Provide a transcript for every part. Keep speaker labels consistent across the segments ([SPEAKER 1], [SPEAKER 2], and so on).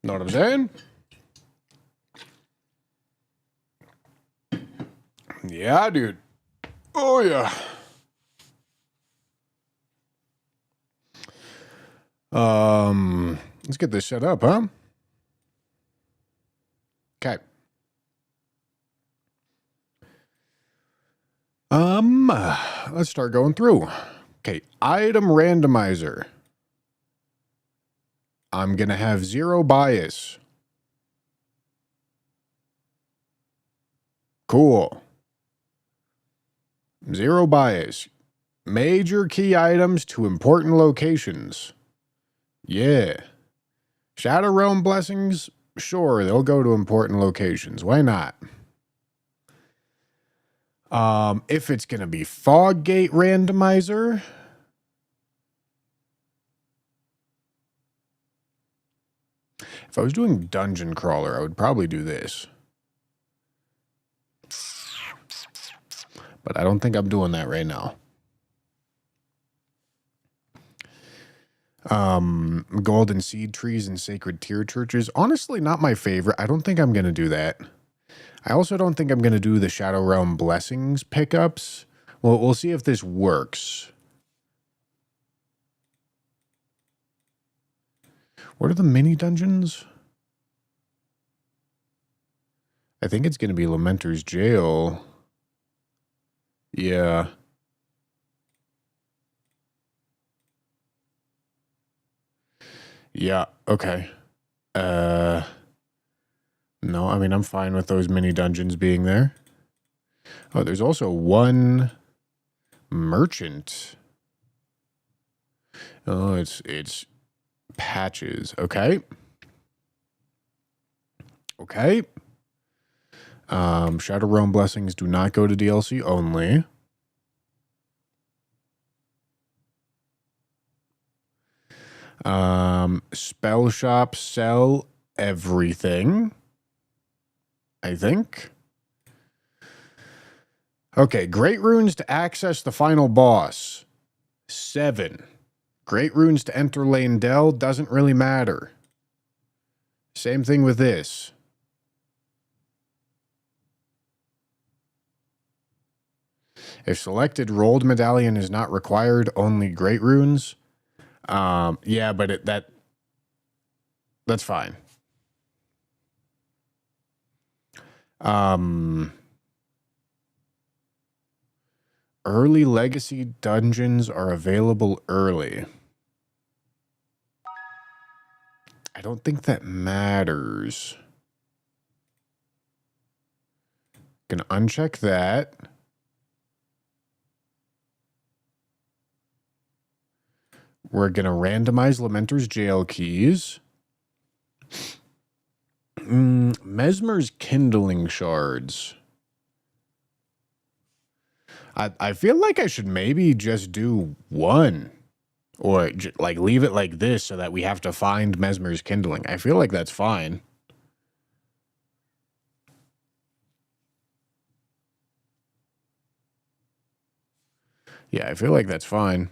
[SPEAKER 1] Know what I'm saying? Yeah, dude. Oh, yeah. Let's get this set up, huh? Okay. Let's start going through. Okay, item randomizer. I'm gonna have 0 bias. Cool. 0 bias. Major key items to important locations. Yeah. Shadow Realm blessings? Sure, they'll go to important locations. Why not? If it's gonna be Fog Gate randomizer. If I was doing Dungeon Crawler, I would probably do this. But I don't think I'm doing that right now. Golden Seed Trees and Sacred Tear Churches. Honestly, not my favorite. I don't think I'm going to do that. I also don't think I'm going to do the Shadow Realm Blessings pickups. Well, we'll see if this works. What are the mini dungeons? I think it's going to be Lamenter's Jail. Yeah. Yeah, okay. No, I mean, I'm fine with those mini dungeons being there. Oh, there's also one merchant. Oh, it's patches. Okay. Okay. Shadow Realm Blessings do not go to DLC only. Spell Shop sell everything, I think. Okay, Great Runes to access the final boss. 7. Great Runes to enter Lane Dell doesn't really matter. Same thing with this. If selected rolled medallion is not required, only Great Runes. Yeah, but that's fine. Early legacy dungeons are available early. I don't think that matters. Gonna uncheck that. We're gonna randomize Lamenter's Jail keys. Mesmer's Kindling Shards. I feel like I should maybe just do 1. Or like leave it like this so that we have to find Mesmer's Kindling. I feel like that's fine. Yeah, I feel like that's fine.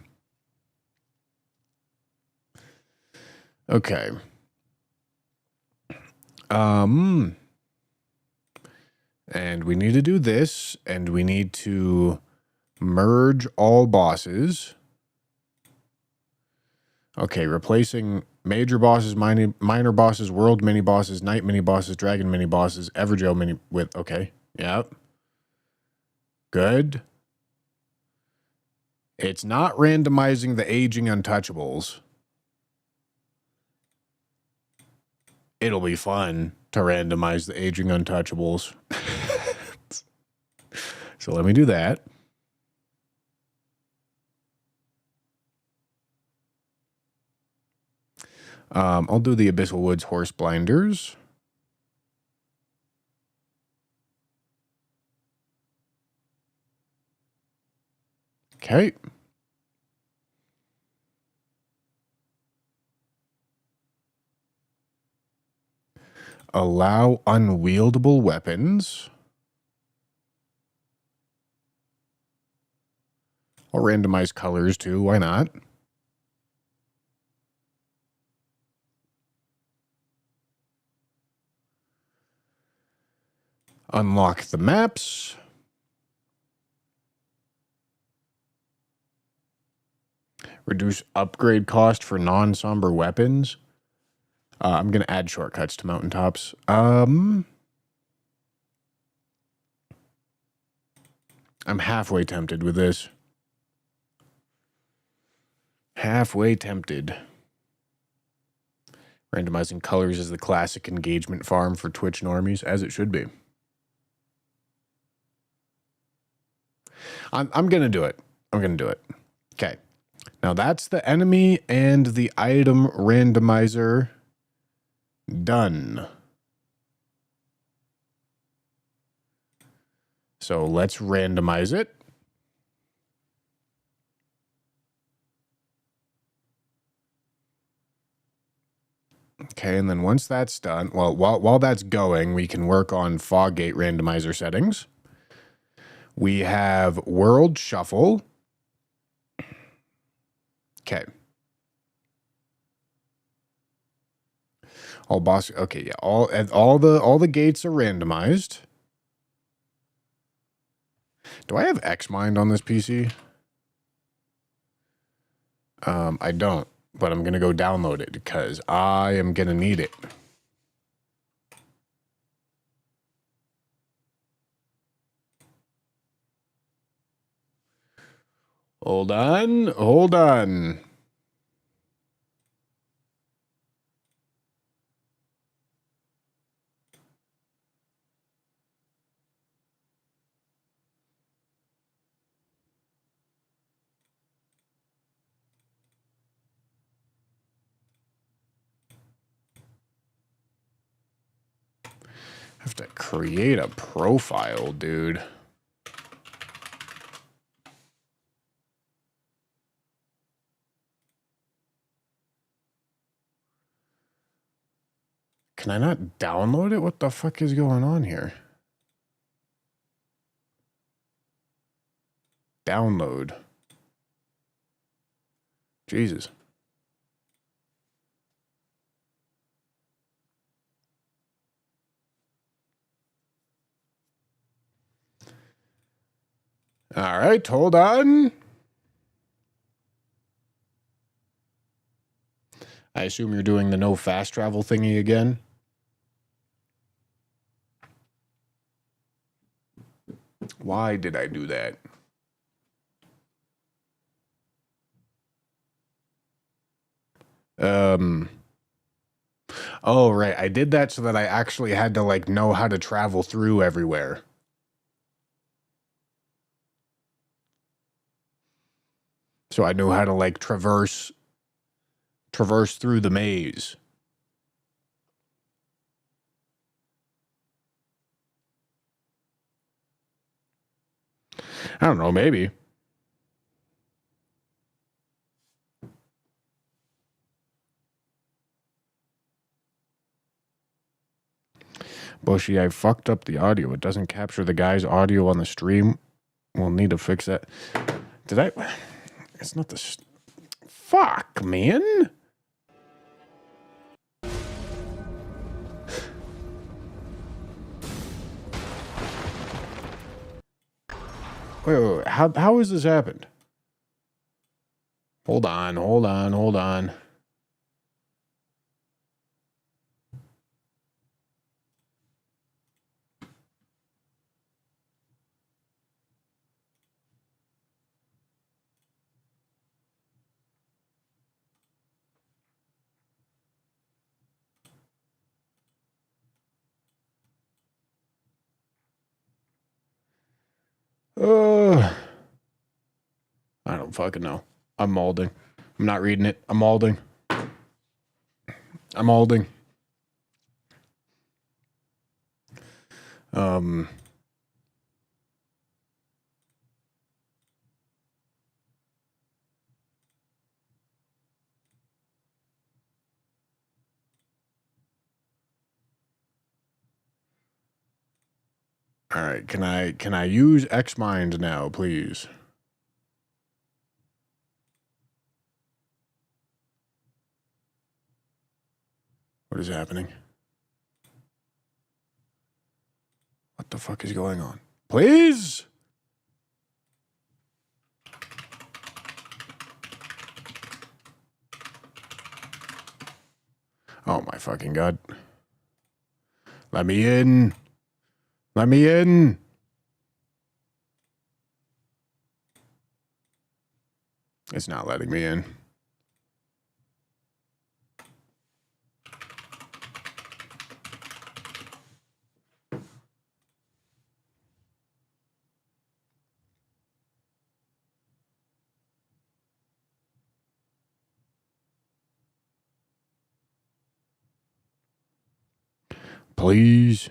[SPEAKER 1] Okay. And we need to do this, and we need to merge all bosses. Okay, replacing major bosses, minor bosses, world mini bosses, night mini bosses, dragon mini bosses, Everjail mini with, okay, yep. Good. It's not randomizing the aging untouchables. It'll be fun to randomize the aging untouchables. So let me do that. I'll do the Abyssal Woods Horse Blinders. Okay. Allow unwieldable weapons. I'll randomize colors too. Why not? Unlock the maps. Reduce upgrade cost for non-somber weapons. I'm going to add shortcuts to mountaintops. I'm halfway tempted with this. Halfway tempted. Randomizing colors is the classic engagement farm for Twitch normies, as it should be. I'm going to do it. I'm going to do it. Okay. Now that's the enemy and the item randomizer done. So let's randomize it. Okay, and then once that's done, well, while that's going, we can work on fog gate randomizer settings. We have world shuffle. Okay. All boss. Okay, yeah. All the gates are randomized. Do I have Xmind on this PC? I don't, but I'm gonna go download it because I am gonna need it. Hold on, hold on. I have to create a profile, dude. Can I not download it? What the fuck is going on here? Download. Jesus. All right, hold on. I assume you're doing the no fast travel thingy again. Why did I do that? Oh, right. I did that so that I actually had to, like, know how to travel through everywhere. So I knew how to, like, traverse through the maze. I don't know, maybe. Bushy, I fucked up the audio. It doesn't capture the guy's audio on the stream. We'll need to fix that. Did I? It's not the... Fuck, man. Wait. How has this happened? Hold on. I don't fucking know. I'm molding. I'm not reading it. I'm molding. All right, can I use Xmind now, please? What is happening? What the fuck is going on? Please? Oh my fucking God. Let me in. Let me in. It's not letting me in. Please.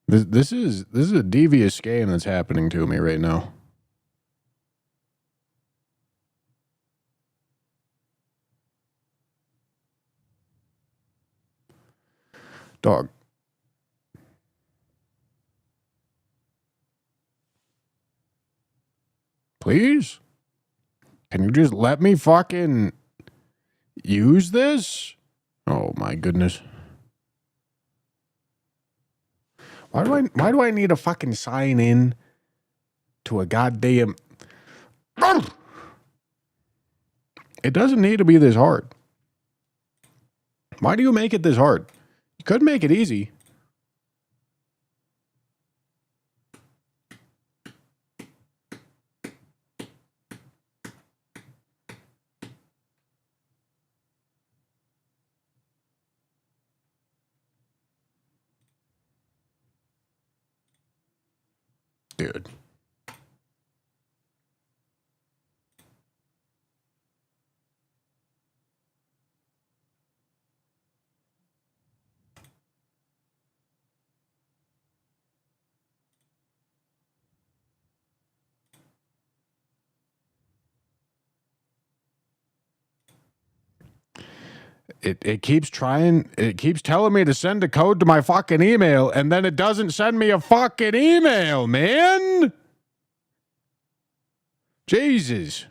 [SPEAKER 1] This is a devious scam that's happening to me right now. Dog. Please? Can you just let me fucking use this? Oh my goodness. Why do I need to fucking sign in to a goddamn... It doesn't need to be this hard. Why do you make it this hard? You could make it easy. Dude. It keeps telling me to send a code to my fucking email, and then it doesn't send me a fucking email, man. Jesus.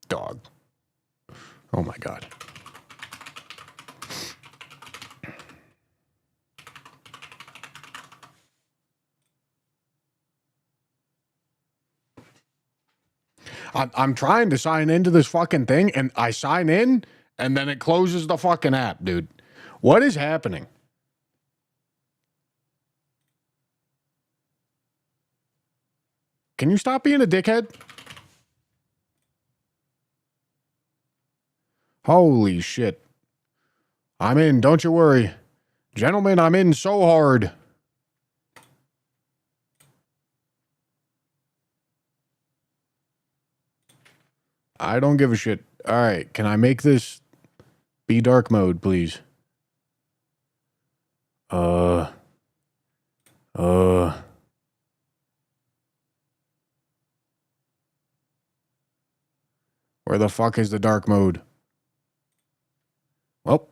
[SPEAKER 1] Dog. Oh my God. I'm trying to sign into this fucking thing, and I sign in, and then it closes the fucking app, dude. What is happening? Can you stop being a dickhead? Holy shit. I'm in, don't you worry. Gentlemen, I'm in so hard. I don't give a shit. All right, can I make this be dark mode, please? Where the fuck is the dark mode? Well.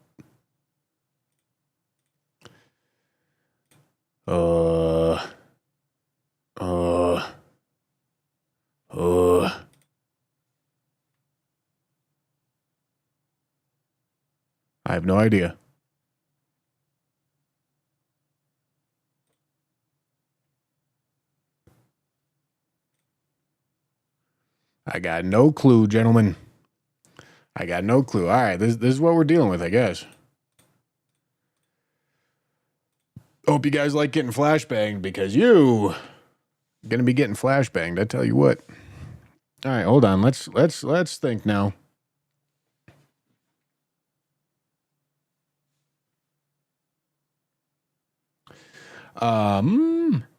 [SPEAKER 1] I have no idea. I got no clue, gentlemen. I got no clue. All right, this is what we're dealing with, I guess. Hope you guys like getting flashbanged, because you are going to be getting flashbanged, I tell you what. All right, hold on. Let's think now.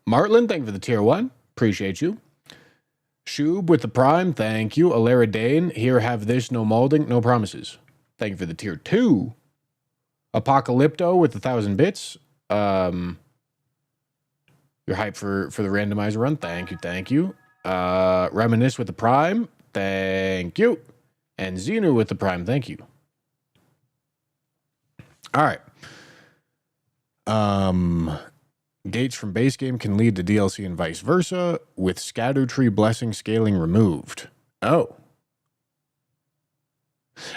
[SPEAKER 1] Martland, thank you for the tier 1. Appreciate you. Shub with the prime, thank you. Alara Dane, here have this, no molding, no promises. Thank you for the tier 2. Apocalypto with 1,000 bits. You're hyped for the randomizer run. Thank you, thank you. Reminisce with the prime. Thank you. And Xenu with the prime. Thank you. All right. Gates from base game can lead to DLC and vice versa, with Scatter Tree Blessing scaling removed. Oh.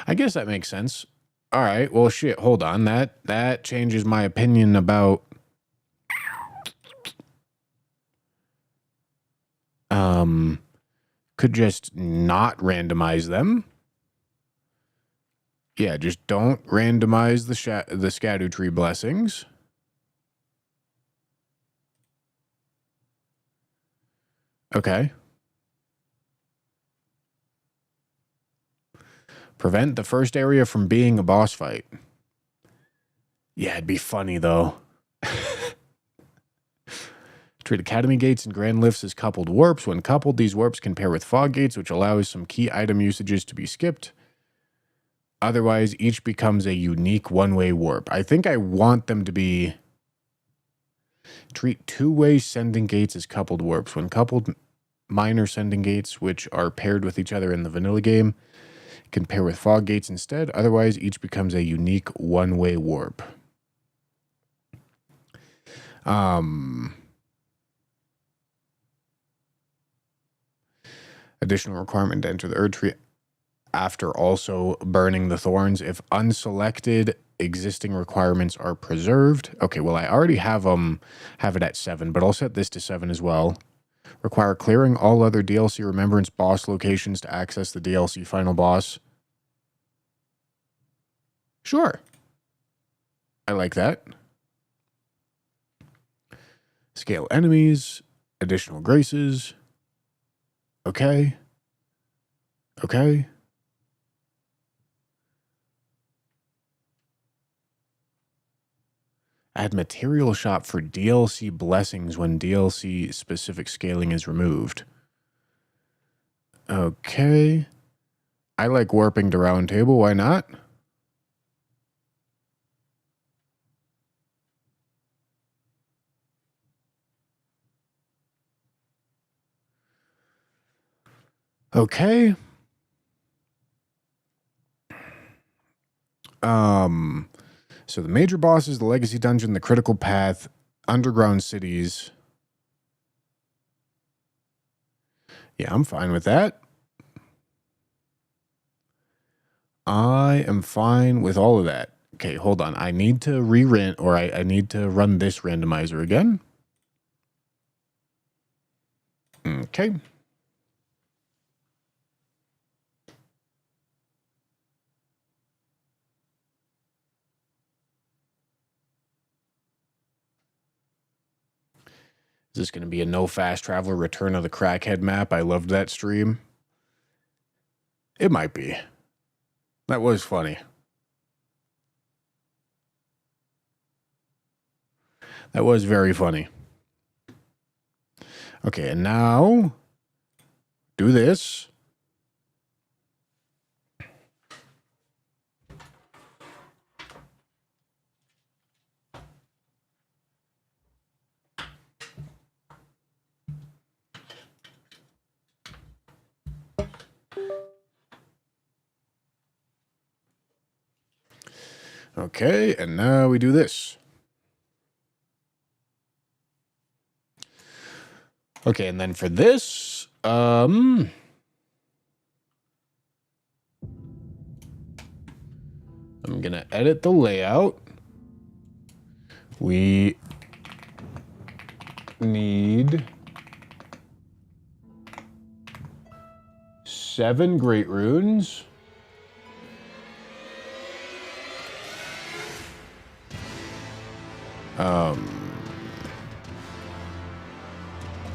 [SPEAKER 1] I guess that makes sense. All right. Well, shit. Hold on. That changes my opinion about could just not randomize them. Yeah, just don't randomize the Scatter Tree Blessings. Okay. Prevent the first area from being a boss fight. Yeah, it'd be funny, though. Treat Academy Gates and Grand Lifts as coupled warps. When coupled, these warps can pair with Fog Gates, which allows some key item usages to be skipped. Otherwise, each becomes a unique one-way warp. I think I want them to be... Treat two-way sending gates as coupled warps. When coupled, minor sending gates, which are paired with each other in the vanilla game, can pair with Fog Gates instead. Otherwise, each becomes a unique one-way warp. Additional requirement to enter the Erd Tree after also burning the thorns if unselected existing requirements are preserved. Okay, well, I already have it at 7, but I'll set this to 7 as well. Require clearing all other DLC Remembrance boss locations to access the DLC final boss. Sure. I like that. Scale enemies. Additional graces. Okay. Okay. Add material shop for DLC blessings when DLC specific scaling is removed. Okay. I like warping to round table. Why not? Okay. So the major bosses, the legacy dungeon, the critical path, underground cities. Yeah, I'm fine with that. I am fine with all of that. Okay, hold on. I need to I need to run this randomizer again. Okay. Is this going to be a no fast traveler Return of the Crackhead map? I loved that stream. It might be. That was funny. That was very funny. Okay, and now do this. Okay, and now we do this. Okay, and then for this, I'm gonna edit the layout. We need 7 great runes.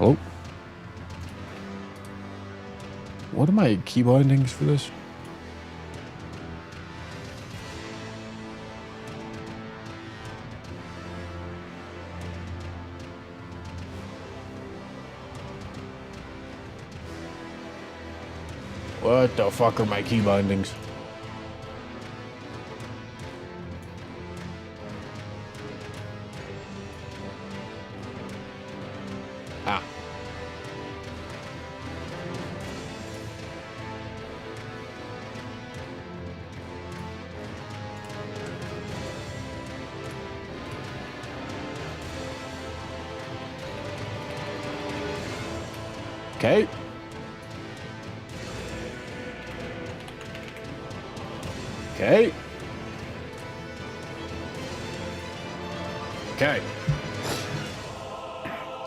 [SPEAKER 1] Oh. What are my key bindings for this? What the fuck are my key bindings? Ah. Okay. Okay. Okay.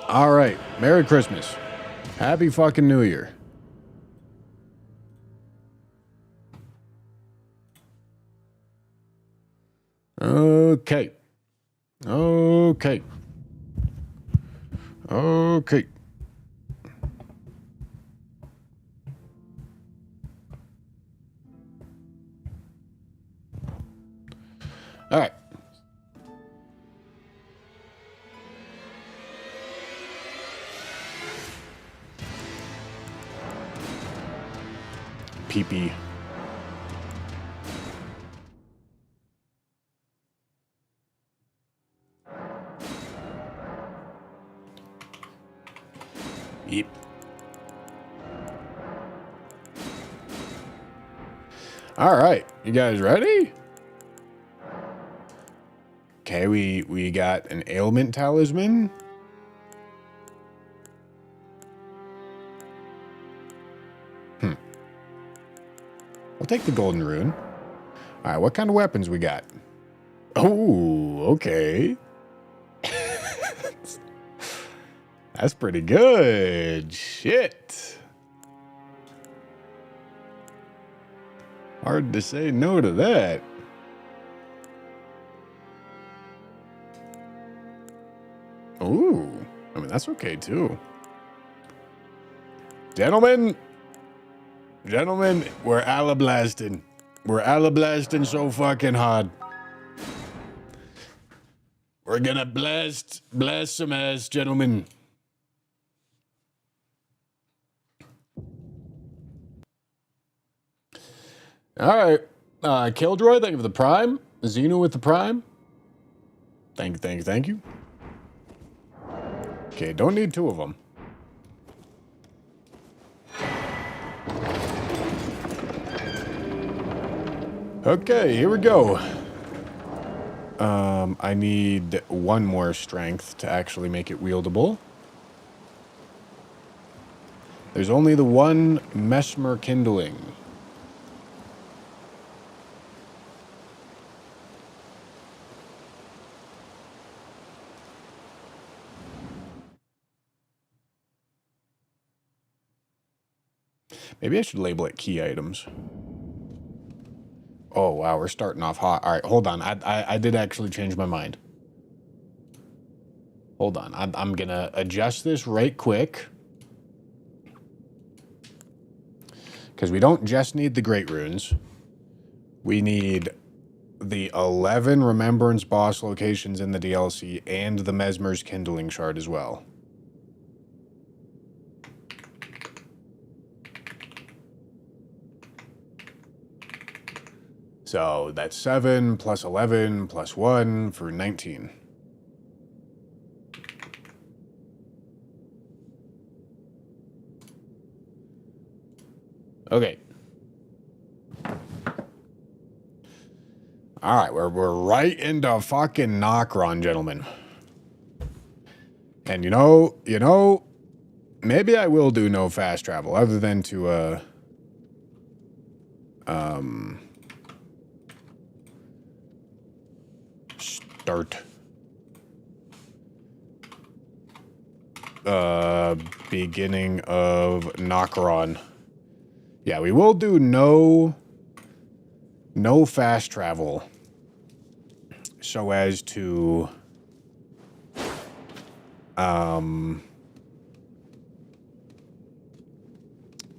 [SPEAKER 1] All right. Merry Christmas. Happy fucking New Year. Okay. Okay. Okay. All right. Pee-pee. Yep. All right. You guys ready? Okay, we got an ailment talisman. We'll take the golden rune. All right, what kind of weapons we got? Oh, okay. That's pretty good. Shit. Hard to say no to that. Ooh, I mean, that's okay too. Gentlemen, we're alablasting. We're alablasting so fucking hard. We're gonna blast some ass, gentlemen. All right, Killjoy, thank you for the prime. Xeno with the prime. Thank you. Okay, don't need two of them. Okay, here we go. I need one more strength to actually make it wieldable. There's only the one Mesmer kindling. Maybe I should label it key items. Oh, wow, we're starting off hot. All right, hold on. I did actually change my mind. Hold on. I'm going to adjust this right quick. Because we don't just need the Great Runes. We need the 11 Remembrance boss locations in the DLC and the Mesmer's Kindling Shard as well. So that's 7 plus 11 plus 1 for 19. Okay. All right, we're right into fucking Nokron, gentlemen. And you know, maybe I will do no fast travel other than to start beginning of Nokron. Yeah, we will do no fast travel so as to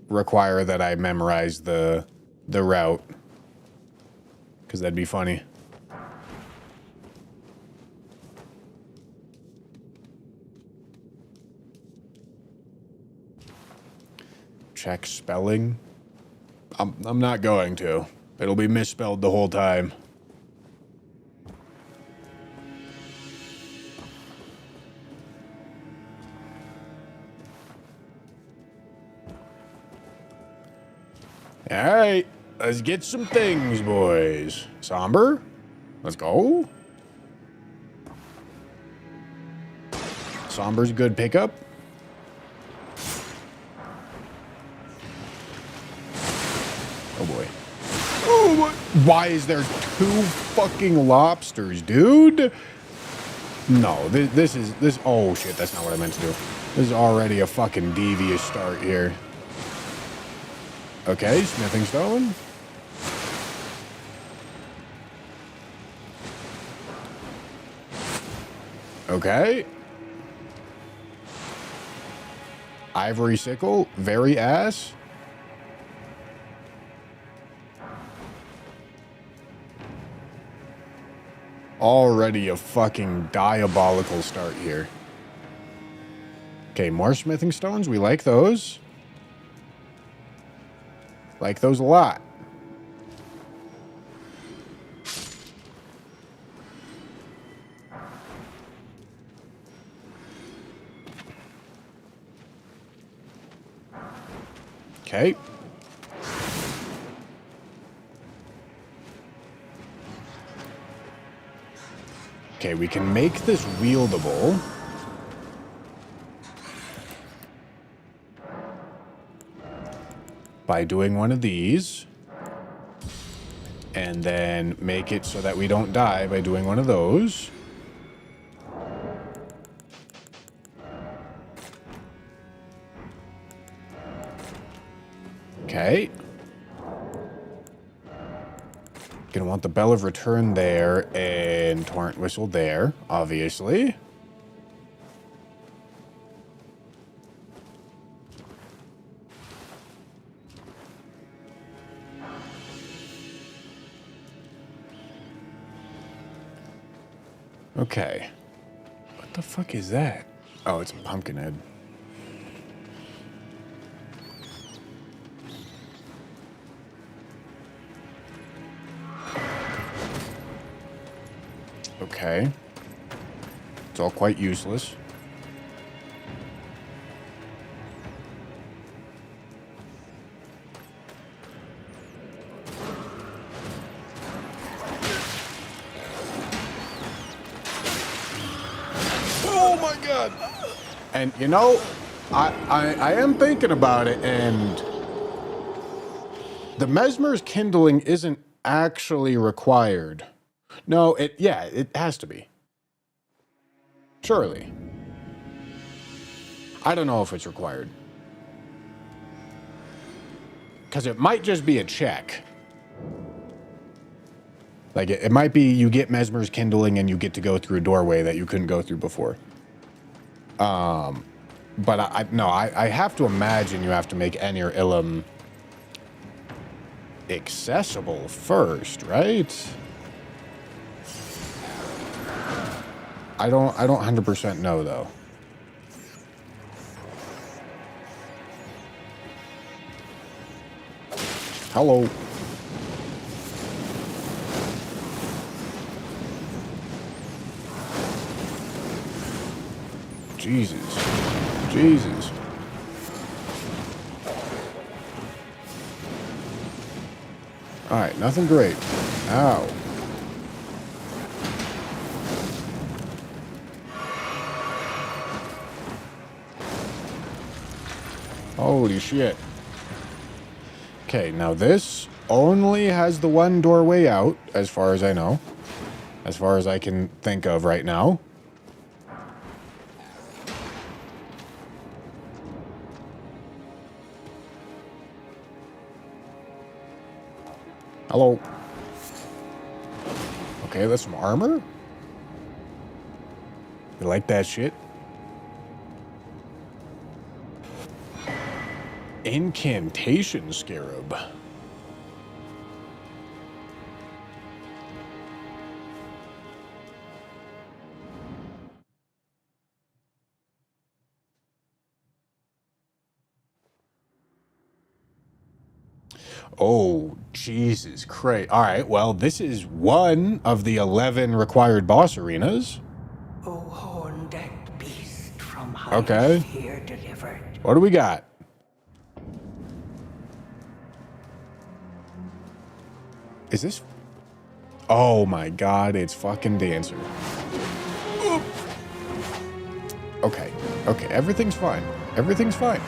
[SPEAKER 1] require that I memorize the route. Because that'd be funny. Check spelling. I'm not going to. It'll be misspelled the whole time. All right, let's get some things, boys. Somber, let's go. Somber's good pickup. Oh boy. Oh, what? Why is there 2 fucking lobsters, dude? No, this is. Oh shit, that's not what I meant to do. This is already a fucking devious start here. Okay, smithing stone. Okay. Ivory sickle, very ass. Already a fucking diabolical start here. Okay, more smithing stones. We like those. Like those a lot. Okay. Okay, we can make this wieldable. By doing one of these. And then make it so that we don't die by doing one of those. Okay. Gonna want the Bell of Return there and Torrent Whistle there, obviously. Okay. What the fuck is that? Oh, it's a pumpkin head. Okay. It's all quite useless. Oh my god! And you know, I am thinking about it, and the Mesmer's kindling isn't actually required. No, it has to be. Surely. I don't know if it's required. Because it might just be a check. Like, it might be you get Mesmer's kindling and you get to go through a doorway that you couldn't go through before. But I have to imagine you have to make Enir Ilum accessible first, right? I don't 100% know though. Hello. Jesus. All right, nothing great. Ow. Holy shit. Okay, now this only has the one doorway out, as far as I know. As far as I can think of right now. Hello. Okay, that's some armor. You like that shit? Incantation Scarab. Oh, Jesus Christ. All right, well, this is one of the 11 required boss arenas.
[SPEAKER 2] O horn-decked beast from
[SPEAKER 1] Okay.
[SPEAKER 2] here delivered.
[SPEAKER 1] What do we got? Is this... Oh my god, it's fucking Dancer. Oop. Okay, okay, everything's fine. Everything's fine.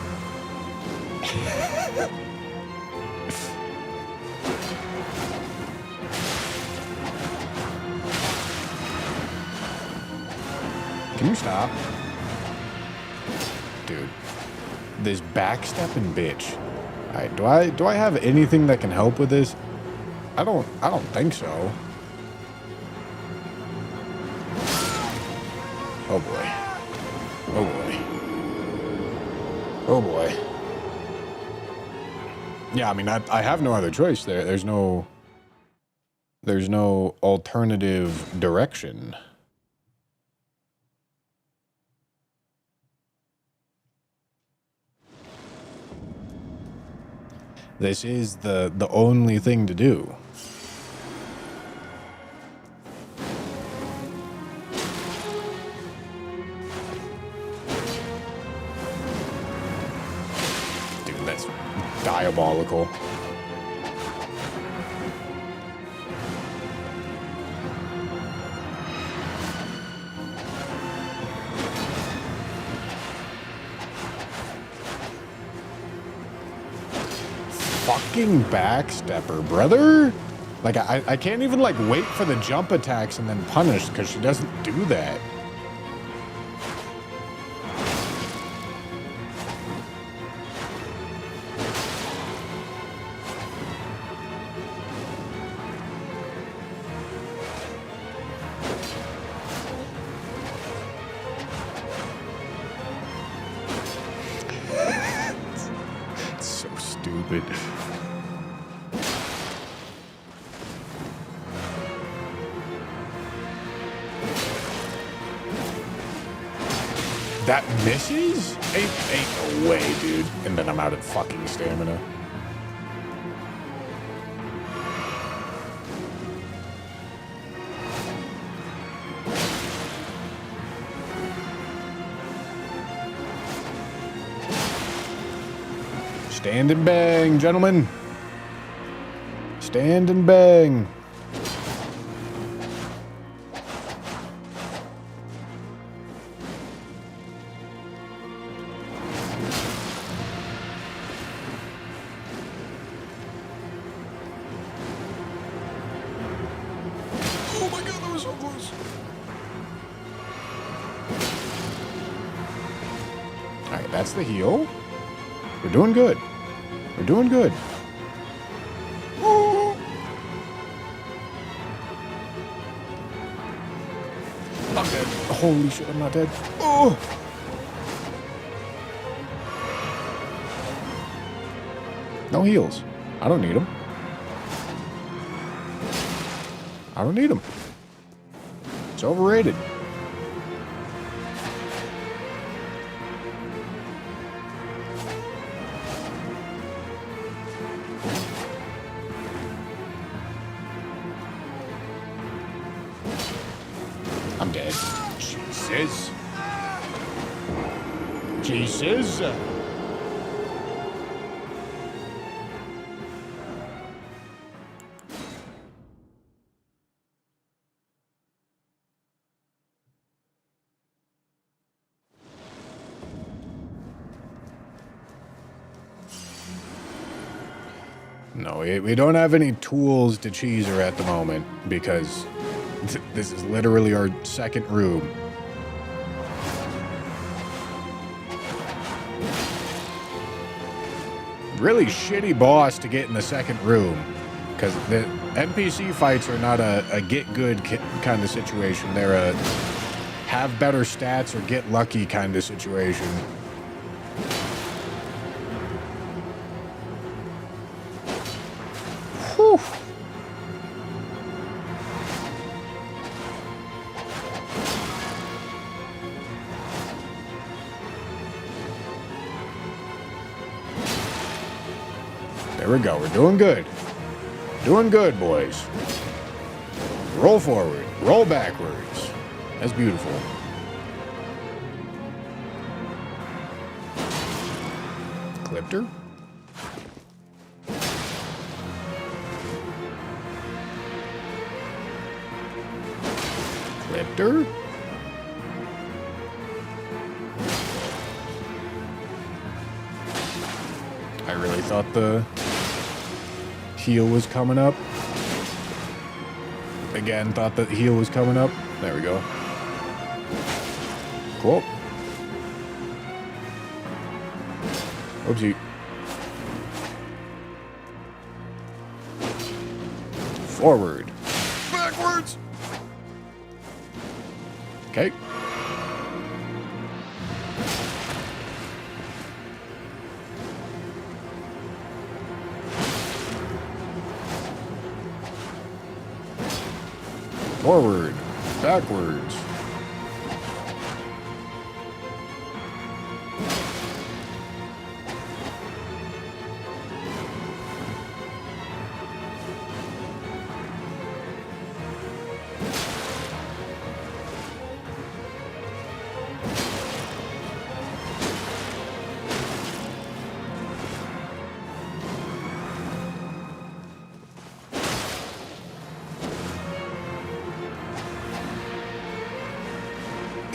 [SPEAKER 1] Can you stop? Dude. This backstepping bitch. Alright, do I have anything that can help with this? I don't think so. Oh boy. Oh boy. Oh boy. Yeah, I mean I have no other choice there. There's no alternative direction. This is the only thing to do. Dude, that's diabolical. Fucking backstepper, brother. Like, I can't even, like, wait for the jump attacks and then punish, because she doesn't do that. It's so stupid. That misses? Ain't no way, dude. And then I'm out of fucking stamina. Stand and bang, gentlemen. Stand and bang. Oh my god, that was so close. Alright, that's the heal. We're doing good. We're doing good. Woo! I'm dead. Holy shit, I'm not dead. Oh! No heals. I don't need them. I don't need them. It's overrated. I'm dead. Jesus. Jesus. No, we don't have any tools to cheese her at the moment because this is literally our second room. Really shitty boss to get in the second room because the NPC fights are not a get good kind of situation. They're a have better stats or get lucky kind of situation. There we go. We're doing good. Doing good, boys. Roll forward. Roll backwards. That's beautiful. Clipped her. Clipped her. I really thought the heal was coming up. Again, thought the heal was coming up. There we go. Cool. Oopsie. Forward. Backwards. Okay. Forward. Backwards.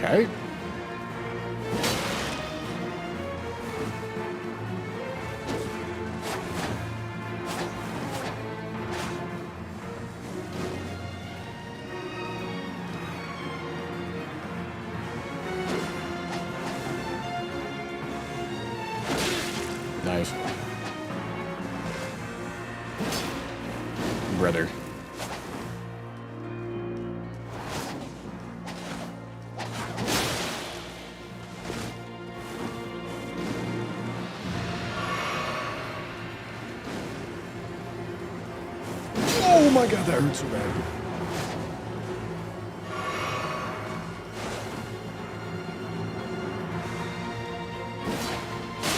[SPEAKER 1] Okay. Nice. Brother. Oh my god, that hurt so bad.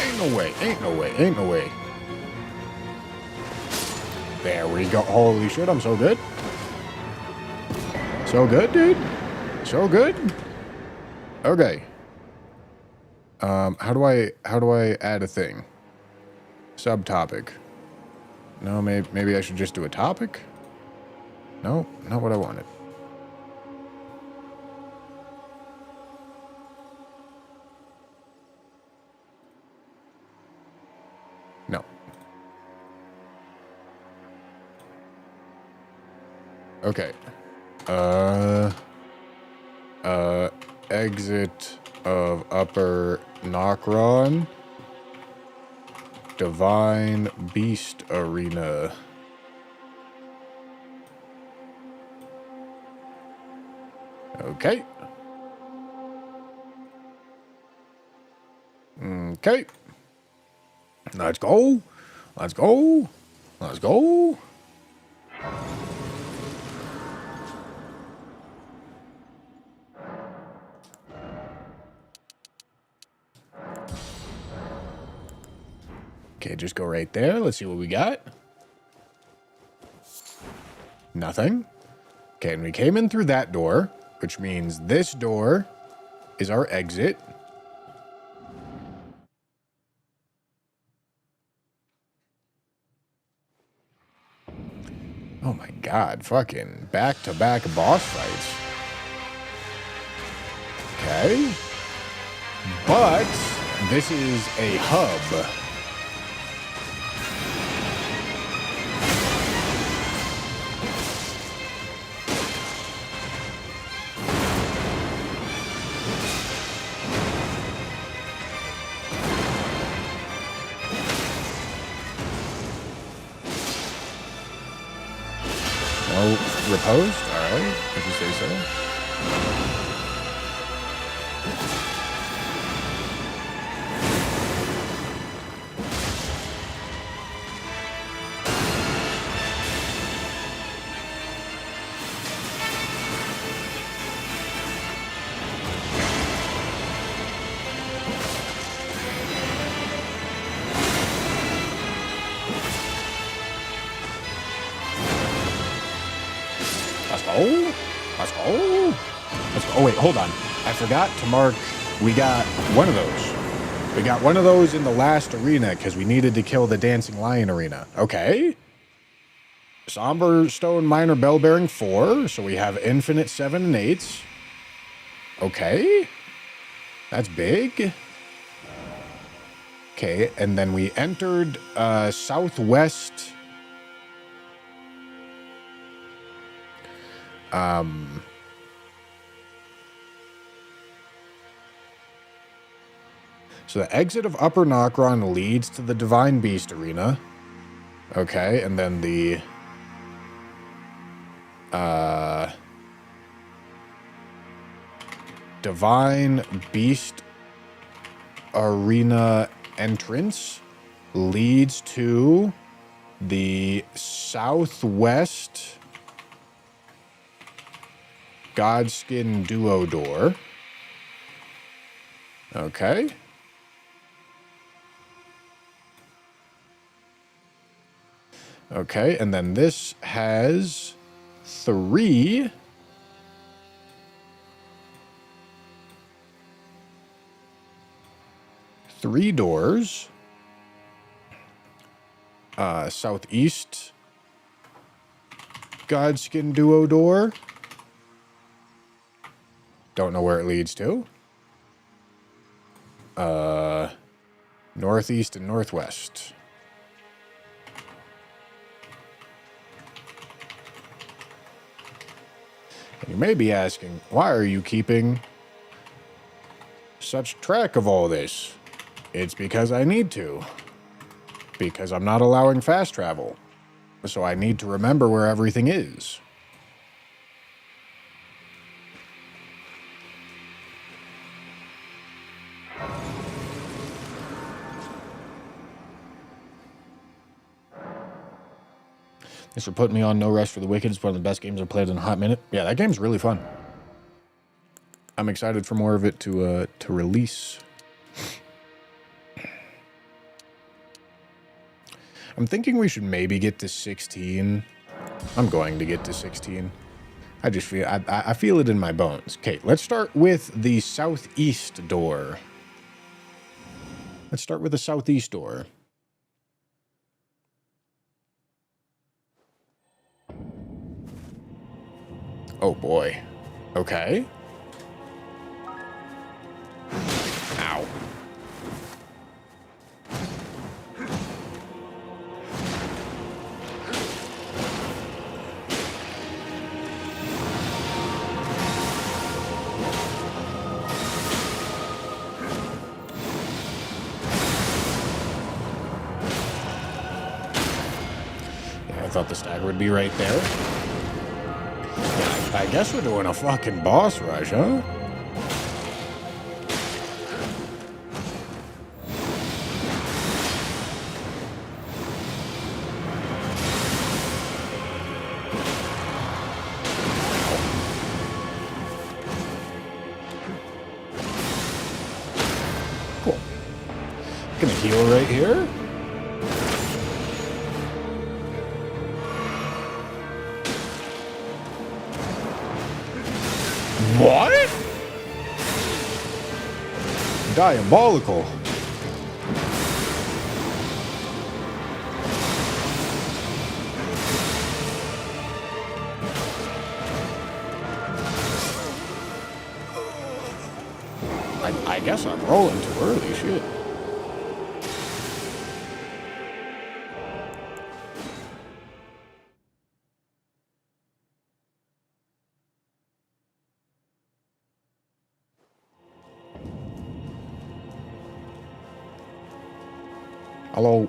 [SPEAKER 1] Ain't no way, ain't no way, ain't no way. There we go. Holy shit, I'm so good. So good, dude. So good. Okay. How do I add a thing? Subtopic. No, maybe I should just do a topic? No, not what I wanted. No. Okay. Exit of Upper Nokron. Divine Beast Arena. Okay. Okay. Let's go. Let's go. Let's go. Okay, just go right there. Let's see what we got. Nothing. Okay, and we came in through that door, which means this door is our exit. Oh my god, fucking back-to-back boss fights. Okay. But this is a hub. No riposte? Alright, if you say so. Let's go. Let's go. Oh, wait, hold on. I forgot to mark. We got one of those. We got one of those in the last arena because we needed to kill the Dancing Lion arena. Okay. Somber Stone Minor Bell Bearing 4. So we have Infinite 7 and 8s. Okay. That's big. Okay, and then we entered Southwest. So the exit of Upper Nokron leads to the Divine Beast Arena. Okay, and then the Divine Beast Arena entrance leads to the Southwest Godskin Duo door. Okay. Okay, and then this has 3 doors. Southeast Godskin Duo door. Don't know where it leads to. Northeast and northwest. And you may be asking, why are you keeping such track of all this? It's because I need to. Because I'm not allowing fast travel. So I need to remember where everything is. Thanks for putting me on No Rest for the Wicked. It's one of the best games I've played in a hot minute. Yeah, that game's really fun. I'm excited for more of it to release. I'm thinking we should maybe get to 16. I'm going to get to 16. I just feel, I feel it in my bones. Okay, let's start with the southeast door. Let's start with the southeast door. Oh boy. Okay. Ow. Yeah, I thought the stagger would be right there. Yeah, I guess we're doing a fucking boss rush, huh? Cool. Gonna heal right here. What? Diabolical. I guess I'm rolling too early, shit. Hello.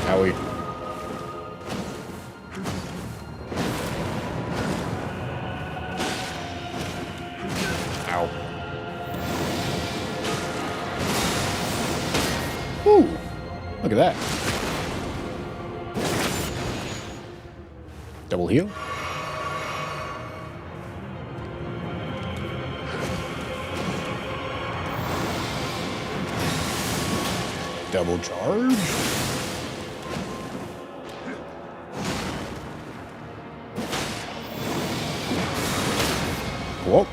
[SPEAKER 1] Howie. Ow. Ooh. Look at that. Double heal. Double charge. Whoa.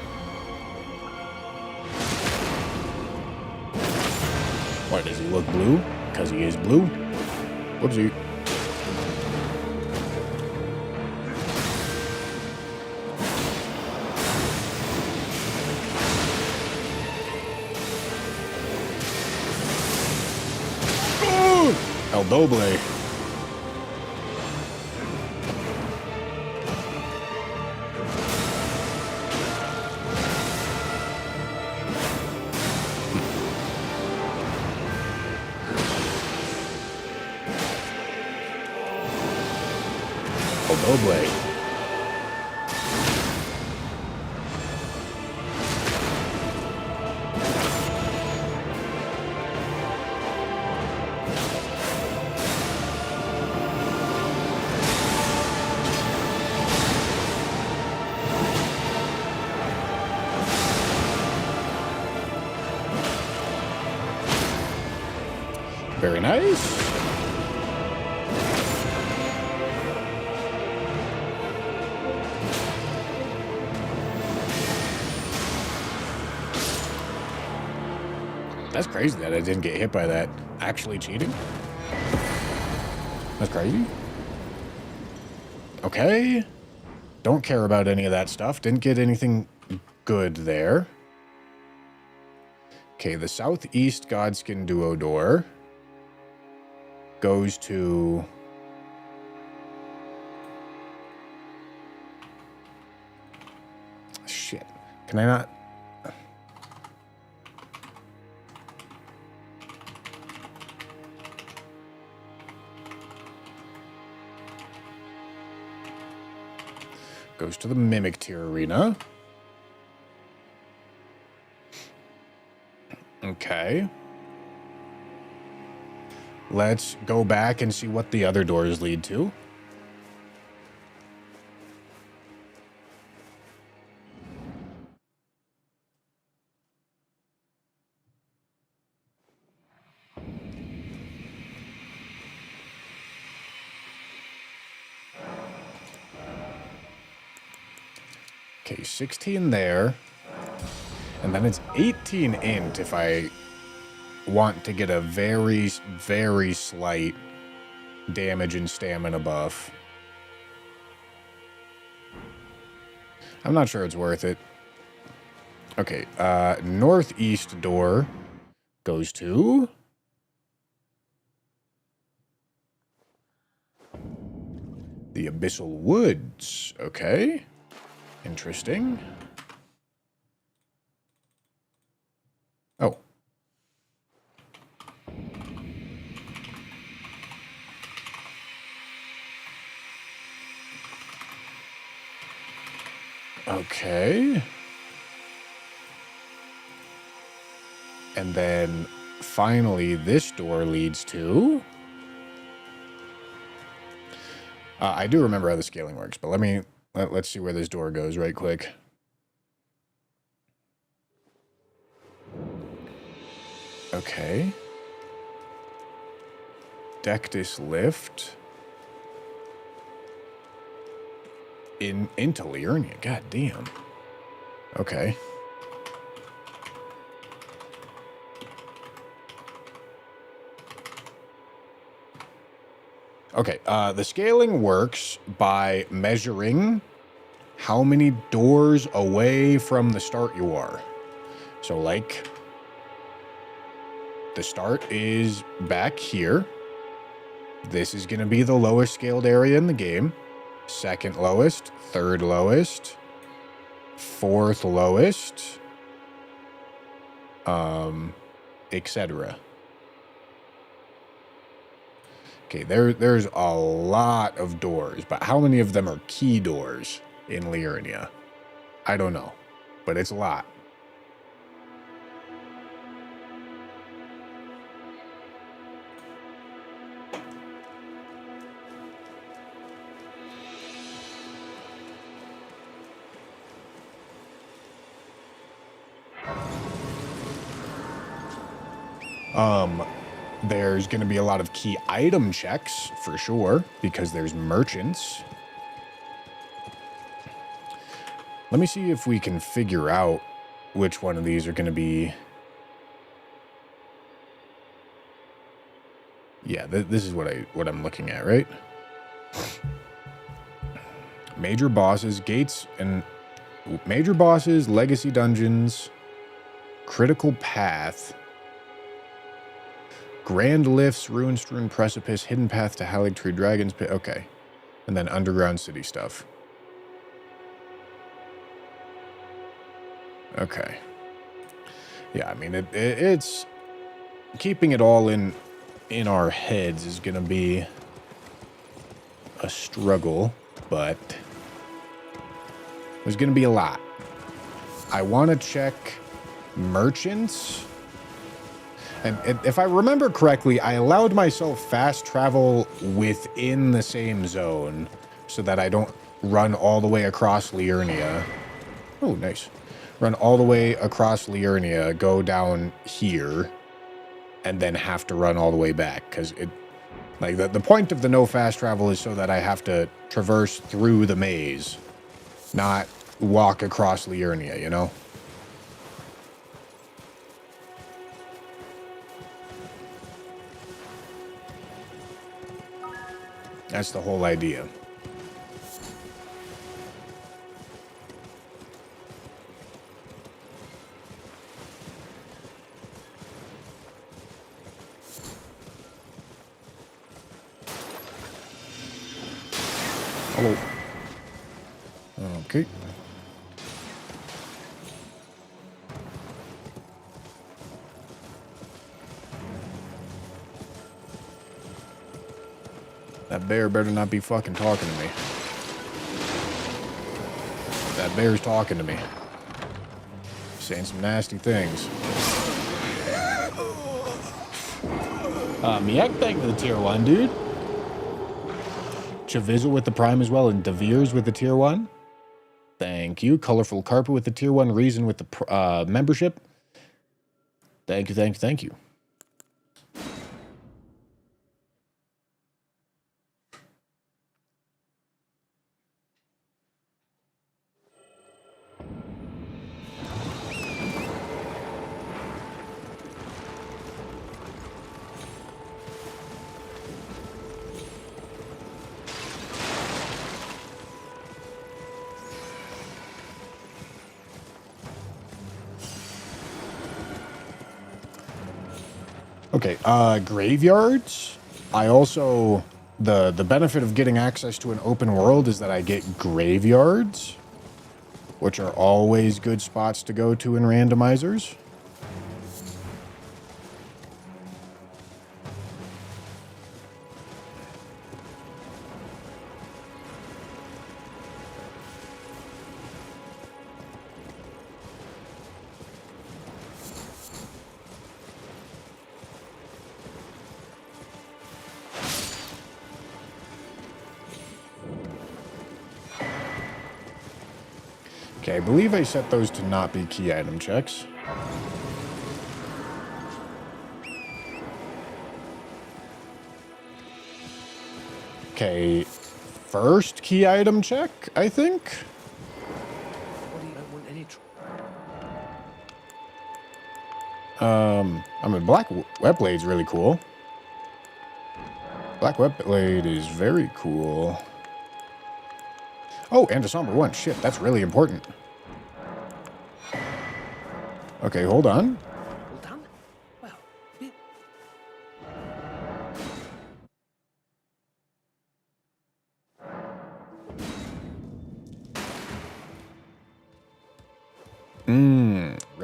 [SPEAKER 1] Why does he look blue? Because he is blue. Whoopsie. El Doble. El Doble. Very nice. That's crazy that I didn't get hit by that. Actually cheating? That's crazy. Okay. Don't care about any of that stuff. Didn't get anything good there. Okay, the Southeast Godskin Duo door goes to... Shit. Can I not... Goes to the Mimic Tier Arena. Okay. Let's go back and see what the other doors lead to. Okay, 16 there. And then it's 18 int if I want to get a very, very slight damage and stamina buff. I'm not sure it's worth it. Okay, northeast door goes to... the Abyssal Woods. Okay. Interesting. Oh. Okay. And then finally this door leads to... I do remember how the scaling works, but let's see where this door goes right quick. Okay. Dectus lift. Into Liurnia. God damn. Okay. Okay, the scaling works by measuring how many doors away from the start you are. So, like, the start is back here. This is going to be the lowest scaled area in the game. Second lowest, third lowest, fourth lowest, etc. Okay, there's a lot of doors, but how many of them are key doors in Liurnia? I don't know, but it's a lot. There's going to be a lot of key item checks, for sure, because there's merchants. Let me see if we can figure out which one of these are going to be... Yeah, this is what I'm looking at, right? Major bosses, gates, and... Major bosses, legacy dungeons, critical path, grand lifts, ruin-strewn precipice, hidden path to Haligtree Dragon's Pit. Okay. And then underground city stuff. Okay. Yeah, I mean, it's... Keeping it all in our heads is going to be a struggle, but there's going to be a lot. I want to check merchants. And if I remember correctly, I allowed myself fast travel within the same zone so that I don't run all the way across Liurnia. Oh, nice. Run all the way across Liurnia, go down here, and then have to run all the way back. Because like the point of the no fast travel is so that I have to traverse through the maze, not walk across Liurnia, you know? That's the whole idea. Hello. Okay. That bear better not be fucking talking to me. That bear's talking to me. Saying some nasty things. Miak, thank you for the tier 1, dude. Chavizzle with the prime as well, and Devere's with the tier 1. Thank you. Colorful Carpet with the tier 1. Reason with the membership. Thank you, thank you, thank you. Okay, graveyards. I also, the benefit of getting access to an open world is that I get graveyards, which are always good spots to go to in randomizers. Okay, I believe I set those to not be key item checks. Okay, first key item check, I think. I mean, Black Wet Blade's really cool. Black Wet Blade is very cool. Oh, and a Somber 1. Shit, that's really important. Okay, hold on.
[SPEAKER 2] Well done. Well,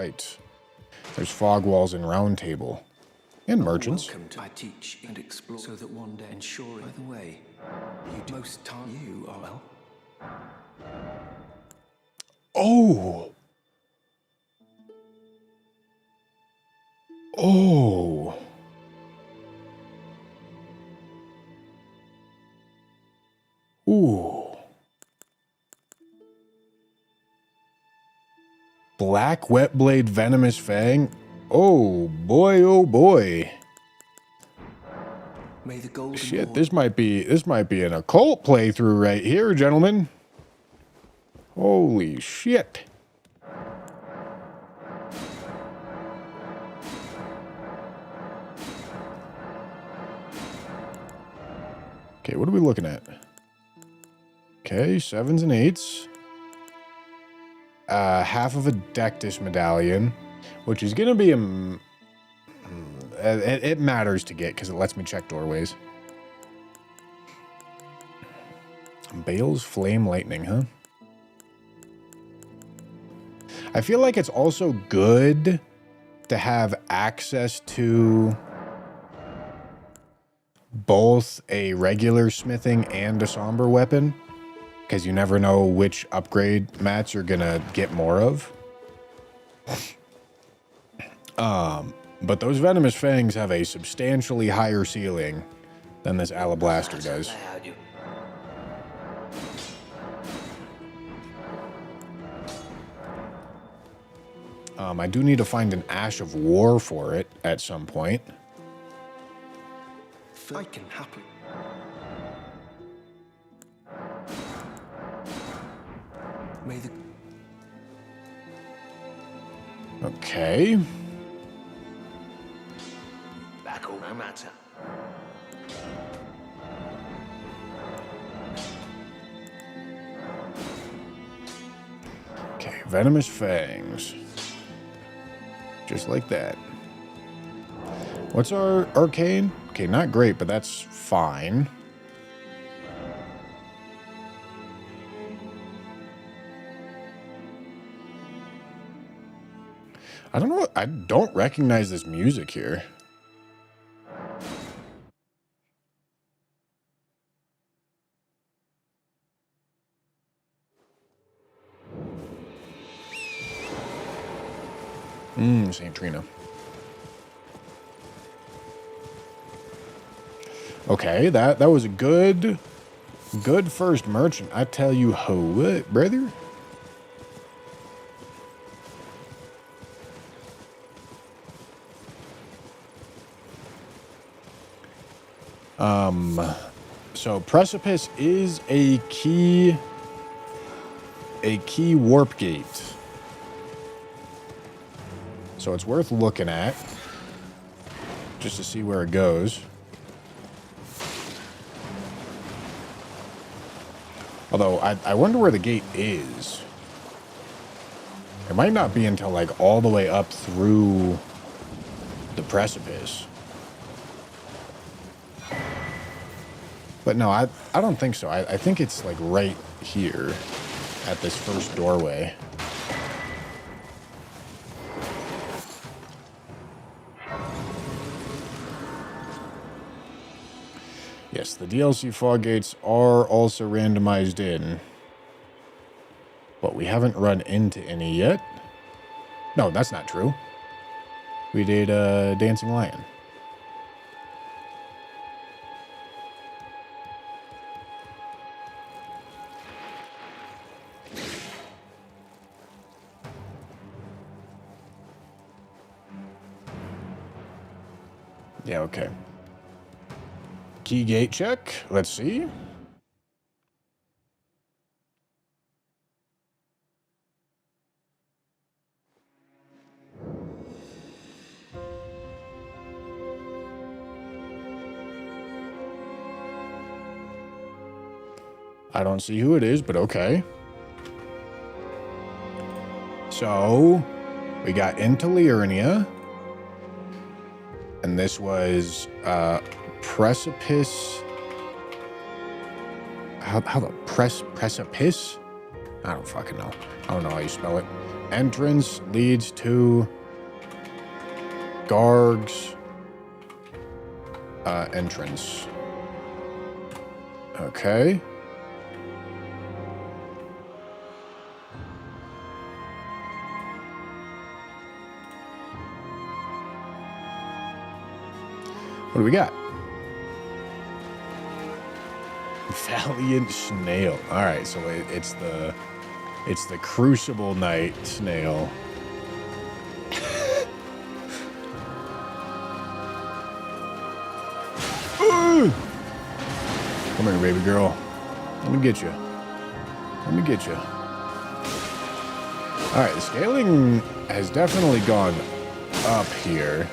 [SPEAKER 1] Right. There's fog walls and round table. And merchants.
[SPEAKER 3] Welcome to I teach and explore so that one day ensure by the way you do most time you are well.
[SPEAKER 1] Oh. Oh. Ooh. Black Wet Blade Venomous Fang. Oh boy, oh boy.
[SPEAKER 3] May the golden
[SPEAKER 1] Shit,
[SPEAKER 3] morn-
[SPEAKER 1] this might be an occult playthrough right here, gentlemen. Holy shit. Okay, what are we looking at? Okay, 7s and 8s. Half of a Dectus medallion, which is gonna be it matters to get because it lets me check doorways. Bale's Flame Lightning, huh? I feel like it's also good to have access to both a regular smithing and a somber weapon, because you never know which upgrade mats you're gonna get more of. But those venomous fangs have a substantially higher ceiling than this Alablaster does. I do need to find an Ash of War for it at some point.
[SPEAKER 3] I can happily. May the
[SPEAKER 1] Okay.
[SPEAKER 2] Back on matter.
[SPEAKER 1] Okay, Venomous Fangs. Just like that. What's our arcane? Okay, not great, but that's fine. I don't know. I don't recognize this music here. St. Trina. Okay, that was a good first merchant. I tell you what, brother. So Precipice is a key warp gate. So it's worth looking at just to see where it goes. Although I wonder where the gate is. It might not be until like all the way up through the precipice. But no, I don't think so. I think it's like right here at this first doorway. Yes, the DLC fog gates are also randomized in. But we haven't run into any yet. No, that's not true. We did Dancing Lion. Yeah, okay. Key gate check. Let's see. I don't see who it is, but okay. So, we got into Liurnia. And this was Precipice. How the precipice? I don't fucking know. I don't know how you spell it. Entrance leads to Garg's entrance. Okay. What do we got? Valiant Snail. All right, so it's the Crucible Knight Snail. Come here, baby girl. Let me get you. Let me get you. Alright, the scaling has definitely gone up here.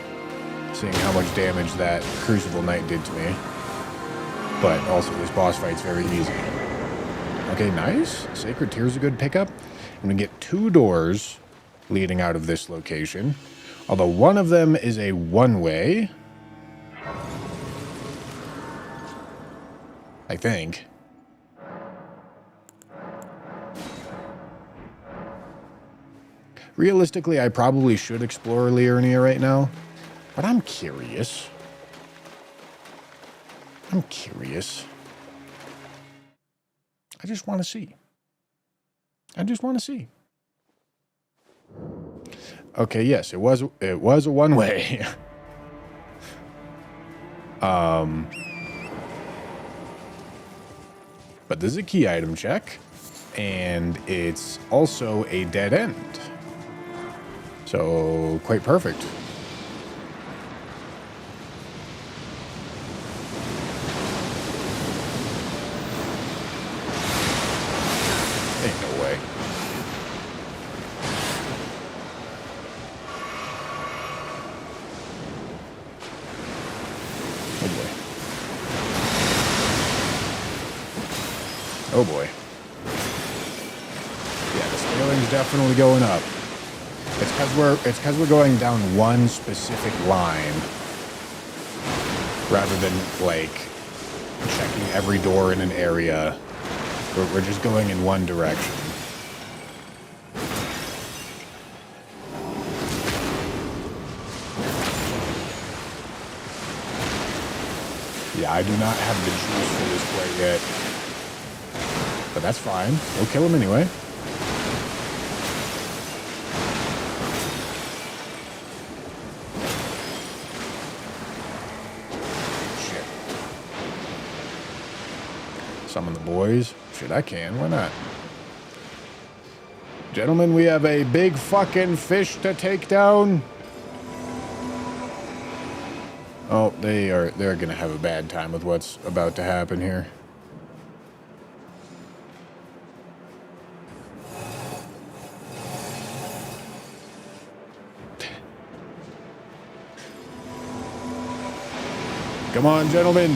[SPEAKER 1] Seeing how much damage that Crucible Knight did to me. But also, this boss fight's very easy. Okay, nice. Sacred Tear's a good pickup. I'm going to get 2 doors leading out of this location. Although one of them is a one-way. I think. Realistically, I probably should explore Liurnia right now. But I'm curious. I'm curious. I just want to see. I just want to see. Okay, yes, it was a one-way. But this is a key item check, and it's also a dead end. So, quite perfect. Ain't no way. Oh boy. Yeah, the scaling's definitely going up. It's because we're going down one specific line rather than like checking every door in an area. We're just going in one direction. Yeah, I do not have the juice for this quite yet. But that's fine. We'll kill him anyway. Shit. Summon the boys. Shit, I can. Why not? Gentlemen, we have a big fucking fish to take down. Oh, they're gonna have a bad time with what's about to happen here. Come on, gentlemen.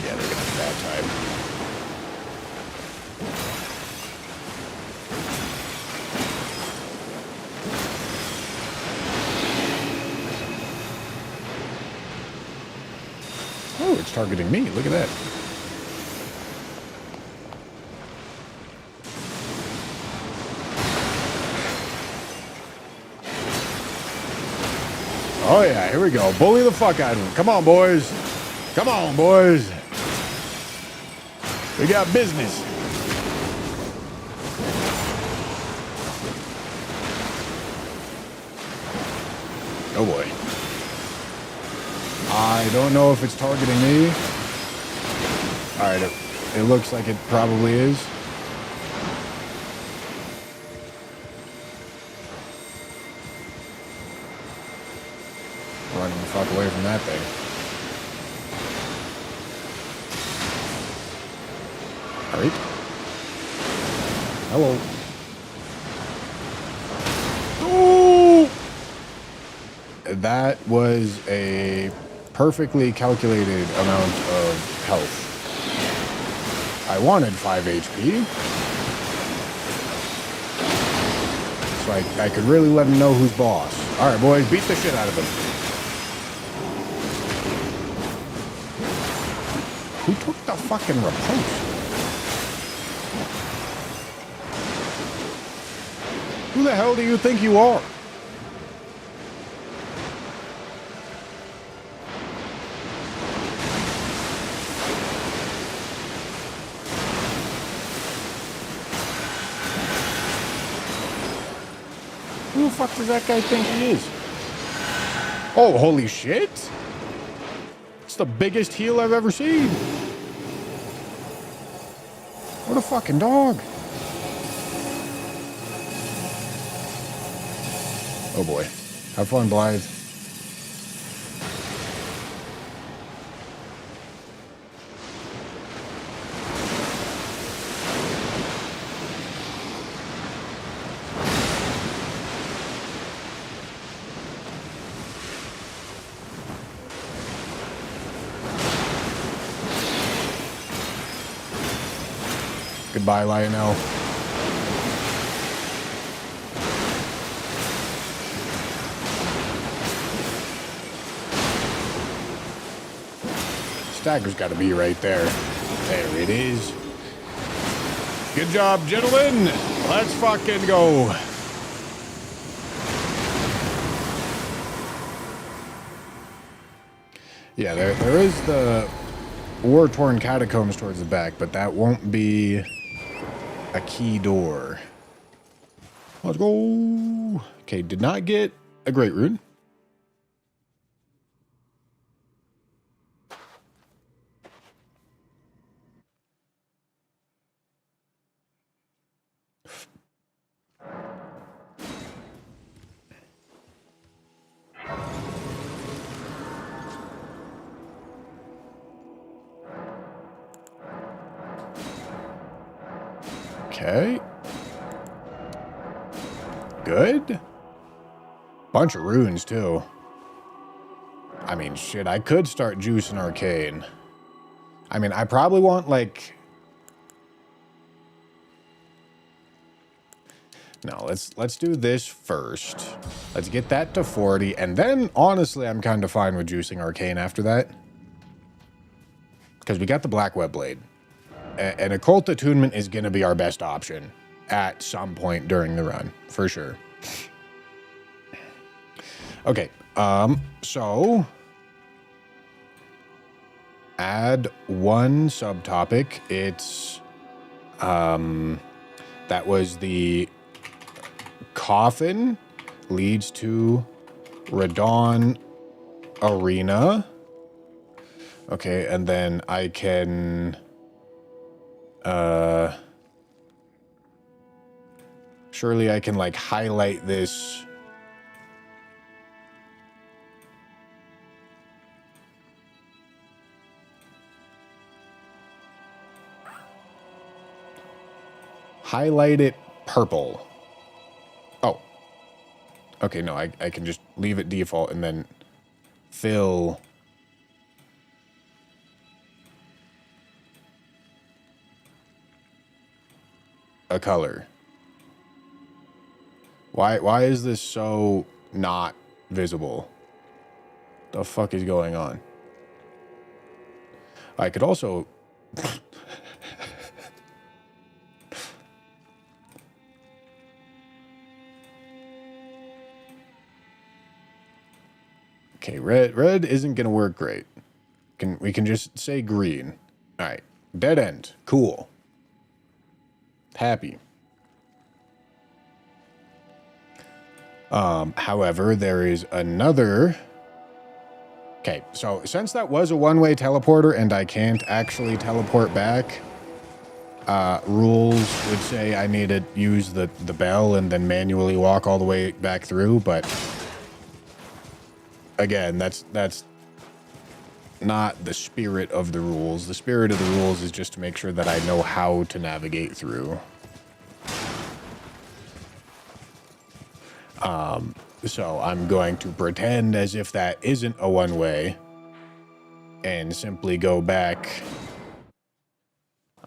[SPEAKER 1] Yeah, they're gonna have a bad time. Oh, it's targeting me. Look at that. Oh yeah, here we go. Bully the fuck out of him. Come on, boys. Come on, boys. We got business. Oh boy. I don't know if it's targeting me. Alright, it looks like it probably is. Running the fuck away from that thing. Alright. Hello. Oh! That was a perfectly calculated amount of health. I wanted 5 HP. So I could really let him know who's boss. Alright, boys, beat the shit out of him. Who took the fucking riposte? Who the hell do you think you are? Who the fuck does that guy think he is? Oh, holy shit! It's the biggest heel I've ever seen. What a fucking dog. Oh boy. Have fun, Blythe. Goodbye, Lionel. Stagger's got to be right there. There it is. Good job, gentlemen. Let's fucking go. Yeah, there is the war-torn catacombs towards the back, but that won't be a key door. Let's go. Okay, did not get a great rune. Okay. Good. Bunch of runes, too. I mean, shit, I could start juicing Arcane. I mean, I probably want, like... No, let's do this first. Let's get that to 40, and then, honestly, I'm kind of fine with juicing Arcane after that. Because we got the Black Web Blade. And Occult Attunement is going to be our best option at some point during the run, for sure. Okay, so... add one subtopic. It's, that was the coffin leads to Radon Arena. Okay, and then I can, surely I can, like, highlight this. Highlight it purple. Oh. Okay, no, I can just leave it default and then fill a color. Why is this so not visible? The fuck is going on? I could also okay, red isn't gonna work great. We can just say green. All right, dead end. Cool. Happy. However, there is another. Okay, so since that was a one-way teleporter and I can't actually teleport back, rules would say I need to use the bell and then manually walk all the way back through, but again, that's not the spirit of the rules. The spirit of the rules is just to make sure that I know how to navigate through. So I'm going to pretend as if that isn't a one-way and simply go back.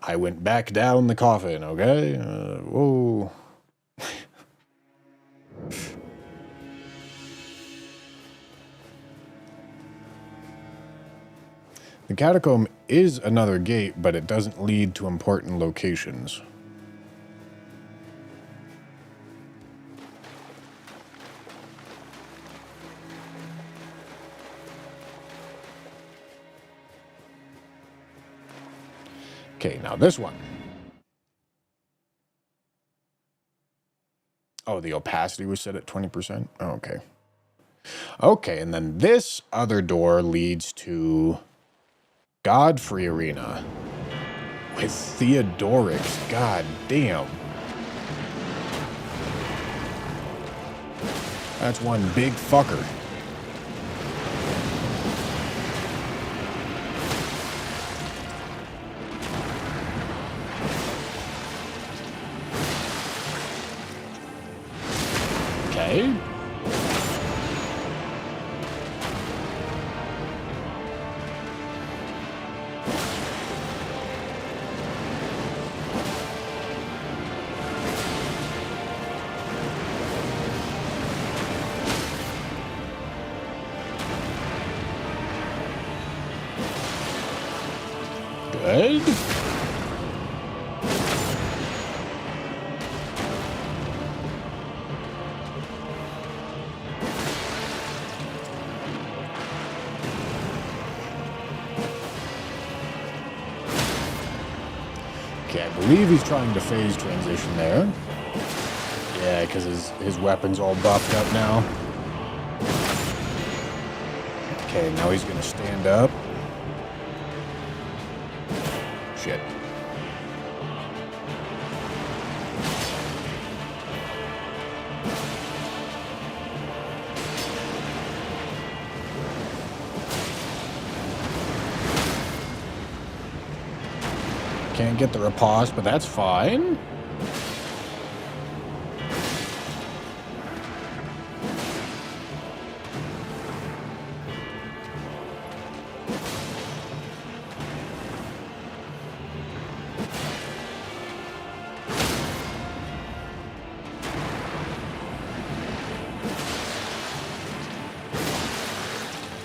[SPEAKER 1] I went back down the coffin, okay? Whoa. The catacomb is another gate, but it doesn't lead to important locations. Okay, now this one. Oh, the opacity was set at 20%? Oh, okay. Okay, and then this other door leads to Godfrey Arena with Theodorix. God damn. That's one big fucker. Okay. Good. Okay, I believe he's trying to phase transition there. Yeah, because his weapon's all buffed up now. Okay, now he's gonna stand up. Shit. Can't get the riposte, but that's fine.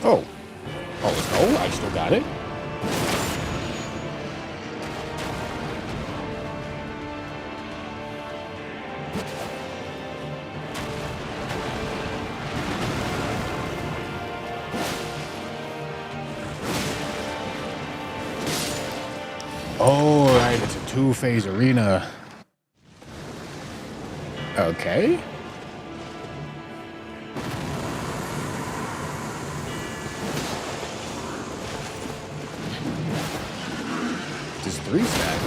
[SPEAKER 1] Oh. Oh, no, I still got it. Oh, right, it's a two-phase arena. Okay. Just three stack.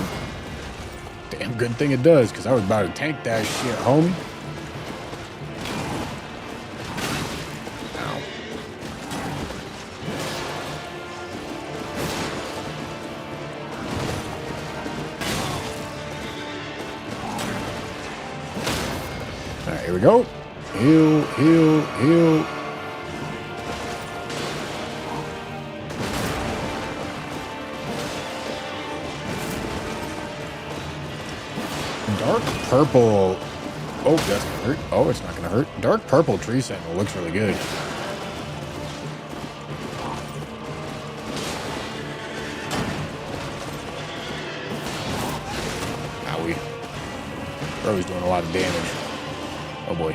[SPEAKER 1] Damn good thing it does, because I was about to tank that shit, homie. Ow. All right, here we go. Heal, heal, heal. Dark purple. Oh, that's gonna hurt. Oh, it's not gonna hurt. Dark purple tree sentinel looks really good. Owie. Bro, he's doing a lot of damage. Oh boy.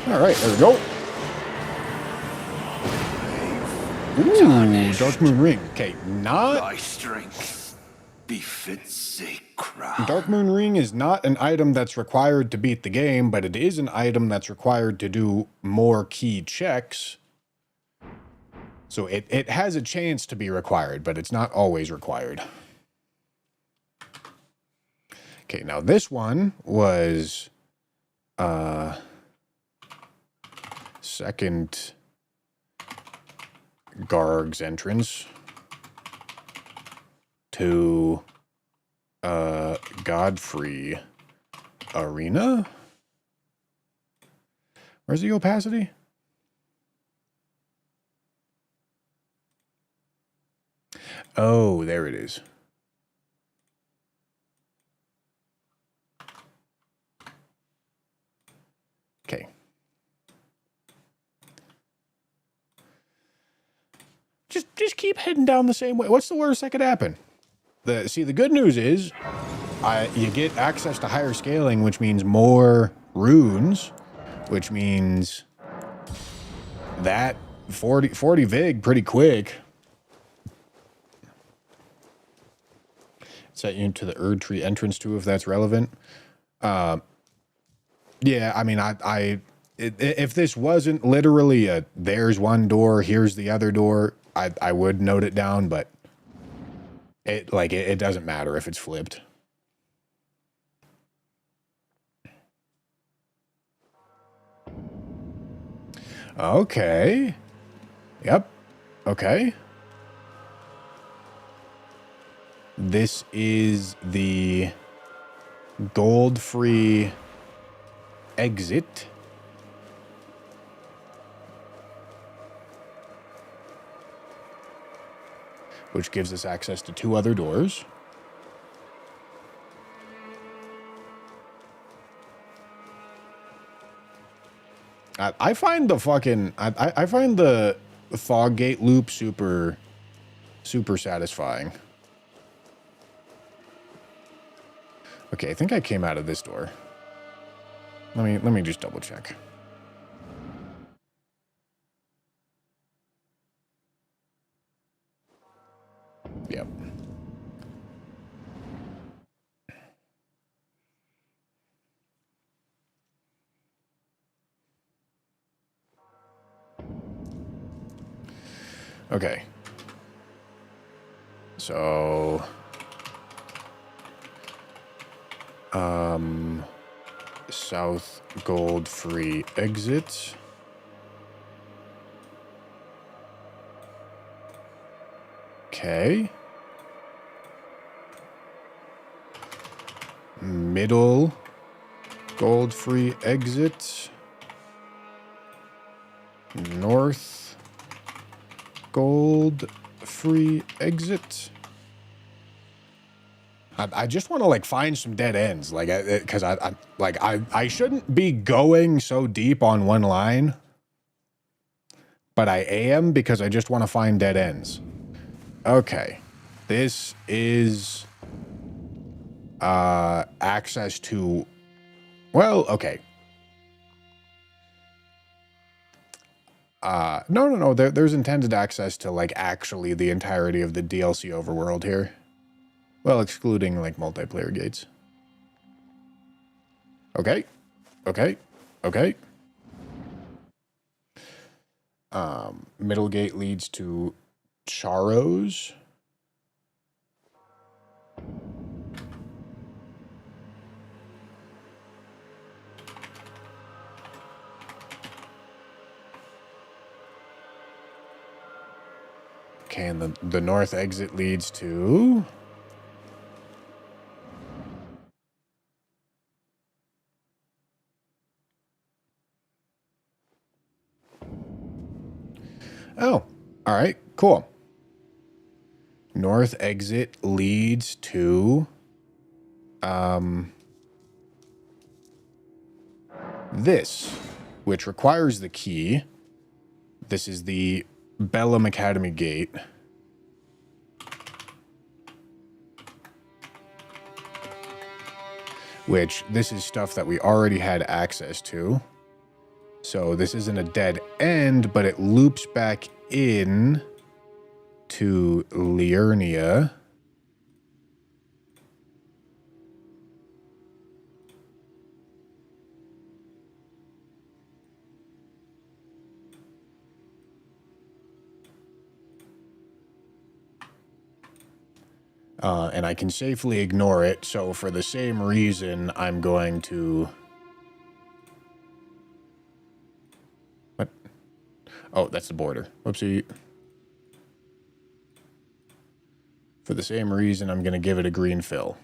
[SPEAKER 1] All right, there we go. Ooh, Dark Moon Ring. Okay, not...
[SPEAKER 2] Thy strength befits a crown.
[SPEAKER 1] Dark Moon Ring is not an item that's required to beat the game, but it is an item that's required to do more key checks. So it has a chance to be required, but it's not always required. Okay, now this one was... second Garg's entrance to Godfrey Arena. Where's the opacity? Oh, there it is. Okay. Just keep heading down the same way. What's the worst that could happen? The good news is you get access to higher scaling, which means more runes, which means that 40 vig pretty quick. Set you into the Erd Tree entrance too, if that's relevant. Yeah, I mean, I If this wasn't literally a there's one door, here's the other door, I would note it down, but it doesn't matter if it's flipped. Okay. Yep. Okay. This is the gold-free exit. Which gives us access to 2 other doors. I find the fucking... I find the fog gate loop super satisfying. Okay, I think I came out of this door. Let me just double check. Yep. Okay. So... South gold free exit. Okay. Middle gold free exit. North gold free exit. I just want to like find some dead ends, like, because I shouldn't be going so deep on one line, but I am because I just want to find dead ends. Okay, this is access to, well, okay. No. There's intended access to like actually the entirety of the DLC overworld here. Well, excluding, like, multiplayer gates. Okay. Okay. Okay. Middle gate leads to Charos. Okay, and the north exit leads to... Oh, all right, cool. North exit leads to this, which requires the key. This is the Bellum Academy gate. Which, this is stuff that we already had access to. So this isn't a dead end, but it loops back in to Liurnia. And I can safely ignore it, so for the same reason, I'm going to... What? Oh, that's the border. Whoopsie. For the same reason, I'm going to give it a green fill.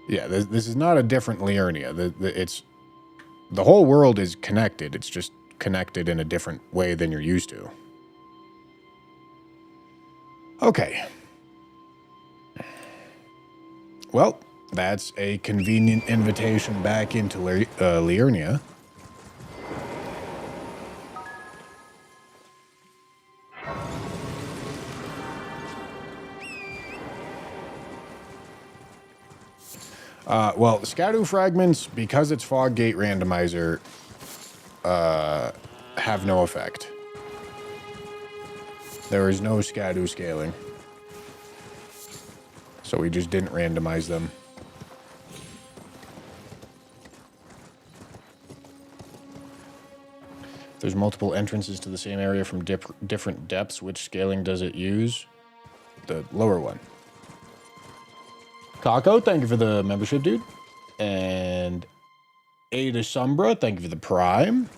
[SPEAKER 1] Yeah, this is not a different Liurnia. The whole world is connected. It's just connected in a different way than you're used to. Okay. Well, that's a convenient invitation back into Liurnia. Well, Scadu fragments, because it's Fog Gate Randomizer, have no effect. There is no Scadu scaling. So we just didn't randomize them. If there's multiple entrances to the same area from different depths, which scaling does it use? The lower one. Kako, thank you for the membership, dude. And Ada Sombra, thank you for the prime.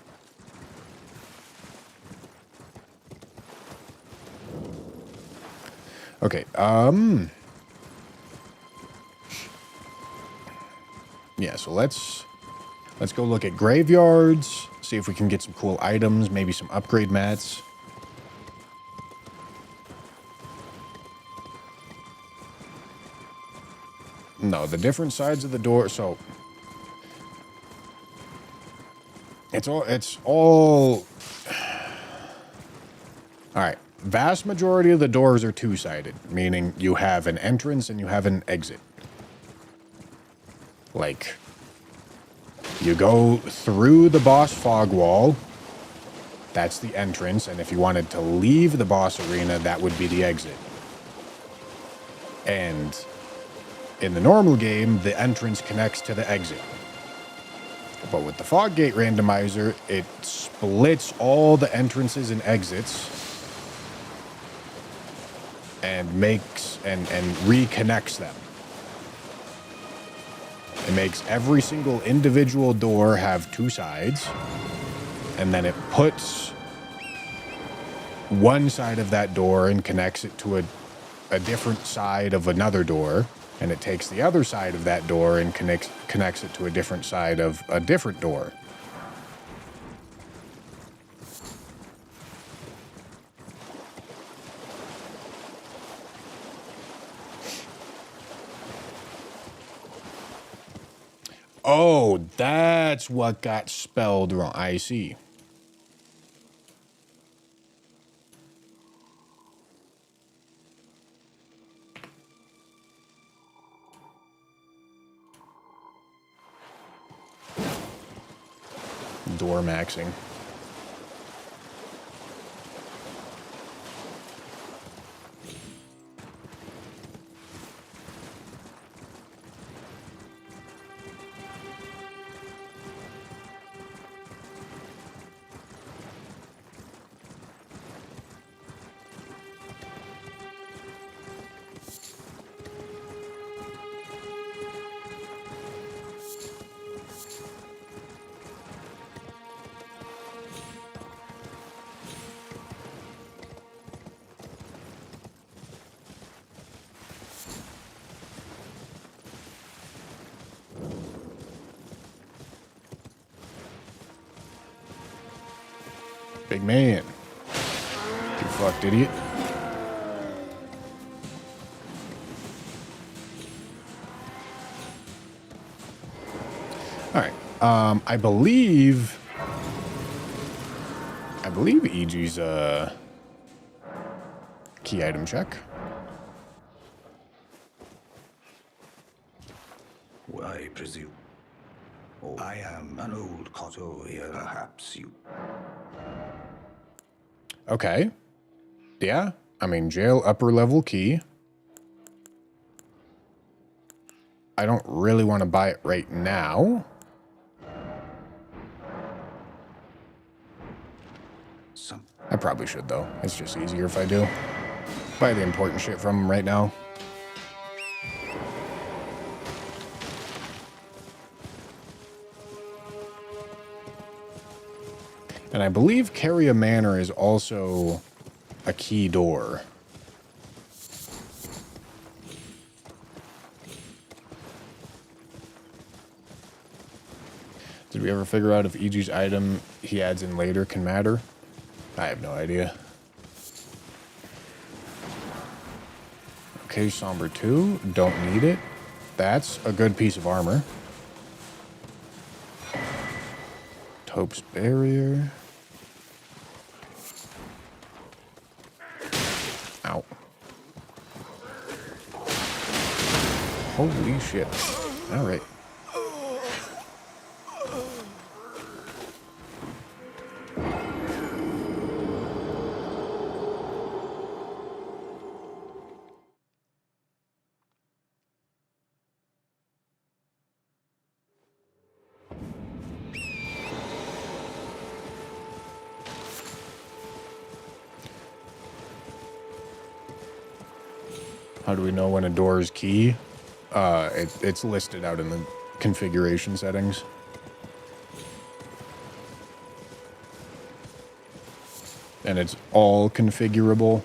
[SPEAKER 1] Okay, yeah, so let's go look at graveyards, see if we can get some cool items, maybe some upgrade mats. No, the different sides of the door, so it's all right. Vast majority of the doors are two-sided, meaning you have an entrance and you have an exit. Like, you go through the boss fog wall, that's the entrance, and if you wanted to leave the boss arena, that would be the exit. And in the normal game, the entrance connects to the exit. But with the fog gate randomizer, it splits all the entrances and exits and makes and reconnects them. It makes every single individual door have two sides, and then it puts one side of that door and connects it to a different side of another door, and it takes the other side of that door and connects it to a different side of a different door. Oh, that's what got spelled wrong. I see. Door maxing. Big man. You fucked idiot. All right. I believe EG's key item check.
[SPEAKER 2] I presume. Oh, I am an old Koto here, perhaps you.
[SPEAKER 1] Okay. Yeah. I mean, jail upper level key. I don't really want to buy it right now. I probably should, though. It's just easier if I do. Buy the important shit from him right now. And I believe Carrier Manor is also a key door. Did we ever figure out if EG's item he adds in later can matter? I have no idea. Okay, Somber 2. Don't need it. That's a good piece of armor. Taupe's Barrier. Ow. Holy shit. All right. How do we know when a door is key? It's listed out in the configuration settings. And it's all configurable.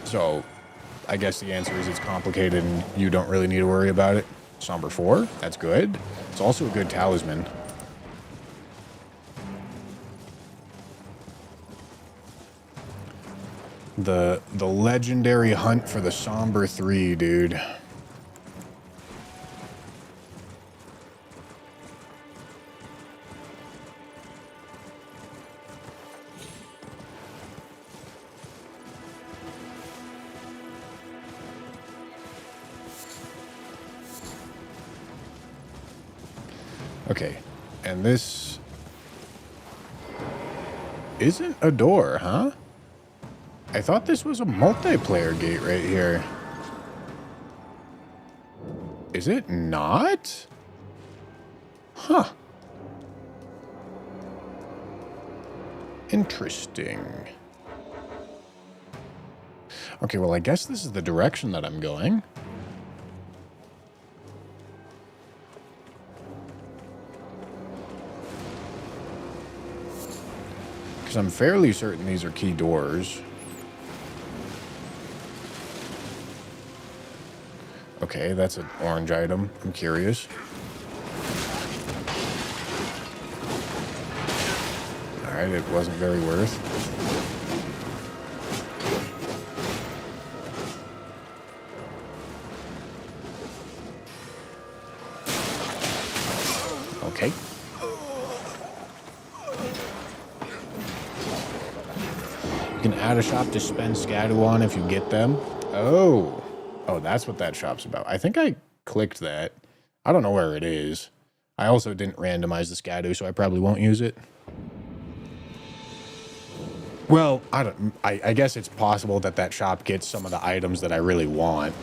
[SPEAKER 1] So I guess the answer is it's complicated and you don't really need to worry about it. Somber 4, that's good. It's also a good talisman. The legendary hunt for the Somber 3, dude. Okay, and this isn't a door, huh? I thought this was a multiplayer gate right here. Is it not? Huh. Interesting. Okay, well, I guess this is the direction that I'm going. Because I'm fairly certain these are key doors. Okay, that's an orange item. I'm curious. Alright, it wasn't very worth. Okay. You can add a shop to spend Scadu on if you get them. Oh. Oh, that's what that shop's about. I think I clicked that. I don't know where it is. I also didn't randomize the Scadu, so I probably won't use it. Well, I guess it's possible that that shop gets some of the items that I really want.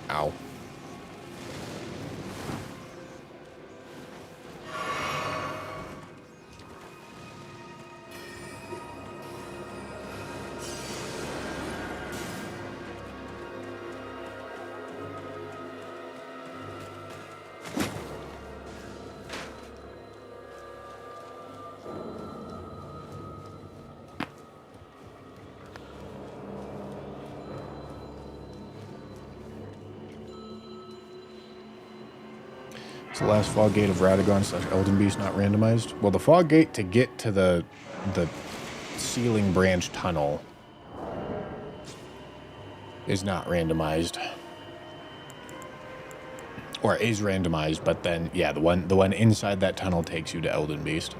[SPEAKER 1] Ow. The last fog gate of Radagon / Elden Beast not randomized. Well, the fog gate to get to the ceiling branch tunnel is not randomized, or is randomized, but then yeah, the one inside that tunnel takes you to Elden Beast.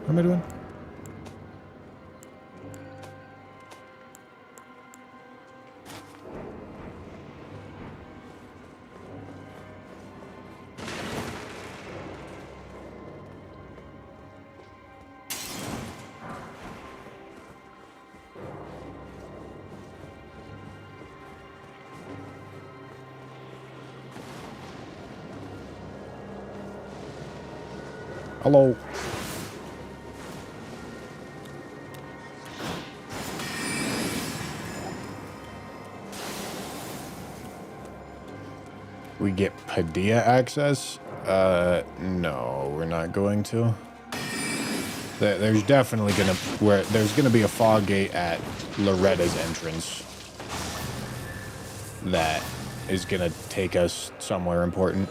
[SPEAKER 1] What am I doing? Hello. We get Padilla access? No, we're not going to. There's definitely there's gonna be a fog gate at Loretta's entrance that is gonna take us somewhere important.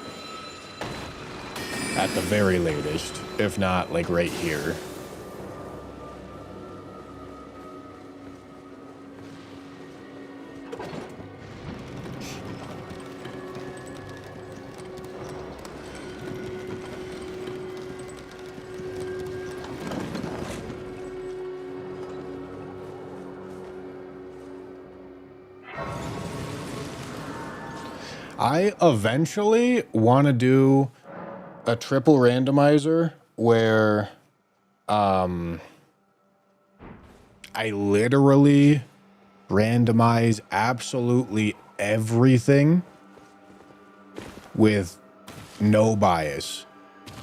[SPEAKER 1] At the very latest, if not like right here. I eventually want to do a triple randomizer where I literally randomize absolutely everything with no bias.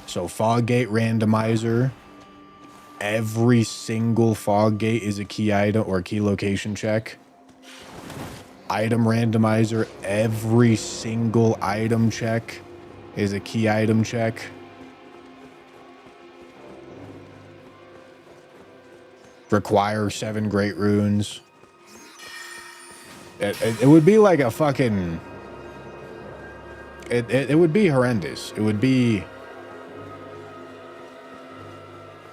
[SPEAKER 1] So fog gate randomizer, every single fog gate is a key item or key location check. Item randomizer, every single item check is a key item check. Require 7 great runes. It would be like a fucking... It would be horrendous. It would be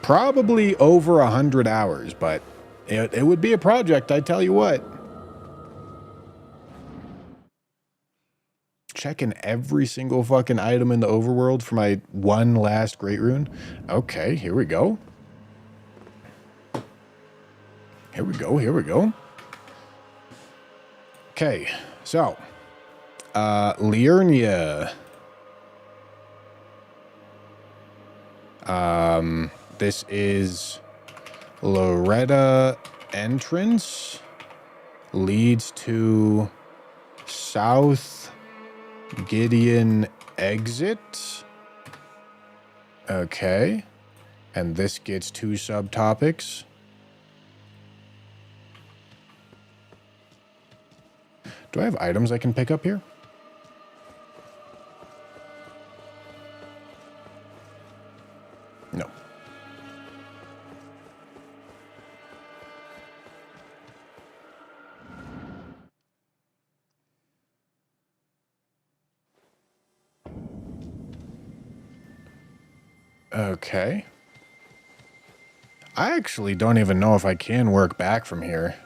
[SPEAKER 1] probably over 100 hours, but it would be a project, I tell you what. Checking every single fucking item in the overworld for my one last great rune. Okay, here we go. Here we go, here we go. Okay, so Liurnia. This is Loretta entrance. Leads to South Gideon exit. Okay. And this gets 2 subtopics. Do I have items I can pick up here? No. Okay. I actually don't even know if I can work back from here.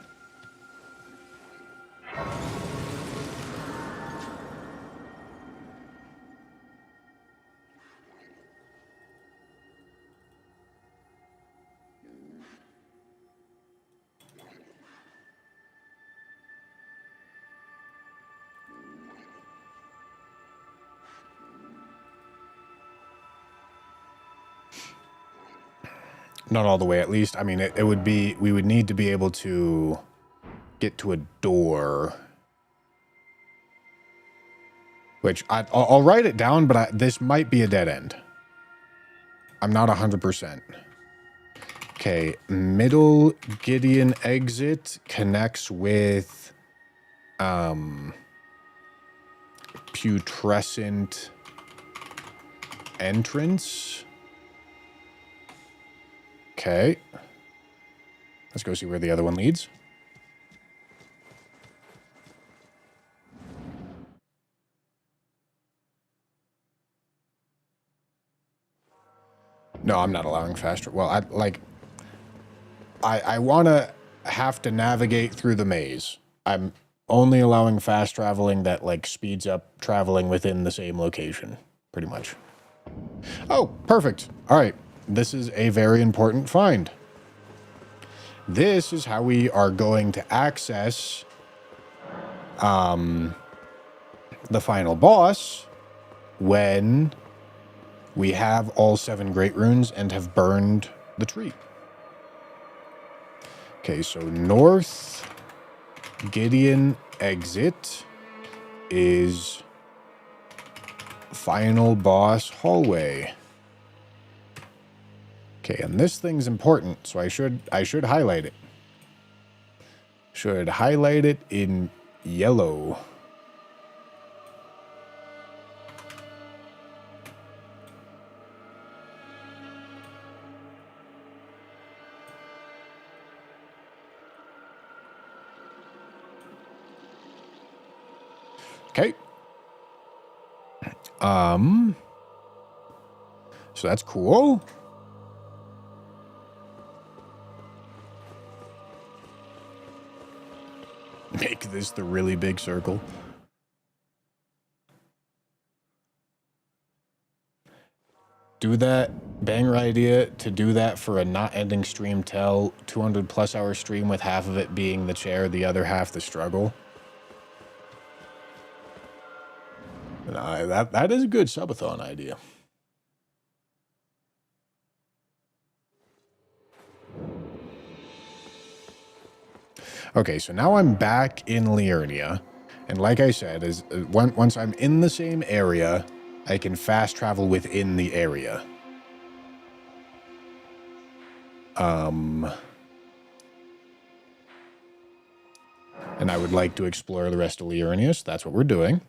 [SPEAKER 1] Not all the way, at least. I mean, it would be... We would need to be able to get to a door. Which, I'll write it down, but this might be a dead end. I'm not 100%. Okay, middle Gideon exit connects with... putrescent entrance. Okay. Let's go see where the other one leads. No, I'm not allowing fast travel. Well, I want to have to navigate through the maze. I'm only allowing fast traveling that, like, speeds up traveling within the same location, pretty much. Oh, perfect. All right. This is a very important find. This is how we are going to access the final boss when we have all 7 great runes and have burned the tree. Okay, so North Gideon exit is final boss hallway. Okay, and this thing's important, so I should highlight it. Should highlight it in yellow. Okay. So that's cool. Make this the really big circle. Do that. Banger idea to do that for a not ending stream tell. 200+ hour stream with half of it being the chair, the other half the struggle. That is a good subathon idea. Okay, so now I'm back in Liurnia. And like I said, once I'm in the same area, I can fast travel within the area. And I would like to explore the rest of Liurnia, so that's what we're doing.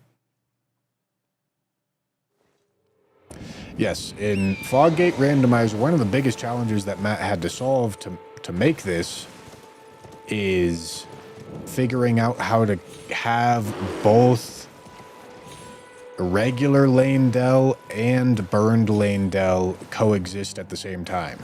[SPEAKER 1] Yes, in Foggate Randomizer, one of the biggest challenges that Matt had to solve to make this is figuring out how to have both regular Lane-Del and burned Lane-Del coexist at the same time.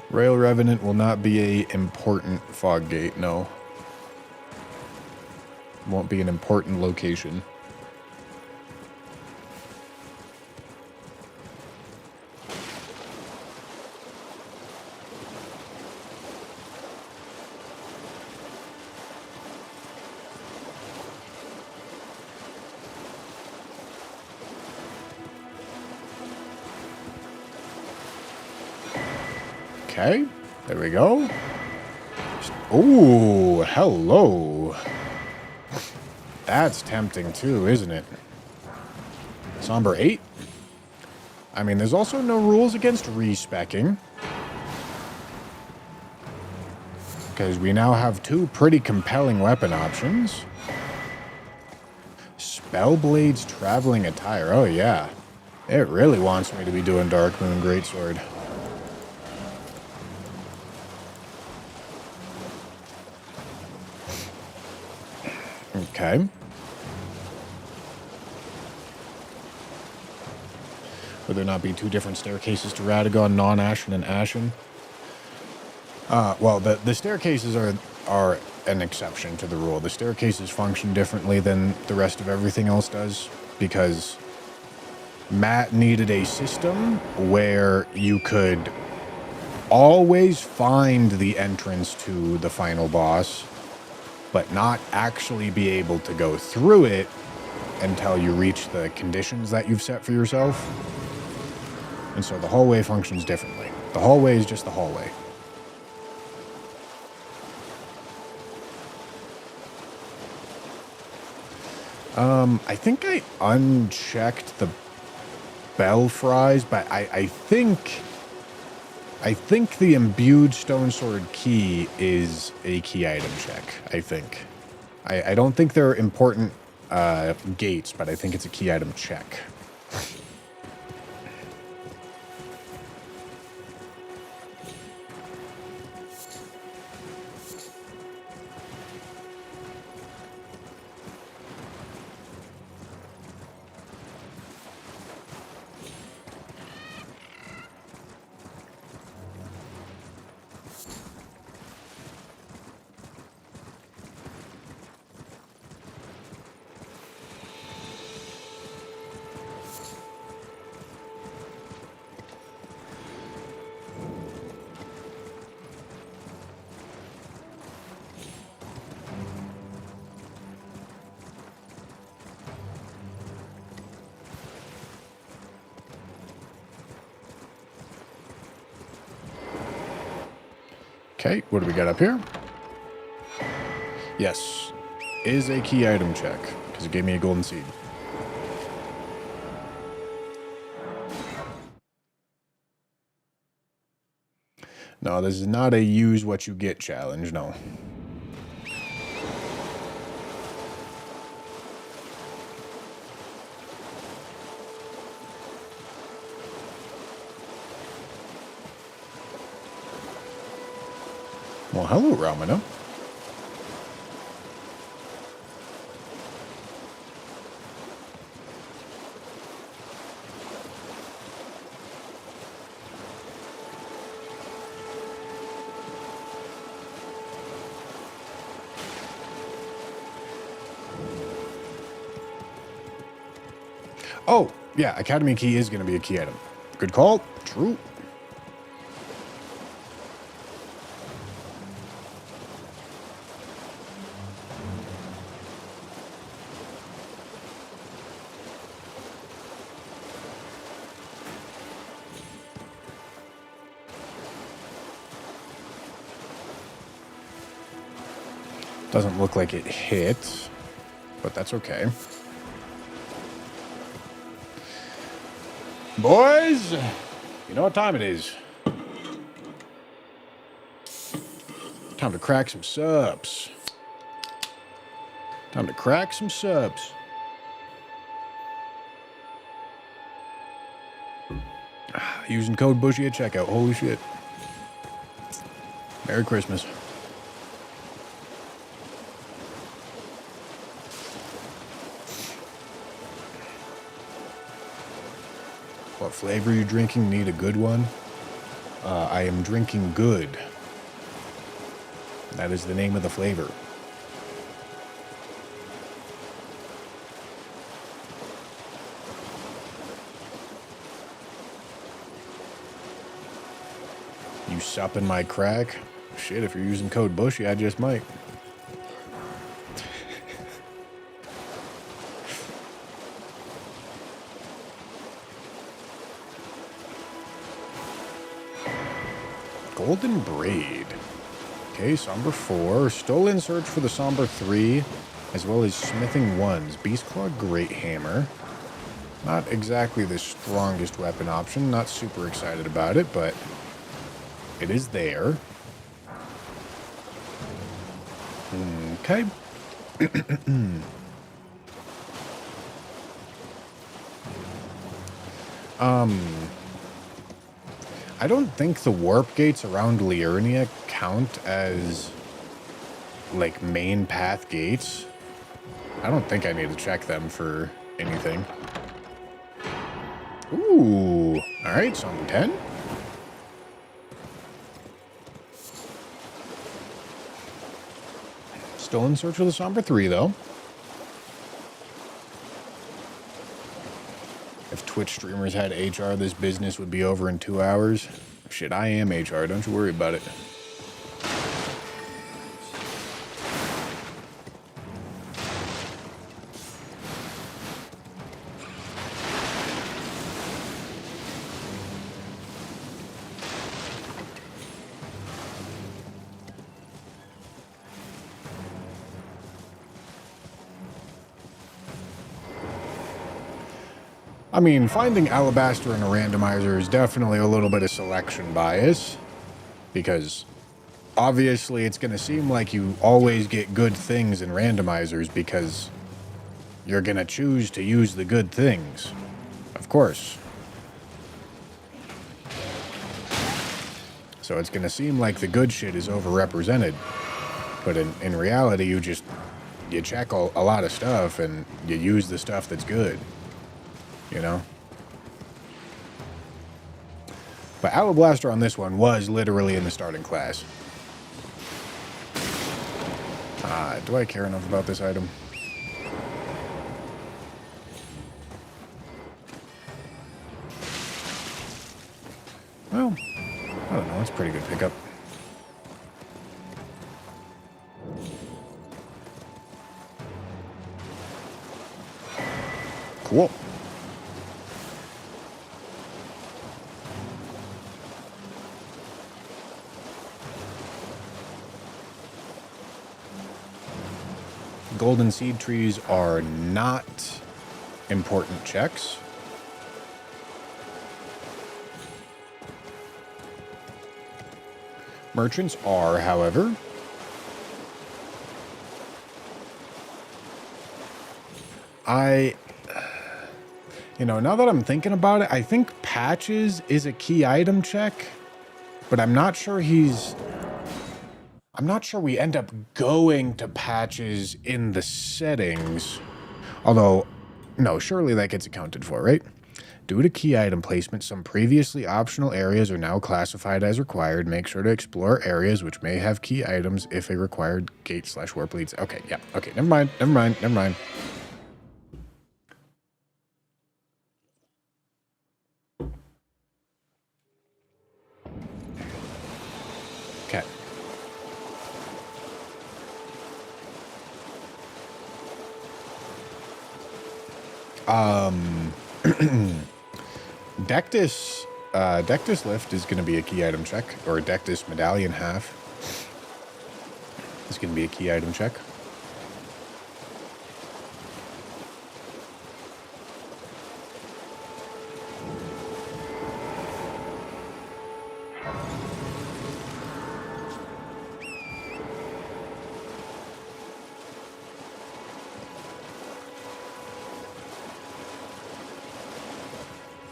[SPEAKER 1] Rail Revenant will not be a important fog gate, no. Won't be an important location. Okay, there we go. Oh, hello. That's tempting too, isn't it? Somber 8. I mean, there's also no rules against respecking. Because we now have two pretty compelling weapon options. Spellblade's traveling attire. Oh, yeah. It really wants me to be doing Dark Moon Greatsword. Okay. Would there not be two different staircases to Radagon, non-Ashen and Ashen? Well, the staircases are an exception to the rule. The staircases function differently than the rest of everything else does, because Matt needed a system where you could always find the entrance to the final boss, but not actually be able to go through it until you reach the conditions that you've set for yourself. And so the hallway functions differently. The hallway is just the hallway. I think I unchecked the Belfries, but I think the imbued stone sword key is a key item check, I think. I don't think they're important gates, but I think it's a key item check. Okay, what do we got up here? Yes, is a key item check, because it gave me a golden seed. No, this is not a use what you get challenge, no. Well, hello, Ramana. Oh, yeah, Academy Key is going to be a key item. Good call. True. Doesn't look like it hit, but that's okay. Boys, you know what time it is. Time to crack some subs. Time to crack some subs. Using code Bushy at checkout. Holy shit. Merry Christmas. What flavor are you drinking? Need a good one? I am drinking good. That is the name of the flavor. You supping my crack? Shit, if you're using code Bushy, I just might. Golden Braid. Okay, Somber 4. Stolen Search for the Somber 3, as well as Smithing 1s. Beastclaw Great Hammer. Not exactly the strongest weapon option. Not super excited about it, but it is there. Okay. I don't think the warp gates around Liurnia count as, like, main path gates. I don't think I need to check them for anything. Ooh. Alright, Somber 10. Stolen Search for the Somber 3, though. If Twitch streamers had HR, this business would be over in 2 hours. Shit, I am HR. Don't you worry about it. I mean, finding Alabaster in a randomizer is definitely a little bit of selection bias, because obviously it's going to seem like you always get good things in randomizers because you're going to choose to use the good things. Of course. So it's going to seem like the good shit is overrepresented, but in reality, you check a lot of stuff and you use the stuff that's good. You know? But Alablaster on this one was literally in the starting class. Do I care enough about this item? Well, I don't know. It's a pretty good pickup. Cool. Golden seed trees are not important checks. Merchants are, however. Now that I'm thinking about it, I think patches is a key item check, but I'm not sure we end up going to patches in the settings. Although, no, surely that gets accounted for, right? Due to key item placement, some previously optional areas are now classified as required. Make sure to explore areas which may have key items if a required gate/warp leads. Okay, yeah. Okay, never mind. Okay. Dectus lift is going to be a key item check, or Dectus medallion half. It's going to be a key item check.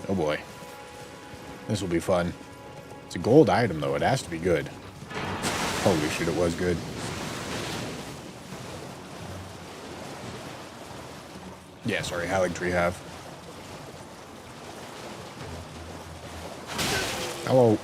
[SPEAKER 1] Oh boy. This will be fun. It's a gold item, though. It has to be good. Holy shit, it was good. Yeah, sorry, Haligtree have. Hello.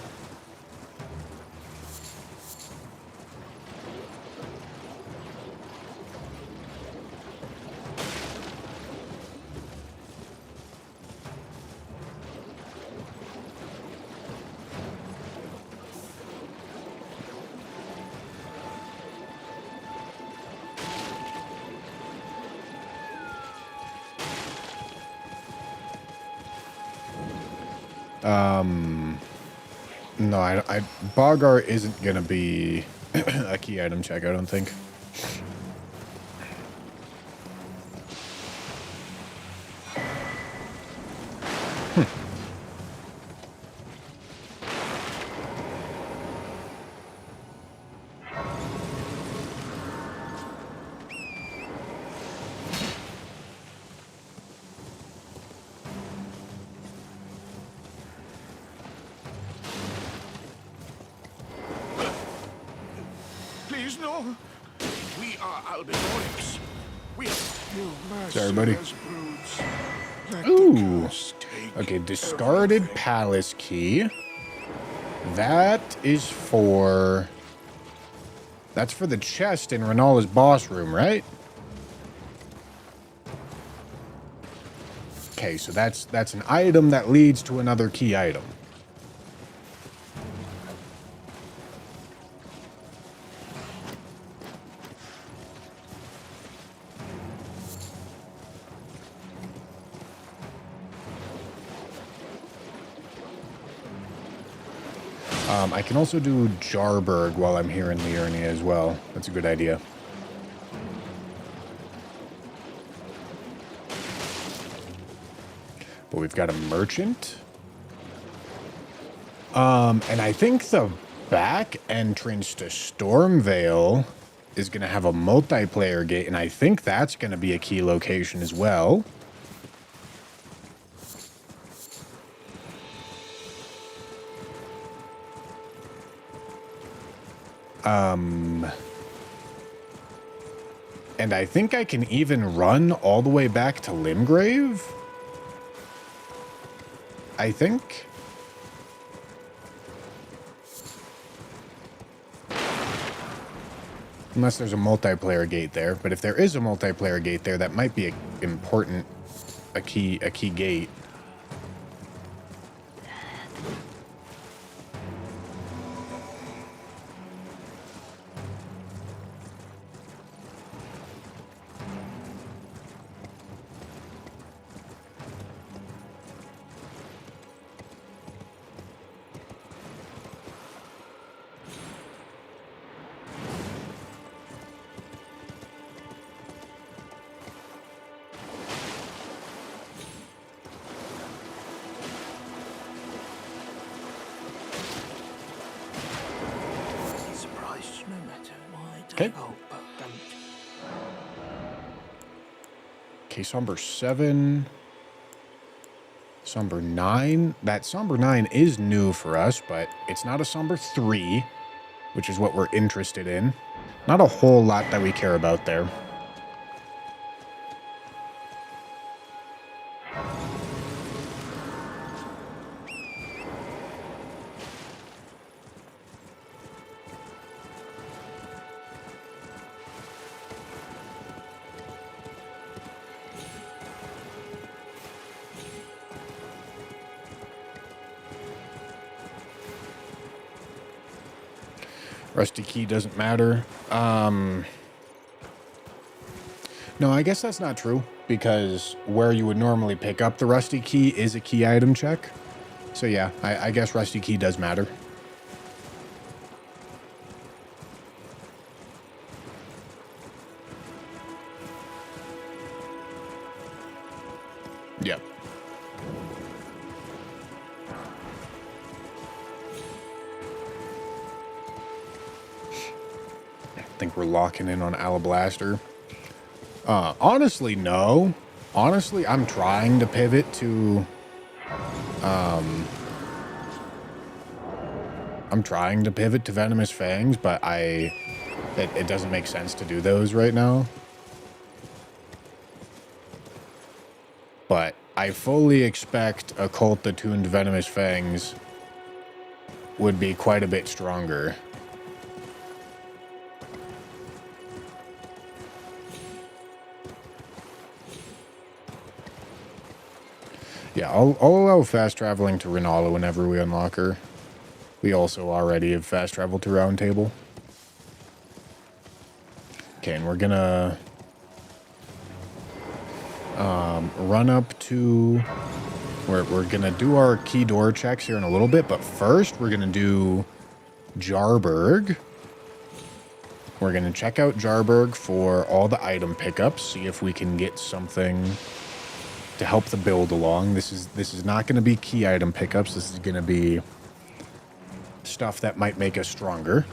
[SPEAKER 1] No, Bogar isn't gonna be a key item check, I don't think.
[SPEAKER 4] Please, no. We are Albinonics. We have no
[SPEAKER 1] Sorry, buddy.
[SPEAKER 4] mercy as brutes. Let
[SPEAKER 1] Ooh.
[SPEAKER 4] the curse take
[SPEAKER 1] Okay, discarded
[SPEAKER 4] everything.
[SPEAKER 1] palace key. That is for... That's for the chest in Renala's boss room, right? Okay, so that's an item that leads to another key item. I can also do Jarberg while I'm here in Liurnia as well. That's a good idea. But we've got a merchant. And I think the back entrance to Stormvale is going to have a multiplayer gate, and I think that's going to be a key location as well. And I think I can even run all the way back to Limgrave. I think. Unless there's a multiplayer gate there. But if there is a multiplayer gate there, that might be a key gate.
[SPEAKER 3] Surprised no matter why.
[SPEAKER 1] Okay.
[SPEAKER 3] Oh, but don't.
[SPEAKER 1] Okay, Somber 7. Somber 9. That Somber 9 is new for us, but it's not a Somber 3, which is what we're interested in. Not a whole lot that we care about there. Rusty key doesn't matter. No, I guess that's not true, because where you would normally pick up the rusty key is a key item check. So yeah, I guess rusty key does matter. think we're locking in on Alablaster. Honestly, no. Honestly, I'm trying to pivot to... I'm trying to pivot to Venomous Fangs, but it doesn't make sense to do those right now. But I fully expect a cult attuned Venomous Fangs would be quite a bit stronger. Yeah, I'll allow fast traveling to Renala whenever we unlock her. We also already have fast traveled to Round Table. Okay, and we're gonna run up to... We're gonna do our key door checks here in a little bit, but first we're gonna do Jarburg. We're gonna check out Jarburg for all the item pickups, see if we can get something to help the build along. This is not gonna be key item pickups. This is gonna be stuff that might make us stronger.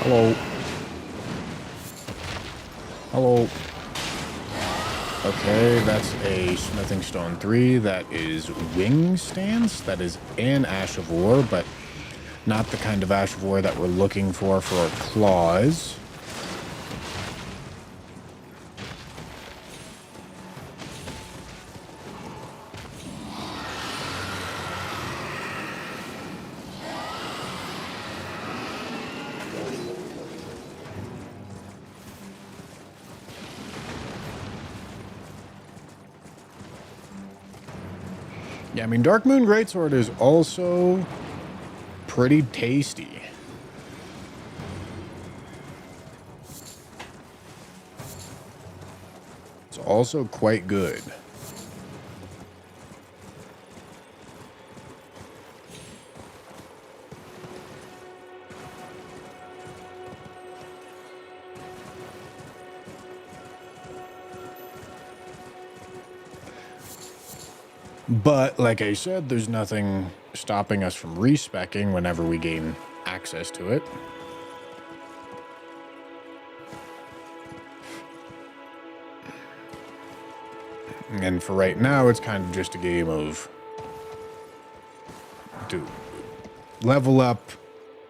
[SPEAKER 1] Hello. Hello. Okay, that's a Smithing Stone 3. That is Wing Stance. That is an Ash of War, but not the kind of Ash of War that we're looking for our claws. Yeah, I mean, Dark Moon Greatsword is also pretty tasty. It's also quite good. But, like I said, there's nothing stopping us from respecking whenever we gain access to it. And for right now, it's kind of just a game of to level up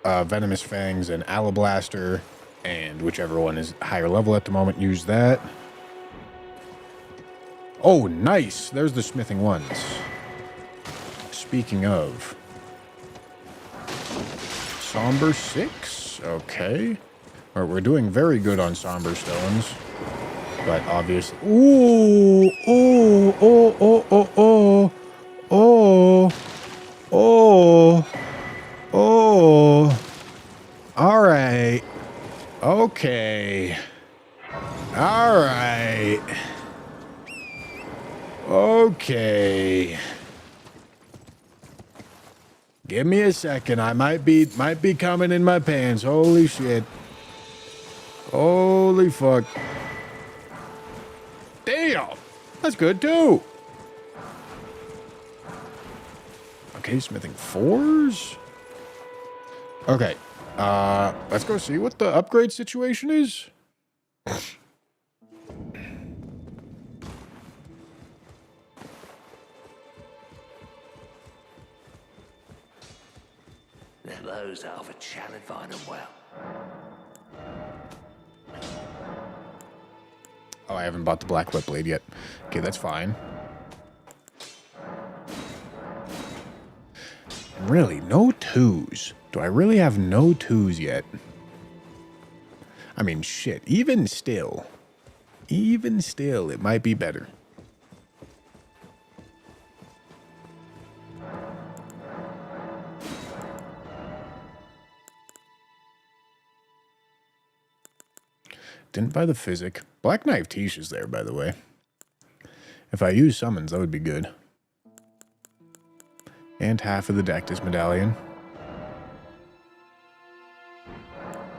[SPEAKER 1] Venomous Fangs and Alablaster, and whichever one is higher level at the moment, use that. Oh, nice. There's the smithing ones. Speaking of. Somber 6. Okay. All right, we're doing very good on Somber Stones. But obviously... Ooh! Oh! Oh! Oh! Oh! Oh! Oh! Oh! Oh! All right. Okay. All right. Okay. Give me a second. I might be coming in my pants. Holy shit. Holy fuck. Damn. That's good too. Okay, smithing 4s. Okay. Let's go see what the upgrade situation is.
[SPEAKER 2] They're those that have a challenge find them well.
[SPEAKER 1] Oh, I haven't bought the Black Whip Blade yet. Okay, that's fine. Really, no 2s. Do I really have no 2s yet? I mean, shit, even still, it might be better. Didn't buy the Physic. Black Knife Tish is there, by the way. If I use summons, that would be good. And half of the Dectus Medallion.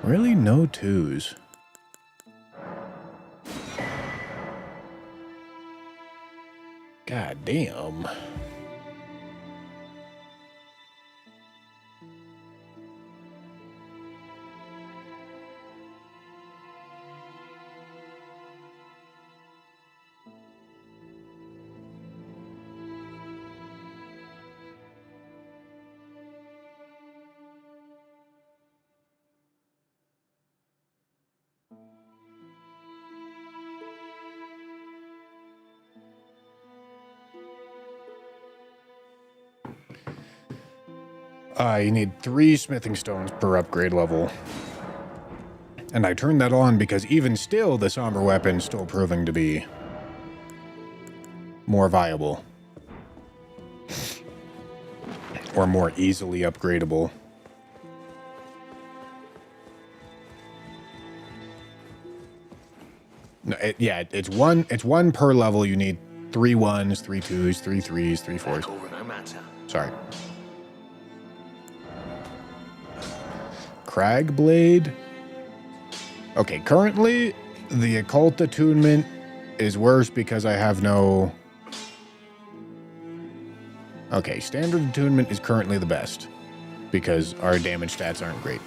[SPEAKER 1] Really, no twos. God damn. You need 3 smithing stones per upgrade level. And I turned that on because even still, the somber weapon's still proving to be more viable. Or more easily upgradable. No, it's one per level. You need 3 1s, 3 2s, 3 3s, 3 4s.
[SPEAKER 3] No matter.
[SPEAKER 1] Sorry. Crag Blade. Okay, currently the occult attunement is worse because I have no... Okay, standard attunement is currently the best because our damage stats aren't great.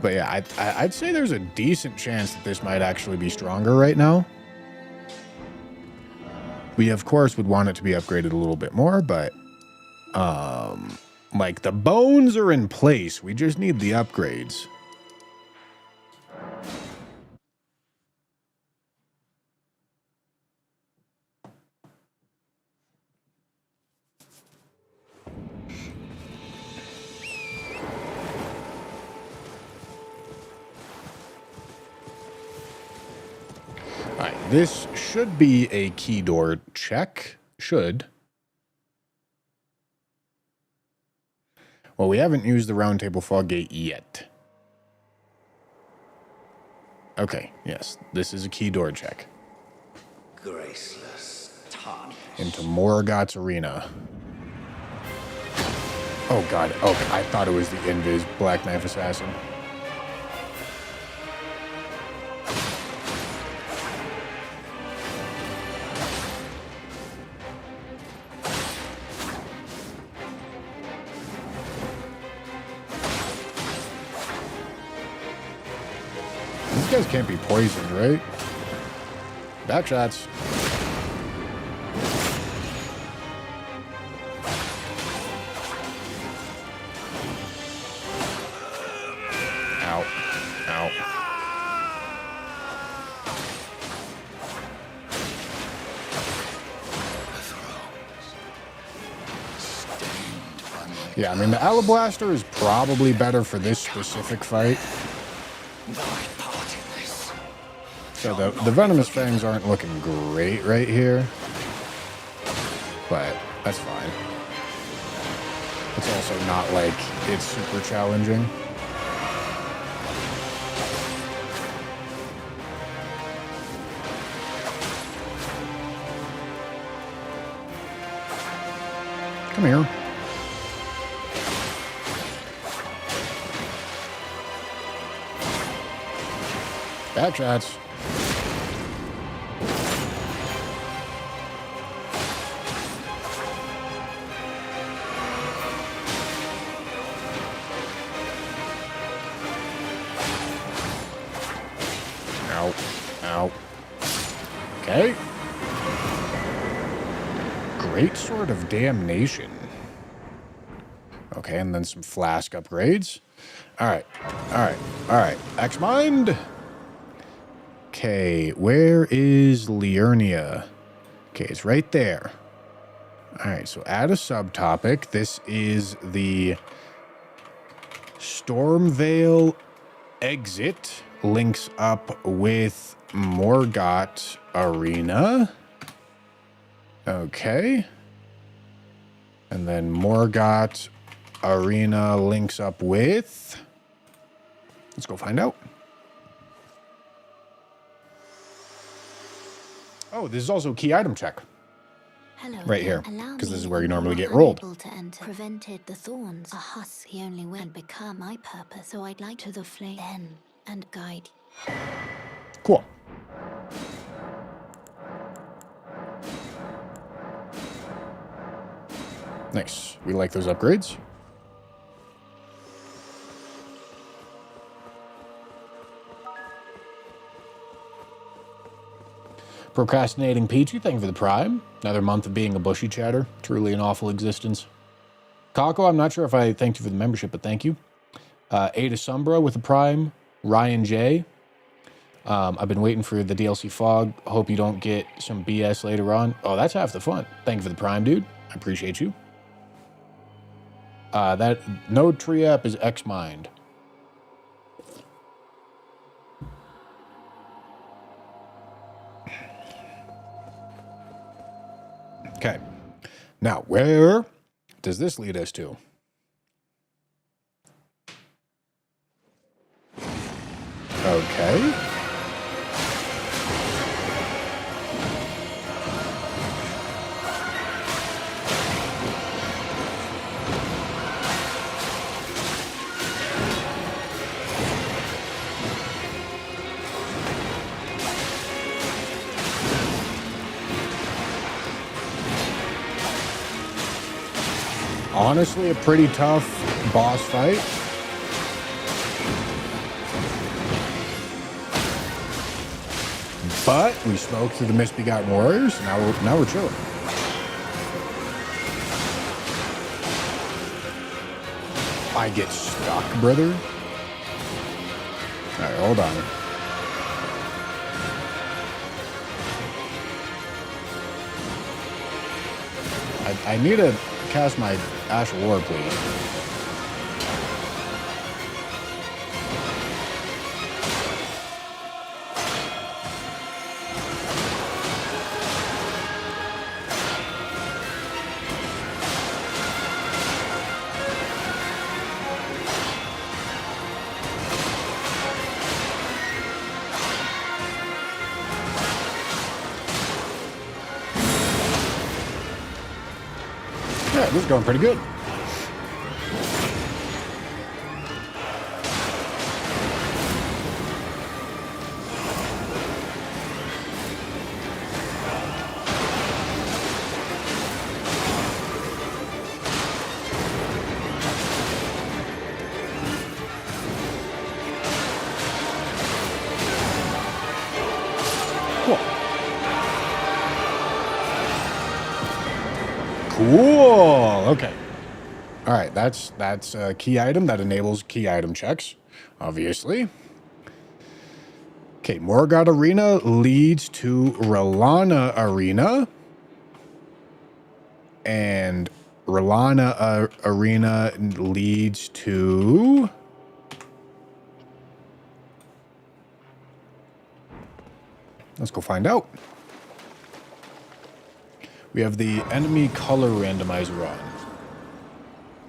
[SPEAKER 1] But yeah, I'd say there's a decent chance that this might actually be stronger right now. We, of course, would want it to be upgraded a little bit more, but... like, the bones are in place. We just need the upgrades. Alright, this should be a key door check. Should. Well, we haven't used the round table fog gate yet. Okay, yes, this is a key door check.
[SPEAKER 2] Graceless tarnish.
[SPEAKER 1] Into Morgoth's arena. Oh god, okay, I thought it was the Invis Black Knife Assassin. These guys can't be poisoned, right? Back shots. Ow. Ow. Yeah, I mean, the Alablaster is probably better for this specific fight. So the Venomous Fangs aren't looking great right here. But that's fine. It's also not like it's super challenging. Come here. Back shots. Ow. Ow. Okay. Great Sword of Damnation. Okay, and then some flask upgrades. Alright. Alright. Alright. X-Mind. Okay, where is Liurnia? Okay, it's right there. Alright, so add a subtopic. This is the Stormvale exit. Links up with Morgoth Arena. Okay. And then Morgoth Arena links up with... Let's go find out. Oh, this is also a key item check.
[SPEAKER 5] Hello,
[SPEAKER 1] Right here,
[SPEAKER 5] Allow
[SPEAKER 1] 'cause this
[SPEAKER 5] me,
[SPEAKER 1] is where you normally
[SPEAKER 5] you
[SPEAKER 1] get
[SPEAKER 5] are
[SPEAKER 1] rolled.
[SPEAKER 5] unable to enter. Prevented the thorns. A husk, the only way and become my purpose. So I'd like to the flame then and guide.
[SPEAKER 1] Cool. Nice. We like those upgrades. Procrastinating Peachy, thank you for the prime. Another month of being a bushy chatter. Truly an awful existence. Kako, I'm not sure if I thanked you for the membership, but thank you. Ada Sombra with the prime. Ryan J. I've been waiting for the DLC fog. Hope you don't get some BS later on. Oh, that's half the fun. Thank you for the prime, dude. I appreciate you. That no tree app is X-Mind. Okay. Now, where does this lead us to? Okay. Honestly, a pretty tough boss fight. But we smoked through the Misbegotten Warriors, and now we're chilling. I get stuck, brother. All right, hold on. I need to cast my Ash of War, please. Yeah, this is going pretty good. Cool. Cool. Okay. All right. That's a key item that enables key item checks, obviously. Okay. Morgoth Arena leads to R'Lana Arena. And R'Lana Arena leads to... Let's go find out. We have the enemy color randomizer on.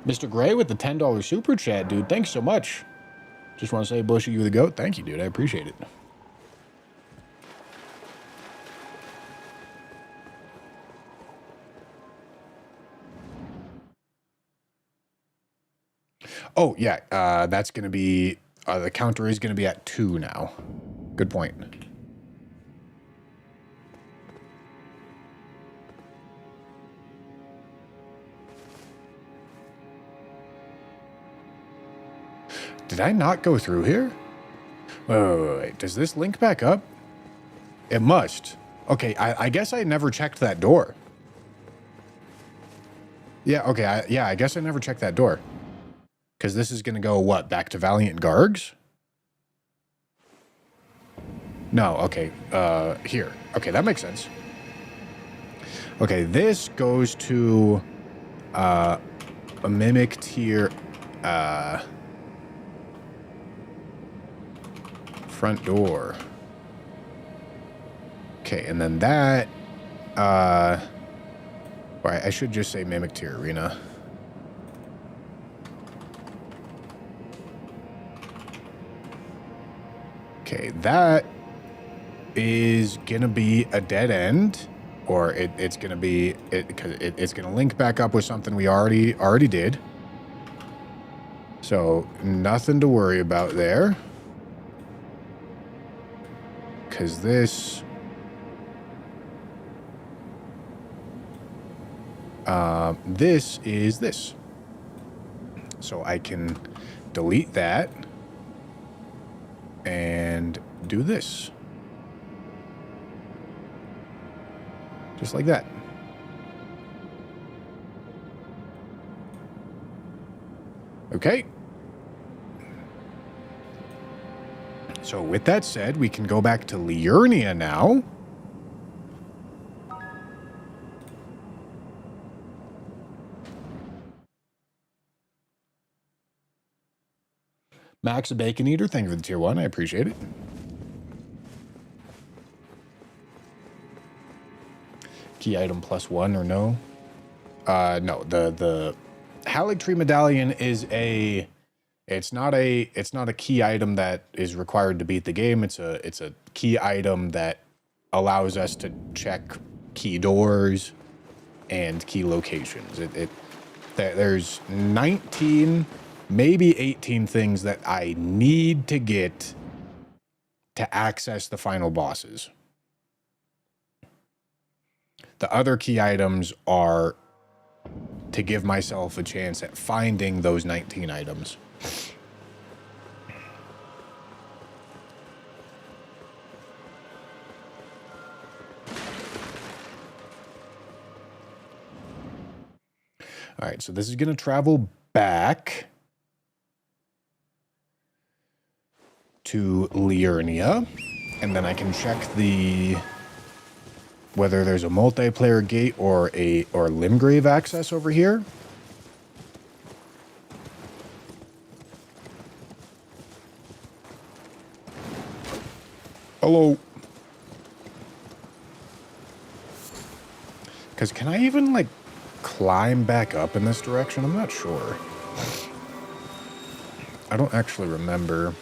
[SPEAKER 1] Mr. Gray with the $10 super chat, dude. Thanks so much. Just want to say, Bushy, you the GOAT. Thank you, dude. I appreciate it. Oh, yeah. That's going to be... the counter is going to be at 2 now. Good point. Did I not go through here? Wait. Does this link back up? It must. Okay, I guess I never checked that door. Yeah, okay. I guess I never checked that door. Because this is going to go, what, back to Valiant Gargs? No, okay. Here. Okay, that makes sense. Okay, this goes to a Mimic tier... front door. Okay, and then that, right, I should just say Mimic Tier Arena. Okay, that is gonna be a dead end, or it's gonna be it's gonna link back up with something we already did. So nothing to worry about there, because this is this. So I can delete that and do this. Just like that. Okay. So with that said, we can go back to Liurnia now. Max a Bacon Eater, thank you for the tier 1. I appreciate it. Key item +1 or no? No, the Haligtree Medallion is it's not a key item that is required to beat the game. It's a key item that allows us to check key doors and key locations. There's 19, maybe 18 things that I need to get to access the final bosses. The other key items are to give myself a chance at finding those 19 items. All right, so this is going to travel back to Liurnia, and then I can check whether there's a multiplayer gate or Limgrave access over here. Hello. Because can I even, like, climb back up in this direction? I'm not sure. I don't actually remember.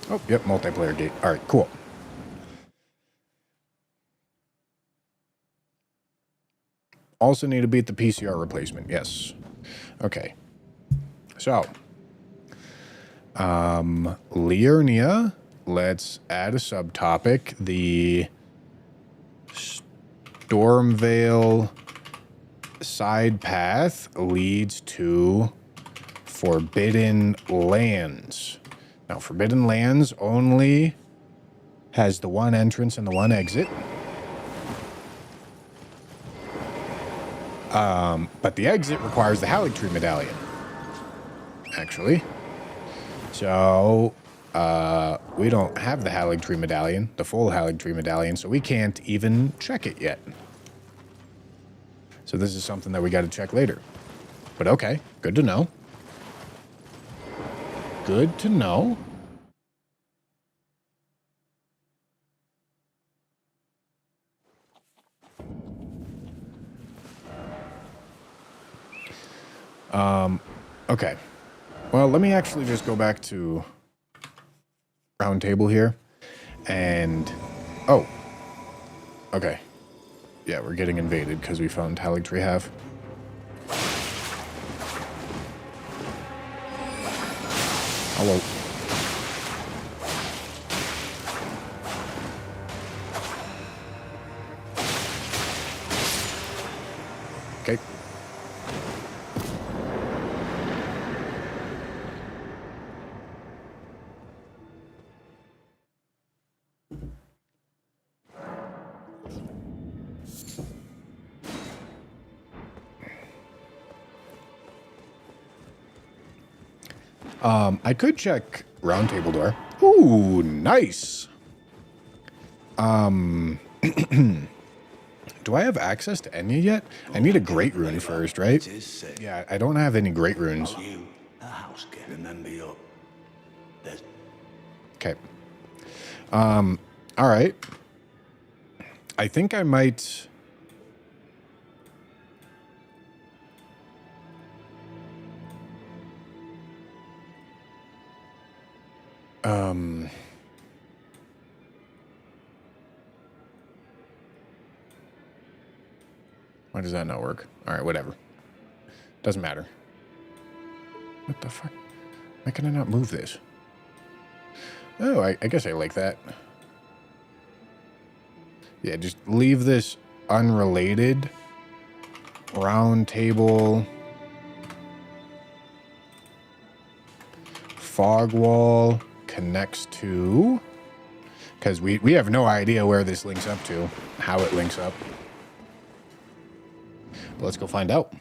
[SPEAKER 1] Oh, yep, multiplayer gate. All right, cool. Also need to beat the PCR replacement. Yes. Okay. So, Liurnia. Let's add a subtopic. The Stormvale side path leads to Forbidden Lands. Now, Forbidden Lands only has the one entrance and the one exit. But the exit requires the Haligtree Medallion, actually. So, we don't have the Haligtree Medallion, the full Haligtree Medallion, so we can't even check it yet. So this is something that we got to check later. But okay, good to know. Good to know. Okay. Well, let me actually just go back to round table here. And, oh. Okay. Yeah, we're getting invaded because we found Haligtree Half. Hello. Okay. I could check round table door. Ooh, nice. Do I have access to any yet? I need a great rune first, right? Yeah, I don't have any great runes.
[SPEAKER 2] You, a house girl. Remember your...
[SPEAKER 1] Okay. All right. I think I might... Why does that not work? All right, whatever. Doesn't matter. What the fuck? Why can I not move this? Oh, I guess I like that. Yeah, just leave this unrelated. Round table. Fog wall connects to... Because we have no idea where this links up to. How it links up. But let's go find out.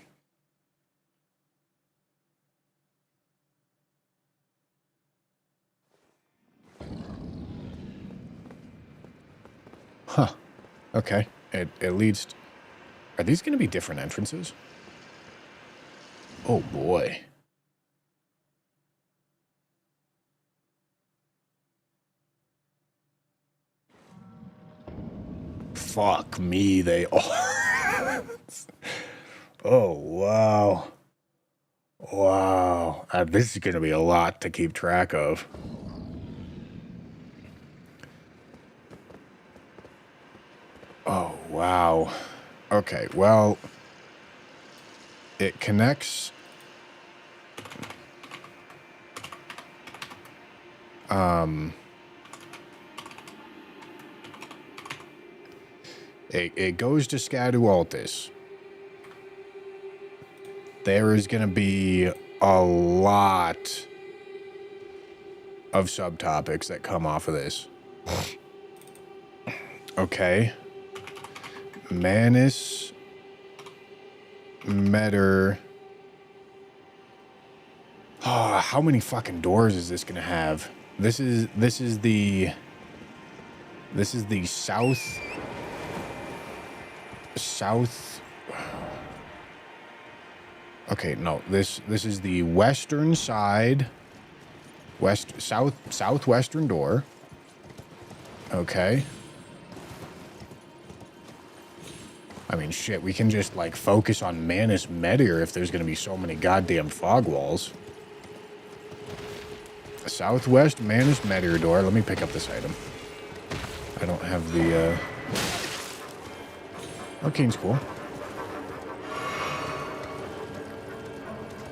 [SPEAKER 1] Huh. Okay. It leads... Are these going to be different entrances? Oh, boy. Fuck me, they are. Oh, wow. Wow. This is going to be a lot to keep track of. Oh, wow. Okay, well, it connects. It goes to Scadualtis. There is going to be a lot of subtopics that come off of this. Okay. Manus Meter. Oh, how many fucking doors is this gonna have? This is the south. Okay, no. This is the western side. Southwestern door. Okay. I mean, shit, we can just, like, focus on Manus Meteor if there's going to be so many goddamn fog walls. Southwest Manus Meteor door. Let me pick up this item. I don't have the, Arcane's cool.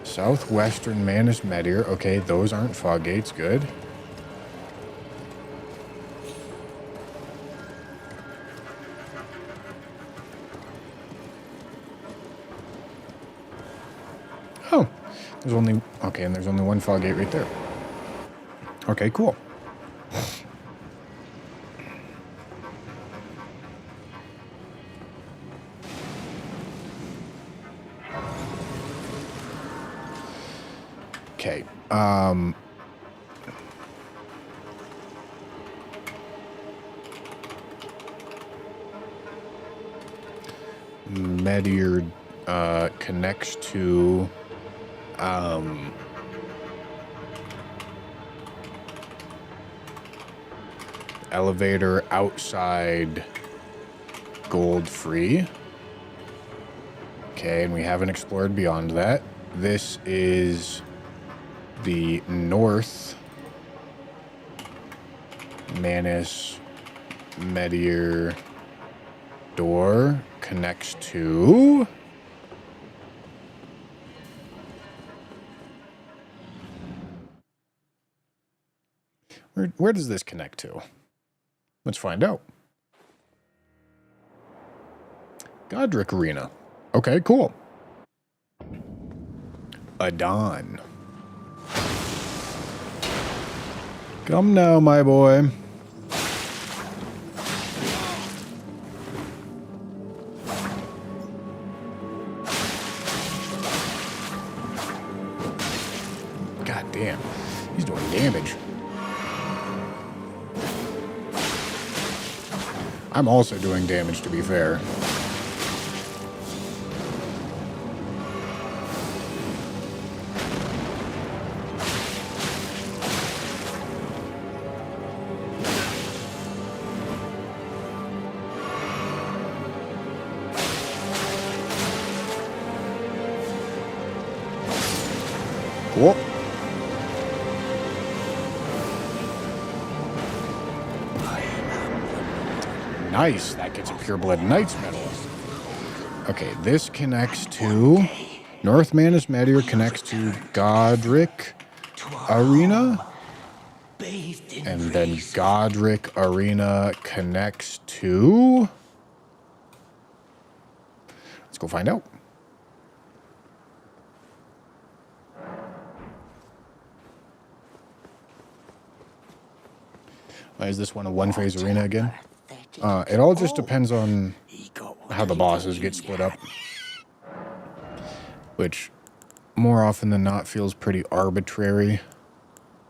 [SPEAKER 1] Southwestern Manus Meteor. Okay, those aren't fog gates. Good. Oh, there's only... Okay, and there's only one fog gate right there. Okay, cool. Okay, Meteor, connects to... elevator outside gold free. Okay, and we haven't explored beyond that. This is the north Manus Meteor door connects to... Where does this connect to? Let's find out. Godric Arena. Okay, cool. Adon. Come now, my boy. God damn. He's doing damage. I'm also doing damage, to be fair. Cool. Nice. That gets a Pure Blood Knight's medal. Okay, this connects to... North Manus Meteor connects to Godric Arena.
[SPEAKER 2] Bathed in
[SPEAKER 1] And then
[SPEAKER 2] rays of
[SPEAKER 1] Godric Arena connects to... Let's go find out. Why is this one a one-phase arena again? It all just depends on how the bosses get split up. Which, more often than not, feels pretty arbitrary.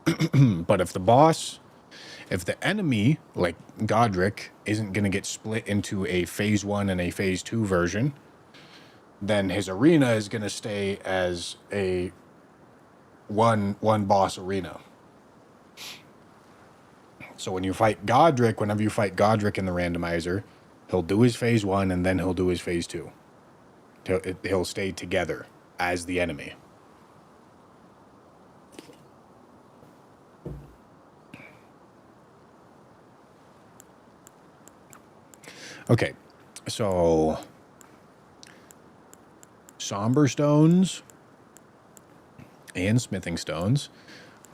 [SPEAKER 1] But if the enemy, like Godric, isn't going to get split into a phase 1 and a phase 2 version, then his arena is going to stay as a one boss arena. So when you fight Godric, whenever you fight Godric in the randomizer, he'll do his phase 1 and then he'll do his phase 2. He'll stay together as the enemy. Okay, so Somber Stones and Smithing Stones.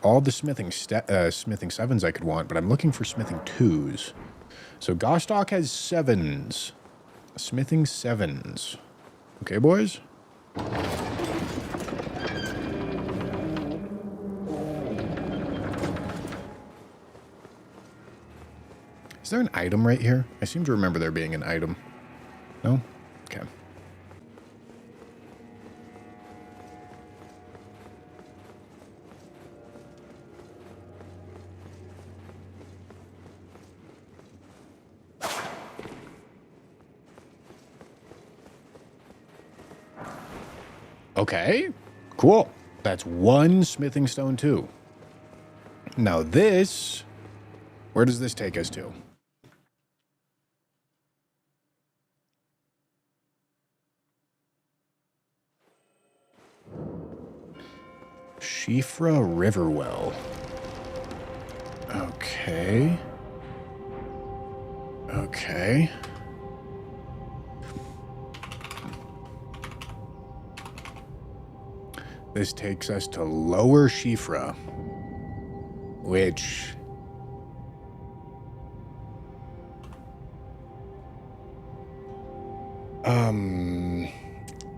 [SPEAKER 1] All the smithing 7s I could want, but I'm looking for smithing 2s. So Gostock has 7s. Smithing 7s. Okay, boys? Is there an item right here? I seem to remember there being an item. No? Okay. Okay, cool. That's one smithing stone too. Now this, where does this take us to? Shifra Riverwell. Okay. Okay. This takes us to Lower Shifra, which...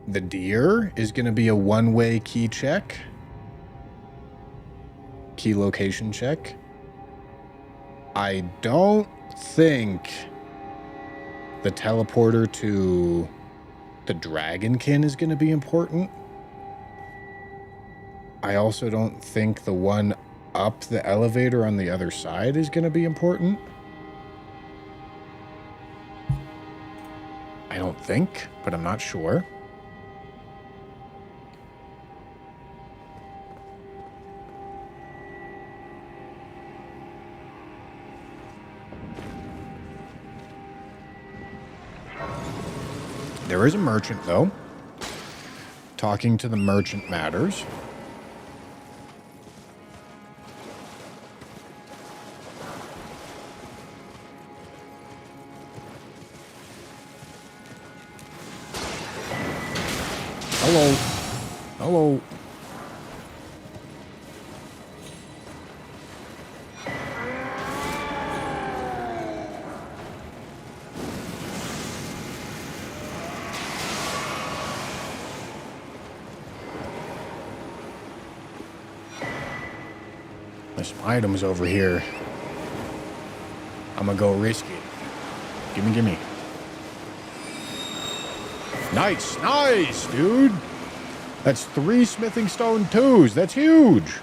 [SPEAKER 1] The deer is going to be a one-way key check. Key location check. I don't think the teleporter to the Dragonkin is going to be important. I also don't think the one up the elevator on the other side is going to be important. I don't think, but I'm not sure. There is a merchant, though. Talking to the merchant matters. Hello. Hello. There's some items over here. I'm gonna go risk it. Gimme. Nice, dude. That's 3 smithing stone 2s. That's huge.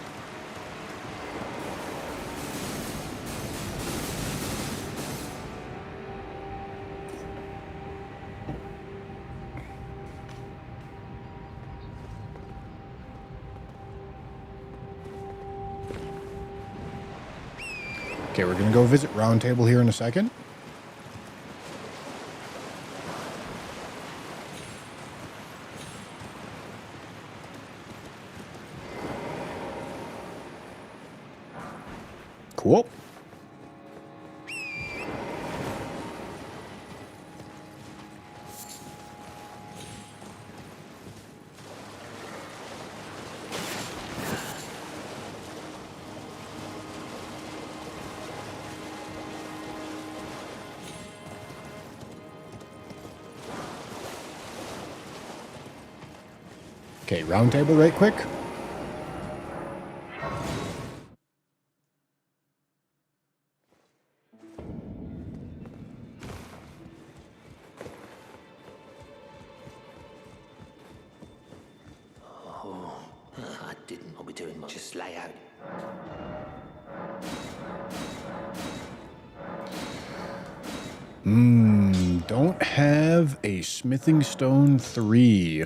[SPEAKER 1] Okay, we're gonna go visit Round Table here in a second. Cool. Okay, round table right quick.
[SPEAKER 3] I didn't. I'll be doing much. Just lay out.
[SPEAKER 1] Don't have a smithing stone 3.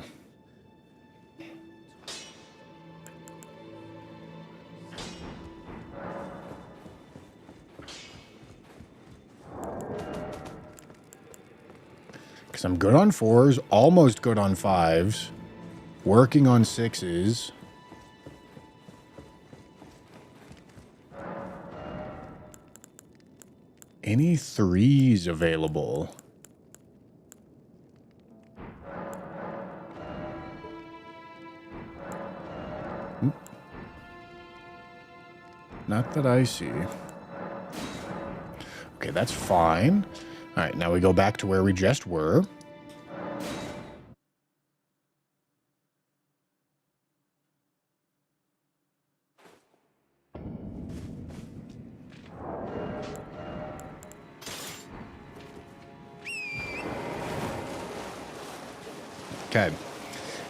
[SPEAKER 1] Because I'm good on 4s, almost good on 5s, working on 6s. Any 3s available? Not that I see. Okay, that's fine. All right, now we go back to where we just were. Okay,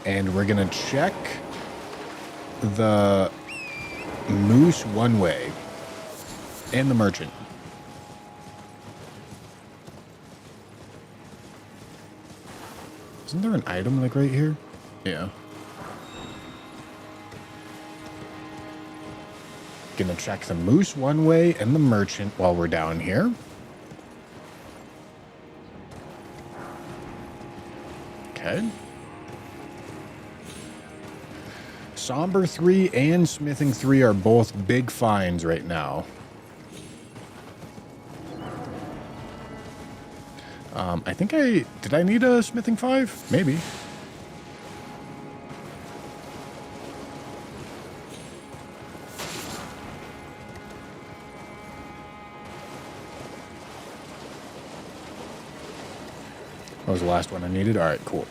[SPEAKER 1] and we're gonna check the moose one way and the merchant. Isn't there an item like right here? Yeah. Gonna check the moose one way and the merchant while we're down here. Okay. Somber 3 and Smithing 3 are both big finds right now. I think did I need a Smithing 5? Maybe. That was the last one I needed. All right, cool.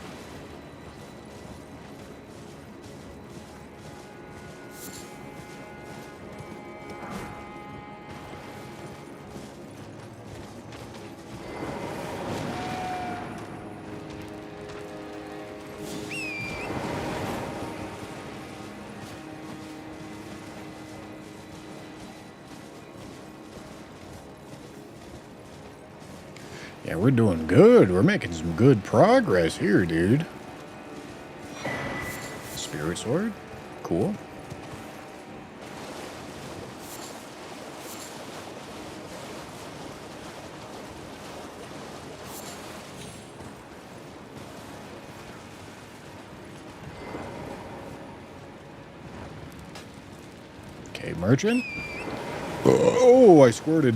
[SPEAKER 1] Yeah, we're doing good. We're making some good progress here, dude. Spirit sword. Cool. Okay, merchant. Oh, I squirted.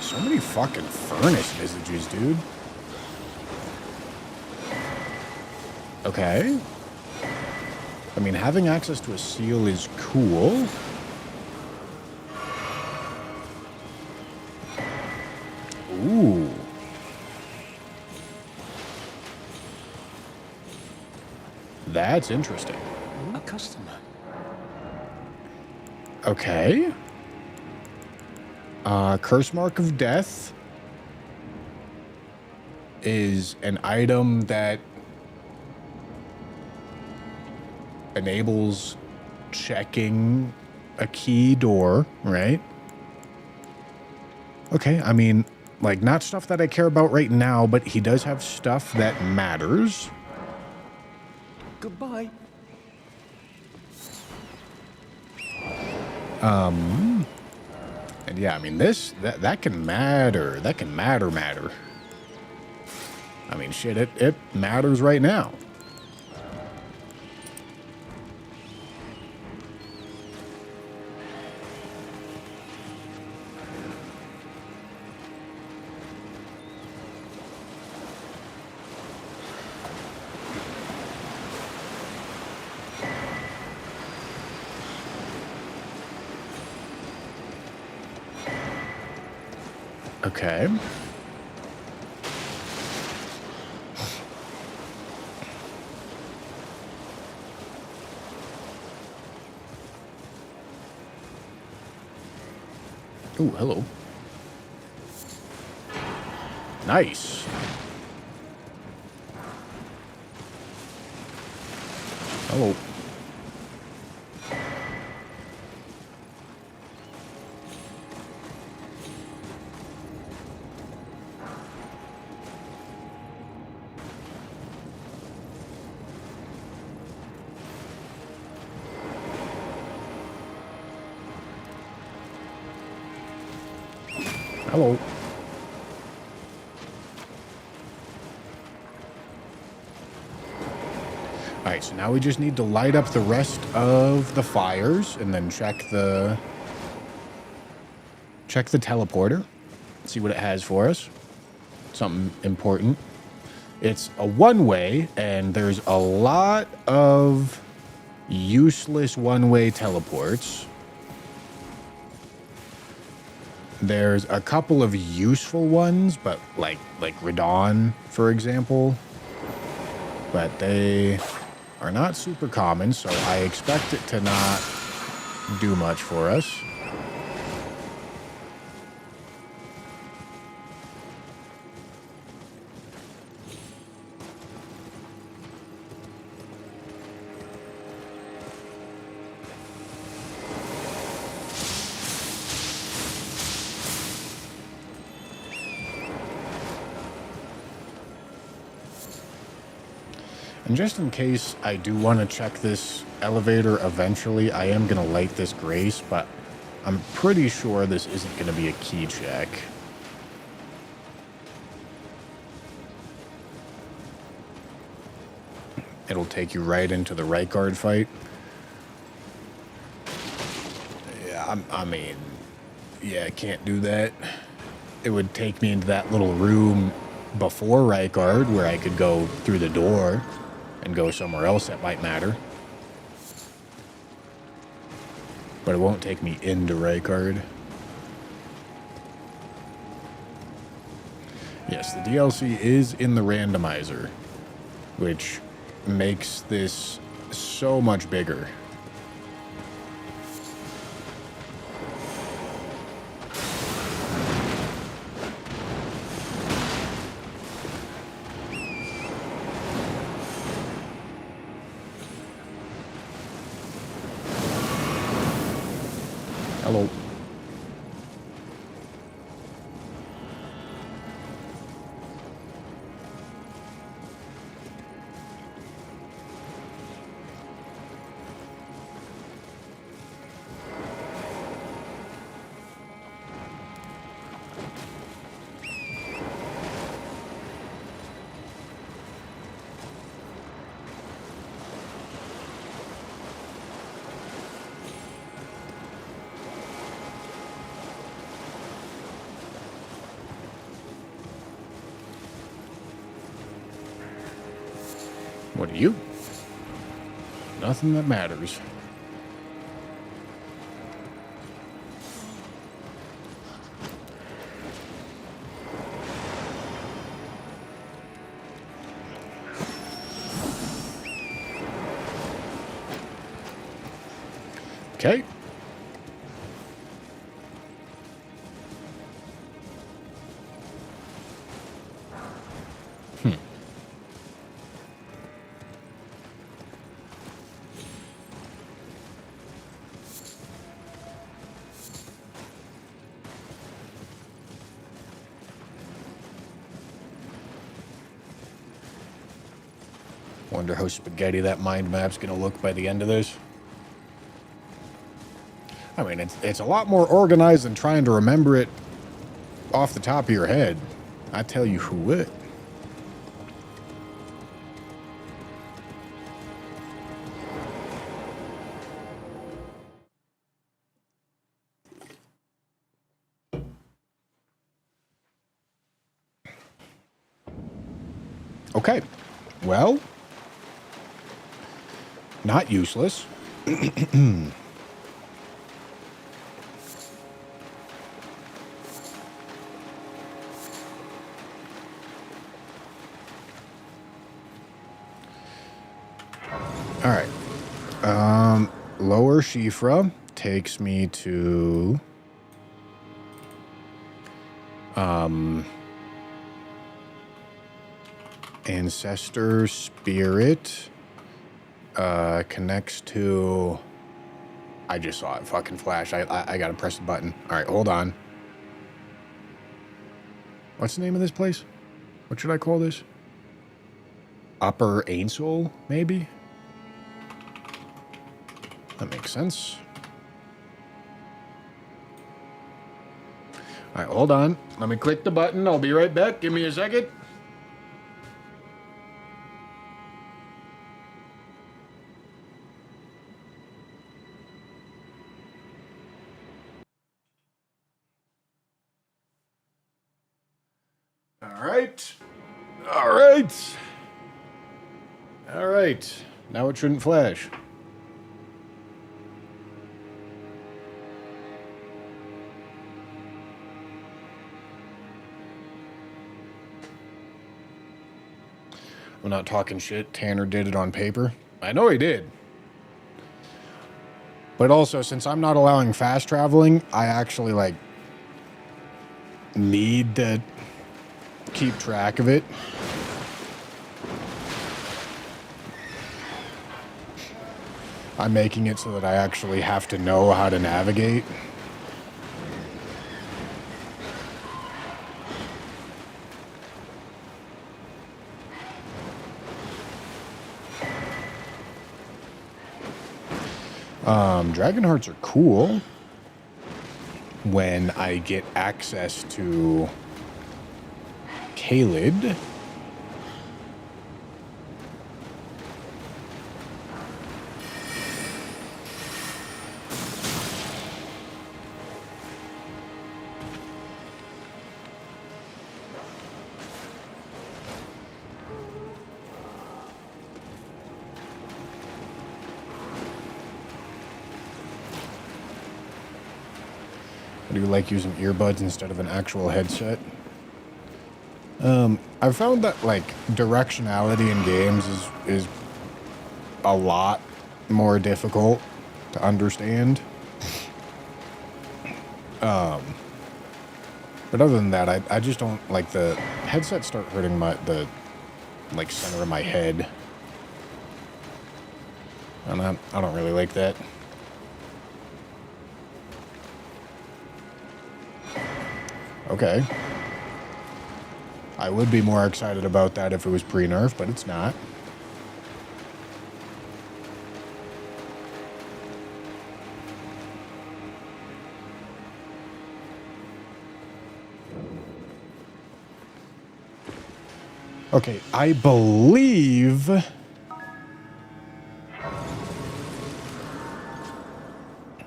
[SPEAKER 1] So many fucking furnace visages, dude. Okay. I mean, having access to a seal is cool. Ooh. That's interesting.
[SPEAKER 3] A customer.
[SPEAKER 1] Okay. Curse Mark of Death is an item that enables checking a key door, right? Okay, I mean, like, not stuff that I care about right now, but he does have stuff that matters.
[SPEAKER 3] Goodbye.
[SPEAKER 1] And yeah, I mean, that can matter. That can matter. I mean, shit, it matters right now. Okay. Oh, hello. Nice. Hello. Hello. Alright, so now we just need to light up the rest of the fires and then check the teleporter. See what it has for us. Something important. It's a one-way, and there's a lot of useless one-way teleports. There's a couple of useful ones, but like Radon, for example. But they are not super common, so I expect it to not do much for us. And just in case I do want to check this elevator eventually, I am going to light this grace, but I'm pretty sure this isn't going to be a key check. It'll take you right into the right guard fight. Yeah, I mean, yeah, I can't do that. It would take me into that little room before right guard where I could go through the door and go somewhere else that might matter. But it won't take me into right guard. Yes, the DLC is in the randomizer, which makes this so much bigger. Hello. What are you? Nothing that matters. Okay. Wonder how spaghetti that mind map's gonna look by the end of this. I mean, it's a lot more organized than trying to remember it off the top of your head. I tell you who would. Okay. Well, not useless. All right. Lower Shifra takes me to Ancestor spirit connects to... I just saw it fucking flash. I gotta press the button. All right, hold on. What's the name of this place? What should I call this? Upper Ainsole, maybe? That makes sense. All right, hold on. Let me click the button. I'll be right back. Give me a second. All right. All right. All right. Now it shouldn't flash. I'm not talking shit. Tanner did it on paper. I know he did. But also, since I'm not allowing fast traveling, I actually, like, need to keep track of it. I'm making it so that I actually have to know how to navigate. Dragon hearts are cool when I get access to Kaled. Do you like using earbuds instead of an actual headset? I've found that, like, directionality in games is a lot more difficult to understand. But other than that, I just don't, like, the headsets start hurting the center of my head. And I don't really like that. Okay. I would be more excited about that if it was pre-nerf, but it's not. Okay, I believe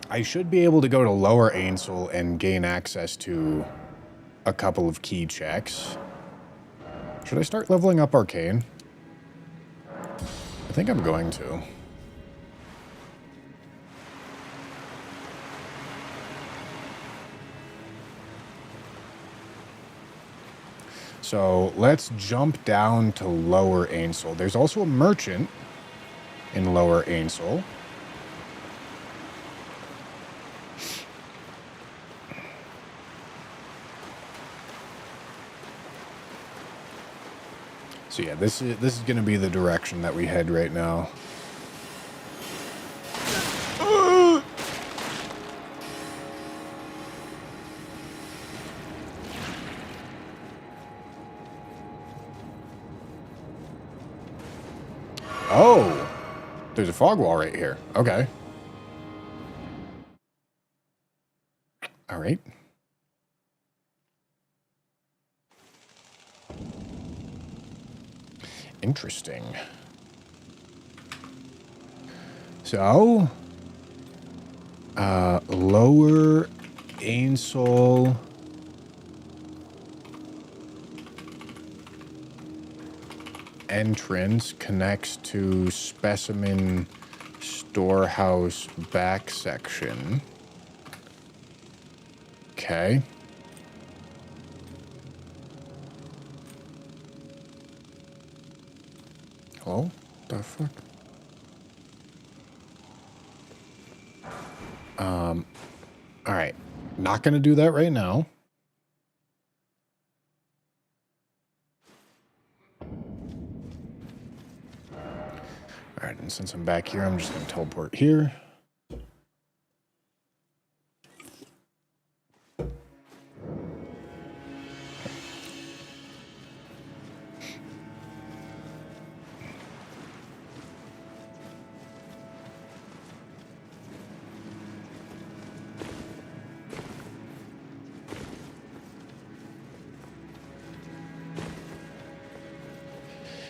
[SPEAKER 1] I should be able to go to Lower Ainsel and gain access to a couple of key checks. Should I start leveling up Arcane? I think I'm going to. So let's jump down to Lower Ainsel. There's also a merchant in Lower Ainsel. So yeah, this is going to be the direction that we head right now. Oh, there's a fog wall right here. Okay. All right. Interesting. So, Lower Ainsel. Entrance connects to Specimen Storehouse back section. Okay. Hello? The fuck? All right. Not gonna do that right now. Alright, and since I'm back here, I'm just going to teleport here.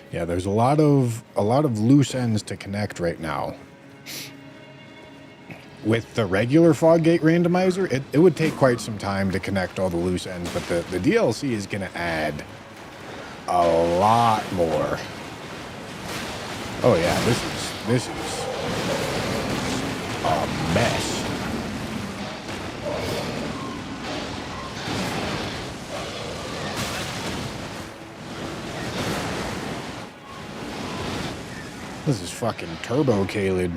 [SPEAKER 1] Yeah, there's a lot of loose ends to connect right now. With the regular fog gate randomizer, it would take quite some time to connect all the loose ends, but the DLC is going to add a lot more. Oh yeah, this is a mess. This is fucking turbo Caled.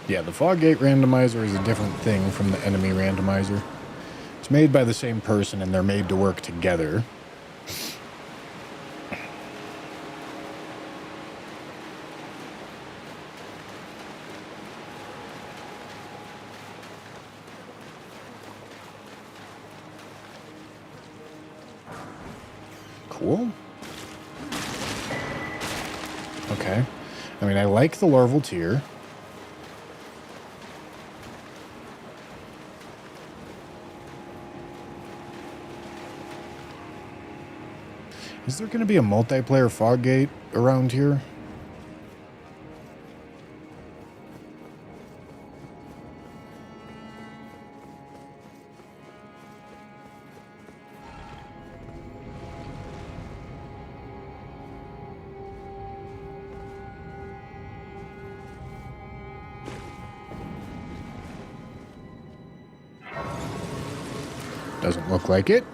[SPEAKER 1] Yeah, the fog gate randomizer is a different thing from the enemy randomizer. It's made by the same person and they're made to work together. Cool. Okay. I mean, I like the larval tier. Is there going to be a multiplayer fog gate around here? Doesn't look like it.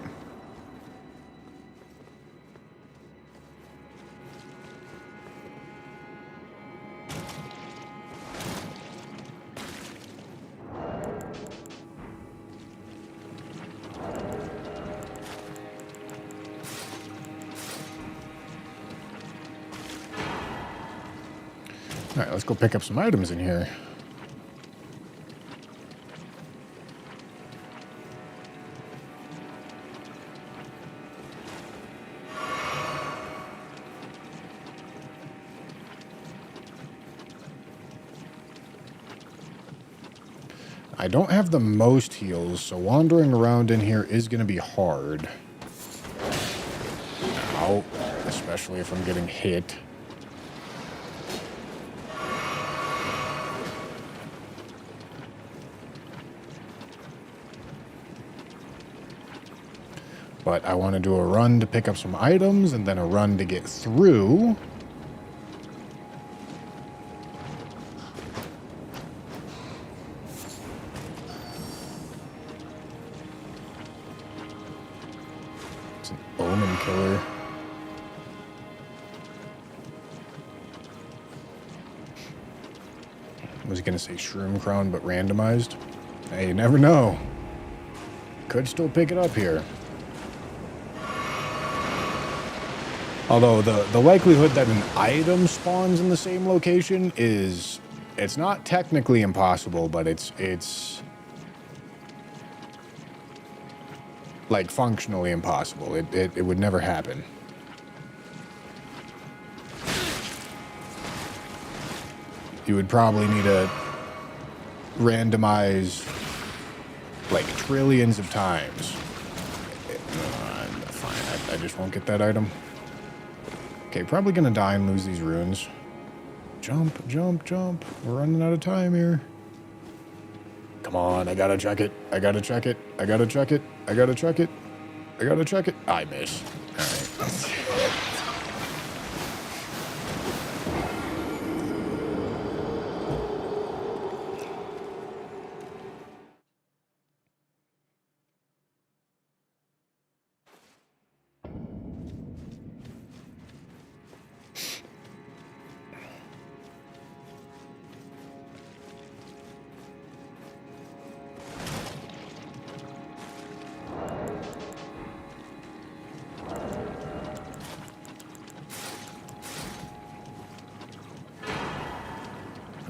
[SPEAKER 1] All right, let's go pick up some items in here. I don't have the most heals, so wandering around in here is going to be hard. Ow, especially if I'm getting hit. But I want to do a run to pick up some items and then a run to get through. It's an omen killer. I was going to say shroom crown, but randomized. Hey, you never know. Could still pick it up here. Although the likelihood that an item spawns in the same location is, it's not technically impossible, but it's like functionally impossible. It would never happen. You would probably need to randomize like trillions of times. Fine, I just won't get that item. Okay, probably gonna die and lose these runes. Jump, jump, jump. We're running out of time here. Come on, I gotta check it. I gotta check it. I gotta check it. I gotta check it. I gotta check it. I miss. Alright.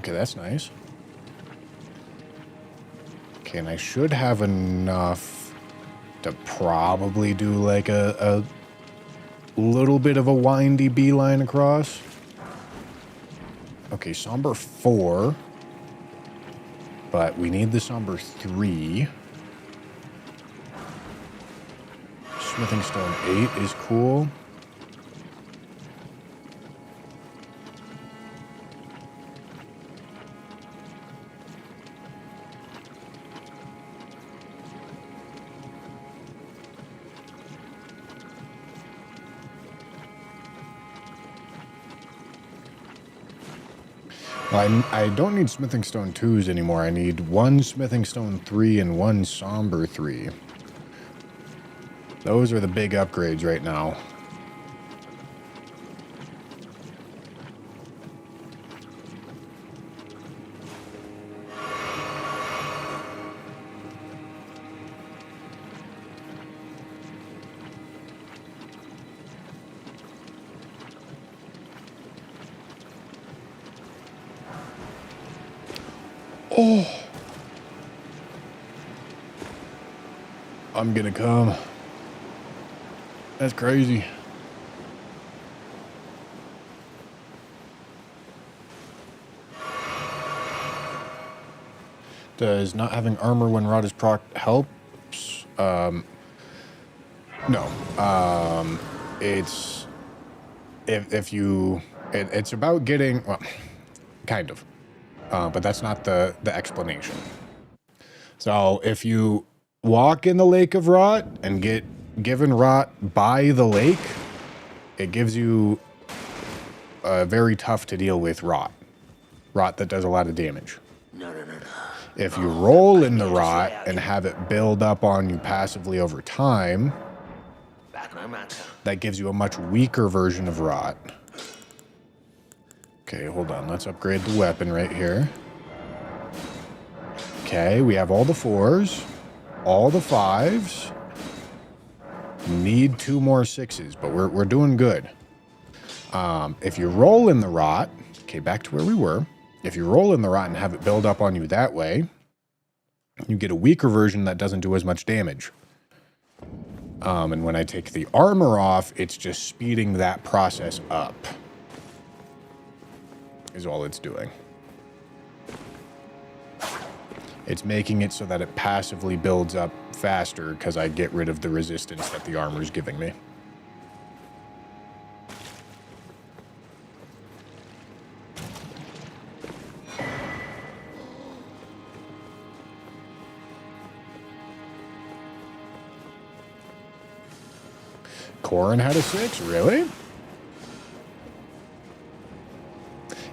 [SPEAKER 1] Okay, that's nice. Okay, and I should have enough to probably do like a little bit of a windy beeline across. Okay, somber 4. But we need the somber 3. Smithing stone 8 is cool. Well, I don't need smithing stone 2s anymore. I need 1 smithing stone 3 and 1 somber 3. Those are the big upgrades right now. Oh, I'm gonna come. That's crazy. Does not having armor when rod is proc helps? No. It's if you it's about getting, well, kind of. But that's not the explanation. So if you walk in the lake of rot and get given rot by the lake, it gives you a very tough to deal with rot. Rot that does a lot of damage.
[SPEAKER 4] No.
[SPEAKER 1] If you roll in the rot and have it build up on you passively over time, that gives you a much weaker version of rot. Okay, hold on. Let's upgrade the weapon right here. Okay, we have all the 4s, all the 5s. Need 2 more 6s, but we're doing good. If you roll in the rot, okay, back to where we were. If you roll in the rot and have it build up on you that way, you get a weaker version that doesn't do as much damage. And when I take the armor off, it's just speeding that process up. Is all it's doing. It's making it so that it passively builds up faster because I get rid of the resistance that the armor is giving me. Corin had a 6? Really?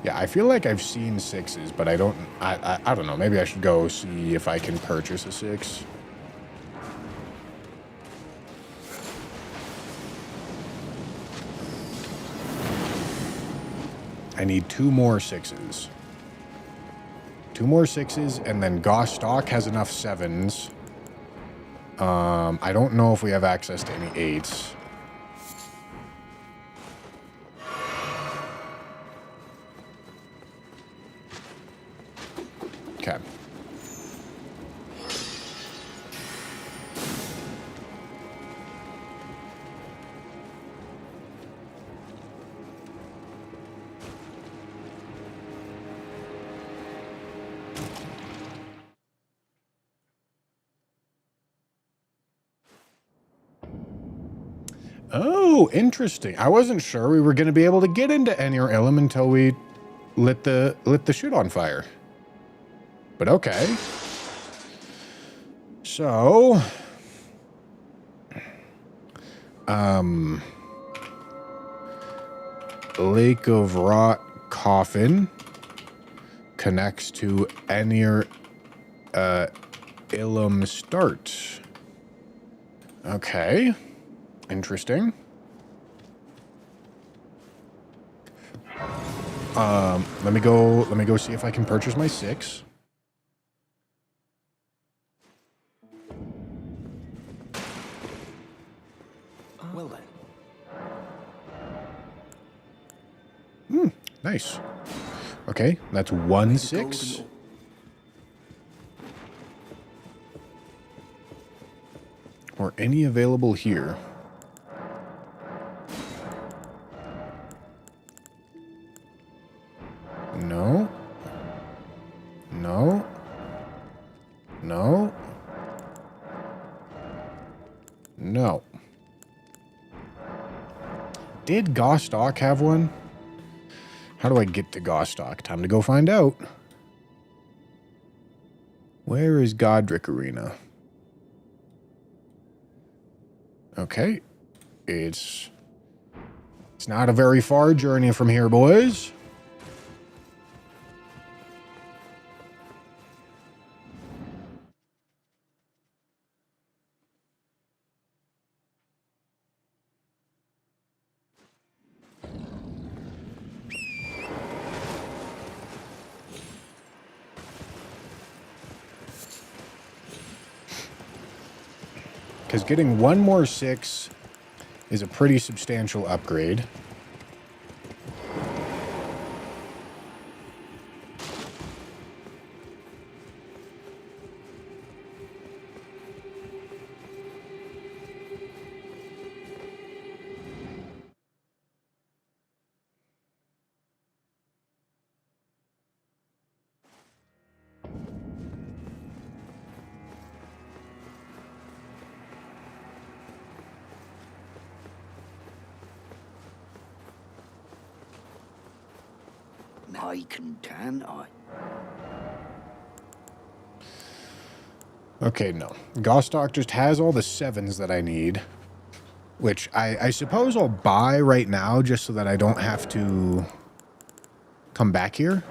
[SPEAKER 1] Yeah, I feel like I've seen 6s, but I don't know. Maybe I should go see if I can purchase a 6. I need 2 more 6s. 2 more 6s, and then Gostock has enough 7s. I don't know if we have access to any 8s. Okay. Oh, interesting. I wasn't sure we were going to be able to get into Enir Ilum until we lit the shit on fire. But okay. So, Lake of Rot Coffin connects to Enir Ilum Start. Okay. Interesting. Let me go see if I can purchase my 6.
[SPEAKER 3] Well then.
[SPEAKER 1] Nice. Okay, that's
[SPEAKER 3] May
[SPEAKER 1] 1
[SPEAKER 3] the
[SPEAKER 1] 6.
[SPEAKER 3] golden
[SPEAKER 1] Or any available here. No. No. No. No. Did Gostock have one? How do I get to Gostock? Time to go find out. Where is Godric Arena? Okay. It's not a very far journey from here, boys. Because getting one more 6 is a pretty substantial upgrade.
[SPEAKER 2] I can I?
[SPEAKER 1] Okay, no. Gostock just has all the 7s that I need. Which I suppose I'll buy right now just so that I don't have to come back here.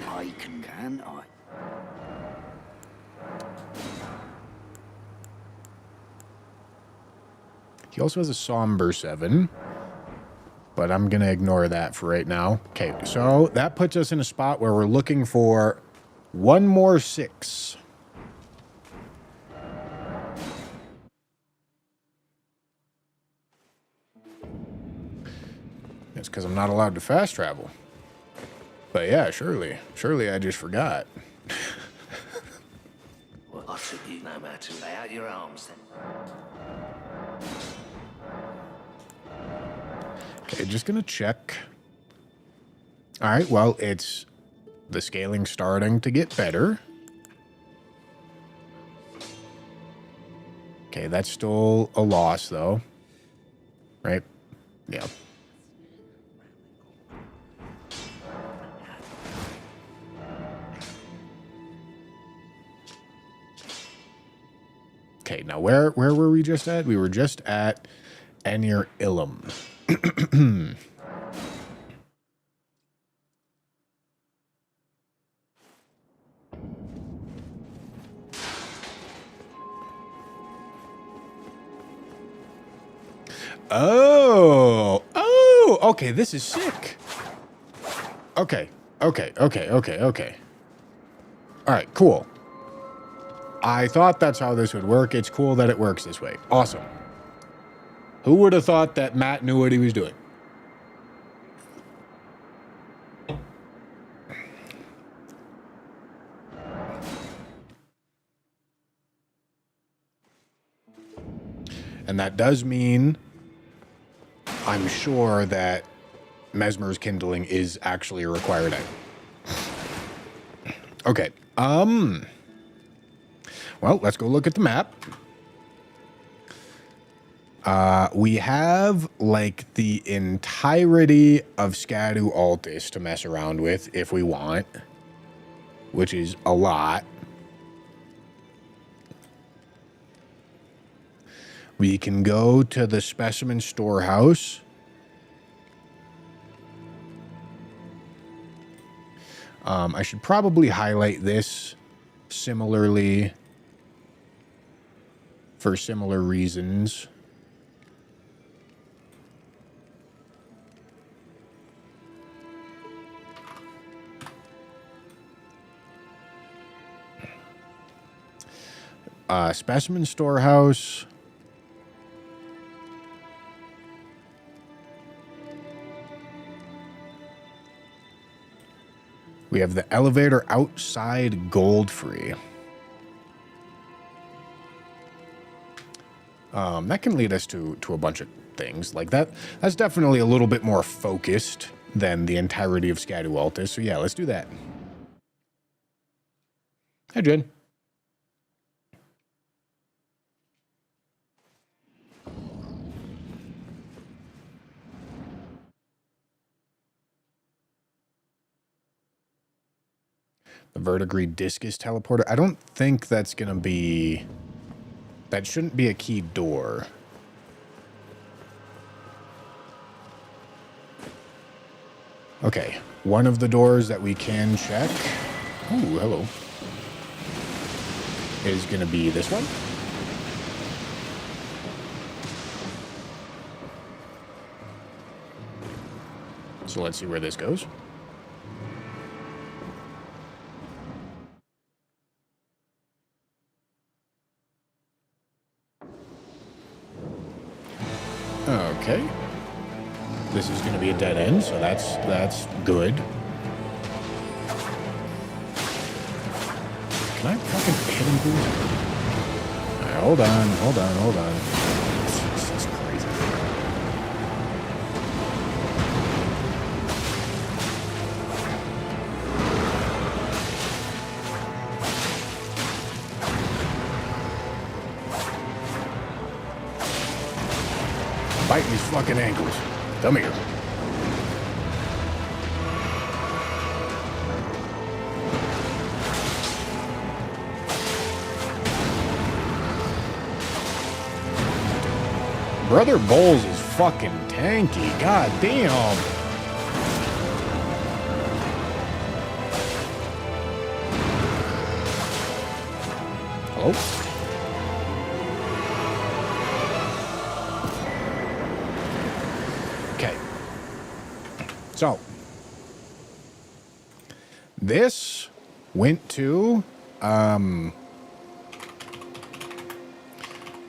[SPEAKER 2] I can I?
[SPEAKER 1] He also has a somber 7. But I'm going to ignore that for right now. Okay, so that puts us in a spot where we're looking for one more 6. It's because I'm not allowed to fast travel. But yeah, surely I just forgot.
[SPEAKER 6] Well, I think you know how to lay out your arms then.
[SPEAKER 1] Okay, just gonna check. All right, well, it's the scaling starting to get better. Okay, that's still a loss, though. Right? Yeah. Okay, now where were we just at? We were just at Anir Ilum. Oh, okay, this is sick. Okay. All right, cool. I thought that's how this would work. It's cool that it works this way. Awesome. Who would have thought that Matt knew what he was doing? And that does mean, I'm sure that Mesmer's Kindling is actually a required item. Okay. Well, let's go look at the map. We have, like, the entirety of Scadu Altis to mess around with if we want, which is a lot. We can go to the specimen storehouse. I should probably highlight this similarly for similar reasons. Specimen storehouse. We have the elevator outside Goldfree. That can lead us to a bunch of things like that. That's definitely a little bit more focused than the entirety of Scatawaltis. So yeah, let's do that. Hi, Jen. The verdigris discus teleporter. I don't think that's going to be... That shouldn't be a key door. Okay, one of the doors that we can check... Ooh, hello. Is going to be this one. So let's see where this goes. Okay. This is going to be a dead end, so that's good. Can I fucking hit him, please? Right, hold on. This is crazy. Biting these fucking ankles. Come here. Brother Bowles is fucking tanky. God damn. Hello? Okay. So. This went to,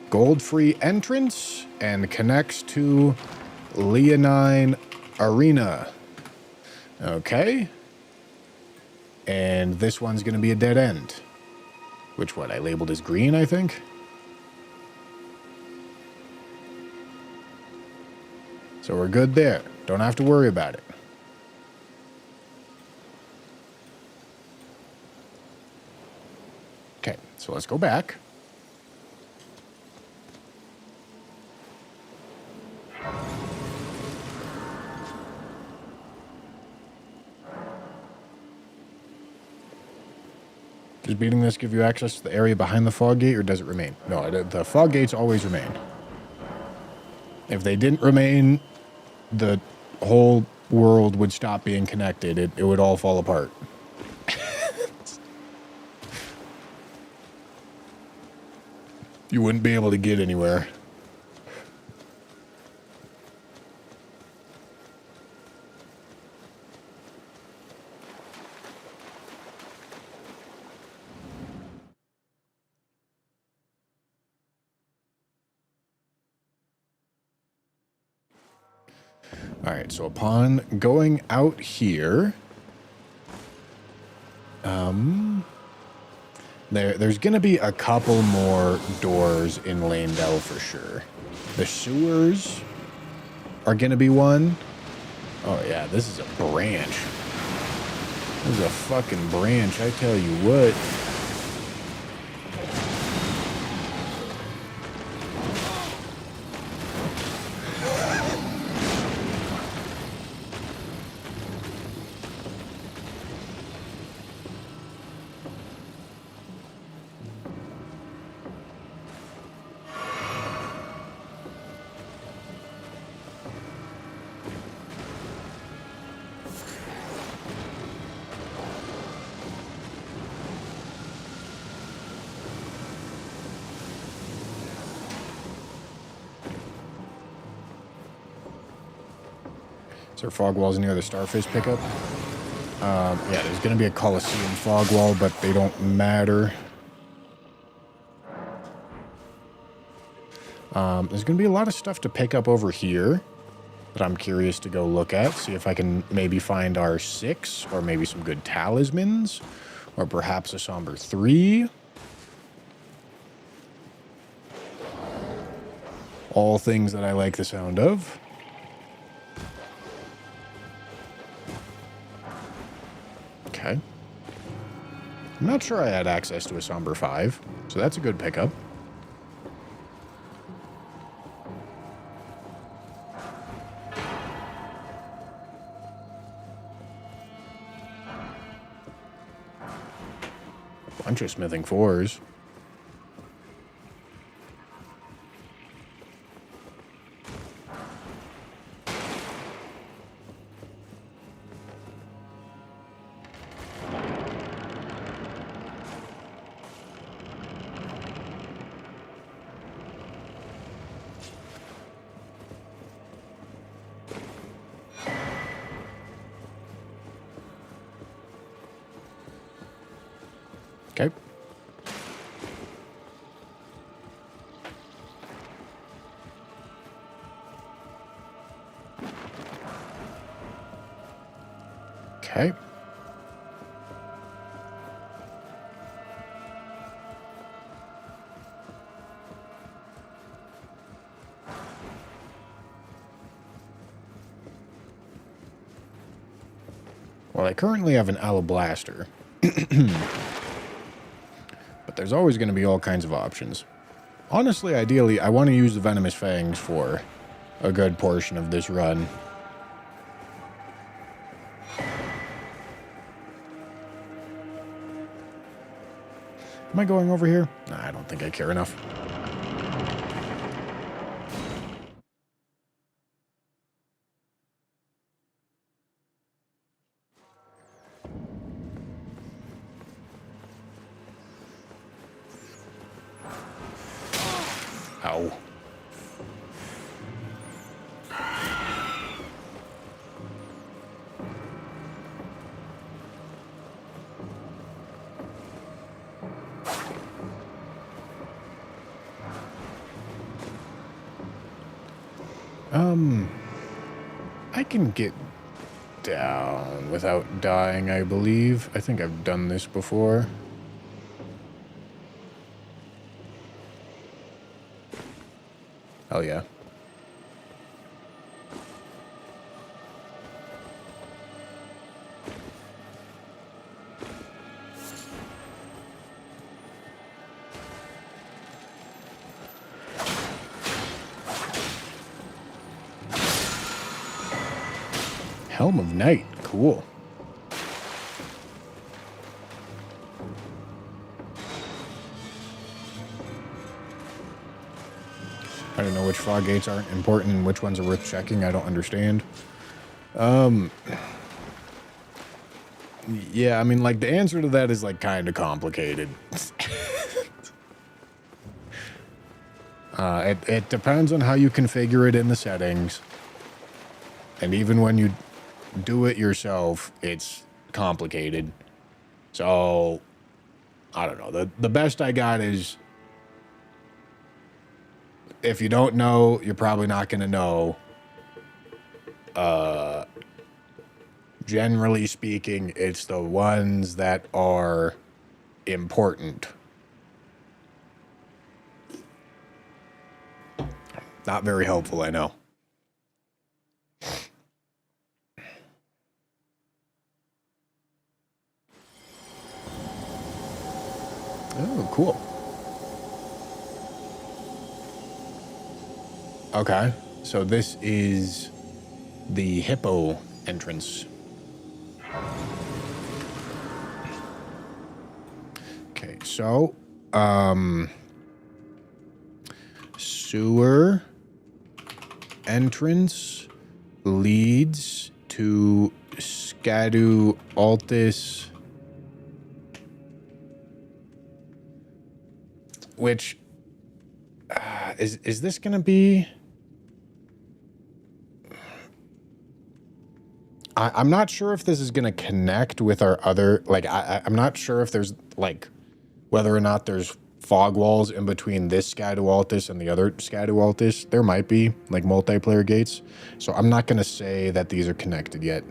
[SPEAKER 1] Gold-free entrance and connects to Leonine Arena. Okay. And this one's going to be a dead end. Which one? I labeled as green, I think. So we're good there. Don't have to worry about it. Okay, so let's go back. Does beating this give you access to the area behind the fog gate, or does it remain? No, the fog gates always remain. If they didn't remain, the whole world would stop being connected. It would all fall apart. You wouldn't be able to get anywhere. All right, so upon going out here, there's going to be a couple more doors in Landell for sure. The sewers are going to be one. Oh, yeah, this is a branch. This is a fucking branch, I tell you what. Is there fog walls near the Starfish pickup? Yeah, there's going to be a Coliseum fog wall, but they don't matter. There's going to be a lot of stuff to pick up over here. that I'm curious to go look at. See if I can maybe find our 6 or maybe some good talismans or perhaps a somber 3. All things that I like the sound of. Okay. I'm not sure I had access to a somber 5, so that's a good pickup. Bunch of smithing 4s. Okay. Okay. Well, I currently have an Alablaster. But there's always going to be all kinds of options. Honestly, ideally, I want to use the Venomous Fangs for a good portion of this run. Am I going over here? Nah, I don't think I care enough. Ow. I can get down without dying, I believe. I think I've done this before. Oh, yeah. Helm of Night. Cool. I don't know which fog gates aren't important and which ones are worth checking. I don't understand. Yeah, I mean, like, the answer to that is, like, kind of complicated. It depends on how you configure it in the settings. And even when you do it yourself, it's complicated. So, I don't know. The best I got is, if you don't know, you're probably not going to know. Generally speaking, it's the ones that are important. Not very helpful, I know. Oh, cool. Okay, so this is the hippo entrance. Okay, so, sewer entrance leads to Scadu Altis, which, is this gonna be... I'm not sure if this is going to connect with our other, like, I'm not sure if there's, like, whether or not there's fog walls in between this Sky to Altus and the other Sky to Altus. There might be, like, multiplayer gates. So I'm not going to say that these are connected yet.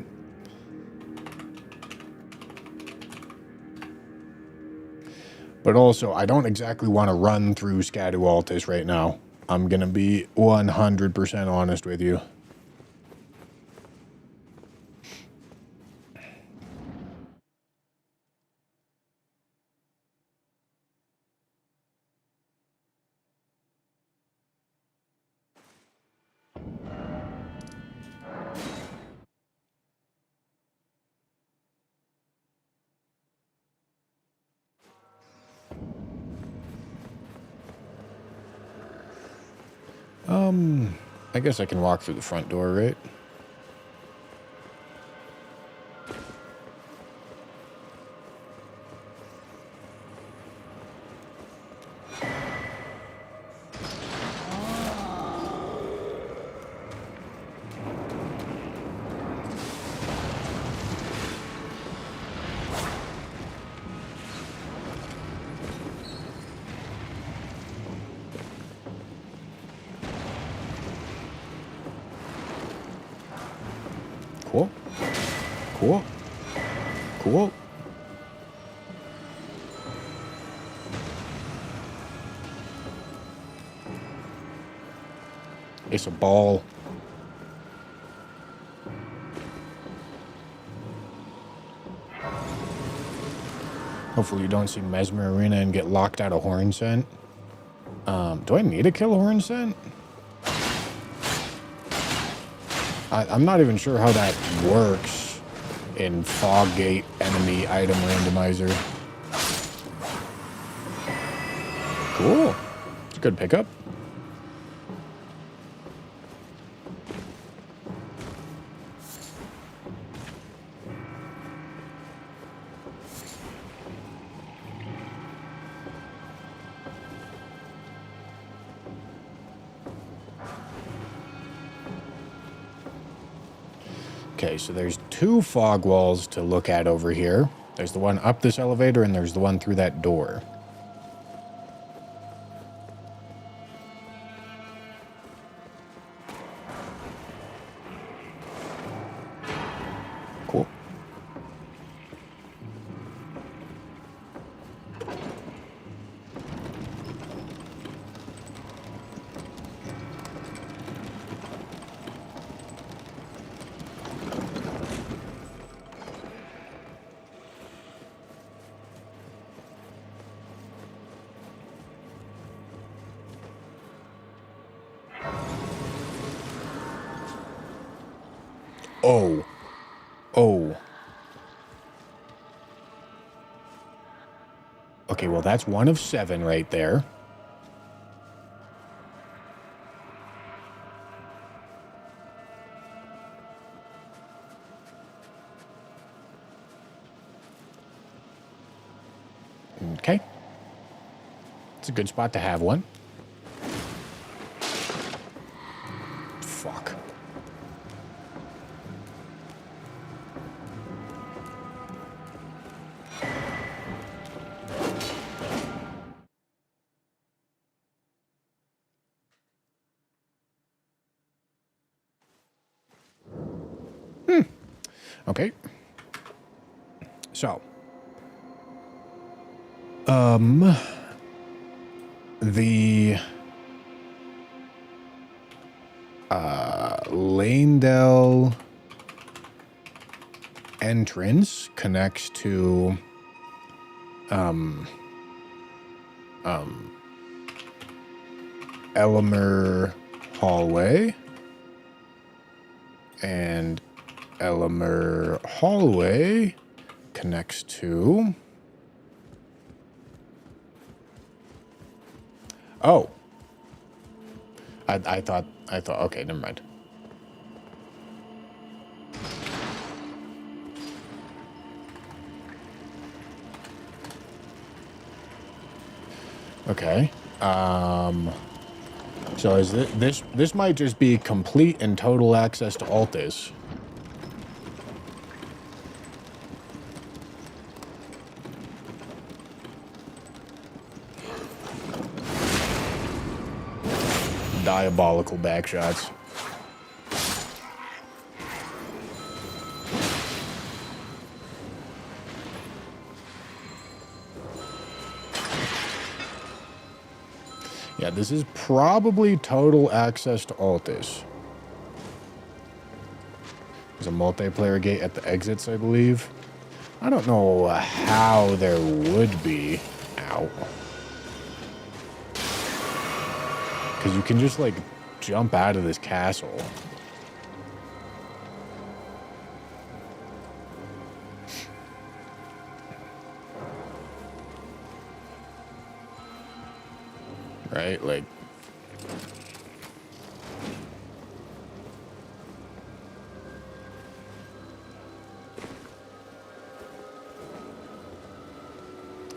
[SPEAKER 1] But also, I don't exactly want to run through Sky to Altus right now. I'm going to be 100% honest with you. I guess I can walk through the front door, right? Cool. Cool. Cool. It's a ball. Hopefully you don't see Mesmer Arena and get locked out of Horn Scent. Do I need to kill Horn Scent? I'm not even sure how that works in Foggate enemy item randomizer. Cool. It's a good pickup. Okay, so there's two fog walls to look at over here. There's the one up this elevator, and there's the one through that door. Cool. Oh. Oh. Okay, well, that's one of 7 right there. Okay. It's a good spot to have one. Fuck. Okay. So. The Lanedale entrance connects to Elmer Hallway, and Elmer Hallway connects to... Oh. I thought, okay, never mind. Okay. So is this might just be complete and total access to Altus. diabolical backshots. Yeah, this is probably total access to Altus. There's a multiplayer gate at the exits, I believe. I don't know how there would be. Ow. Because you can just, like, jump out of this castle. Right? Like...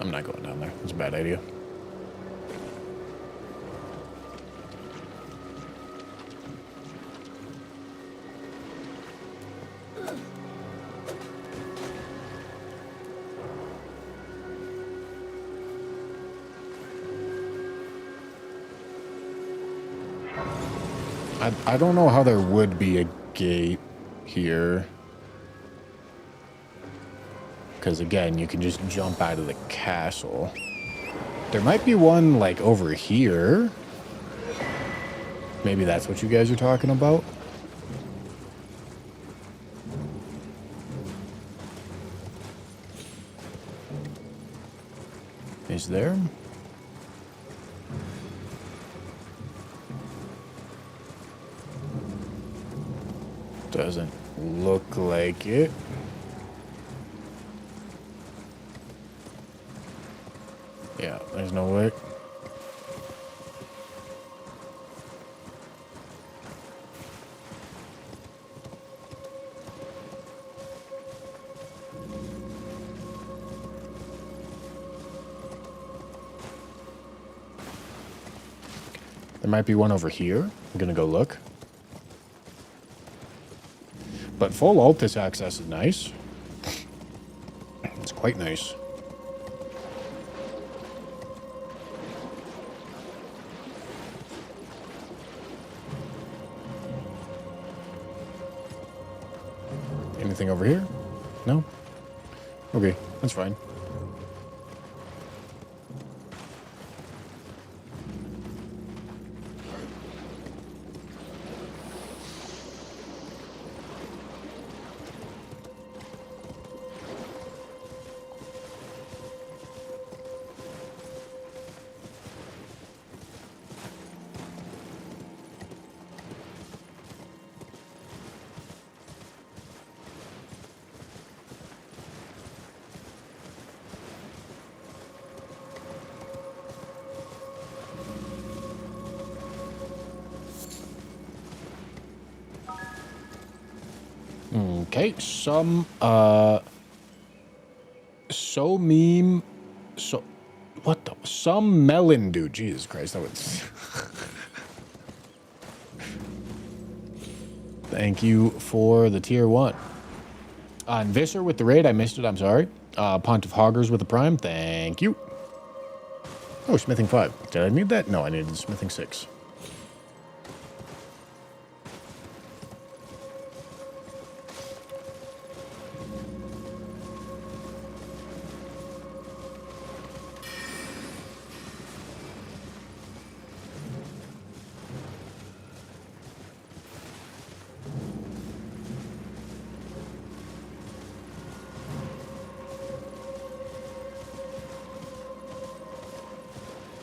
[SPEAKER 1] I'm not going down there. It's a bad idea. I don't know how there would be a gate here. Because, again, you can just jump out of the castle. There might be one, like, over here. Maybe that's what you guys are talking about. Is there? Doesn't look like it. Yeah, there's no way. There might be one over here. I'm gonna go look. But full Altus access is nice. It's quite nice. Anything over here? No? Okay, that's fine. Okay, some, so meme, so, what the, some melon dude, Jesus Christ, that was, thank you for the tier 1. And Visser with the raid, I missed it, I'm sorry. Pontiff Hoggers with the prime, thank you. Oh, smithing 5, did I need that? No, I needed smithing 6.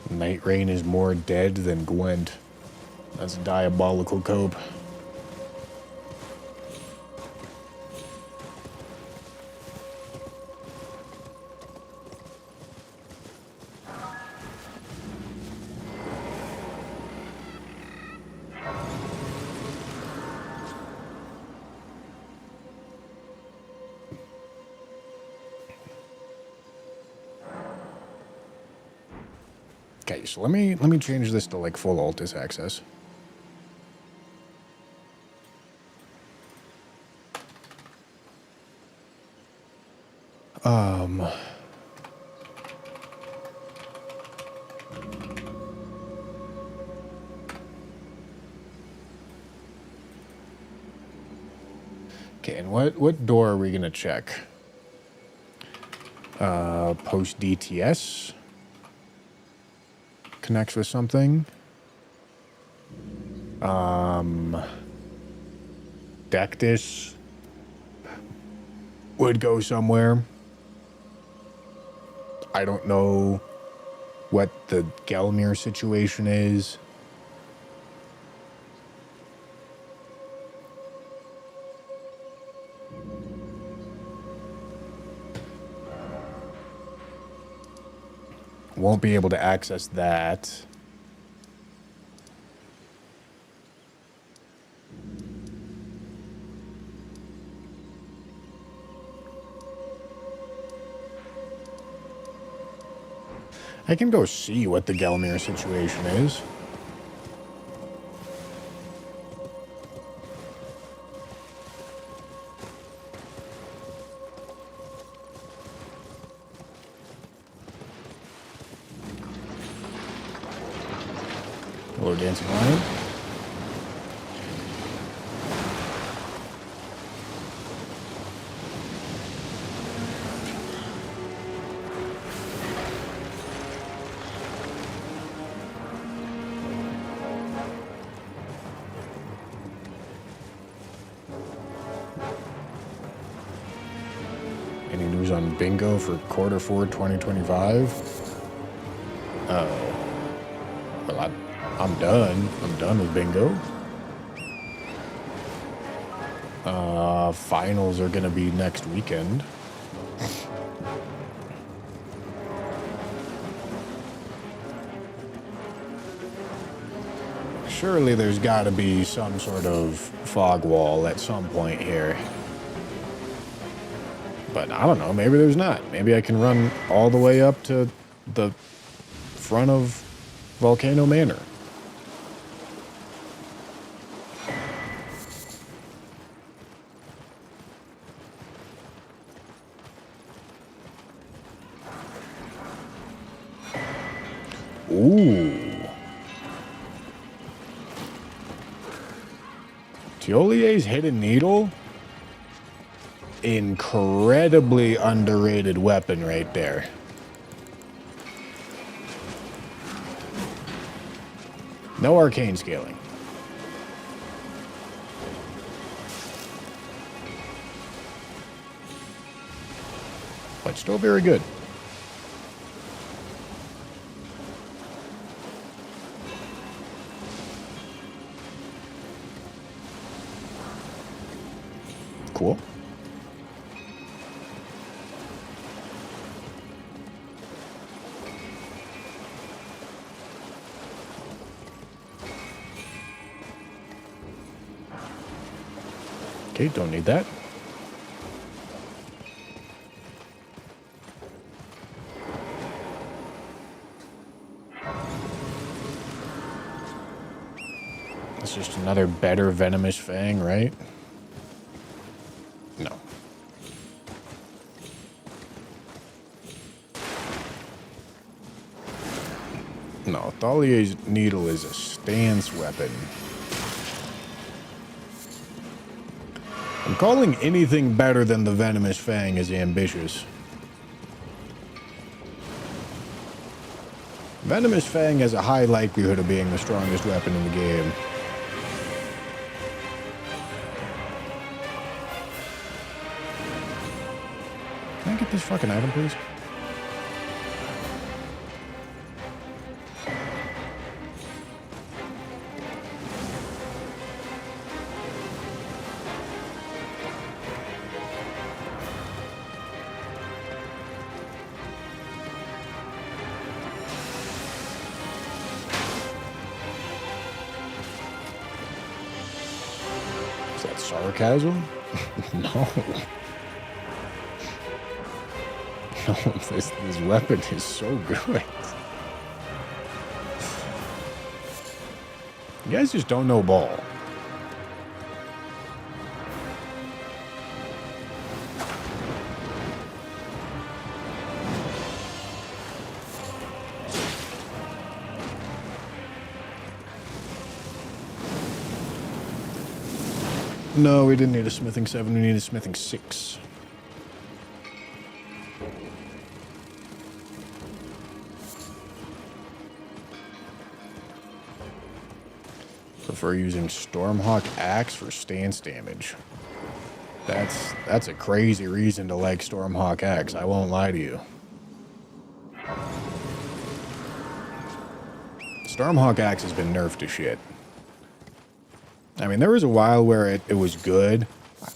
[SPEAKER 1] Night Rain is more dead than Gwent. That's a diabolical cope. Okay, so let me change this to like full Altus access. Okay, and what door are we gonna check? Post DTS connects with something. Dectus would go somewhere. I don't know what the Gelmir situation is. Won't be able to access that. I can go see what the Gelmir situation is. Hello, Dancing Lion. Any news on bingo for Q4 2025? Well, I'm done. I'm done with bingo. Finals are gonna be next weekend. Surely there's got to be some sort of fog wall at some point here. But I don't know, maybe there's not. Maybe I can run all the way up to the front of Volcano Manor. Ooh. Tiolier's Hidden Needle? Incredibly underrated weapon right there. No arcane scaling. But still very good. Cool. Okay, don't need that. It's just another better venomous fang, right? No. No, Thalier's Needle is a stance weapon. I'm calling anything better than the Venomous Fang is ambitious. Venomous Fang has a high likelihood of being the strongest weapon in the game. Can I get this fucking item, please? Is that sarcasm? No. No, this weapon is so good. You guys just don't know ball. No, we didn't need a smithing 7. We need a smithing 6. Prefer using Stormhawk Axe for stance damage. That's a crazy reason to like Stormhawk Axe. I won't lie to you. Stormhawk Axe has been nerfed to shit. I mean, there was a while where it was good.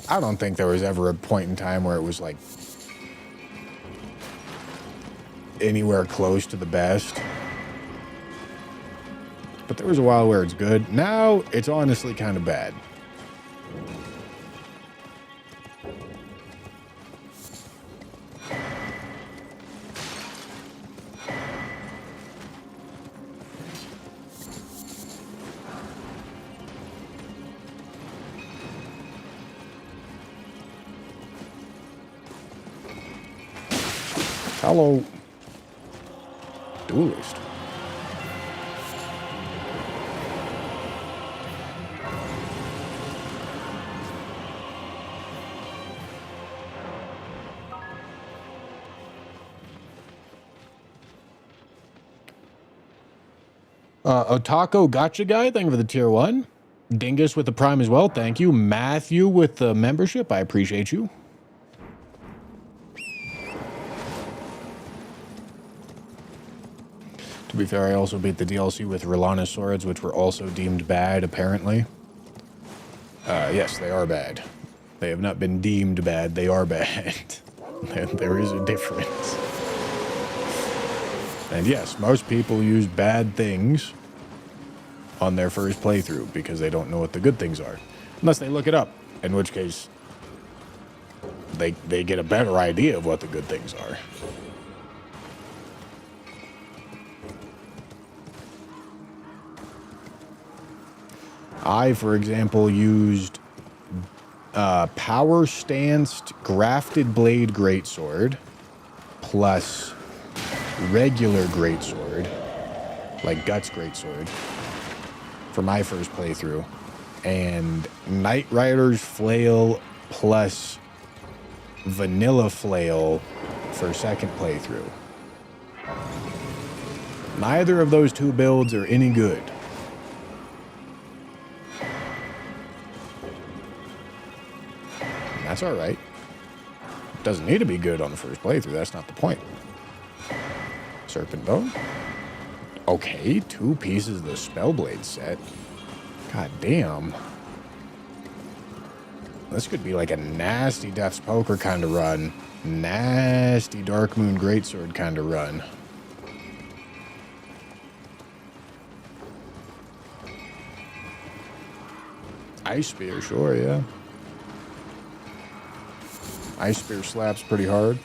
[SPEAKER 1] I don't think there was ever a point in time where it was, like, anywhere close to the best. But there was a while where it's good. Now, it's honestly kind of bad. Hello. Duelist. Otako Gotcha Guy, thank you for the tier 1. Dingus with the prime as well, thank you. Matthew with the membership, I appreciate you. To be fair, I also beat the DLC with Rolana swords, which were also deemed bad, apparently. Yes, they are bad. They have not been deemed bad, they are bad. There is a difference. And yes, most people use bad things on their first playthrough because they don't know what the good things are. Unless they look it up, in which case they get a better idea of what the good things are. I, for example, used power stanced grafted blade greatsword plus regular greatsword, like Guts greatsword, for my first playthrough, and Knight Rider's flail plus vanilla flail for second playthrough. Neither of those two builds are any good. That's all right. It doesn't need to be good on the first playthrough. That's not the point. Serpent Bone. Okay, 2 pieces of the Spellblade set. God damn. This could be like a nasty Death's Poker kind of run. Nasty Dark Moon Greatsword kind of run. Ice Spear, sure, yeah. Ice Spear slaps pretty hard.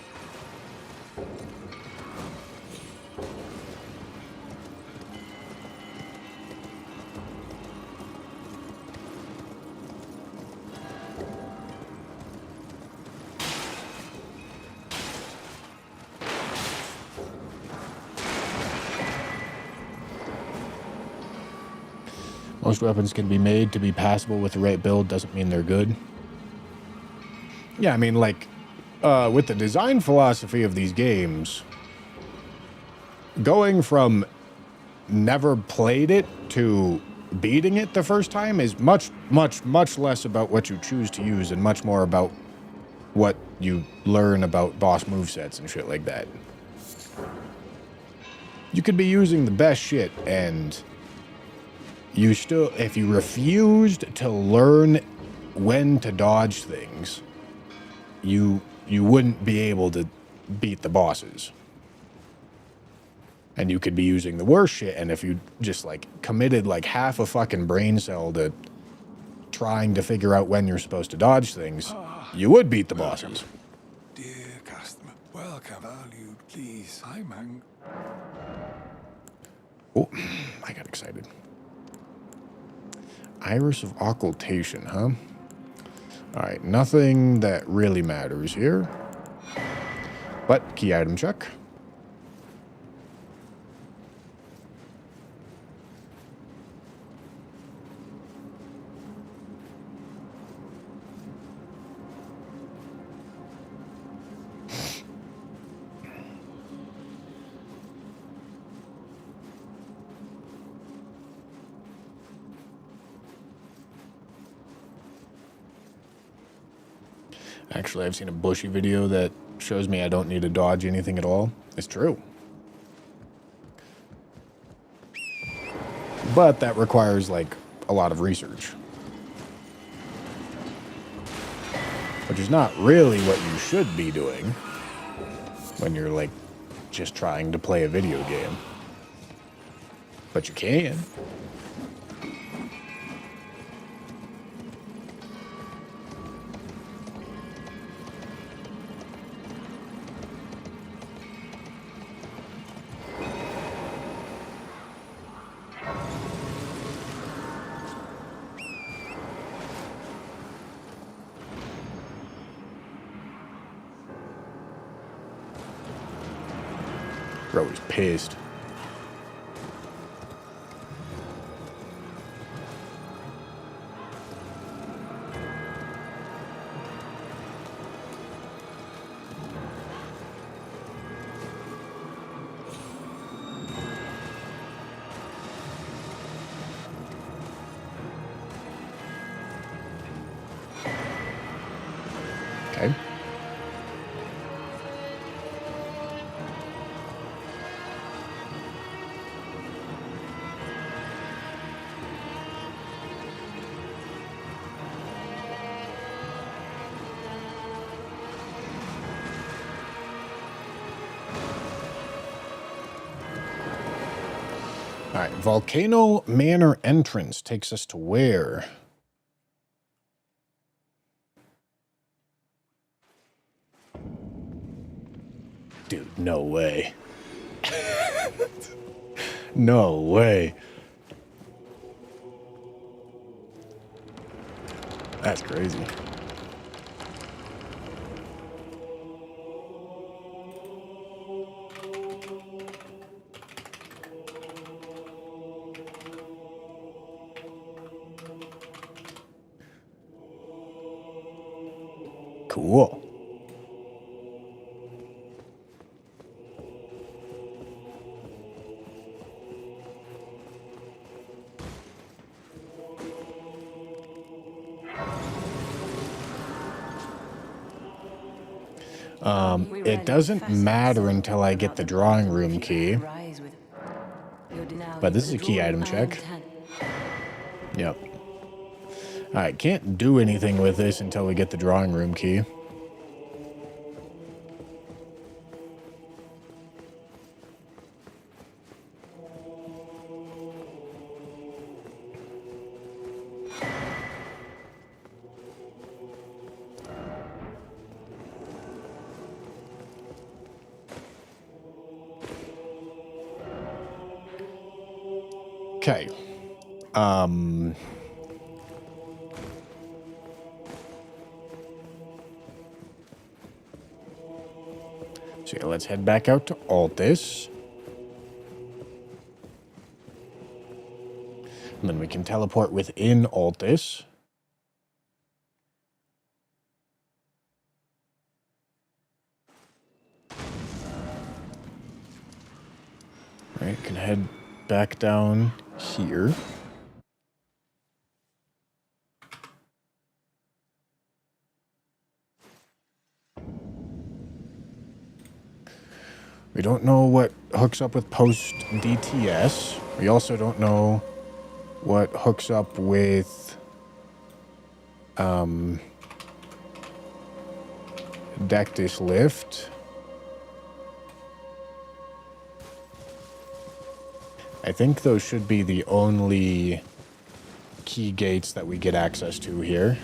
[SPEAKER 1] Most weapons can be made to be passable with the right build, doesn't mean they're good. Yeah, I mean, like, with the design philosophy of these games, going from never played it to beating it the first time is much, much, much less about what you choose to use and much more about what you learn about boss movesets and shit like that. You could be using the best shit, and you still, if you refused to learn when to dodge things, you wouldn't be able to beat the bosses. And you could be using the worst shit, and if you just, like, committed, like, half a fucking brain cell to trying to figure out when you're supposed to dodge things, you would beat the bosses.
[SPEAKER 4] Dear customer, welcome. Valued, please. Hi, man.
[SPEAKER 1] Oh, I got excited. Iris of Occultation, huh? Alright, nothing that really matters here. But, key item check. Actually, I've seen a Bushy video that shows me I don't need to dodge anything at all. It's true. But that requires, like, a lot of research. Which is not really what you should be doing when you're, like, just trying to play a video game. But you can. Bro is pissed. Okay. All right, Volcano Manor entrance takes us to where? Dude, no way. No way. That's crazy. Cool. It doesn't matter until I get the drawing room key. But this is a key item check. Yep. Alright, can't do anything with this until we get the drawing room key. Okay. So yeah, let's head back out to Altus. And then we can teleport within Altus. Right, can head back down here. We don't know what hooks up with post DTS. We also don't know what hooks up with Dectus Lift. I think those should be the only key gates that we get access to here.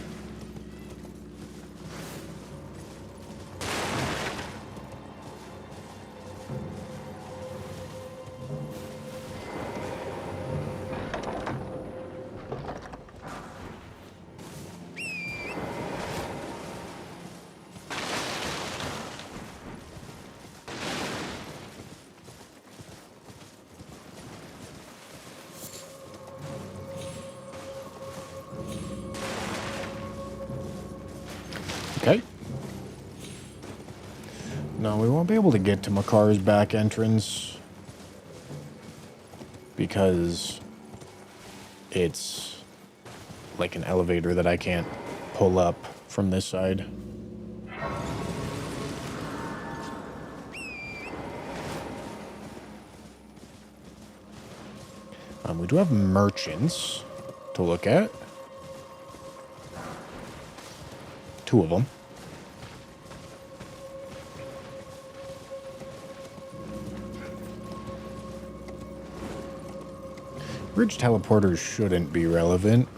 [SPEAKER 1] Okay. No, we won't be able to get to Makar's back entrance because it's like an elevator that I can't pull up from this side. We do have merchants to look at. 2 of them. Bridge teleporters shouldn't be relevant.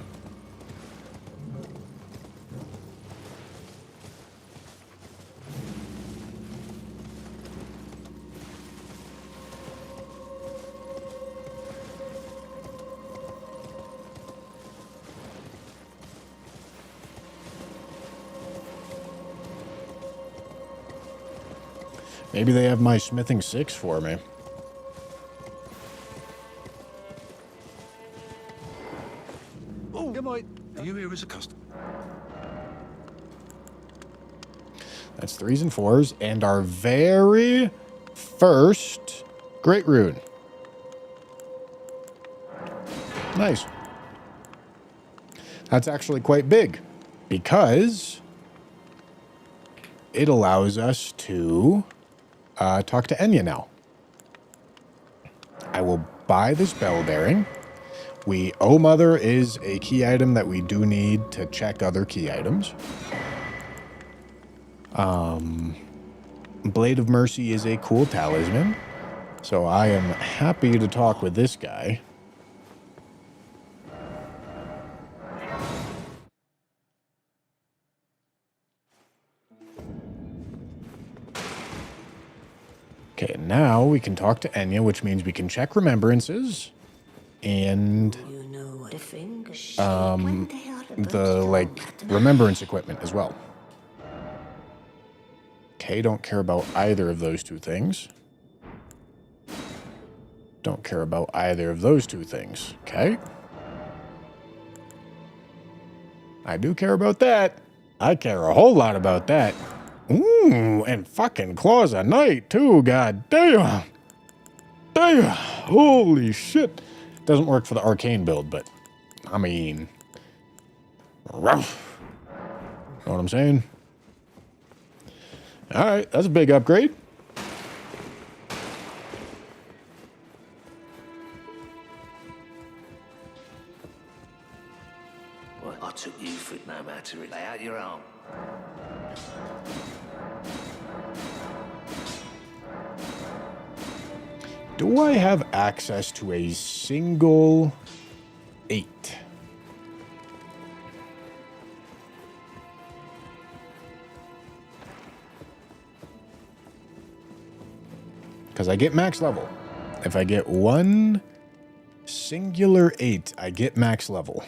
[SPEAKER 1] Maybe they have my smithing 6 for me.
[SPEAKER 2] Oh, good night. Are you here as a customer?
[SPEAKER 1] That's 3s and 4s. And our very first Great Rune. Nice. That's actually quite big because it allows us to talk to Enya now. I will buy this bell bearing. Oh Mother is a key item that we do need to check other key items. Blade of Mercy is a cool talisman. So I am happy to talk with this guy. Okay, now we can talk to Enya, which means we can check remembrances and the remembrance equipment as well. Okay, don't care about either of those 2 things. Don't care about either of those 2 things. Okay. I do care about that. I care a whole lot about that. Ooh, and fucking Claws of Night, too. God damn. Damn. Holy shit. Doesn't work for the arcane build, but I mean, rough. Know what I'm saying? All right, that's a big upgrade.
[SPEAKER 6] Well, I took you for it no matter. Lay out your arm.
[SPEAKER 1] Do I have access to a single 8? Because I get max level. If I get one singular 8, I get max level.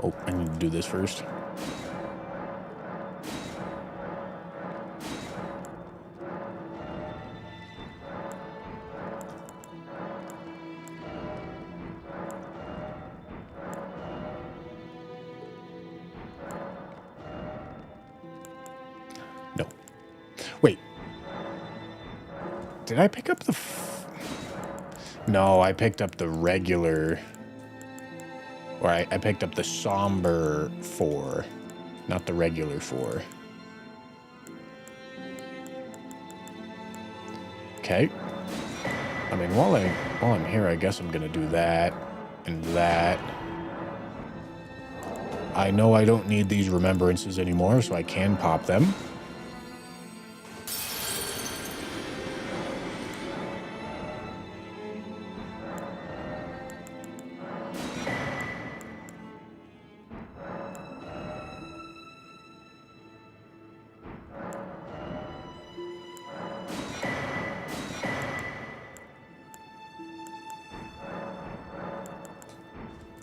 [SPEAKER 1] Oh, I need to do this first. No. Wait. Did I pick up the... No, I picked up the regular... Or I picked up the somber 4, not the regular 4. Okay. I mean, while I'm here, I guess I'm gonna do that and that. I know I don't need these remembrances anymore, so I can pop them.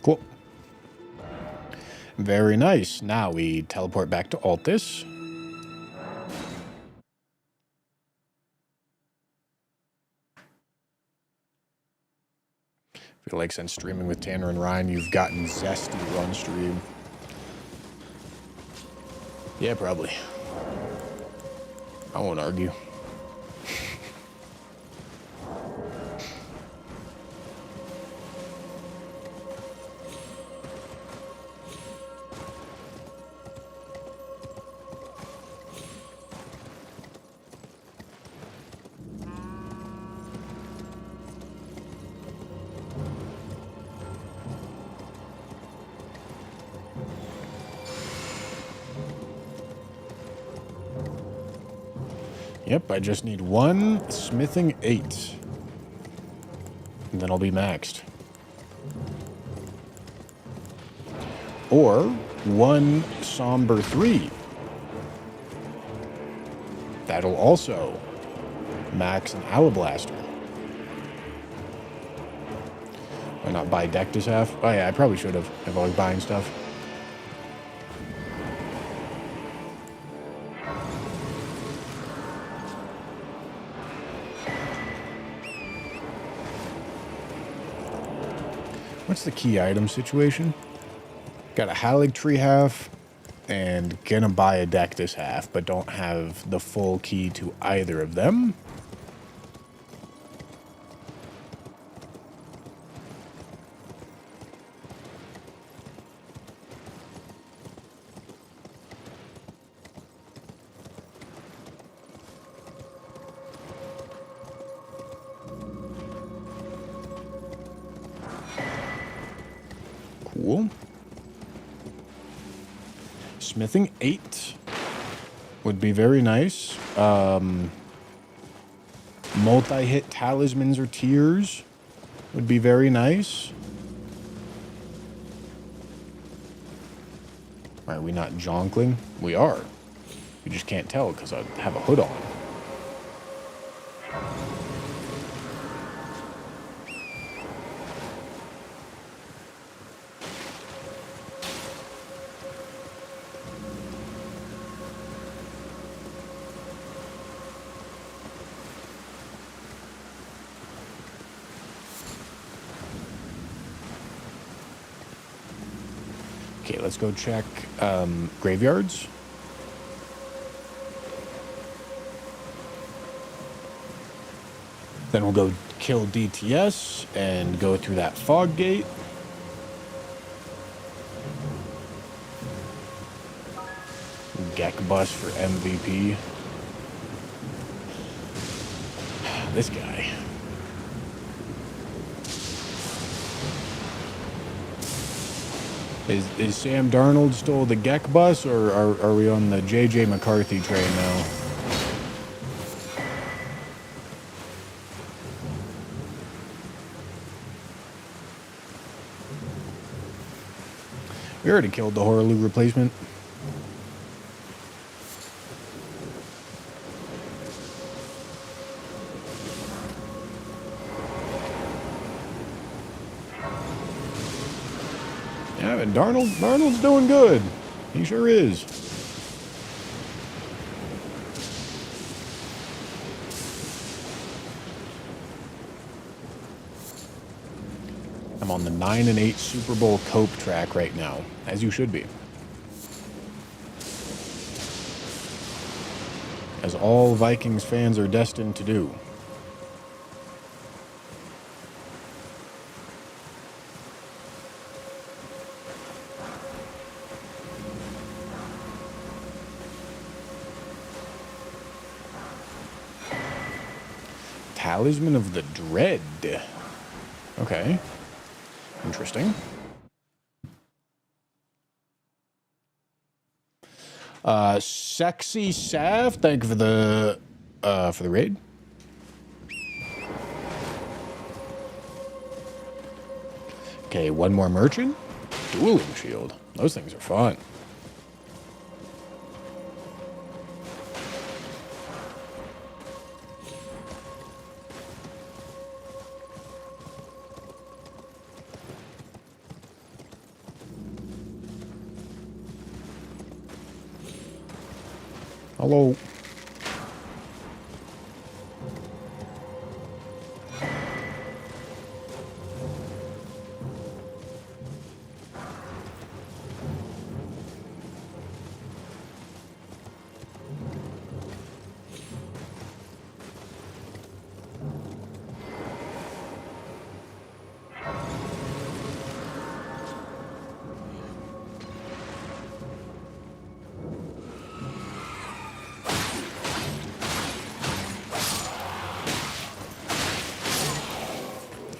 [SPEAKER 1] Cool. Very nice. Now we teleport back to Altus. Feel like since streaming with Tanner and Ryan, you've gotten zesty run stream. Yeah, probably. I won't argue. Yep, I just need one smithing 8. And then I'll be maxed. Or one somber 3. That'll also max an Owl Blaster. Why not buy Dectus half? Oh yeah, I probably should have if I was buying stuff. What's the key item situation? Got a Halig Tree half and gonna buy a Dectus half, but don't have the full key to either of them. Cool. Smithing 8 would be very nice. Multi-hit talismans or tears would be very nice. Are we not jonkling? We are. You just can't tell because I have a hood on. Okay, let's go check graveyards. Then we'll go kill DTS and go through that fog gate. Gek bus for MVP. This guy. Is Sam Darnold still the Gek bus, or are we on the JJ McCarthy train now? We already killed the Horaloo replacement. Yeah, but Darnold's doing good. He sure is. I'm on the 9 and 8 Super Bowl cope track right now, as you should be. As all Vikings fans are destined to do. Talisman of the Dread. Okay. Interesting. Sexy Sav, thank you for the raid. Okay, one more merchant. Dueling shield. Those things are fun. Hello.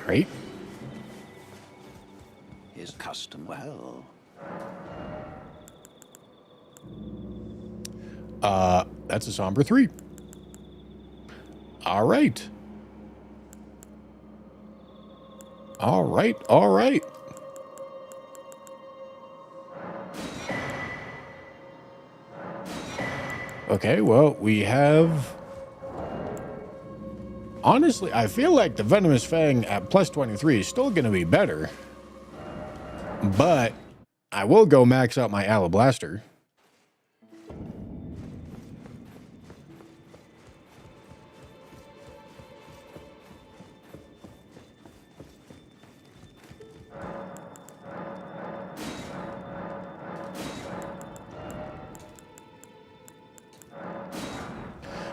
[SPEAKER 1] Right?
[SPEAKER 2] His custom well.
[SPEAKER 1] That's a somber 3. All right. All right. All right. Okay, well, we have... Honestly, I feel like the Venomous Fang at plus 23 is still going to be better. But I will go max out my Alablaster.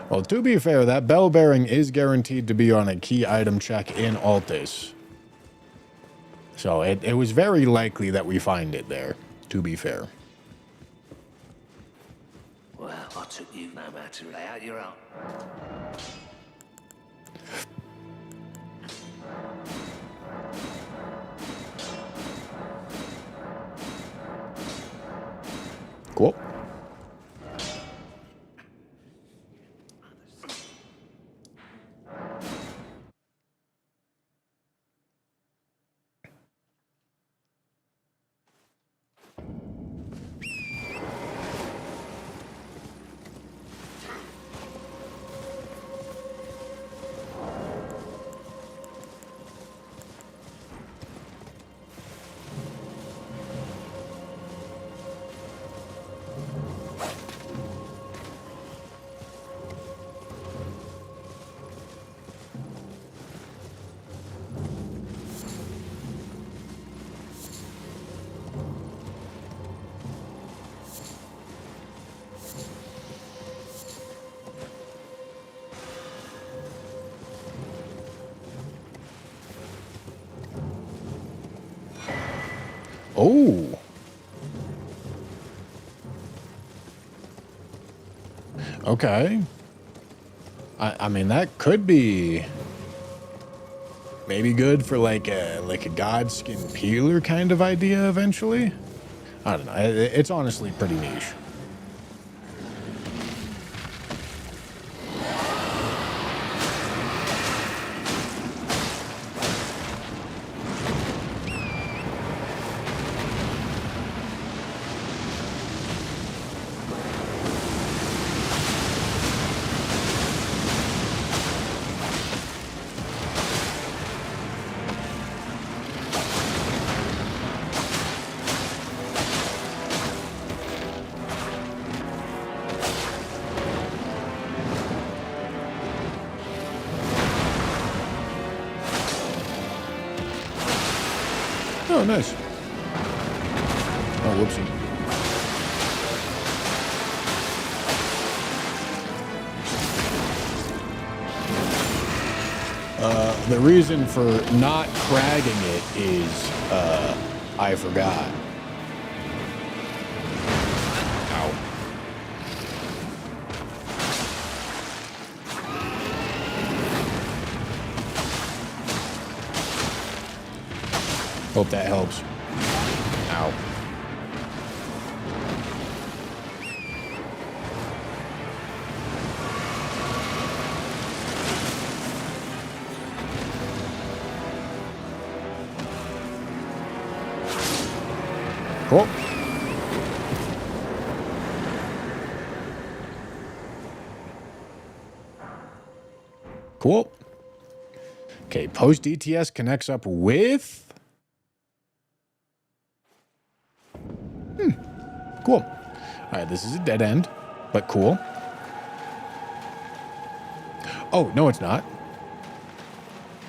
[SPEAKER 1] Well, to be fair, that bell bearing is guaranteed to be on a key item check in Altis. So it was very likely that we find it there, to be fair.
[SPEAKER 6] Well, I took you no matter. Lay out your own.
[SPEAKER 1] Cool. Oh. Okay. I mean, that could be maybe good for like a Godskin peeler kind of idea eventually. I don't know. It's honestly pretty niche. Oh, nice. Oh, whoopsie. The reason for not cragging it is, I forgot. Ow. Hope that helps. Ow. Cool. Cool. Okay, post DTS connects up with... Cool. All right, this is a dead end, but cool. Oh, no, it's not.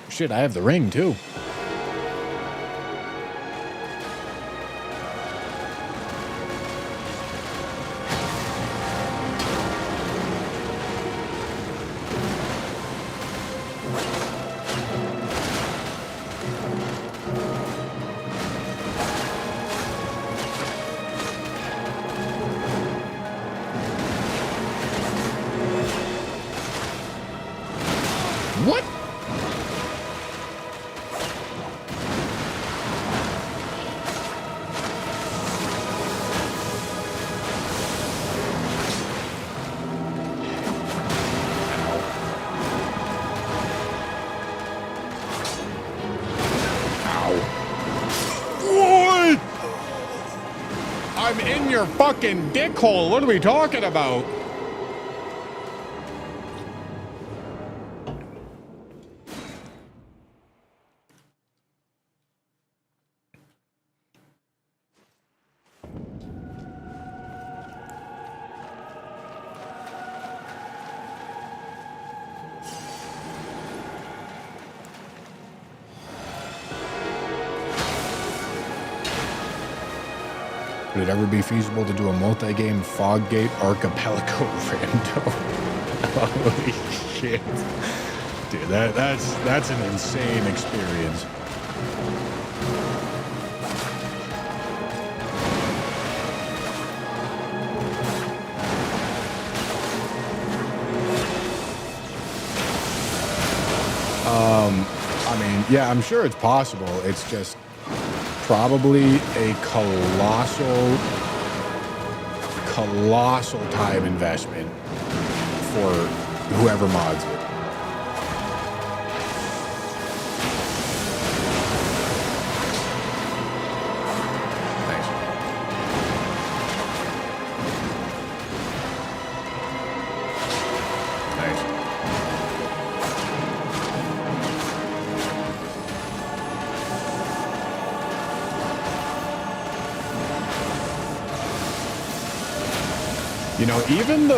[SPEAKER 1] Shit, I have the ring, too. What? your fucking dick hole. What are we talking about? Would it ever be feasible to do a multi-game Foggate Archipelago rando? Holy shit. Dude, that's an insane experience. I mean, yeah, I'm sure it's possible. It's just probably a colossal time investment for whoever mods it. Thanks. Thanks. You know, even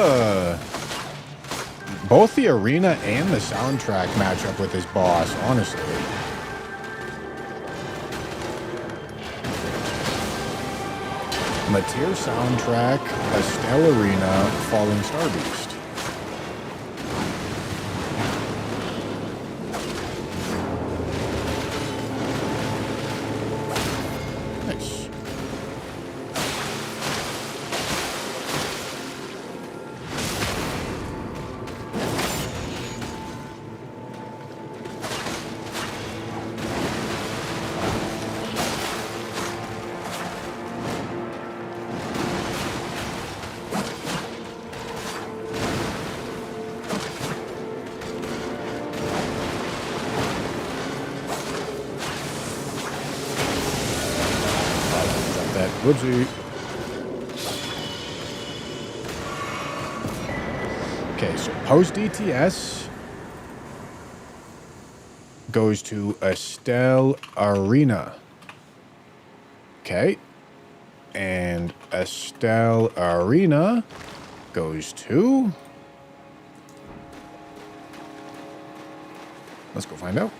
[SPEAKER 1] both the arena and the soundtrack match up with this boss, honestly. Mateer soundtrack, Estelle Arena, Falling Star Beast. Nice. Whoopsie. Okay, so post DTS goes to Estelle Arena. Okay. And Estelle Arena goes to... Let's go find out.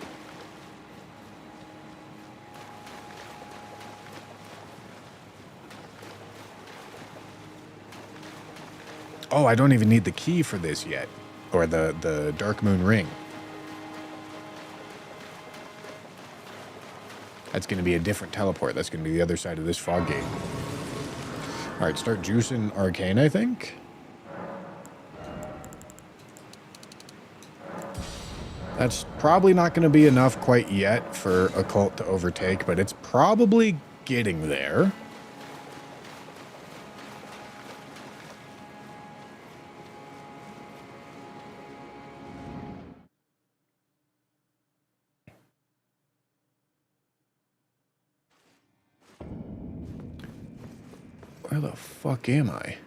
[SPEAKER 1] Oh, I don't even need the key for this yet. Or the Dark Moon Ring. That's going to be a different teleport. That's going to be the other side of this fog gate. Alright, start juicing Arcane, I think. That's probably not going to be enough quite yet for Occult to overtake, but it's probably getting there. Where the fuck am I?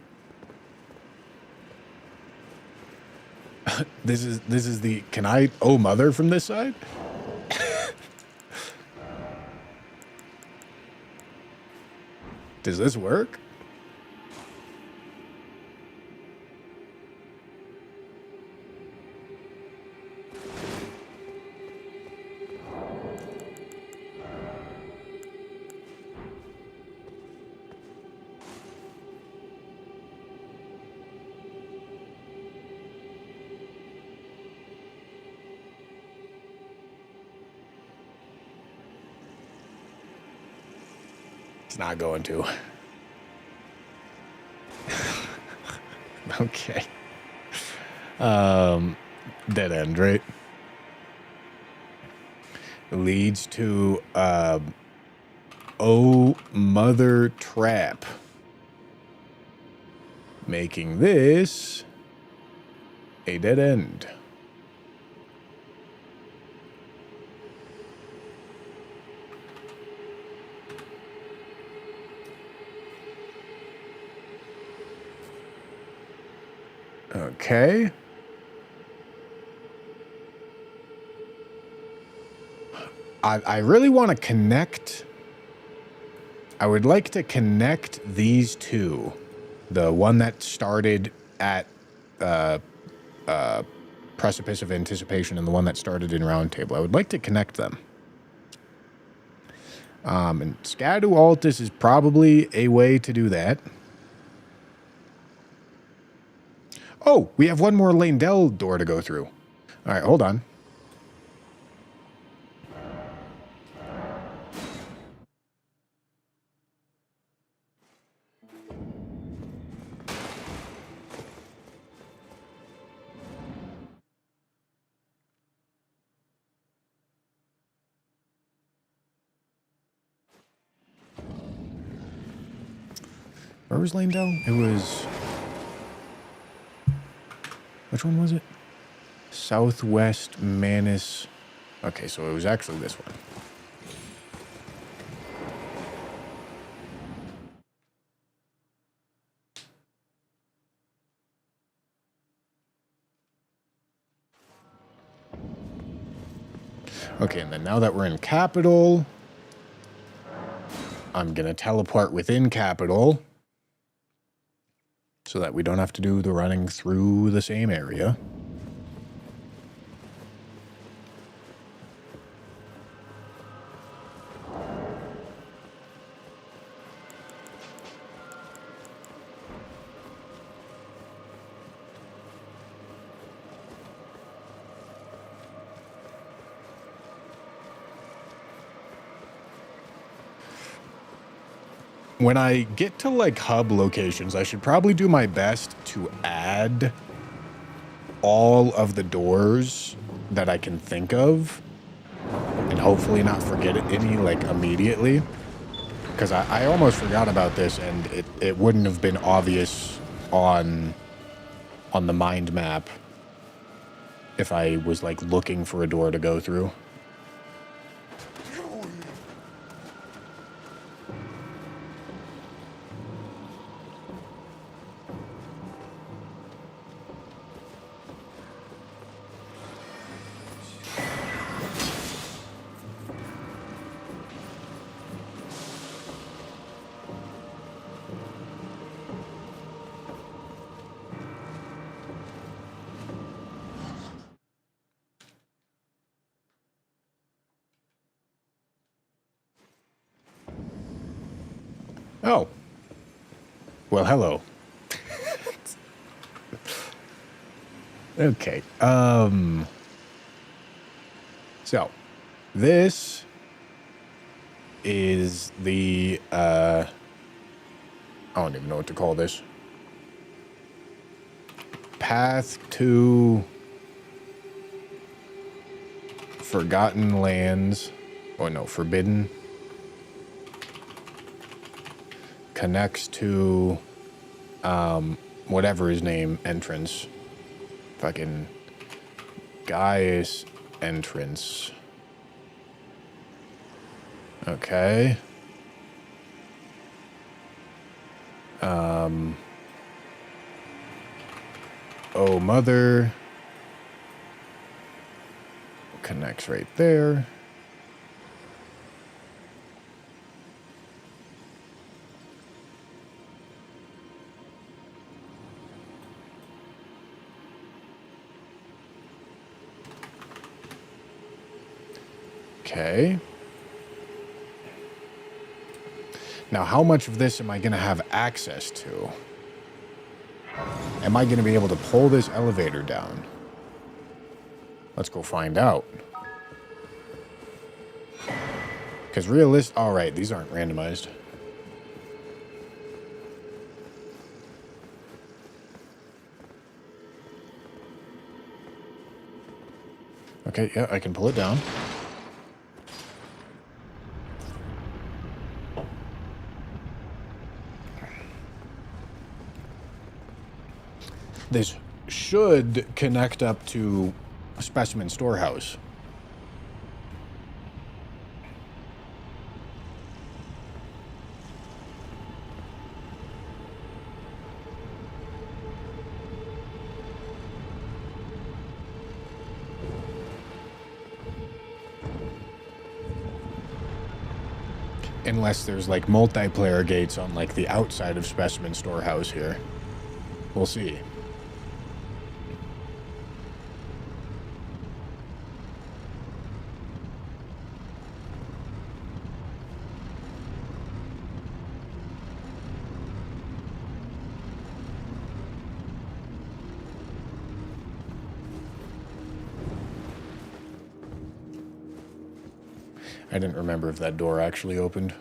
[SPEAKER 1] This is the... Can I... Oh, mother from this side? Does this work? It's not going to. Okay. Dead end, right? Leads to Oh Mother Trap. Making this a dead end. Okay. I really want to connect. I would like to connect these two. The one that started at Precipice of Anticipation and the one that started in Round Table. I would like to connect them. And Scadu Altus is probably a way to do that. Oh, we have one more Lane-Dell door to go through. All right, hold on. Where was Lane-Dell? It was... Which one was it? Southwest Manus. Okay, so it was actually this one. Okay, and then now that we're in Capital, I'm going to teleport within Capital so that we don't have to do the running through the same area. When I get to, like, hub locations, I should probably do my best to add all of the doors that I can think of and hopefully not forget any, like, immediately. Because I almost forgot about this, and it wouldn't have been obvious on the mind map if I was, like, looking for a door to go through. Oh. Well, hello. Okay. So, this is the, I don't even know what to call this. Path to Forgotten Lands. Oh, no, Forbidden. Connects to, whatever his name, entrance. Fucking Gaius entrance. Okay. Oh, Mother. Connects right there. Okay. Now, how much of this am I going to have access to? Am I going to be able to pull this elevator down? Let's go find out. Because all right, these aren't randomized. Okay, yeah, I can pull it down. This should connect up to Specimen Storehouse. Unless there's like multiplayer gates on like the outside of Specimen Storehouse here. We'll see. I didn't remember if that door actually opened.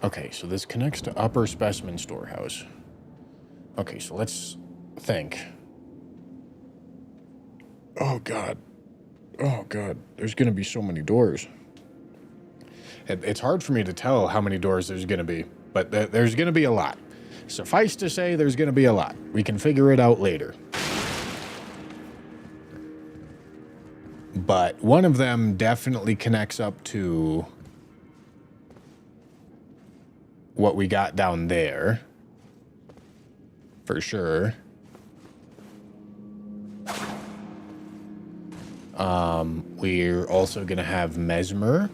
[SPEAKER 1] Okay, so this connects to Upper Specimen Storehouse. Okay, so let's think. Oh, God. Oh, God. There's going to be so many doors. It's hard for me to tell how many doors there's going to be, but there's going to be a lot. Suffice to say, there's going to be a lot. We can figure it out later. But one of them definitely connects up to what we got down there. For sure. We're also going to have Mesmer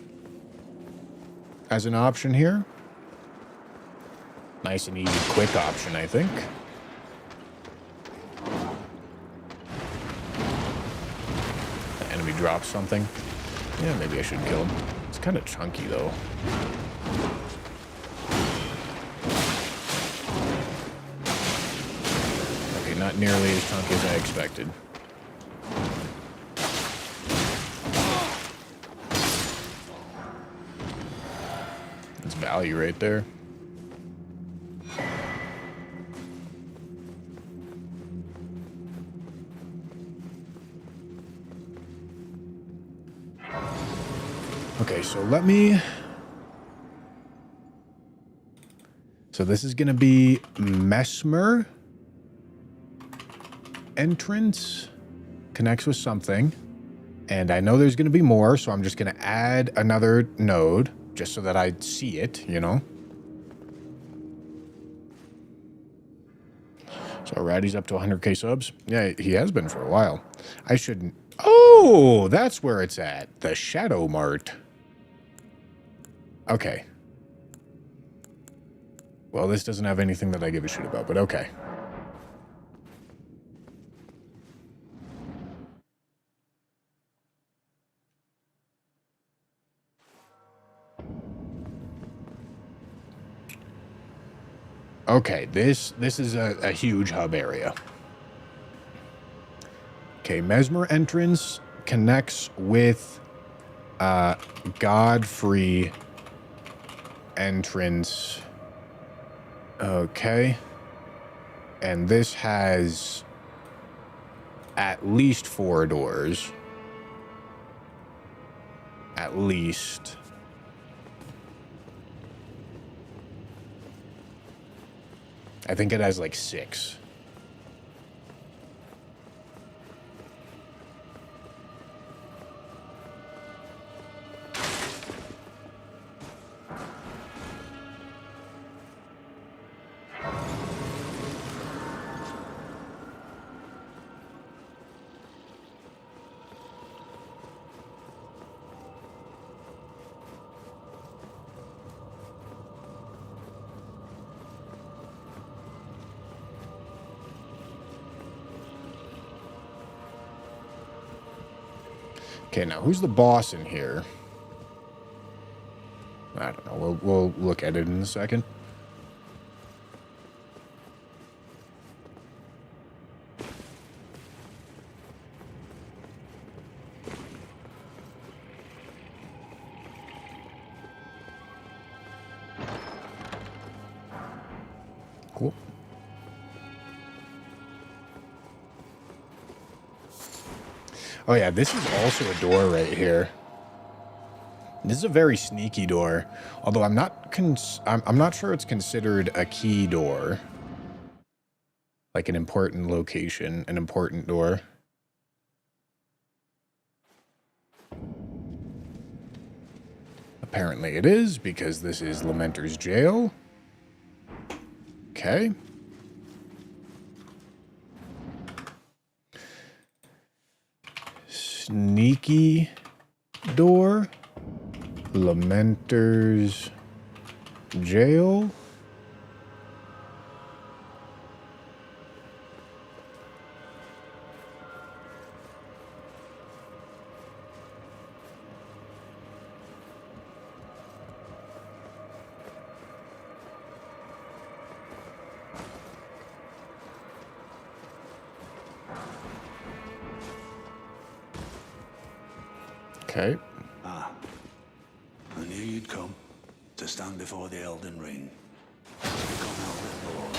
[SPEAKER 1] as an option here. Nice and easy, quick option, I think. The enemy drops something. Yeah, maybe I should kill him. It's kind of chunky, though. Okay, not nearly as chunky as I expected. That's value right there. Okay, so let me... So this is going to be Mesmer. Entrance. Connects with something. And I know there's going to be more, so I'm just going to add another node, just so that I see it, you know? So Ratty's up to 100k subs. Yeah, he has been for a while. I shouldn't... Oh, that's where it's at. The Shadow Mart. Okay. Well, this doesn't have anything that I give a shit about, but okay. Okay, this is a huge hub area. Okay, Mesmer entrance connects with Godfrey entrance. Okay. And this has at least 4 doors. At least. I think it has like 6. Okay, now who's the boss in here? I don't know. We'll look at it in a second. Cool. Oh yeah, this is also a door right here. This is a very sneaky door, although I'm not sure it's considered a key door. Like an important location, an important door. Apparently it is, because this is Lamenter's jail. Okay. Sneaky door. Lamenter's jail. Okay.
[SPEAKER 2] Ah, I knew you'd come to stand before the Elden Ring. To become Elden Lord.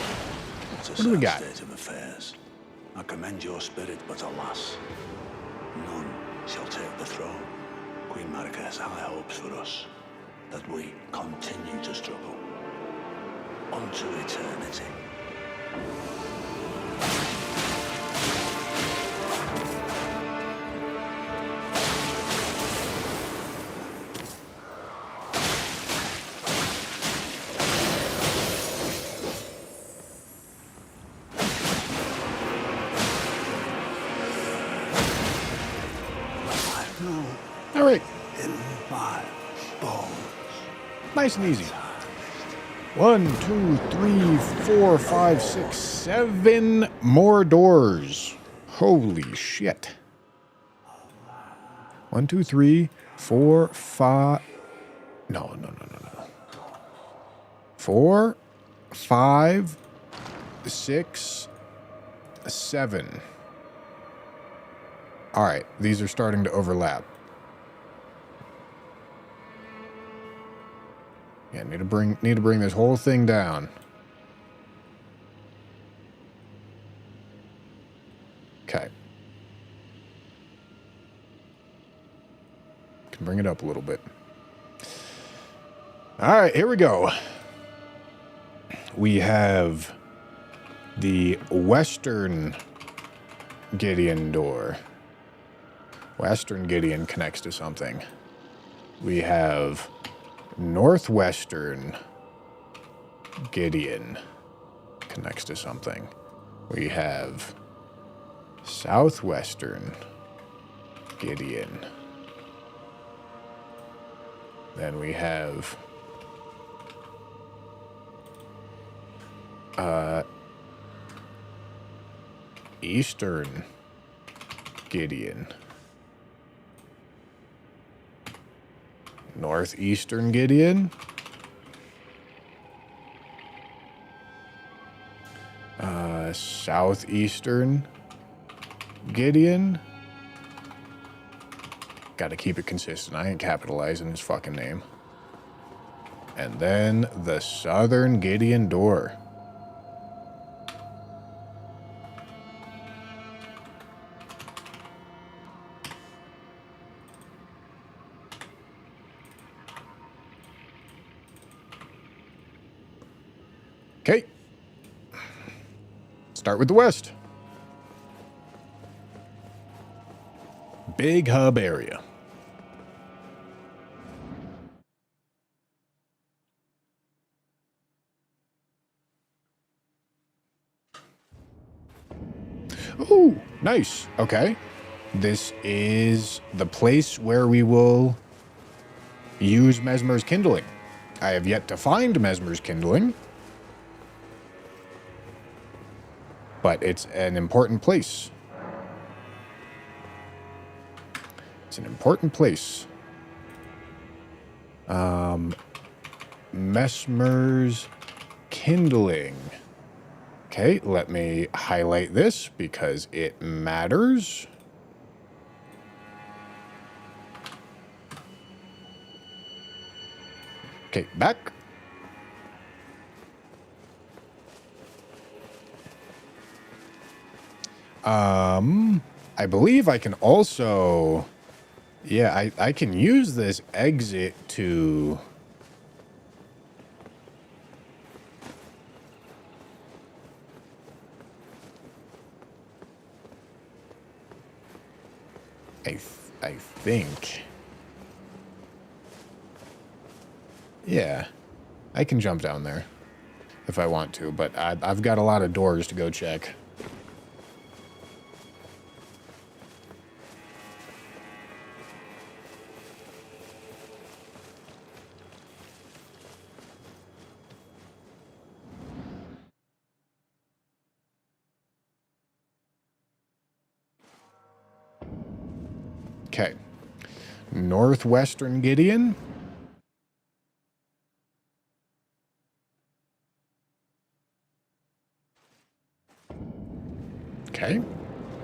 [SPEAKER 2] It's a
[SPEAKER 1] What do we
[SPEAKER 2] sad
[SPEAKER 1] got?
[SPEAKER 2] state of affairs. I commend your spirit, but alas, none shall take the throne. Queen Marika has high hopes for us, that we continue to struggle unto eternity. I know
[SPEAKER 1] All right.
[SPEAKER 2] in my bones.
[SPEAKER 1] Nice and easy. 1, 2, 3, 4, 5, 6, 7 more doors. Holy shit. 1, 2, 3, 4, 5. No. 4, 5, 6, 7. All right, these are starting to overlap. Yeah, need to bring this whole thing down. Okay. Can bring it up a little bit. All right, here we go. We have the Western Gideon door. Western Gideon connects to something. We have Northwestern Gideon connects to something. We have Southwestern Gideon. Then we have Eastern Gideon. Northeastern Gideon. Southeastern Gideon. Gotta keep it consistent. I ain't capitalizing his fucking name. And then the Southern Gideon door. Okay. Start with the west. Big hub area. Ooh, nice. Okay. This is the place where we will use Mesmer's Kindling. I have yet to find Mesmer's Kindling, but it's an important place. It's an important place. Mesmer's Kindling. Okay, let me highlight this because it matters. Okay, back. I believe I can also... Yeah, I can use this exit to... I think... Yeah, I can jump down there if I want to, but I've got a lot of doors to go check. Okay. Northwestern Gideon. Okay.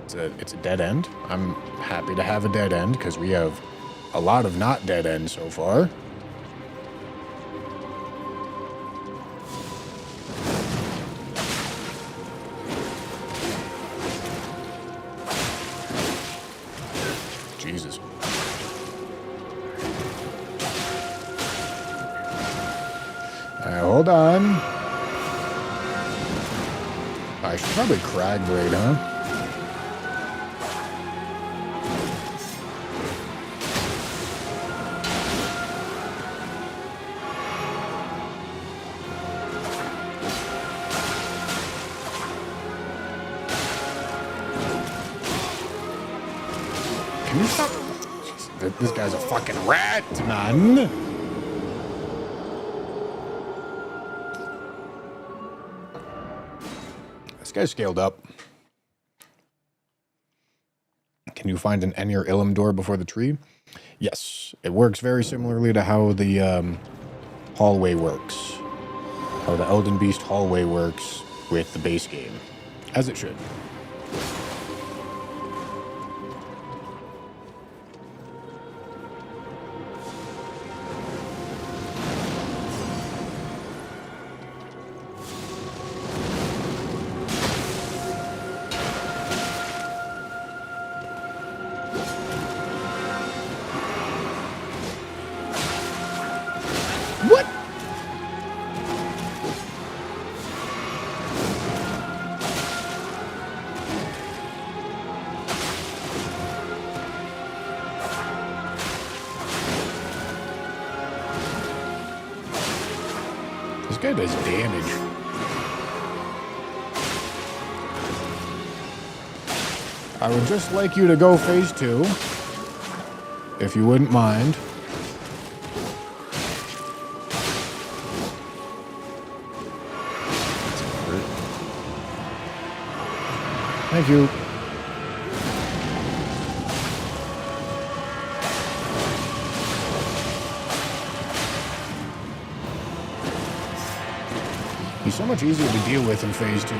[SPEAKER 1] It's a dead end. I'm happy to have a dead end because we have a lot of not dead ends so far. Jesus. Hold on. I should probably crag braid, huh? Can you stop? This guy's a fucking rat, man. This guy's scaled up. Can you find an Enir Ilum door before the tree? Yes. It works very similarly to how the hallway works. How the Elden Beast hallway works with the base game. As it should. What? This guy does damage. I would just like you to go phase 2. If you wouldn't mind. Thank you. He's so much easier to deal with in phase 2.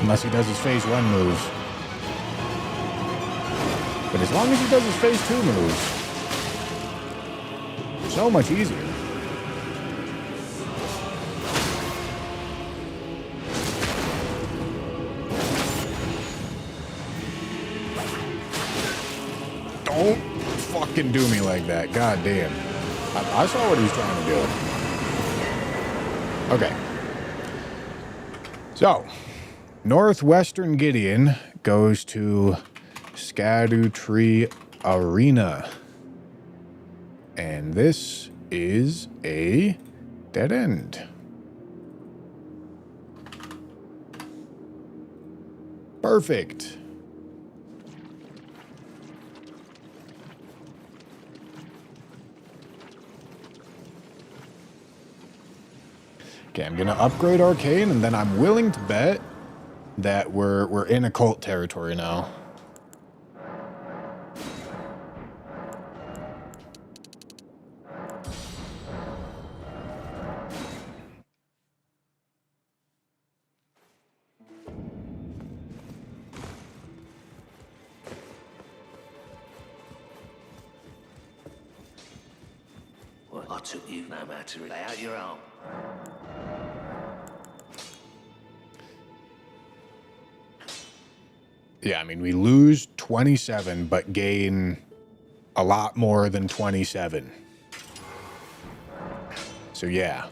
[SPEAKER 1] Unless he does his phase 1 moves. But as long as he does his phase 2 moves, so much easier. Don't fucking do me like that. God damn. I saw what he was trying to do. Okay. So, Northwestern Gideon goes to Skadu Tree Arena. And this is a dead end. Perfect. Okay, I'm gonna upgrade Arcane, and then I'm willing to bet that we're in occult territory now.
[SPEAKER 6] Well, I took you no matter. Lay out your arm.
[SPEAKER 1] Yeah, I mean, we lose 27, but gain a lot more than 27. So, yeah.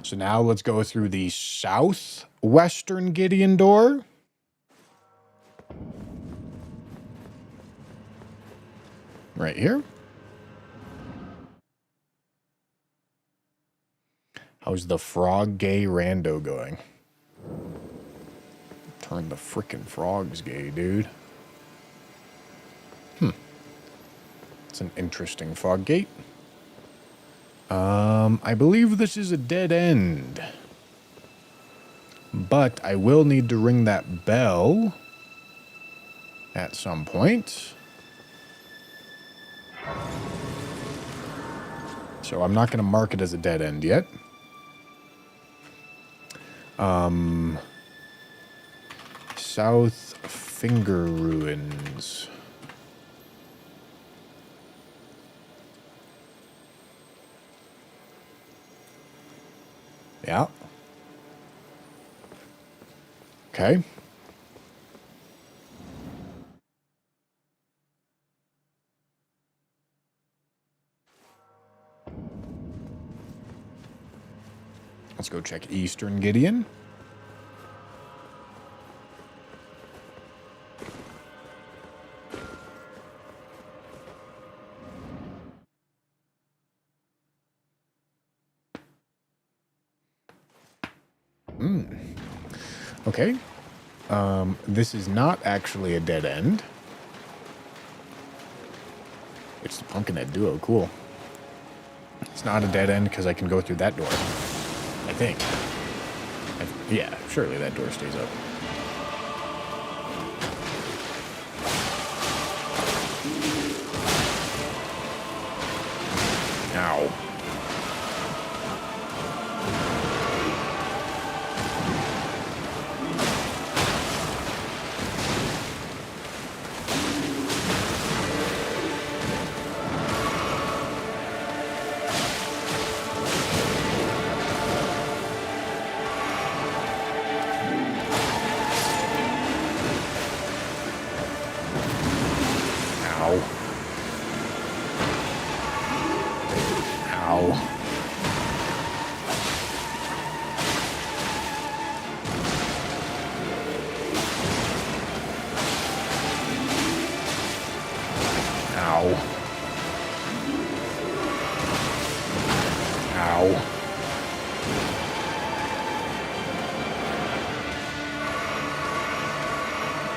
[SPEAKER 1] So now let's go through the southwestern Gideon door. Right here. How's the frog gay rando going? Turn the frickin' frogs gay, dude. It's an interesting fog gate. I believe this is a dead end. But I will need to ring that bell at some point. So I'm not going to mark it as a dead end yet. South Finger Ruins. Yeah. Okay. Let's go check Eastern Gideon. Okay. This is not actually a dead end. It's the Pumpkinhead Duo. Cool. It's not a dead end because I can go through that door. I think. Yeah, surely that door stays up. Ow.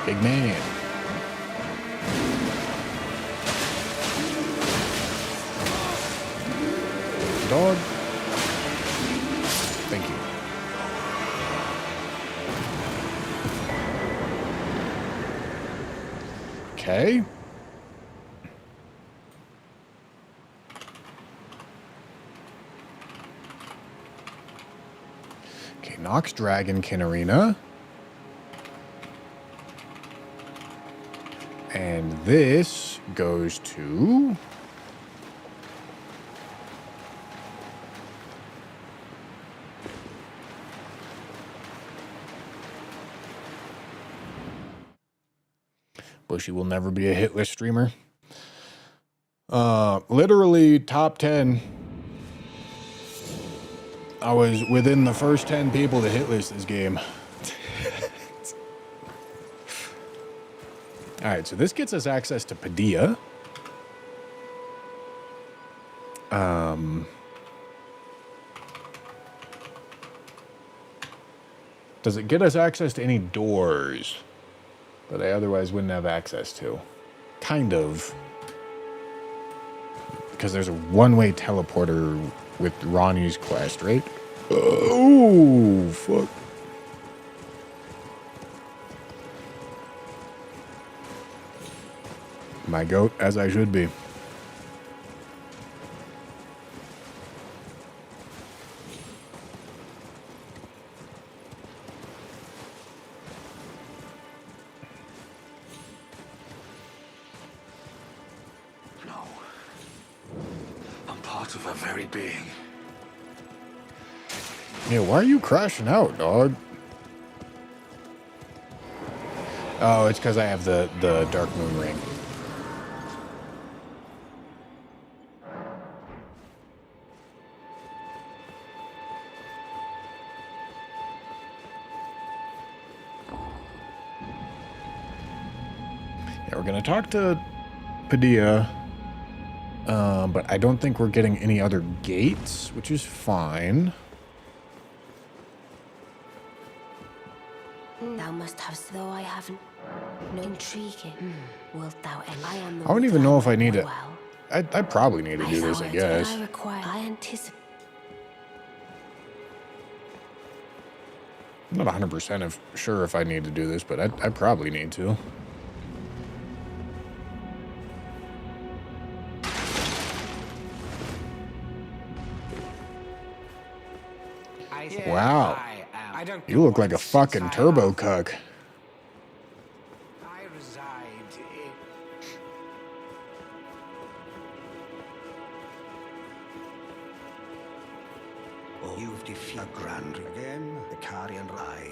[SPEAKER 1] Big man. Dog. Thank you. Okay. Okay, Nox Dragonkin Arena. And this goes to... Bushy will never be a hit list streamer. Literally top 10. I was within the first 10 people to hit list this game. All right, so this gets us access to Padilla. Does it get us access to any doors that I otherwise wouldn't have access to? Kind of. Because there's a one-way teleporter with Ronnie's quest, right? Oh, fuck. My goat, as I should be.
[SPEAKER 2] No. I'm part of a very being.
[SPEAKER 1] Yeah, why are you crashing out, dog? Oh, it's because I have the Dark Moon Ring. Yeah, we're gonna talk to Padilla, but I don't think we're getting any other gates, which is fine.
[SPEAKER 5] Thou must have, though I haven't. No intriguing. Wilt thou end? I am the
[SPEAKER 1] I don't even know if I need to.
[SPEAKER 5] well.
[SPEAKER 1] I probably need to do this, I guess.
[SPEAKER 5] I require. I anticipate.
[SPEAKER 1] I'm not 100% sure if I need to do this, but I probably need to. Wow. You look like a fucking turbo cuck.
[SPEAKER 6] I reside in...
[SPEAKER 2] Oh, you've defeated Grand again, the carrion rye.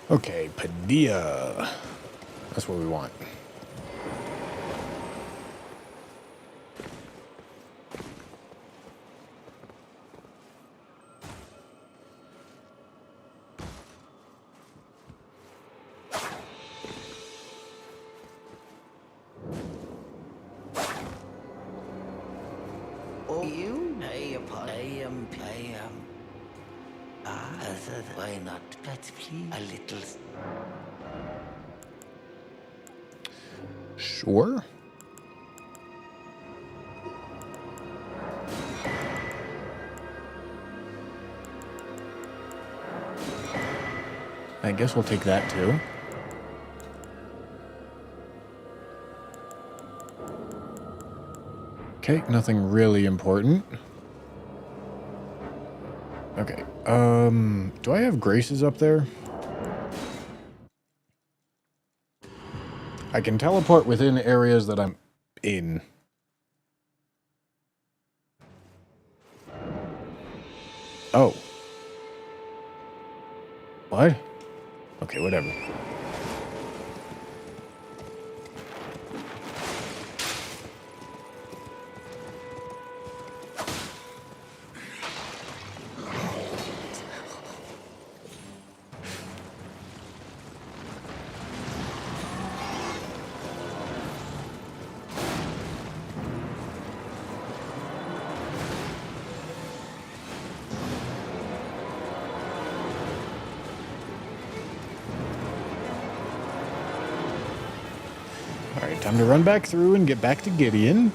[SPEAKER 1] Okay, Padilla. That's what we want.
[SPEAKER 6] Oh, you? Why not? But please, a little...
[SPEAKER 1] Sure. I guess we'll take that too. Okay, nothing really important. Okay, do I have graces up there? I can teleport within areas that I'm in. Oh. What? Okay, whatever. Alright, time to run back through and get back to Gideon.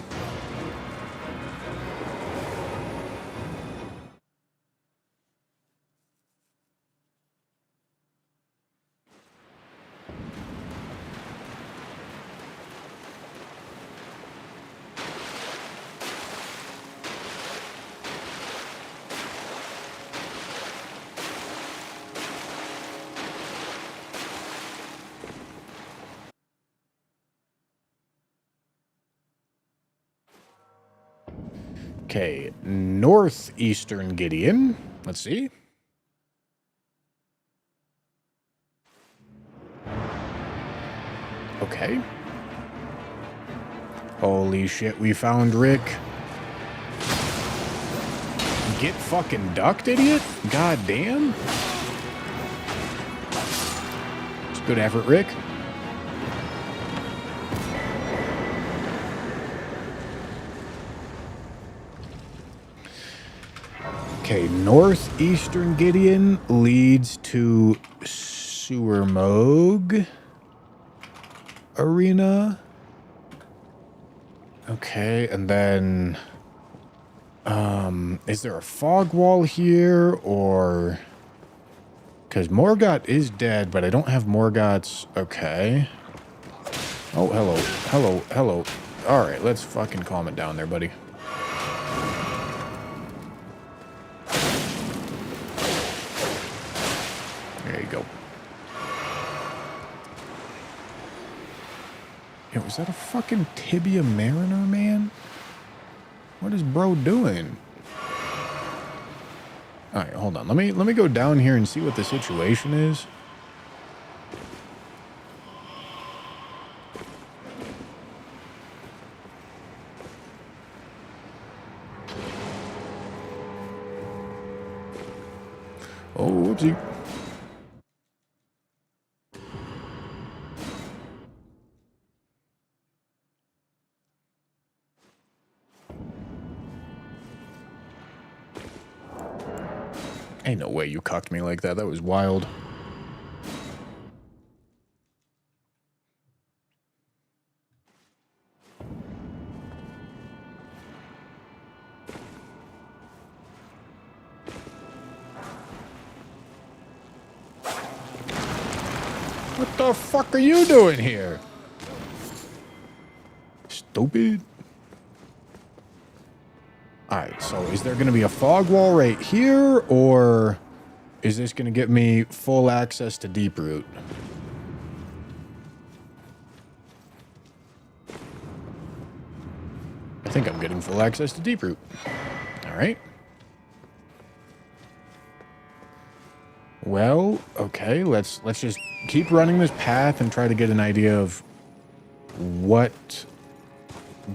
[SPEAKER 1] Okay, northeastern Gideon. Let's see. Okay. Holy shit, we found Rick. Get fucking ducked, idiot. God damn. It's good effort, Rick. Okay, northeastern Gideon leads to Sewermogue Arena. Okay, and then is there a fog wall here, or because Morgott is dead, but I don't have Morgott's. Okay. Oh, hello. All right, let's fucking calm it down there, buddy. There you go. Yo, is that a fucking Tibia Mariner, man? What is bro doing? All right, hold on. Let me go down here and see what the situation is. Oh, whoopsie. Ain't no way you cucked me like that. That was wild. What the fuck are you doing here? Stupid. Alright, so is there going to be a fog wall right here, or is this going to get me full access to Deeproot? I think I'm getting full access to Deeproot. Alright. Well, okay, let's just keep running this path and try to get an idea of what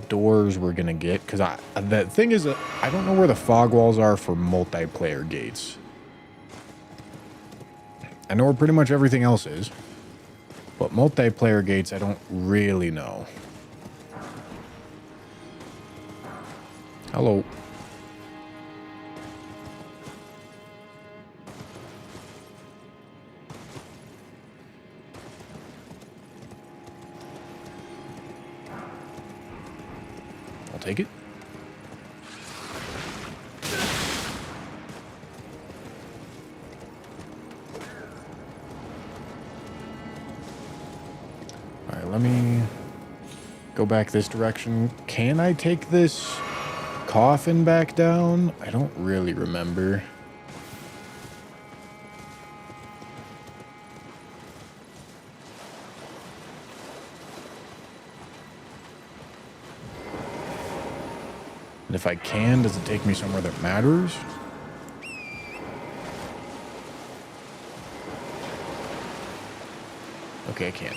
[SPEAKER 1] doors we're gonna get, because the thing is that I don't know where the fog walls are for multiplayer gates. I know where pretty much everything else is, but multiplayer gates I don't really know. Hello. I'll take it. All right, let me go back this direction. Can I take this coffin back down? I don't really remember. And if I can, does it take me somewhere that matters? Okay, I can't.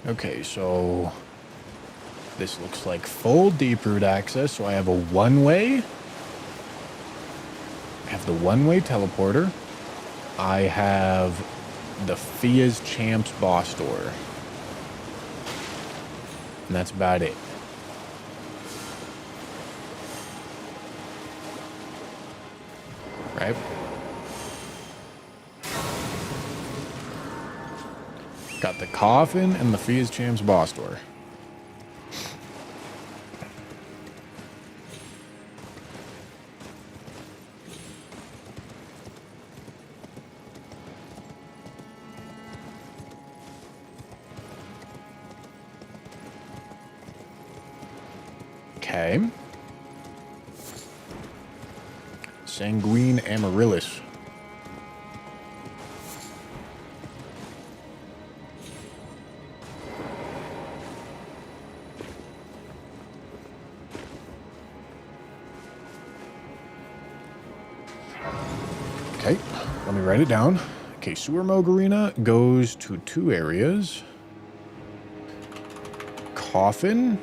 [SPEAKER 1] Okay, so this looks like full Deeproot access, so I have a one-way. I have the one-way teleporter. I have the Fia's Champs boss door. And that's about it. Right? Got the coffin and the Fia's Champs boss door. Okay. Sanguine Amaryllis. Okay, let me write it down. Okay, Sewer Mogarina goes to 2 areas. Coffin.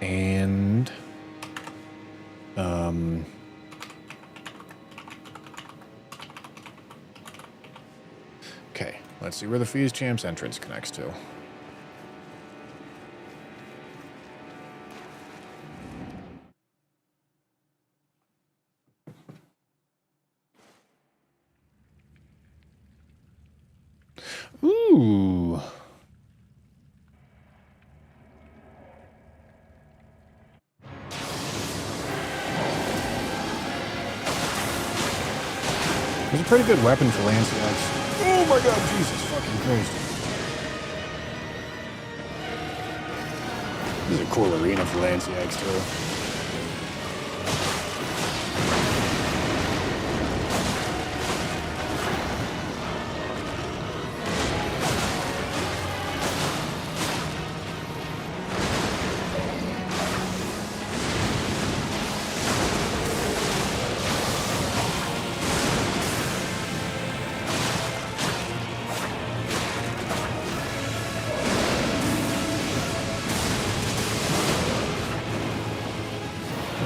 [SPEAKER 1] And... Okay, Let's see where the Fees Champs entrance connects to. Ooh. It's a pretty good weapon for Lanceots. Oh my god, Jesus fucking Christ. This is a cool arena for Lanceots too.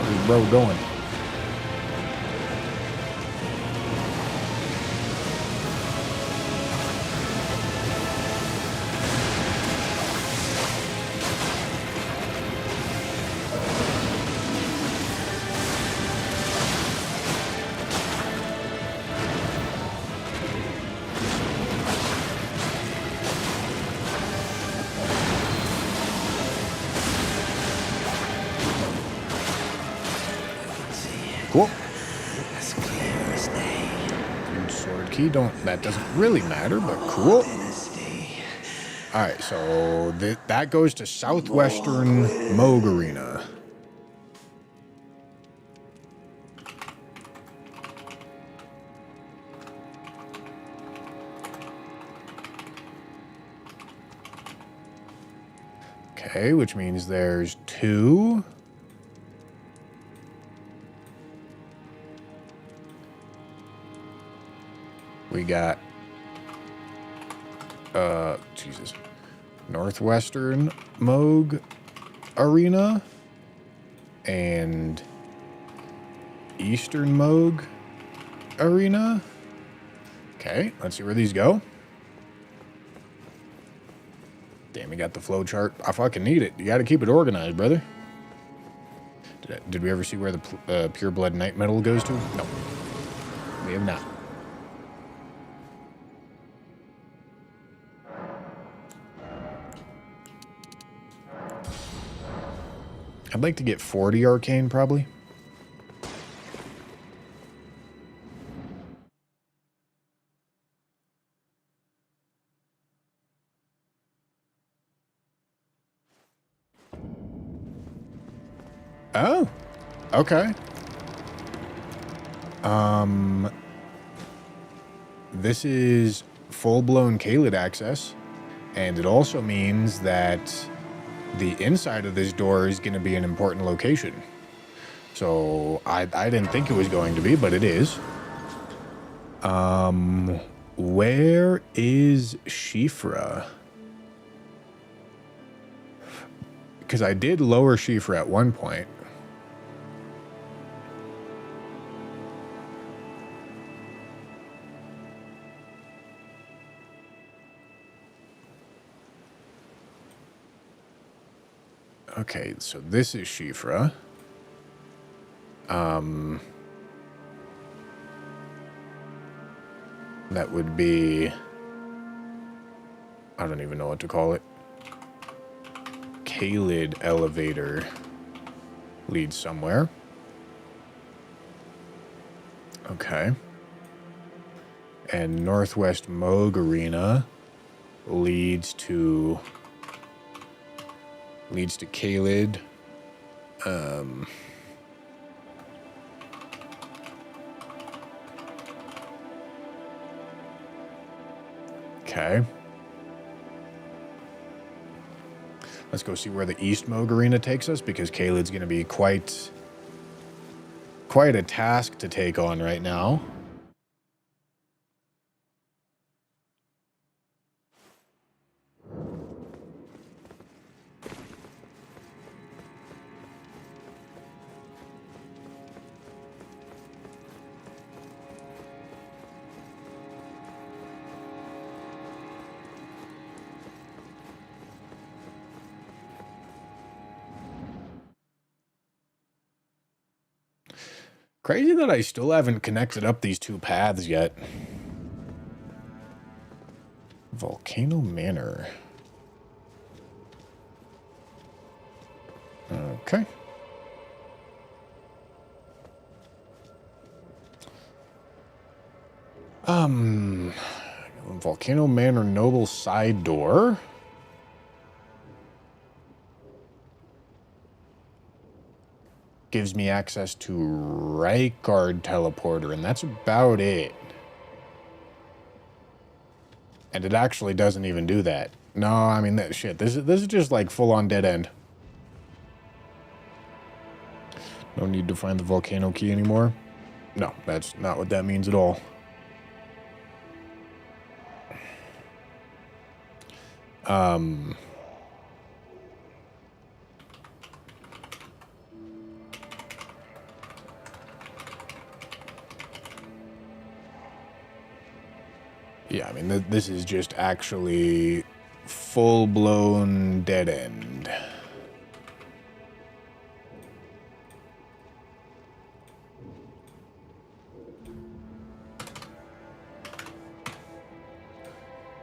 [SPEAKER 1] Where's bro going? Cool.
[SPEAKER 3] As clear as day.
[SPEAKER 1] Good sword key. That doesn't really matter, but cool.
[SPEAKER 3] Dynasty.
[SPEAKER 1] Alright, so that goes to Southwestern Moog Arena. Okay, which means there's 2. We got, Jesus. Northwestern Moog Arena and Eastern Moog Arena. Okay, let's see where these go. Damn, we got the flow chart. I fucking need it. You got to keep it organized, brother. Did we ever see where the Pure Blood Night Medal goes to? No. We have not. I'd like to get 40 arcane, probably. Oh, okay. This is full-blown Kaled access, and it also means that the inside of this door is going to be an important location. So I didn't think it was going to be, but it is. Where is Shifra? Because I did lower Shifra at one point. Okay, so this is Shifra. That would be... I don't even know what to call it. Kaled elevator leads somewhere. Okay. And Northwest Moog Arena leads to Kaled. Okay. Let's go see where the East Moog Arena takes us, because Kaled's going to be quite a task to take on right now. Crazy that I still haven't connected up these two paths yet. Volcano Manor. Okay. Volcano Manor Noble side door. Gives me access to right guard teleporter, and that's about it. And it actually doesn't even do that. No, I mean that shit. This is just like full on dead end. No need to find the volcano key anymore. No, that's not what that means at all. Yeah, I mean, this is just actually full-blown dead end.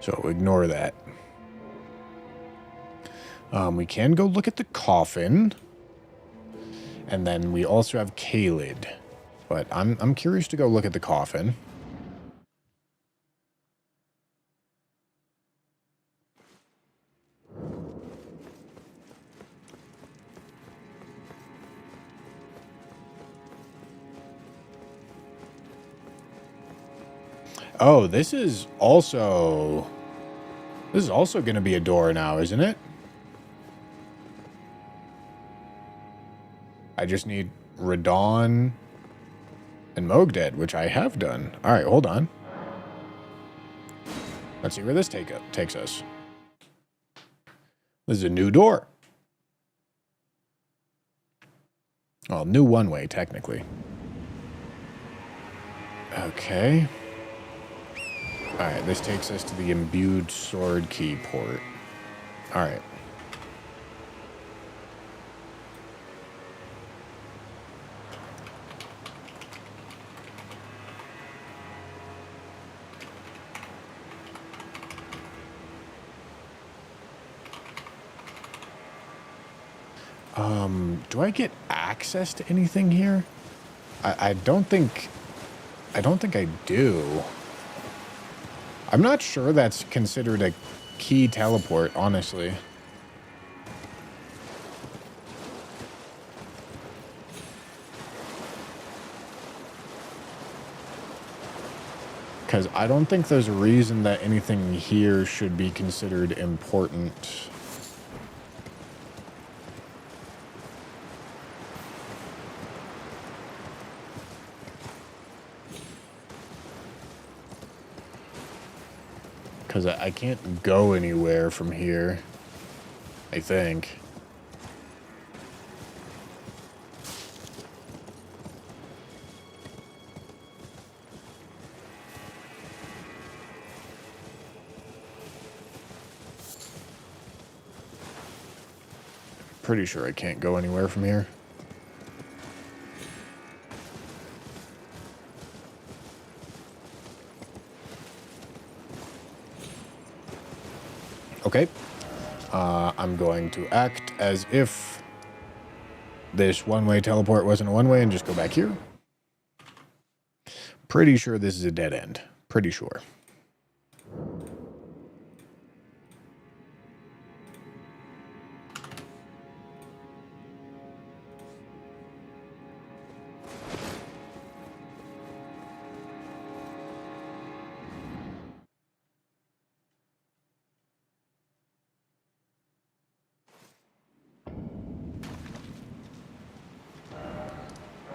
[SPEAKER 1] So ignore that. We can go look at the coffin. And then we also have Kaled. But I'm curious to go look at the coffin. Oh, this is also going to be a door now, isn't it? I just need Radon and Mogdead, which I have done. All right, hold on. Let's see where this takes us. This is a new door. Well, new one-way, technically. Okay. All right, this takes us to the imbued sword key port. All right. Do I get access to anything here? I don't think I do. I'm not sure that's considered a key teleport, honestly. Because I don't think there's a reason that anything here should be considered important. Because I can't go anywhere from here, I think. Pretty sure I can't go anywhere from here. Okay. I'm going to act as if this one-way teleport wasn't a one-way and just go back here. Pretty sure this is a dead end. Pretty sure.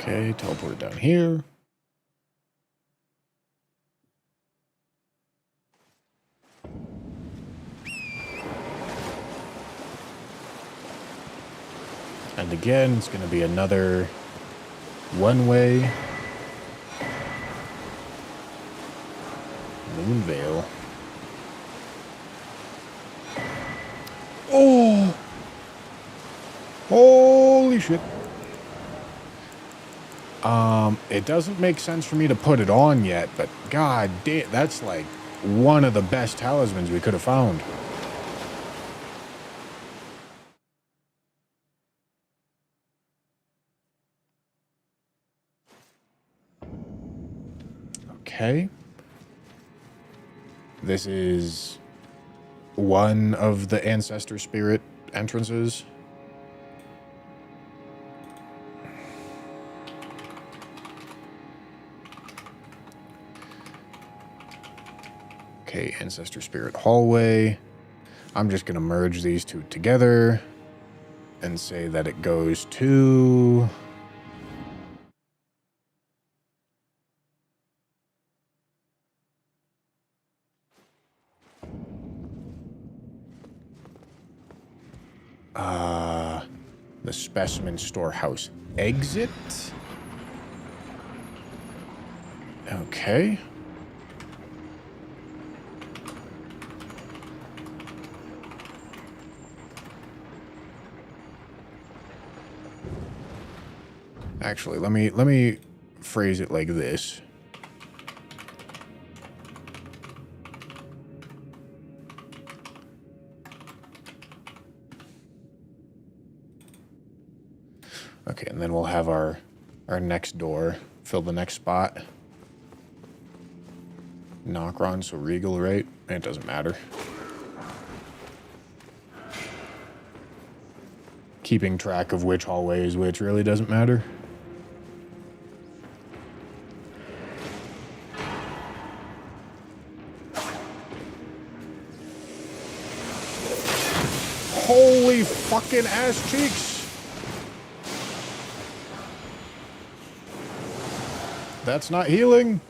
[SPEAKER 1] Okay, teleport down here. And again, it's going to be another one-way. Moonvale. Oh! Holy shit. It doesn't make sense for me to put it on yet, but god damn, that's like one of the best talismans we could have found. Okay. This is one of the ancestor spirit entrances. Okay, ancestor spirit hallway. I'm just going to merge these two together and say that it goes to... the specimen storehouse exit. Okay. Actually, let me phrase it like this. Okay, and then we'll have our next door fill the next spot. Knockron, so Regal, right? It doesn't matter. Keeping track of which hallway is which really doesn't matter. Holy fucking ass cheeks! That's not healing.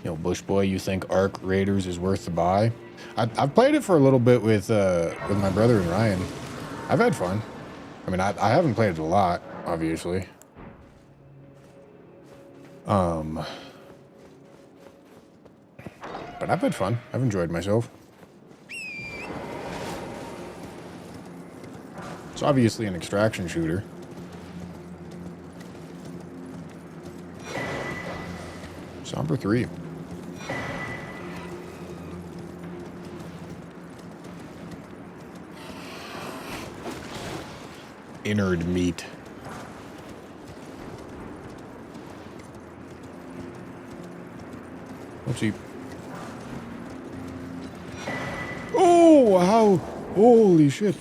[SPEAKER 1] Yo, Bush Boy, you think Arc Raiders is worth the buy? I've played it for a little bit with my brother and Ryan. I've had fun. I mean, I haven't played it a lot, obviously. But I've had fun. I've enjoyed myself. It's obviously an extraction shooter. Somber 3. Innard meat. Oopsie. Oh, how? Holy shit.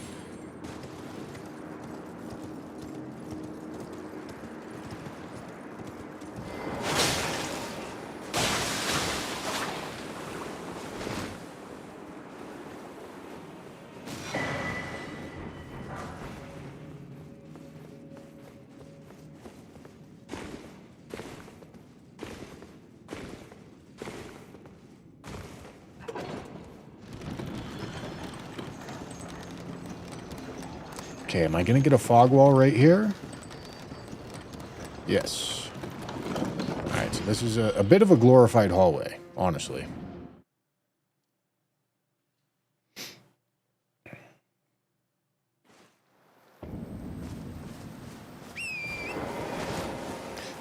[SPEAKER 1] Okay, am I gonna get a fog wall right here? Yes. Alright, so this is a bit of a glorified hallway, honestly.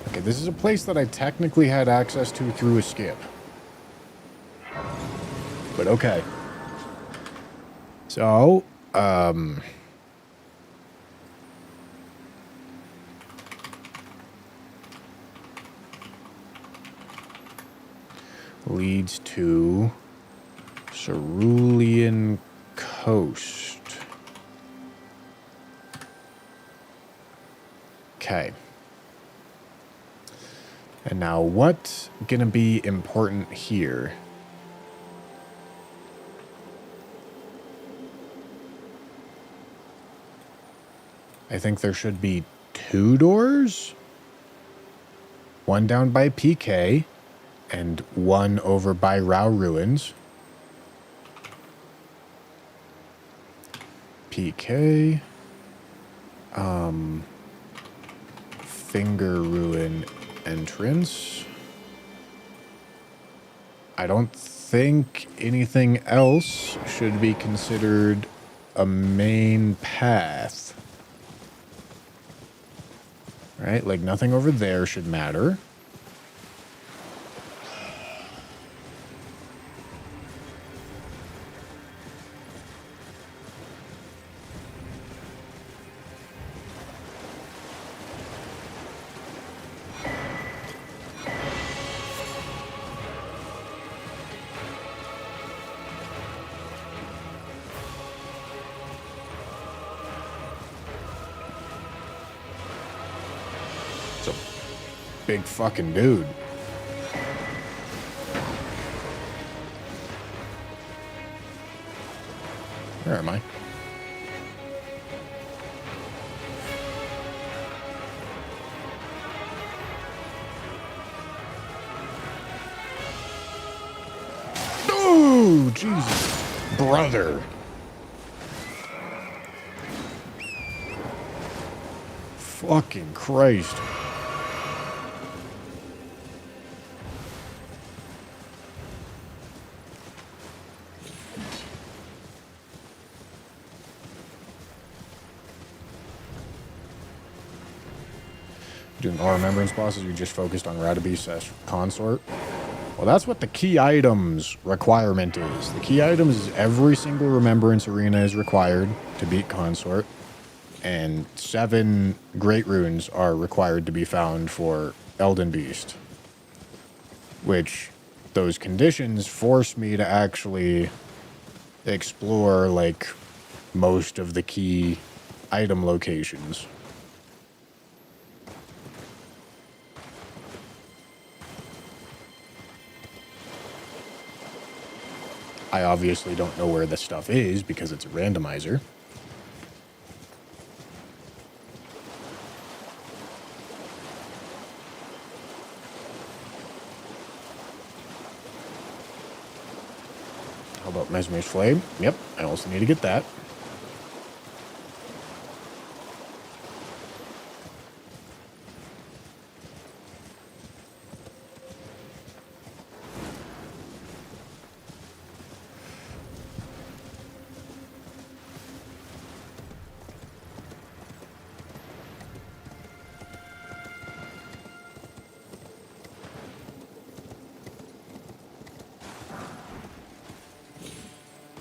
[SPEAKER 1] Okay, this is a place that I technically had access to through a skip. But okay. So, leads to Cerulean Coast. Okay. And now what's gonna be important here? I think there should be 2 doors. One down by PK and one over by Rao Ruins. PK. Finger Ruin entrance. I don't think anything else should be considered a main path. Right? Like nothing over there should matter. It's a big fucking dude. Where am I? Oh, Jesus. Brother. Fucking Christ. Doing all remembrance bosses, you just focused on Radaby / Consort. Well, that's what the key items requirement is. The key items is every single remembrance arena is required to beat Consort, and 7 Great Runes are required to be found for Elden Beast. Which, those conditions force me to actually explore, like, most of the key item locations. I obviously don't know where this stuff is because it's a randomizer. How about Mesmer's Flame? Yep, I also need to get that.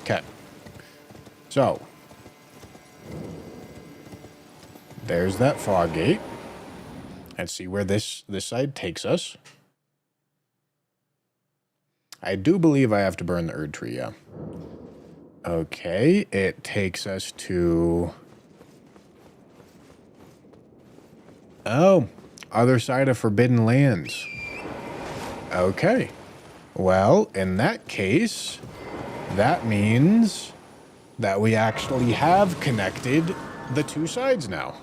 [SPEAKER 1] Okay. So, there's that fog gate. Let's see where this side takes us. I do believe I have to burn the Erd Tree, yeah. Okay, it takes us to... Oh, other side of Forbidden Lands. Okay. Well, in that case, that means that we actually have connected the 2 sides now.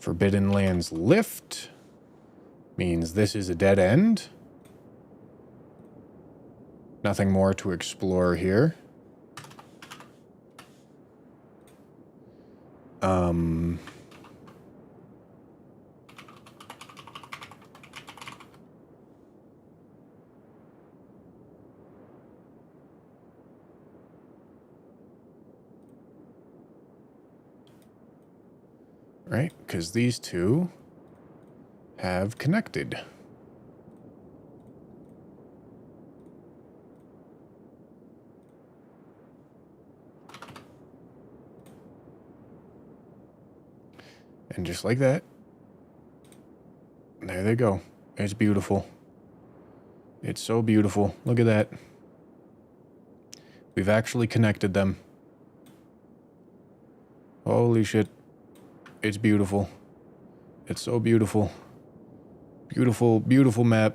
[SPEAKER 1] Forbidden Lands lift means this is a dead end. Nothing more to explore here. Right, because these 2 have connected. And just like that, there they go. It's beautiful. It's so beautiful. Look at that. We've actually connected them. Holy shit. It's beautiful. It's so beautiful. Beautiful, beautiful map.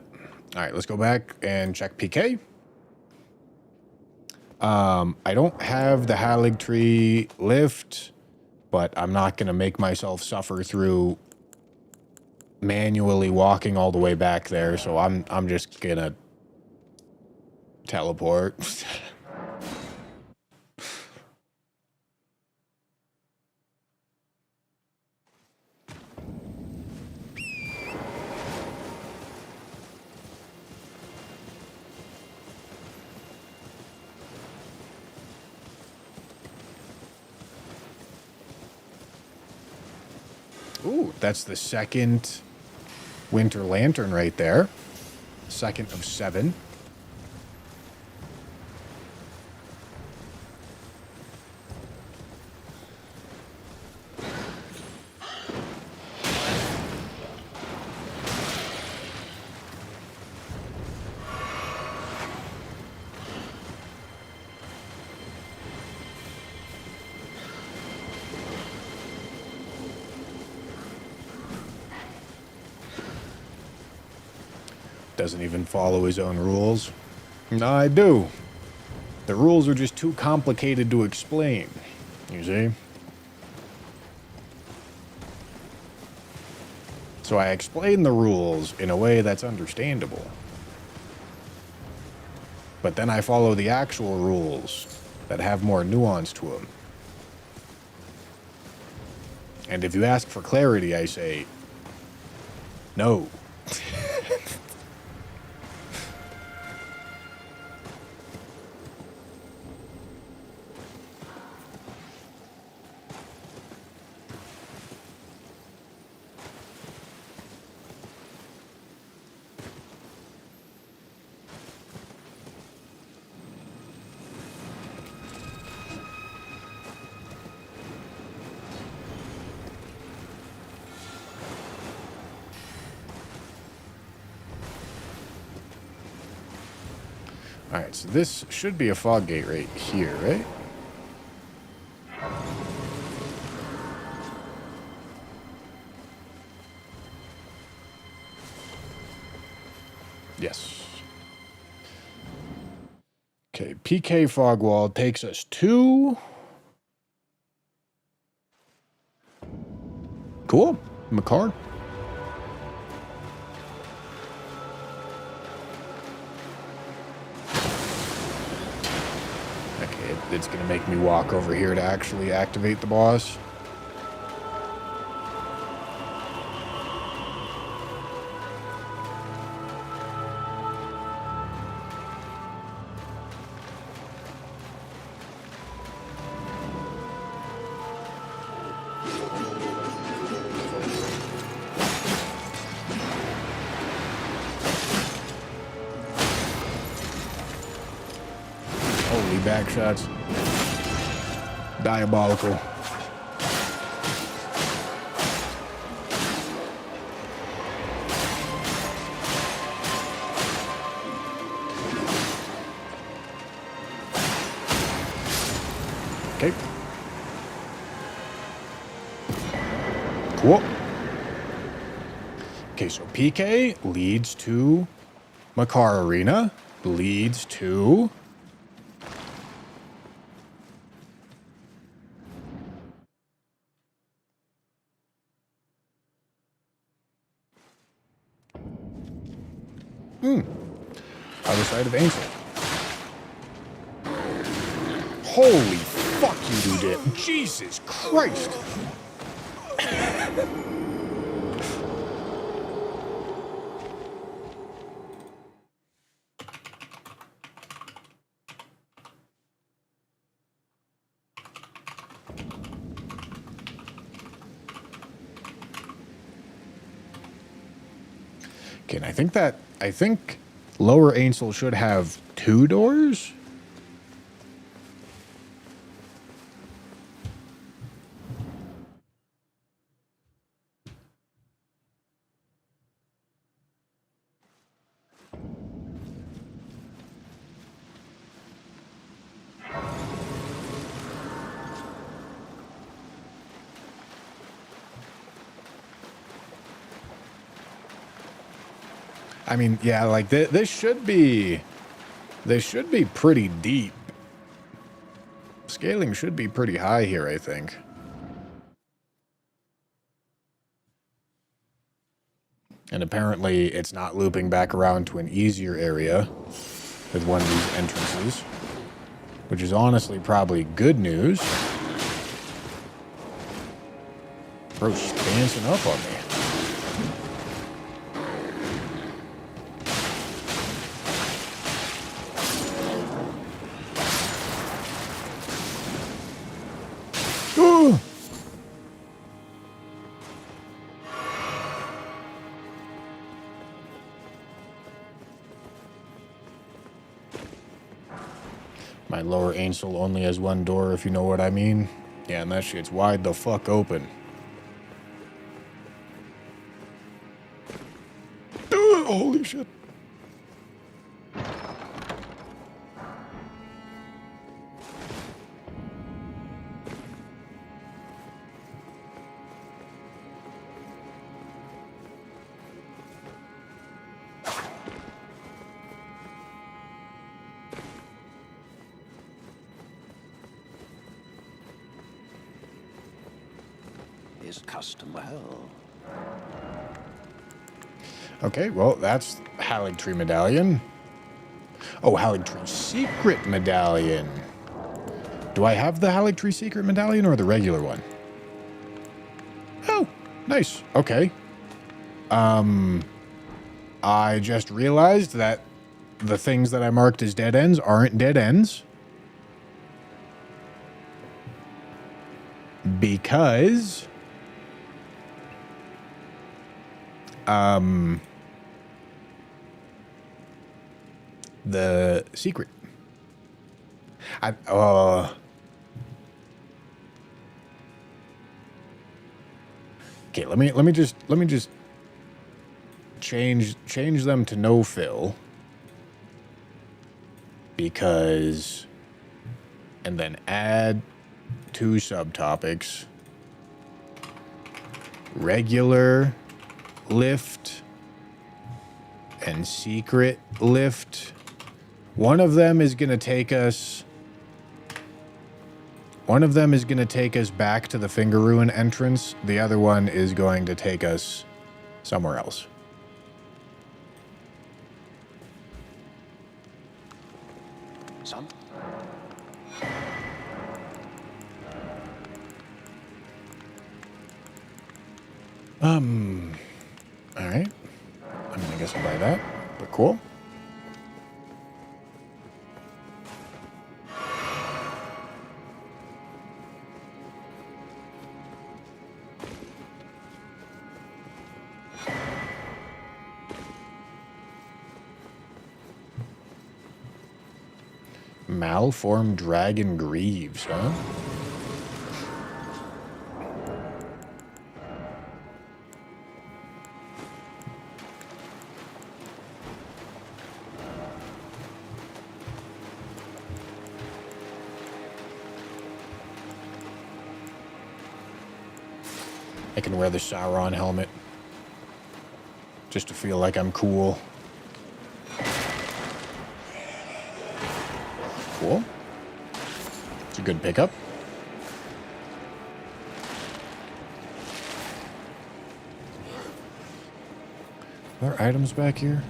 [SPEAKER 1] All right, let's go back and check PK. I don't have the Halig Tree lift, but I'm not going to make myself suffer through manually walking all the way back there, so I'm just going to teleport. Ooh, that's the second winter lantern right there. Second of 7. Doesn't even follow his own rules. No, I do. The rules are just too complicated to explain, you see? So I explain the rules in a way that's understandable. But then I follow the actual rules that have more nuance to them. And if you ask for clarity, I say, no. Alright, so this should be a fog gate right here, right? Yes. Okay, PK fog wall takes us to... Cool. McCard. Okay, it's going to make me walk over here to actually activate the boss. Holy back shots. Diabolical. Okay. Cool. Okay, so PK leads to Makar Arena, leads to... Other side of Ansel. Holy fuck, you do it. Jesus Christ. Okay, and I think Lower Ainsel should have 2 doors. I mean, yeah, like this should be pretty deep. Scaling should be pretty high here, I think. And apparently it's not looping back around to an easier area with one of these entrances, which is honestly probably good news. Bro's dancing up on me. My lower ancel only has one door, if you know what I mean. Yeah, and that shit's wide the fuck open. Holy shit.
[SPEAKER 6] Is custom well.
[SPEAKER 1] Okay, well, that's Haligtree Medallion. Oh, Haligtree Secret Medallion. Do I have the Haligtree Secret Medallion or the regular one? Oh, nice. Okay. I just realized that the things that I marked as dead ends aren't dead ends. Because... the secret. Okay, let me just change them to no fill. Because, and then add 2 subtopics. Regular lift and secret lift. One of them is going to take us back to the Finger Ruin entrance. The other one is going to take us somewhere else.
[SPEAKER 6] Son?
[SPEAKER 1] All right. I mean, I guess I'll buy that, but cool. Malformed Dragon Greaves, huh? I can wear the Sauron helmet just to feel like I'm cool. Cool. It's a good pickup. Are there items back here?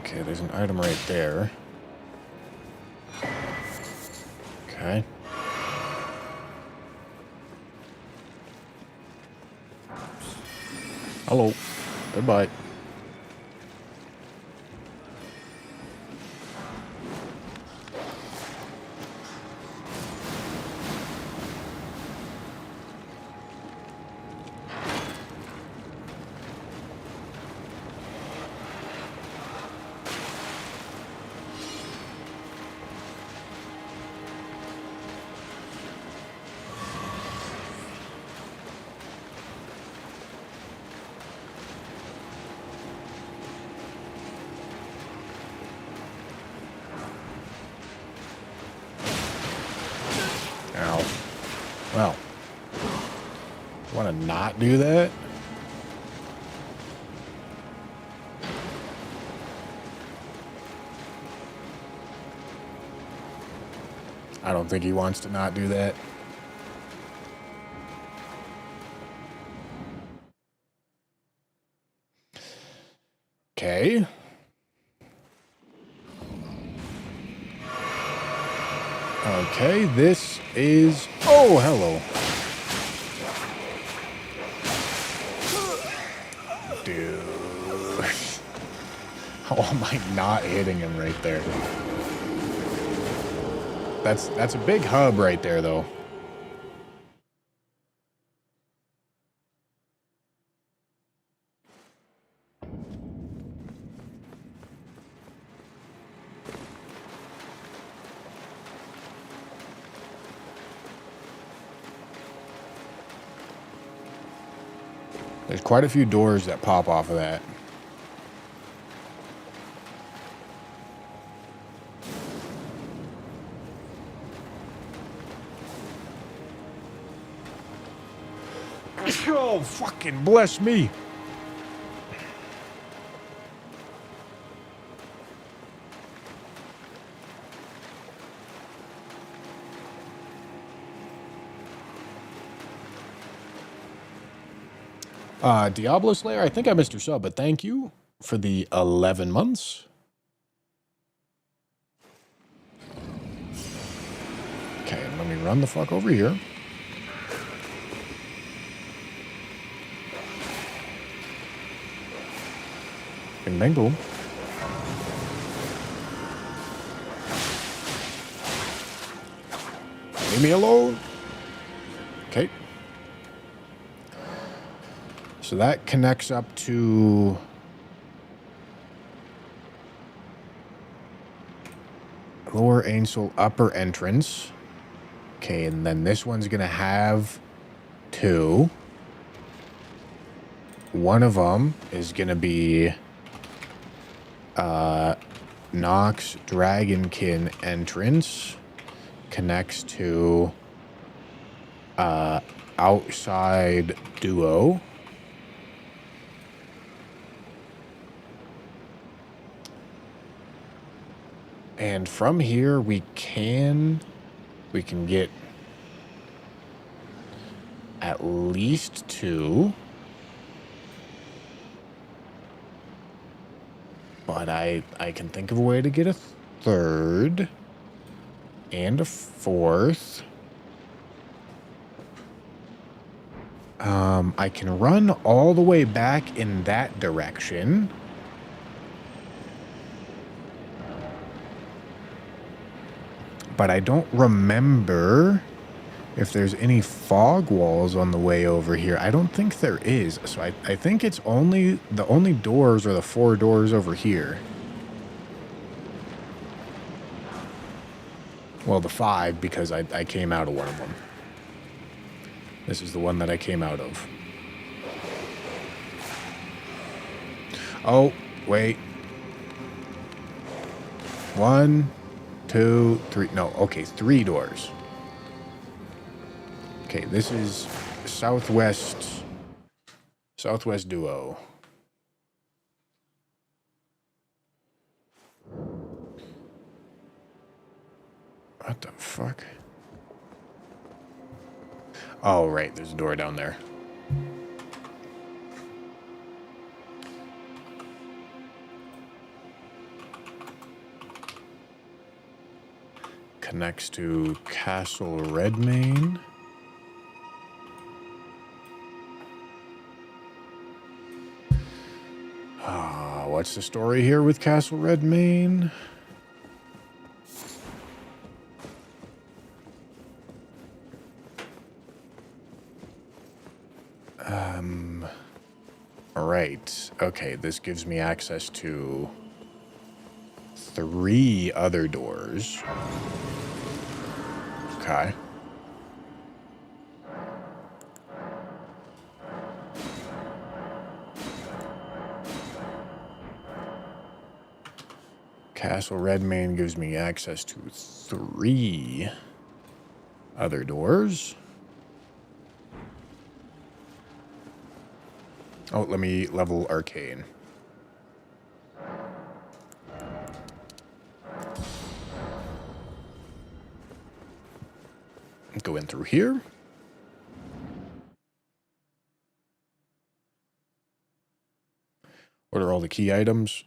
[SPEAKER 1] Okay, there's an item right there. Okay. Hello. Goodbye. Ow. Well. Want to not do that? I don't think he wants to not do that. Okay. Okay, this is... Oh, hello. Dude. How am I not hitting him right there? That's a big hub right there, though. There's quite a few doors that pop off of that. Oh, fucking bless me. Diablo Slayer, I think I missed your sub, but thank you for the 11 months. Okay, let me run the fuck over here. Bing, bang, boom. Leave me alone. Okay. So that connects up to Lower Ainsel upper entrance. Okay, and then this one's going to have 2. One of them is going to be Nox Dragonkin entrance. Connects to Outside Duo. And from here we can get at least 2. But I can think of a way to get a 3rd and a 4th. I can run all the way back in that direction. But I don't remember if there's any fog walls on the way over here. I don't think there is. So I think it's only, the only doors are the 4 doors over here. Well, the 5, because I came out of one of them. This is the one that I came out of. Oh, wait. 1, 2, 3. No, okay, 3 doors. Okay, this is Southwest Duo. What the fuck? Oh, right, there's a door down there. Connects to Castle Redmane. What's the story here with Castle Redmane? Alright. Okay, this gives me access to 3 other doors. Okay. Castle Redmane gives me access to 3 other doors. Oh, let me level Arcane. Go in through here. What are all the key items?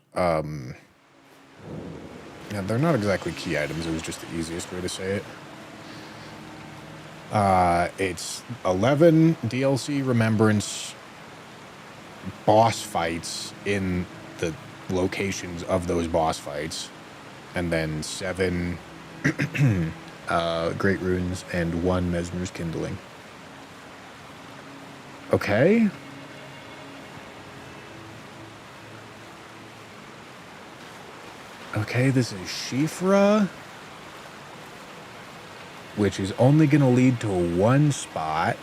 [SPEAKER 1] Yeah, they're not exactly key items. It was just the easiest way to say it. It's 11 DLC Remembrance boss fights in the locations of those boss fights, and then 7 Great Runes and 1 Mesmer's Kindling. Okay. Okay, this is Shifra, which is only going to lead to 1 spot.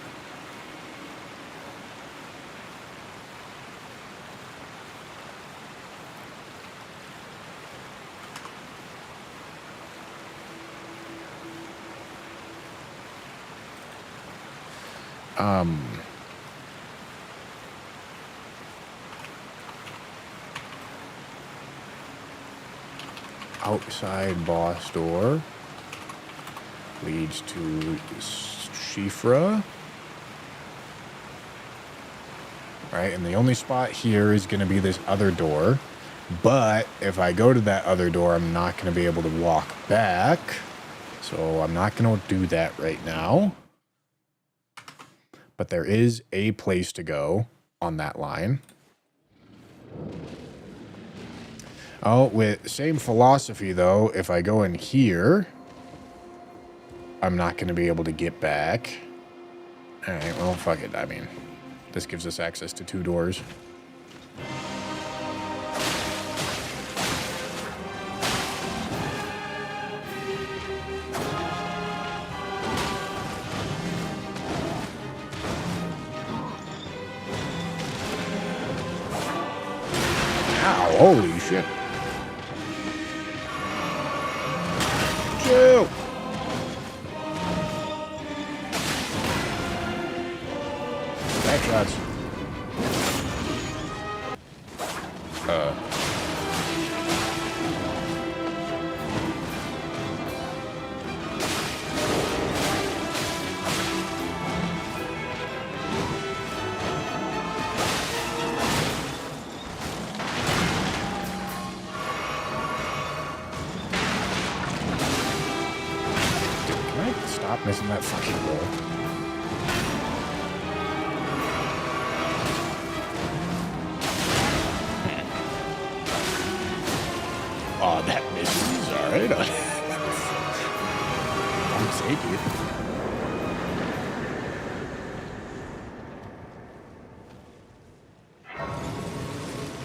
[SPEAKER 1] Outside boss door leads to Shifra. Right, and the only spot here is going to be this other door. But if I go to that other door, I'm not going to be able to walk back. So I'm not going to do that right now. But there is a place to go on that line. Oh, with same philosophy, though, if I go in here, I'm not going to be able to get back. All right, well, fuck it. I mean, this gives us access to 2 doors. Ow, holy shit. Chill. Back shots. Can I stop missing that fucking roll? Oh, that misses. All right. I'll take it.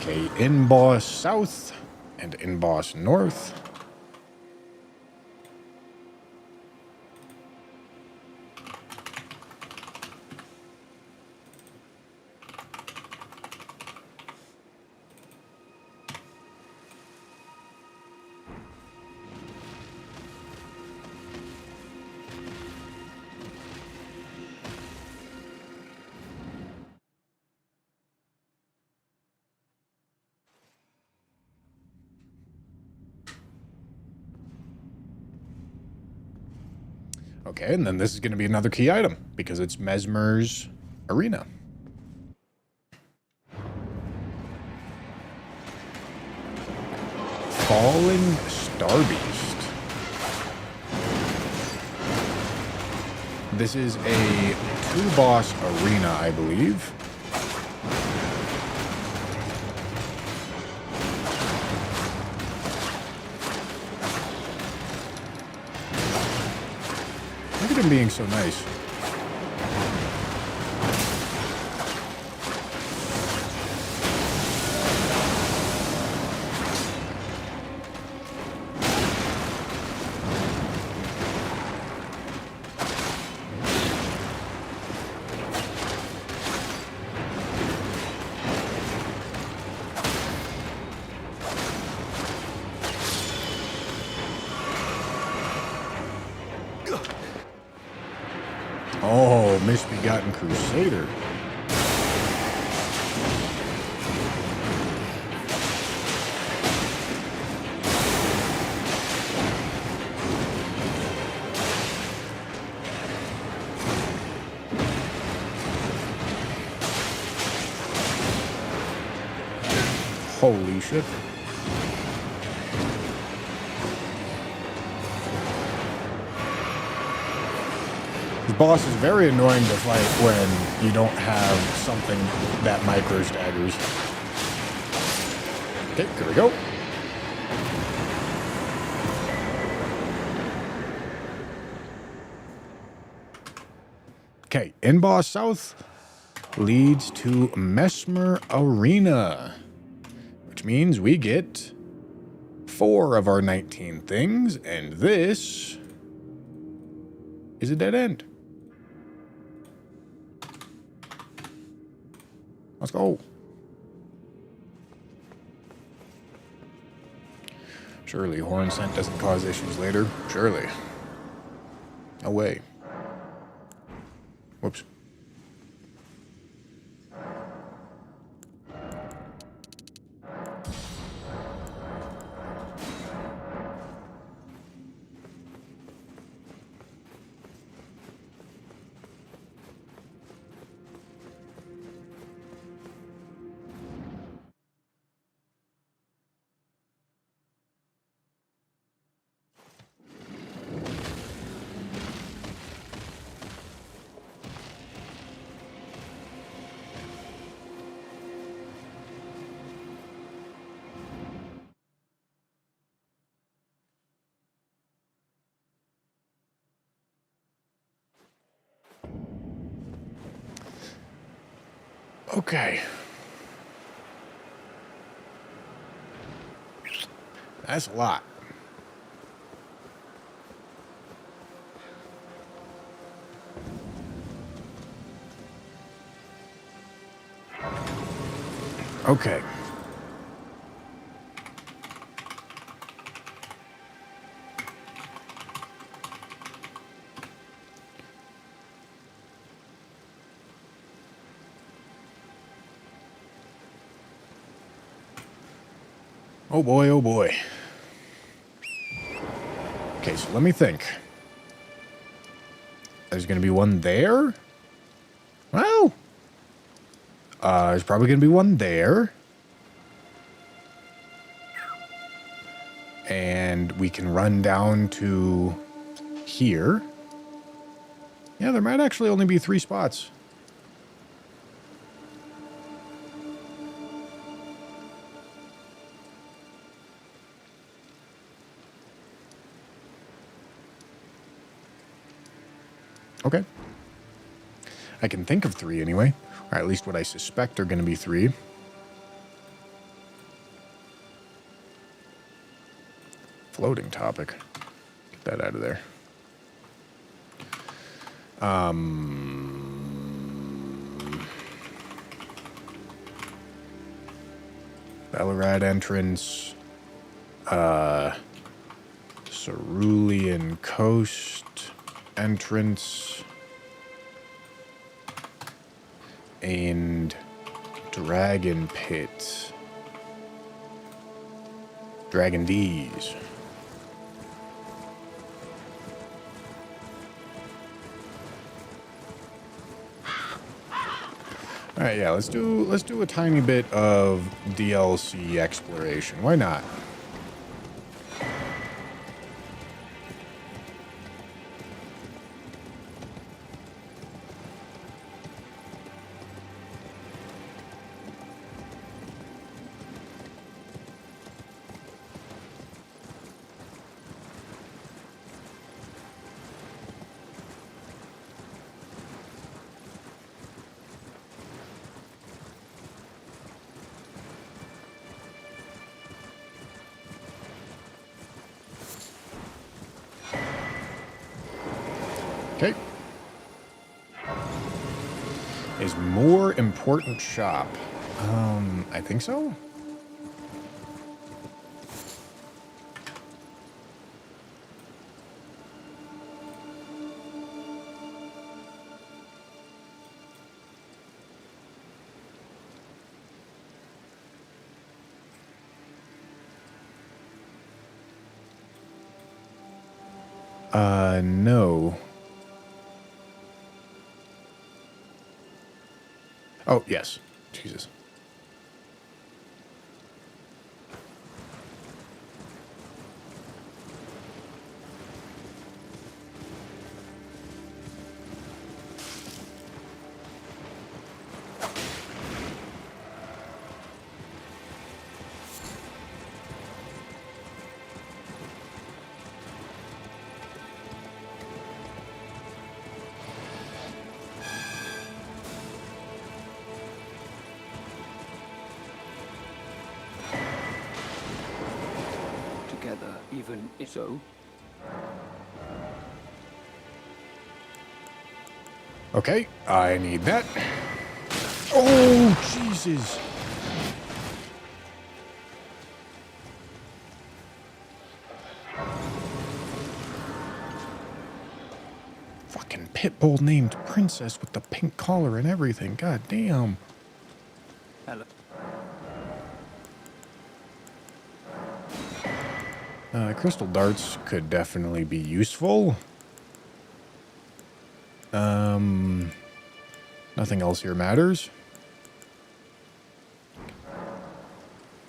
[SPEAKER 1] Okay, in-boss south and in-boss north. Okay, and then this is going to be another key item because it's Mesmer's arena. Falling Star Beast. This is a 2-boss arena, I believe. Look at him being so nice. Oh, misbegotten Crusader. Holy shit. The boss is very annoying to fight when you don't have something that micro staggers. Okay, here we go. Okay, in boss south leads to Mesmer Arena, which means we get 4 of our 19 things, and this is a dead end. Let's go. Surely horn scent doesn't cause issues later. Surely. No way. Whoops. Okay. That's a lot. Okay. Oh boy, oh boy. Okay, so let me think. There's going to be one there? Well, there's probably going to be one there. And we can run down to here. Yeah, there might actually only be 3 spots. Okay. I can think of 3 anyway. Or at least what I suspect are going to be 3. Floating topic. Get that out of there. Ballarat entrance. Cerulean Coast entrance. And Dragon Pit. Dragon D's. All right, yeah, let's do a tiny bit of DLC exploration. Why not? Okay. Is more important shop. I think so. No. Oh, yes. Jesus.
[SPEAKER 3] Together, even if so.
[SPEAKER 1] Okay, I need that. Oh, Jesus. Fucking pitbull named Princess with the pink collar and everything. God damn.
[SPEAKER 3] Hello.
[SPEAKER 1] Crystal darts could definitely be useful. Nothing else here matters.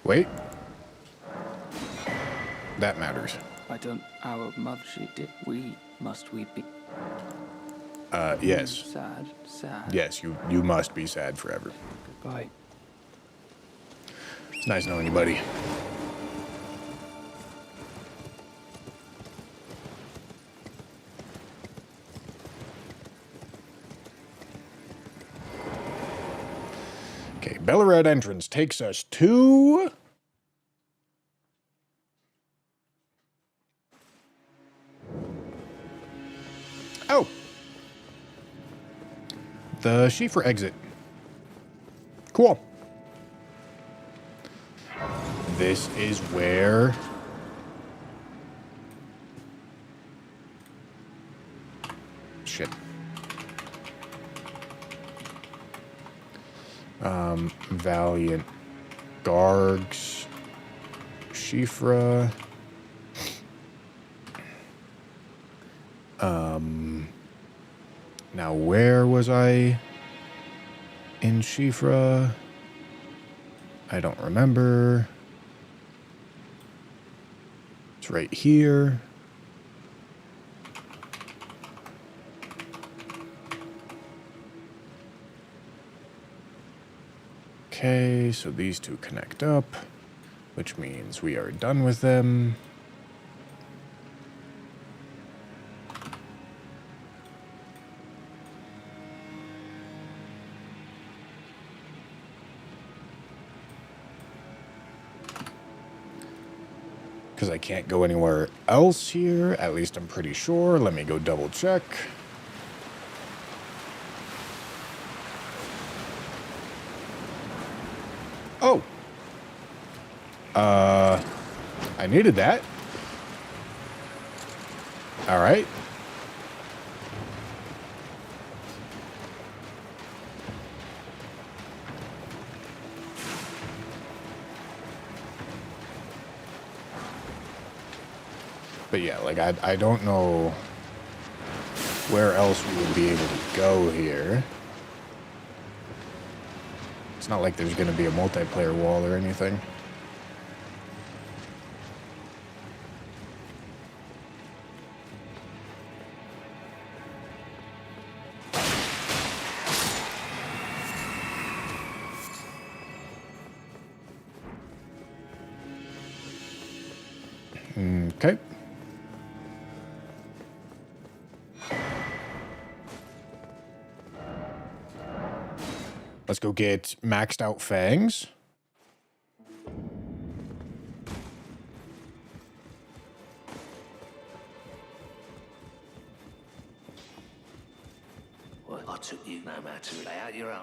[SPEAKER 1] Wait. That matters.
[SPEAKER 3] I don't. Our mother, she did. We must we be
[SPEAKER 1] Yes.
[SPEAKER 3] sad? Sad.
[SPEAKER 1] Yes, you must be sad forever.
[SPEAKER 3] Goodbye.
[SPEAKER 1] It's nice knowing you, buddy. Okay, Bellerad entrance takes us to... Oh! The Schiefer exit. Cool. This is where... Shit. Valiant Gargs, Shifra. Now where was I in Shifra? I don't remember. It's right here. Okay, so these two connect up, which means we are done with them. Because I can't go anywhere else here, at least I'm pretty sure. Let me go double check. Oh. I needed that. All right. But yeah, like, I don't know where else we would be able to go here. It's not like there's going to be a multiplayer wall or anything. Okay. Let's go get maxed out fangs.
[SPEAKER 6] Well, I took you no matter. Lay out your own.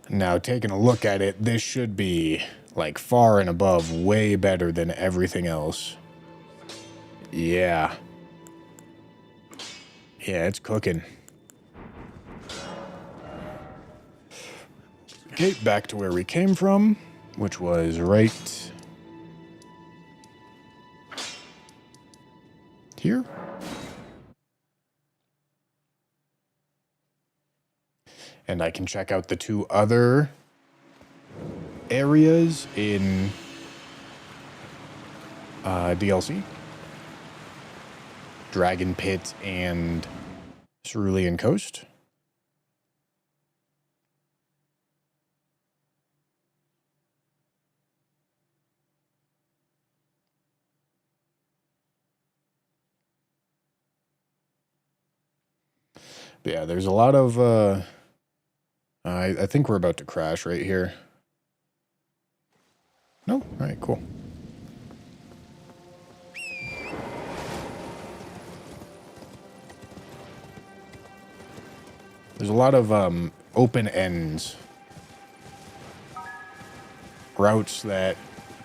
[SPEAKER 1] Now, taking a look at it, this should be, like, far and above, way better than everything else. Yeah. Yeah, it's cooking. Okay, back to where we came from, which was right here. And I can check out the two other areas in DLC. Dragon Pit and Cerulean Coast. But yeah, there's a lot of... I think we're about to crash right here. No? All right, cool. There's a lot of open ends. Routes that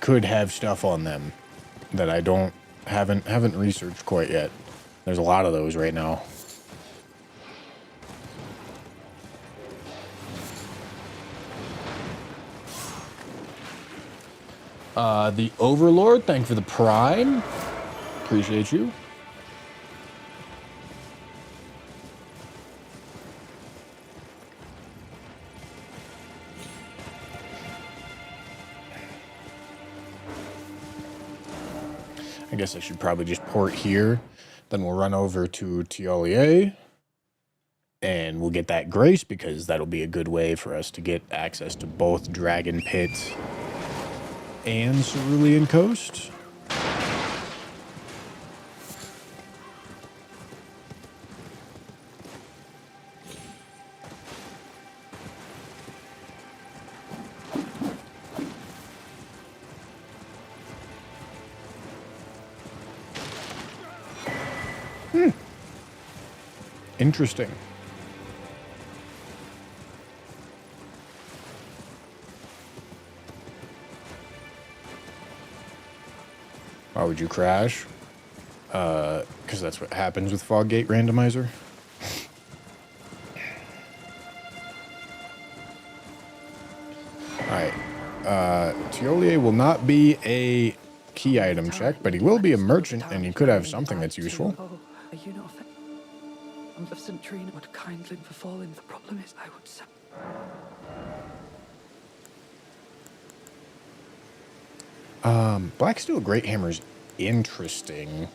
[SPEAKER 1] could have stuff on them that I haven't researched quite yet. There's a lot of those right now. The Overlord, thank you for the Prime. Appreciate you. I guess I should probably just port here. Then we'll run over to Tiolier. And we'll get that Grace because that'll be a good way for us to get access to both Dragon Pit and Cerulean Coast. Interesting. Why would you crash? Because that's what happens with fog gate randomizer. Alright. Tiolier will not be a key item check, but he will be a merchant, and he could have something that's useful.
[SPEAKER 7] Oh, are you not of St. Trina would kindly befall him. The problem is I would
[SPEAKER 1] Black Steel Great Hammer's interesting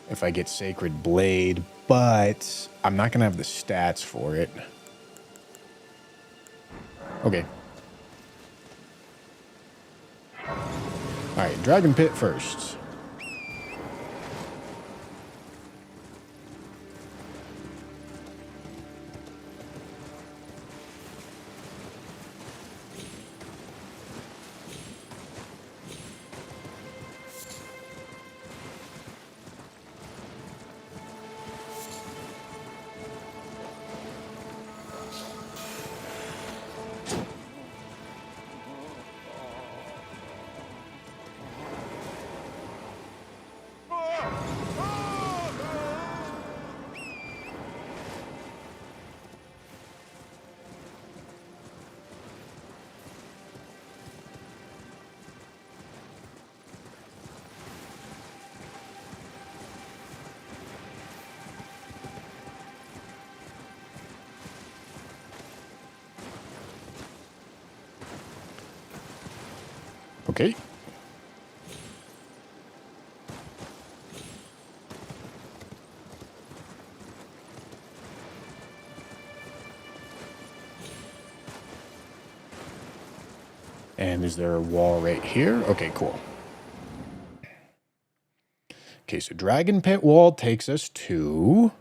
[SPEAKER 1] if I get Sacred Blade, but I'm not going to have the stats for it. Okay. Alright, Dragon Pit first. Okay. And is there a wall right here? Okay, cool. Okay, so Dragon Pit wall takes us to...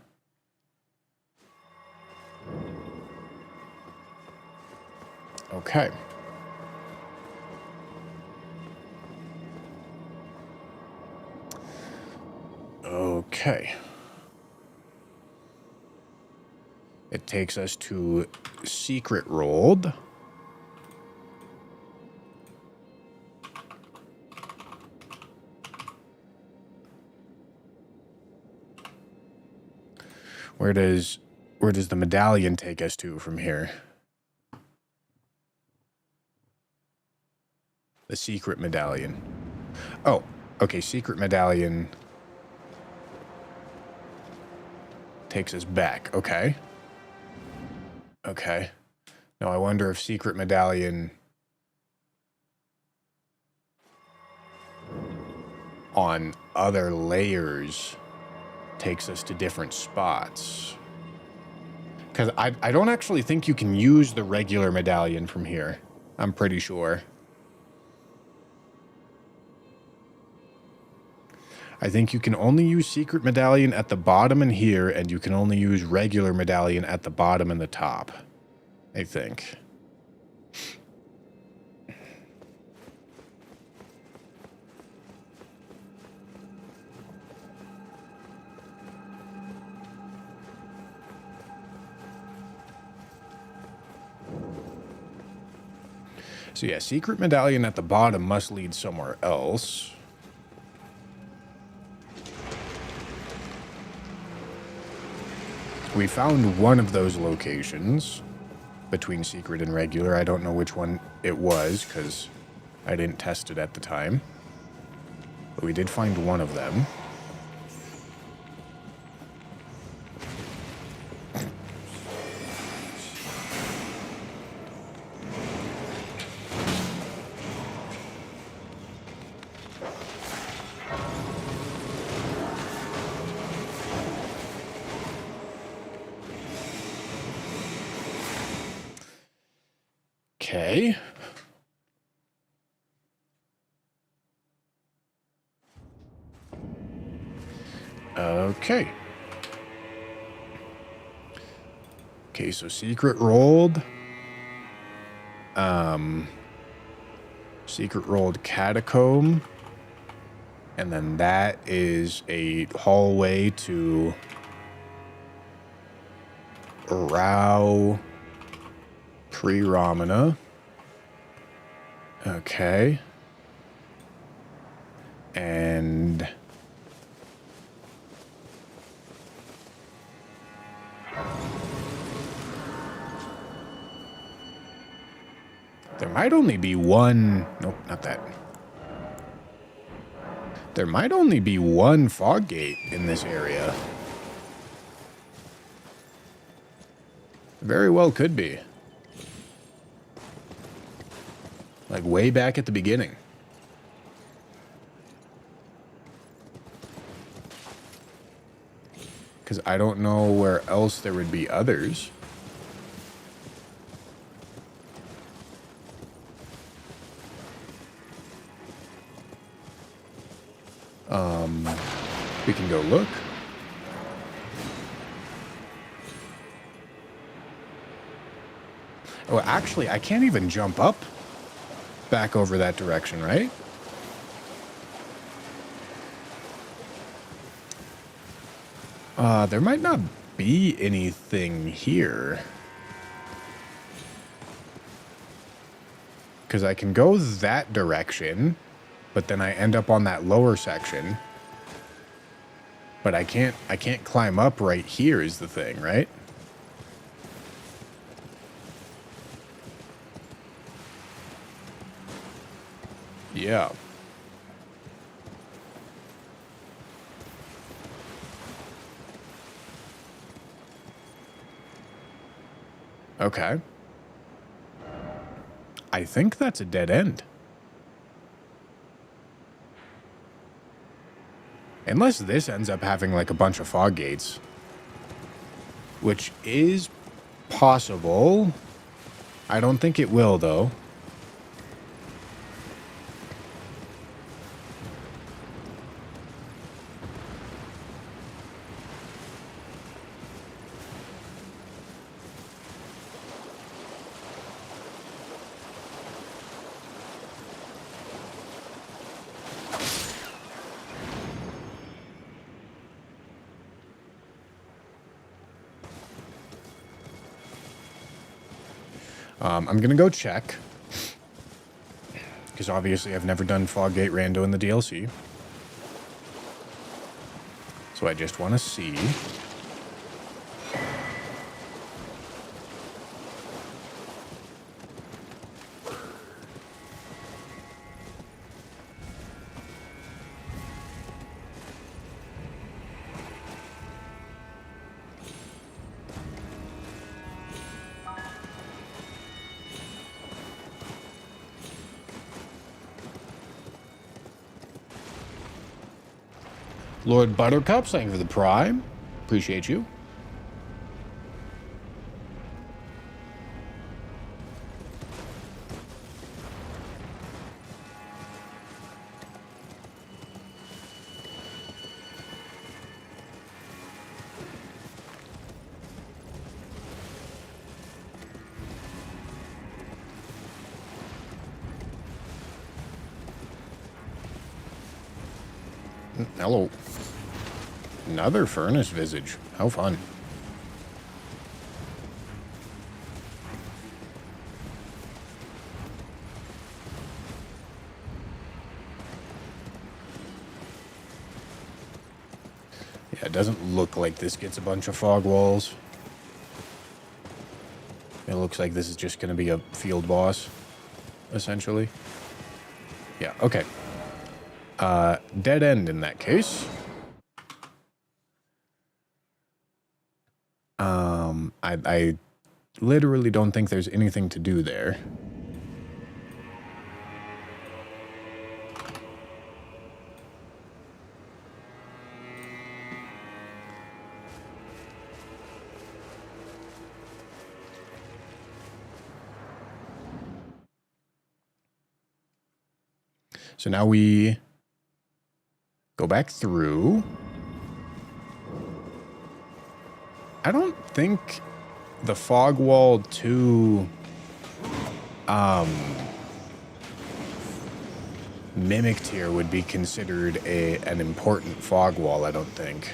[SPEAKER 1] Okay. Okay. It takes us to Secret Rolled. Where does the medallion take us to from here? The secret medallion. Oh, okay, secret medallion takes us back. Okay. Okay. Now I wonder if secret medallion on other layers takes us to different spots. Because I don't actually think you can use the regular medallion from here. I'm pretty sure. I think you can only use secret medallion at the bottom and here, and you can only use regular medallion at the bottom and the top. I think. So yeah, secret medallion at the bottom must lead somewhere else. We found one of those locations between secret and regular. I don't know which one it was because I didn't test it at the time. But we did find one of them. Okay. Okay. Okay, so secret rolled. Secret rolled catacomb. And then that is a hallway to Rao Pre-Ramana. Okay. And there might only be one. Nope, not that. There might only be one fog gate in this area. Very well could be. Like way back at the beginning. Because I don't know where else there would be others. We can go look. Oh, actually, I can't even jump up back over that direction, right? There might not be anything here. Because I can go that direction, but then I end up on that lower section. But I can't climb up right here is the thing, right? Yeah. Okay. I think that's a dead end. Unless this ends up having like a bunch of fog gates. Which is possible. I don't think it will, though. I'm going to go check. Because obviously I've never done Foggate Rando in the DLC. So I just want to see. Lord Buttercup, thank you for the prime. Appreciate you. Hello. Another furnace visage. How fun. Yeah, it doesn't look like this gets a bunch of fog walls. It looks like this is just going to be a field boss, essentially. Yeah, okay. Dead end in that case. I literally don't think there's anything to do there. So now we go back through. I don't think the fog wall 2 mimicked here would be considered an important fog wall, I don't think.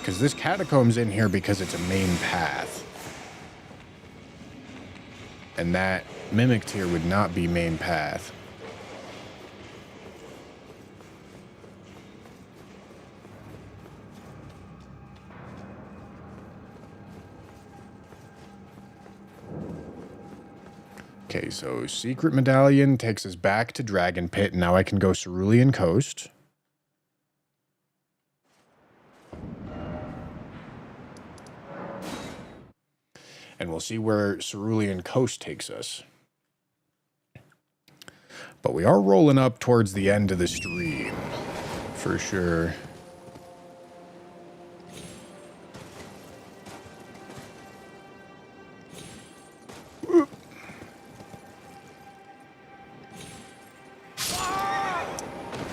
[SPEAKER 1] Because this catacomb's in here because it's a main path. And that mimic tier would not be main path. Okay, so secret medallion takes us back to Dragon Pit. Now I can go Cerulean Coast. And we'll see where Cerulean Coast takes us. But we are rolling up towards the end of the stream, for sure.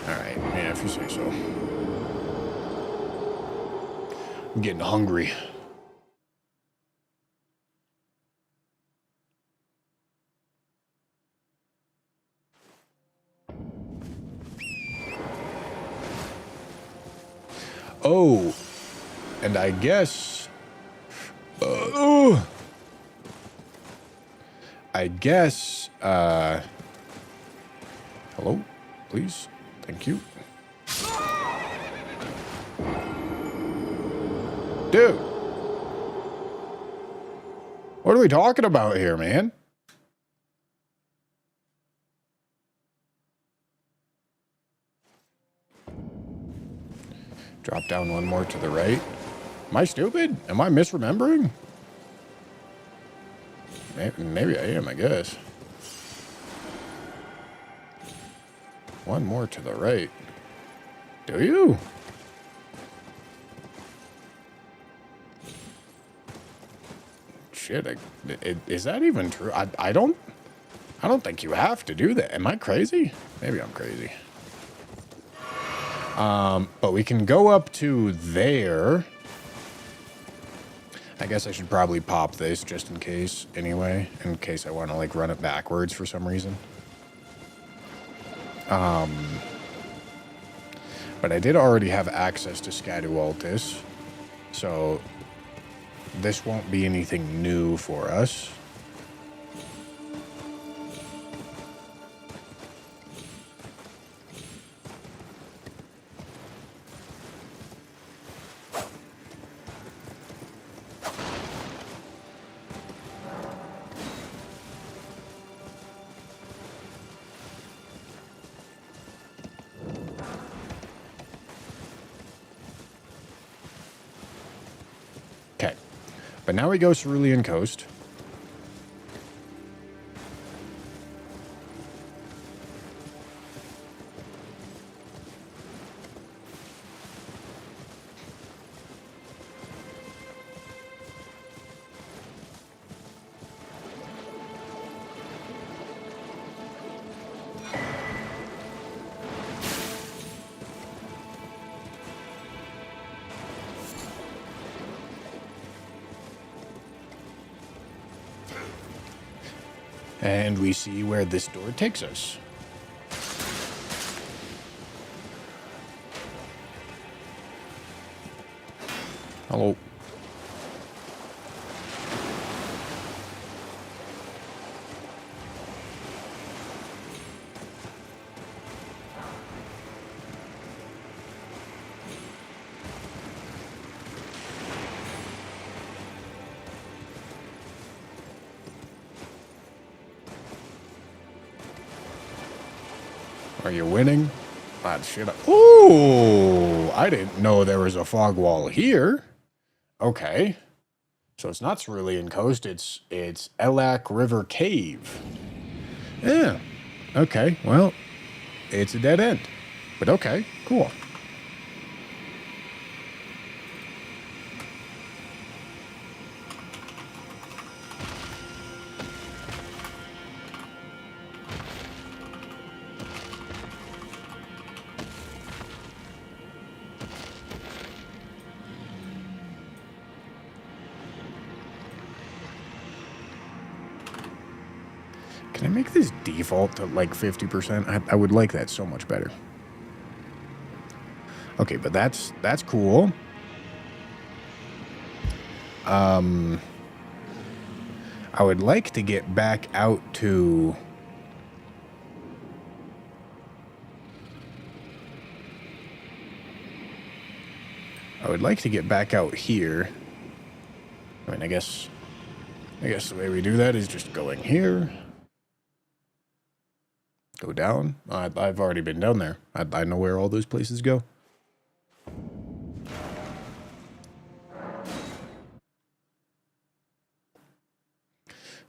[SPEAKER 1] Alright, yeah, if you say so. I'm getting hungry. Oh, and I guess, hello, please, thank you. Dude, what are we talking about here, man? Drop down one more to the right. Am I stupid? Am I misremembering? Maybe I am, I guess. One more to the right. Do you? Shit, is that even true? I don't think you have to do that. Am I crazy? Maybe I'm crazy. But we can go up to there. I guess I should probably pop this just in case, anyway. In case I want to, like, run it backwards for some reason. But I did already have access to Scatualtis. So this won't be anything new for us. Okay, but now we go Cerulean Coast. And we see where this door takes us. Hello. Are you winning? Ah, shit. Ooh, I didn't know there was a fog wall here. Okay. So it's not Cerulean Coast, it's Elac River Cave. Yeah. Okay, well, it's a dead end. But okay, cool. Can I make this default to like 50%? I would like that so much better. Okay, but that's cool. I would like to get back out to... I would like to get back out here. I mean, I guess the way we do that is just going here. Go down. I've already been down there. I know where all those places go.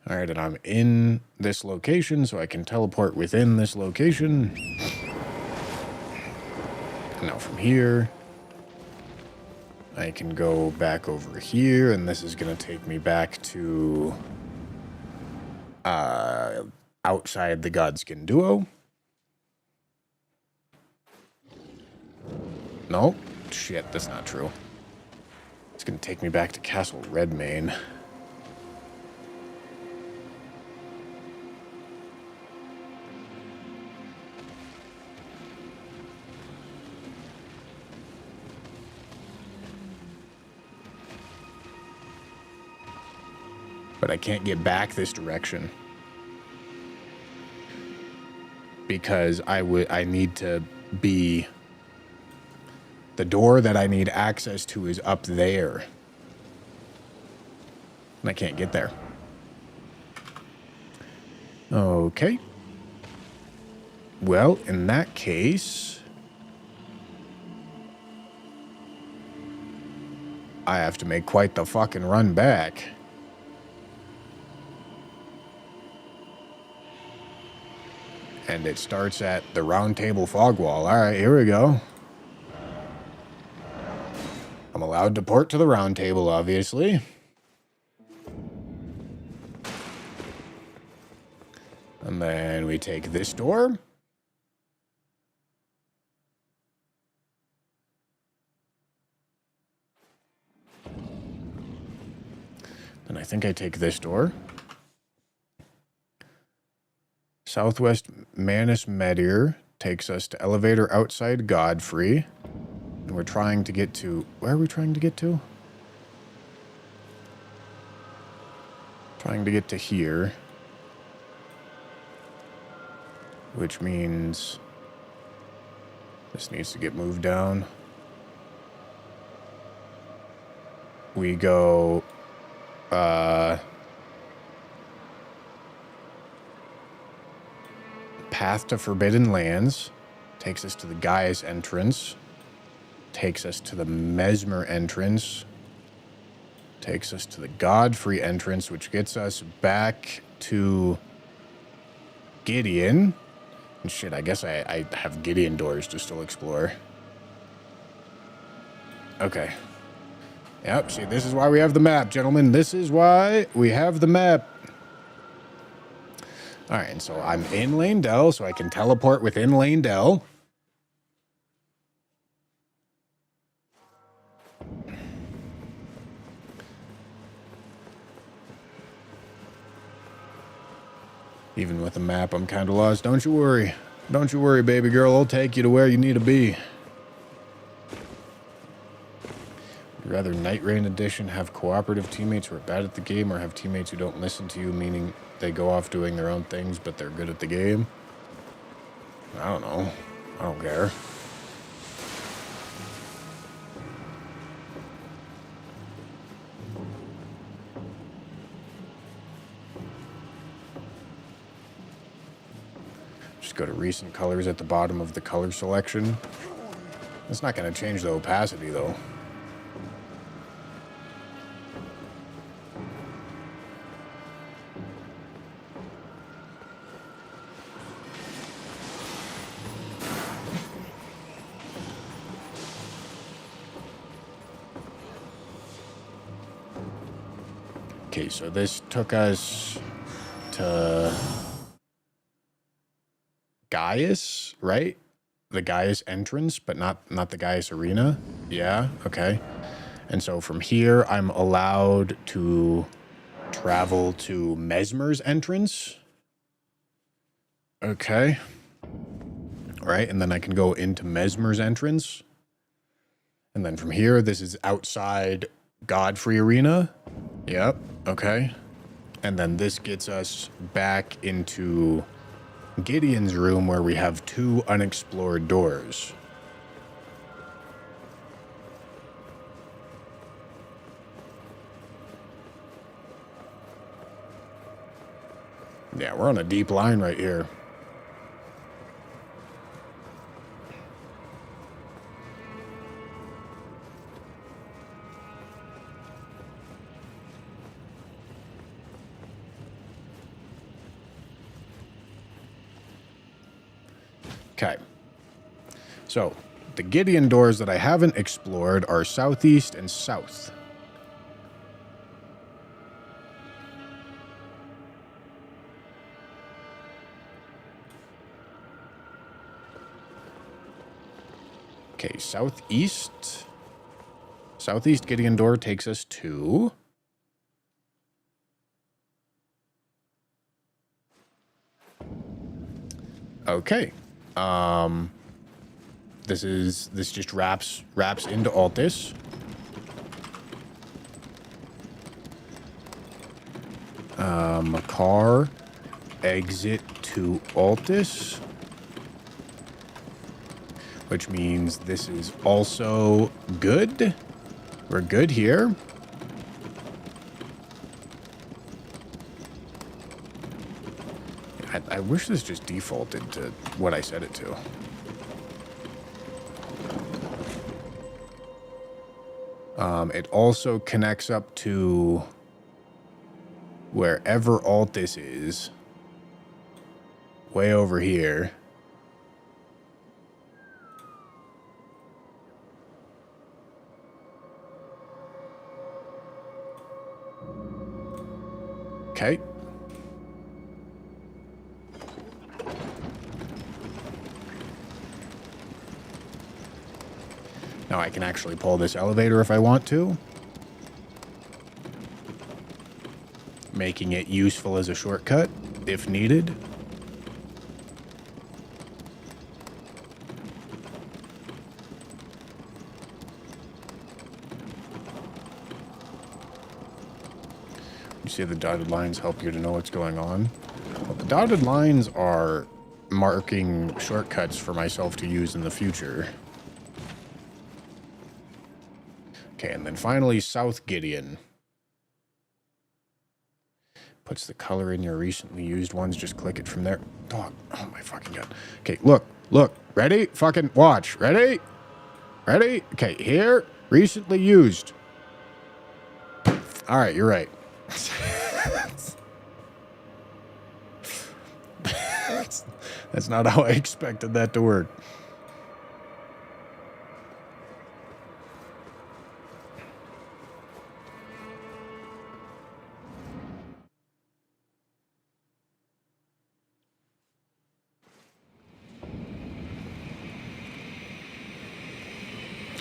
[SPEAKER 1] All right, and I'm in this location, so I can teleport within this location. Now from here, I can go back over here, and this is going to take me back to outside the Godskin Duo. No, shit, that's not true. It's going to take me back to Castle Redmane. But I can't get back this direction because I need to be... The door that I need access to is up there. And I can't get there. Okay. Well, in that case... I have to make quite the fucking run back. And it starts at the Round Table Fog Wall. All right, here we go. I'm allowed to port to the Round Table, obviously. And then we take this door. Then I think I take this door. Southwest Manus Medir takes us to elevator outside Godfrey. And we're trying to get to... Where are we trying to get to? Trying to get to here. Which means... This needs to get moved down. We go... Path to Forbidden Lands takes us to the Gaius entrance, takes us to the Mesmer entrance, takes us to the Godfrey entrance, which gets us back to Gideon. And shit, I guess I have Gideon doors to still explore. Okay. Yep, see, this is why we have the map, gentlemen. This is why we have the map. All right, and so I'm in Landell, so I can teleport within Landell. Even with the map, I'm kind of lost. Don't you worry. Don't you worry, baby girl. I'll take you to where you need to be. Would you rather Night Rain Edition have cooperative teammates who are bad at the game, or have teammates who don't listen to you, meaning they go off doing their own things, but they're good at the game? I don't know. I don't care. Just go to recent colors at the bottom of the color selection. That's not going to change the opacity, though. Okay, so this took us to Gaius, right? The Gaius entrance, but not the Gaius arena. Yeah, okay. And so from here, I'm allowed to travel to Mesmer's entrance. Okay. All right, and then I can go into Mesmer's entrance. And then from here, this is outside Godfrey Arena. Yep. Okay. And then this gets us back into Gideon's room where we have 2 unexplored doors. Yeah, we're on a deep line right here. Okay. So, the Gideon doors that I haven't explored are southeast and south. Okay, southeast. Southeast Gideon door takes us to... Okay. This just wraps into Altus. Car exit to Altus, which means this is also good. We're good here. I wish this just defaulted to what I set it to. It also connects up to wherever Altus is, way over here. Okay. Now I can actually pull this elevator if I want to, making it useful as a shortcut if needed. You see the dotted lines help you to know what's going on. Well, the dotted lines are marking shortcuts for myself to use in the future. Okay, and then finally, South Gideon. Puts the color in your recently used ones. Just click it from there. Dog. Oh, my fucking God. Okay, look. Ready? Fucking watch. Ready? Okay, here. Recently used. All right, you're right. That's not how I expected that to work.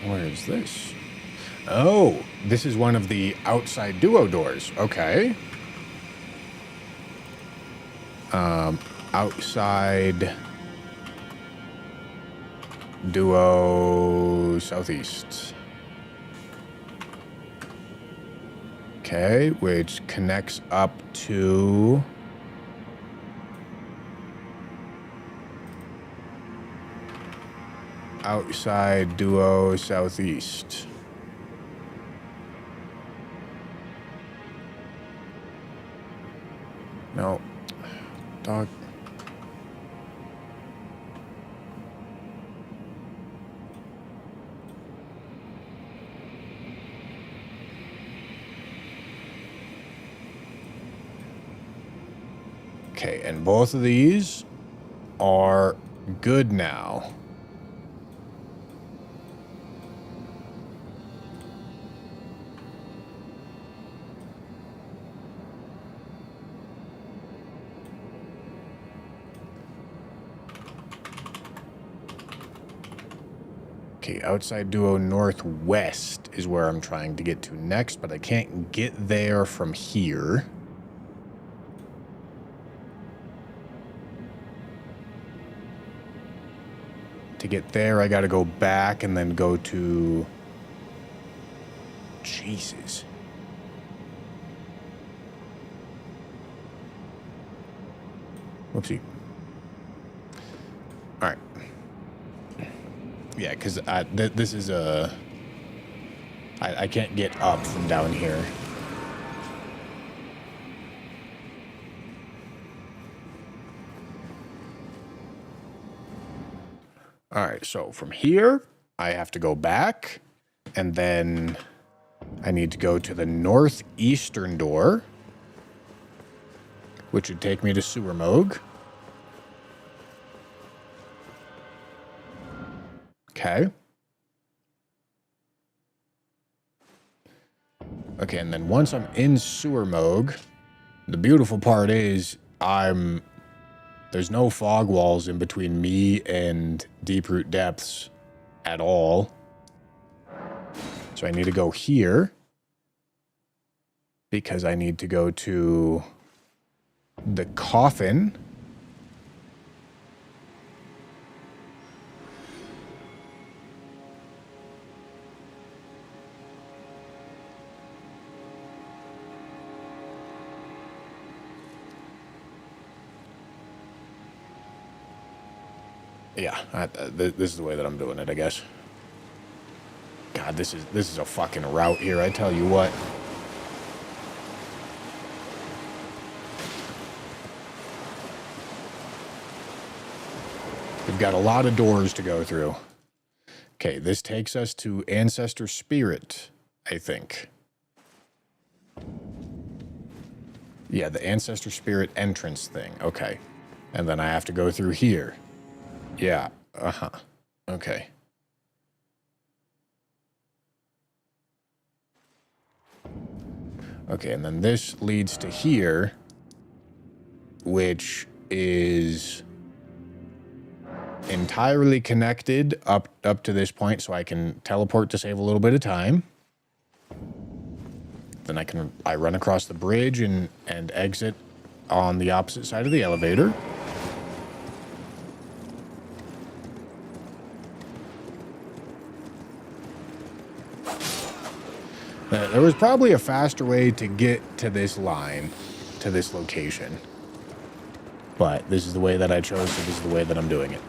[SPEAKER 1] Where is this? Oh, this is one of the outside duo doors. Okay. Outside duo southeast. Okay, which connects up to... outside duo southeast. No. Dog. Okay, and both of these are good now. Okay, outside duo northwest is where I'm trying to get to next, but I can't get there from here. To get there, I gotta go back and then go to... Jesus. Whoopsie. All right. Yeah, because this is a... I can't get up from down here. All right, so from here, I have to go back, and then I need to go to the northeastern door, which would take me to Sewer Moog. Okay. Okay, and then once I'm in Sewer Moog, the beautiful part is there's no fog walls in between me and Deeproot Depths at all. So I need to go here because I need to go to the coffin. Yeah, this is the way that I'm doing it, I guess. God, this is a fucking route here, I tell you what. We've got a lot of doors to go through. Okay, this takes us to Ancestor Spirit, I think. Yeah, the Ancestor Spirit entrance thing. Okay. And then I have to go through here. Yeah, uh-huh. Okay. Okay, and then this leads to here, which is entirely connected up to this point, so I can teleport to save a little bit of time. Then I run across the bridge and exit on the opposite side of the elevator. There was probably a faster way to get to this line, to this location. But this is the way that I chose, so this is the way that I'm doing it.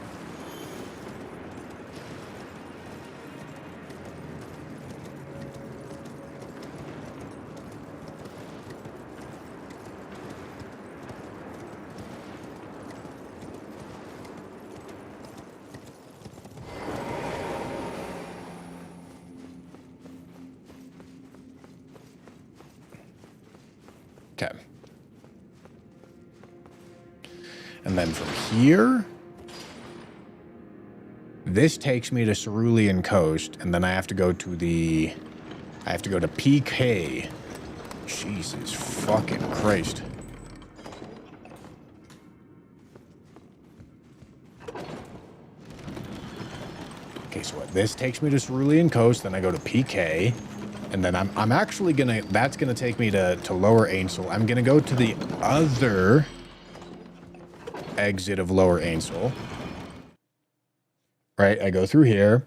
[SPEAKER 1] Okay. And then from here, this takes me to Cerulean Coast, and then I have to go to PK. Jesus fucking Christ. Okay, so this takes me to Cerulean Coast, then I go to PK. And then I'm actually that's gonna take me to Lower Ainsel. I'm gonna go to the other exit of Lower Ainsel. Right, I go through here.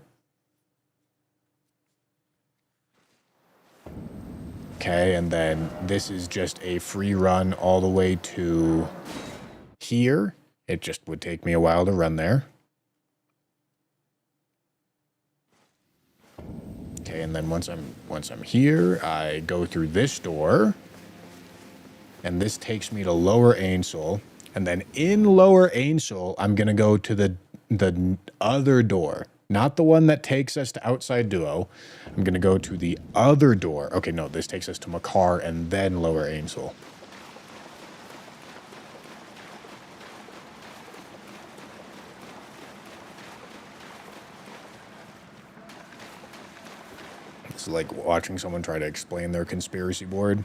[SPEAKER 1] Okay, and then this is just a free run all the way to here. It just would take me a while to run there. Okay, and then once I'm here, I go through this door, and this takes me to Lower Ainsel, and then in Lower Ainsel, I'm gonna go to the other door, not the one that takes us to Outside Duo. I'm gonna go to the other door. Okay, no, this takes us to Makar and then Lower Ainsel. It's like watching someone try to explain their conspiracy board.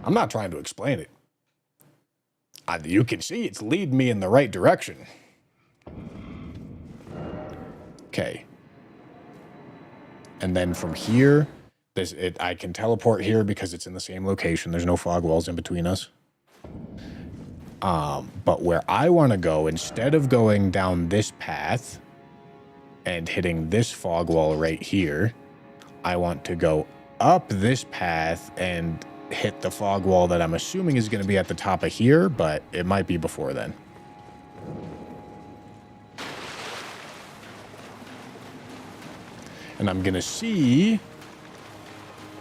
[SPEAKER 1] I'm not trying to explain it. You can see it's leading me in the right direction. Okay. And then from here, I can teleport here because it's in the same location. There's no fog walls in between us. But where I want to go, instead of going down this path and hitting this fog wall right here, I want to go up this path and hit the fog wall that I'm assuming is going to be at the top of here, but it might be before then. And I'm going to see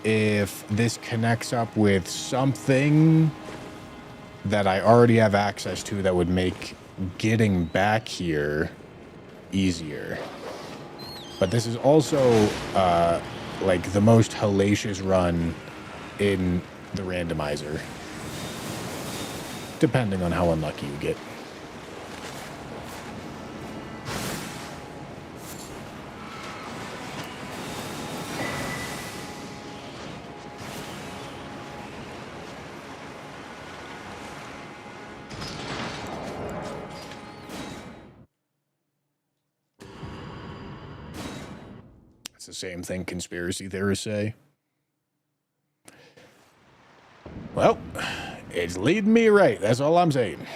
[SPEAKER 1] if this connects up with something that I already have access to that would make getting back here easier. But this is also like the most hellacious run in the randomizer, depending on how unlucky you get. It's the same thing conspiracy theorists say. Well, it's leading me right. That's all I'm saying.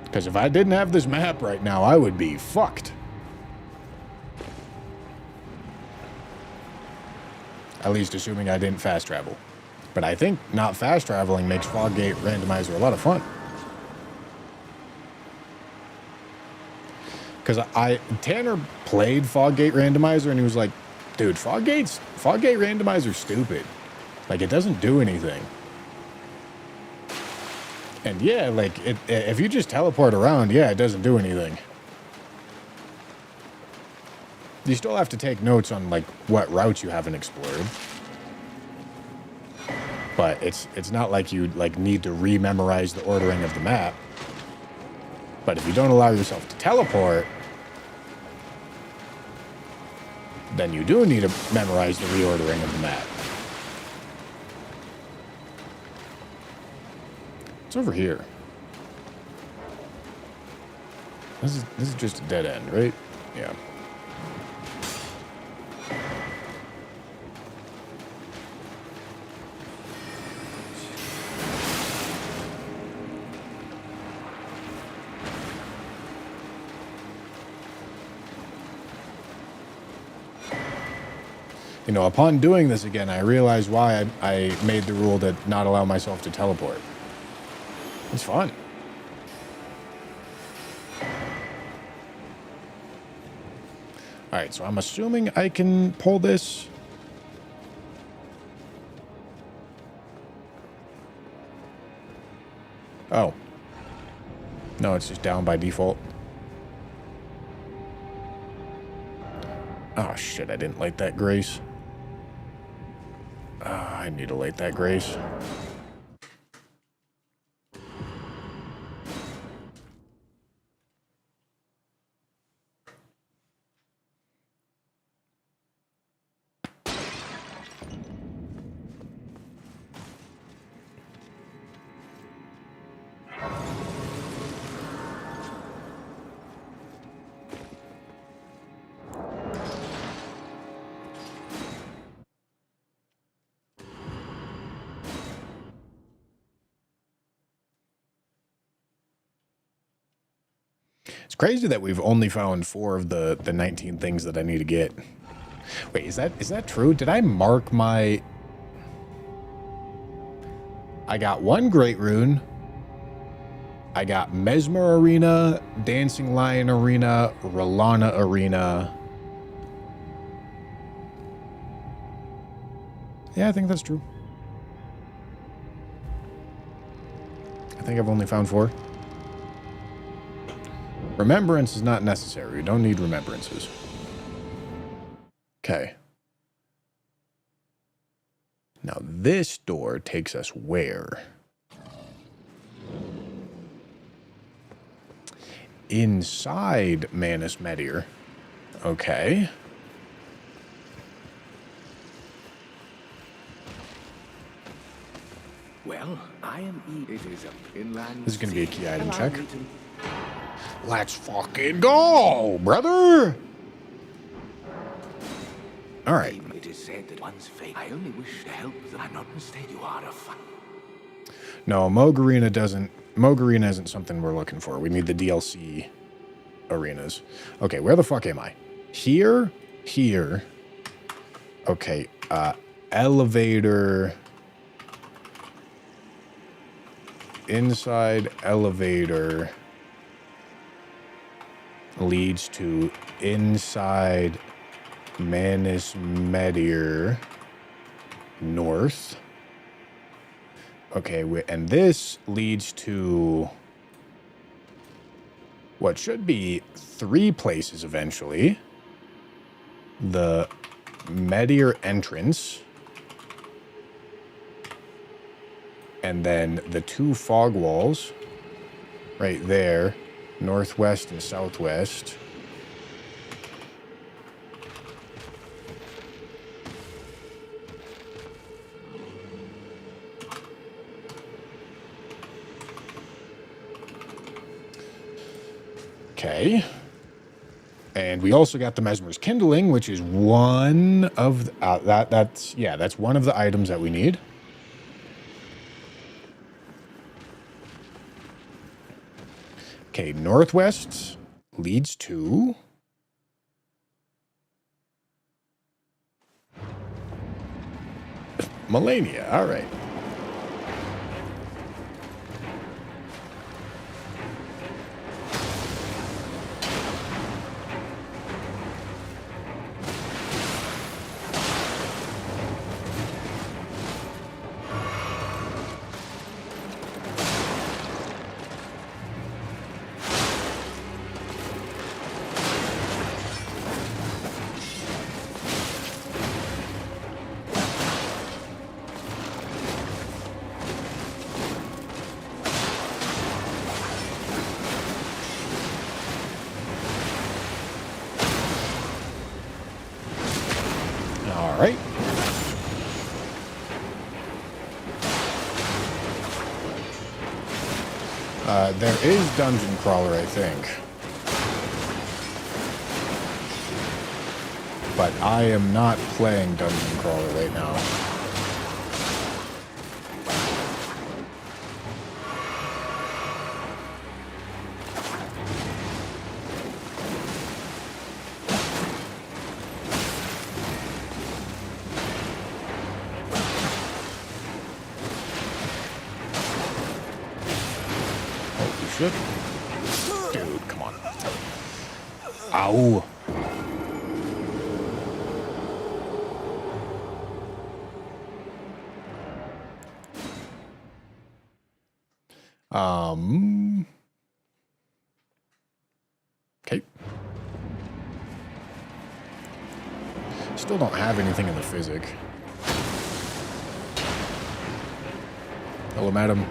[SPEAKER 1] Because if I didn't have this map right now, I would be fucked. At least assuming I didn't fast travel. But I think not fast traveling makes Foggate Randomizer a lot of fun. Because Tanner played Foggate Randomizer and he was like, dude, Foggate Randomizer's stupid. Like, it doesn't do anything. And yeah, like, if you just teleport around, yeah, it doesn't do anything. You still have to take notes on, like, what routes you haven't explored. But it's not like you, like, need to rememorize the ordering of the map. But if you don't allow yourself to teleport, then you do need to memorize the reordering of the map. It's over here. This is just a dead end, right? Yeah. You know, upon doing this again, I realized why I made the rule to not allow myself to teleport. It's fun. Alright, so I'm assuming I can pull this. Oh. No, it's just down by default. Oh shit, I didn't light that grace. I need to light that grace. It's crazy that we've only found 4 of the 19 things that I need to get. Wait, is that true? Did I mark my... I got 1 Great Rune. I got Mesmer Arena, Dancing Lion Arena, Rolana Arena. Yeah, I think that's true. I think I've only found 4. Remembrance is not necessary. We don't need remembrances. Okay. Now this door takes us where? Inside Manus Meteor. Okay.
[SPEAKER 3] Well, I am It is a inland.
[SPEAKER 1] This is going to be a key item check. Let's fucking go, brother! Alright.
[SPEAKER 3] It is said that one's fate. I only wish to help them. I'm not mistaken. You are a fun.
[SPEAKER 1] No, Mogarina doesn't... Mogarina isn't something we're looking for. We need the DLC arenas. Okay, where the fuck am I? Here, here. Okay, elevator. Inside elevator leads to inside Manus Meteor North. Okay, and this leads to what should be 3 places eventually. The Meteor entrance. And then the 2 fog walls right there, northwest and southwest. Okay. And we also got the Mesmer's Kindling, which is one of that's one of the items that we need. Okay, northwest leads to Melania. All right. All right. There is Dungeon Crawler, I think. But I am not playing Dungeon Crawler right now. Shit. Dude, come on. Ow. Okay. Still don't have anything in the physic. Hello, madam.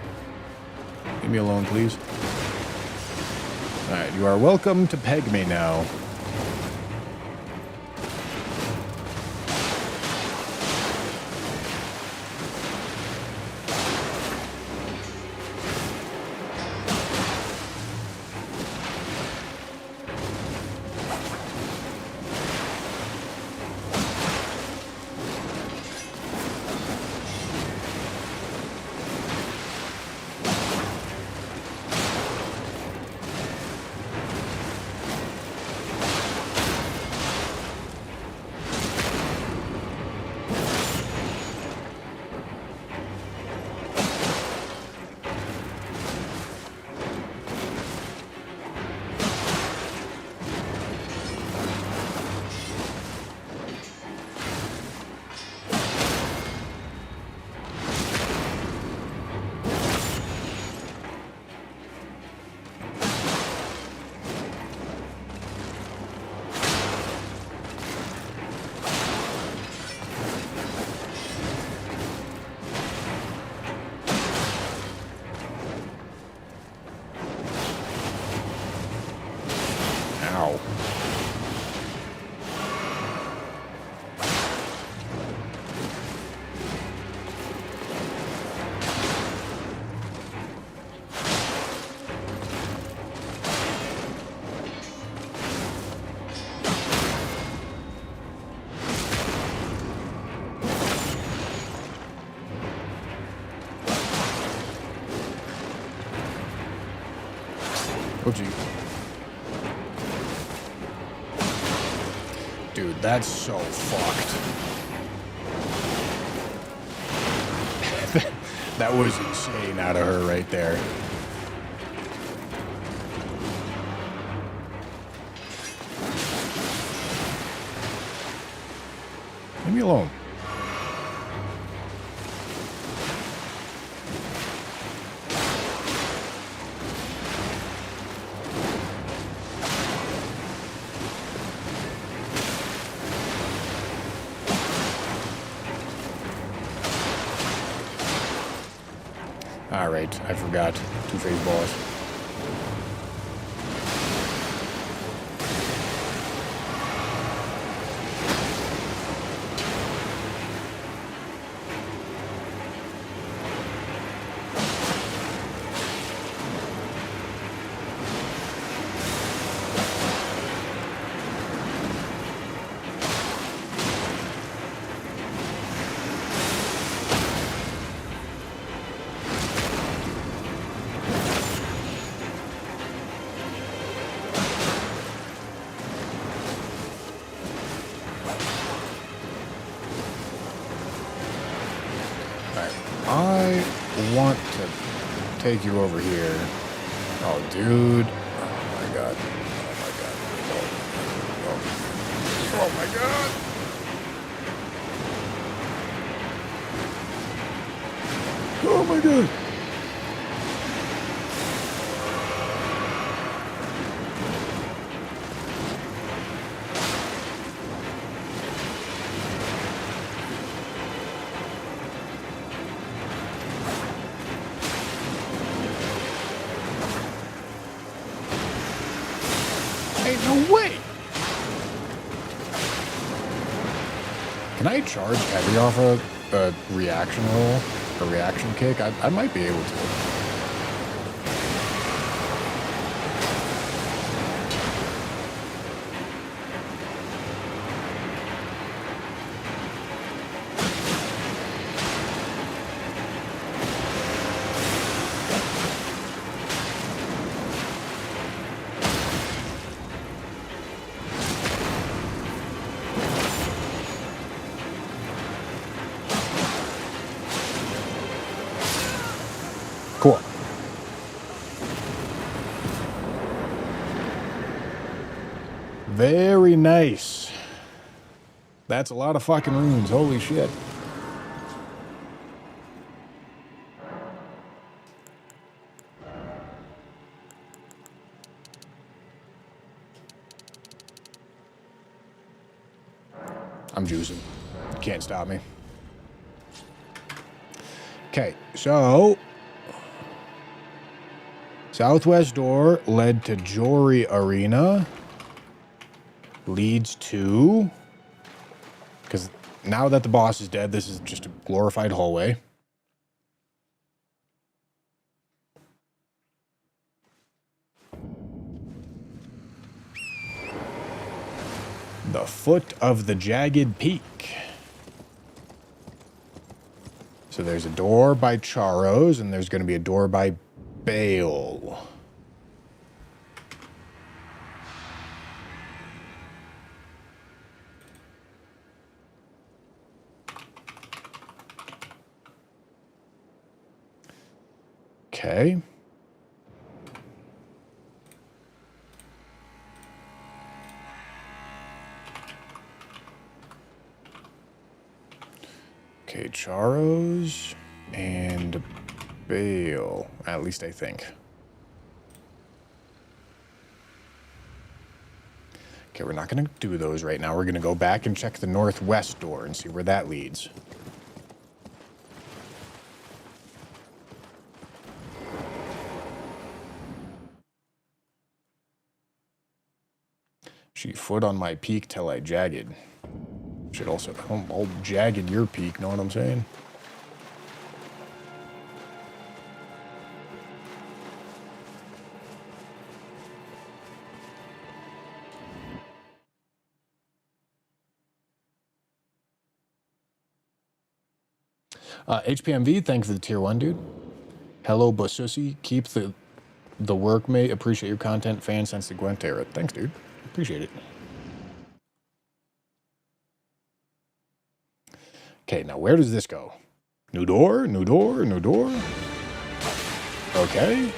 [SPEAKER 1] Leave me alone, please. Alright, you are welcome to peg me now. Ow. Oh, gee. That's so fucked. That was insane out of her right there. Leave me alone. Alright, I forgot. Two-phase boss. I want to take you over here. Oh, dude. Oh, my God. Oh, my God. Oh my God. Oh, my God. Ain't no way. Can I charge heavy off a reaction roll? A reaction kick? I might be able to. Cool. Very nice. That's a lot of fucking runes. Holy shit. I'm juicing. Can't stop me. Okay, so southwest door led to Jory Arena. Leads to... Because now that the boss is dead, this is just a glorified hallway. The foot of the jagged peak. So there's a door by Charos, and there's going to be a door by Bale. Okay. Okay, Charos and Bale. At least I think. Okay, we're not going to do those right now. We're going to go back and check the northwest door and see where that leads. She foot on my peak till I jagged. Should also, I'll jagged your peak, know what I'm saying? HPMV, thank you for the tier 1, dude. Hello, Basusi. Keep the work, mate. Appreciate your content. Fan since the Gwent era. Thanks, dude. Appreciate it. Okay, now where does this go? New door, new door, new door. Okay.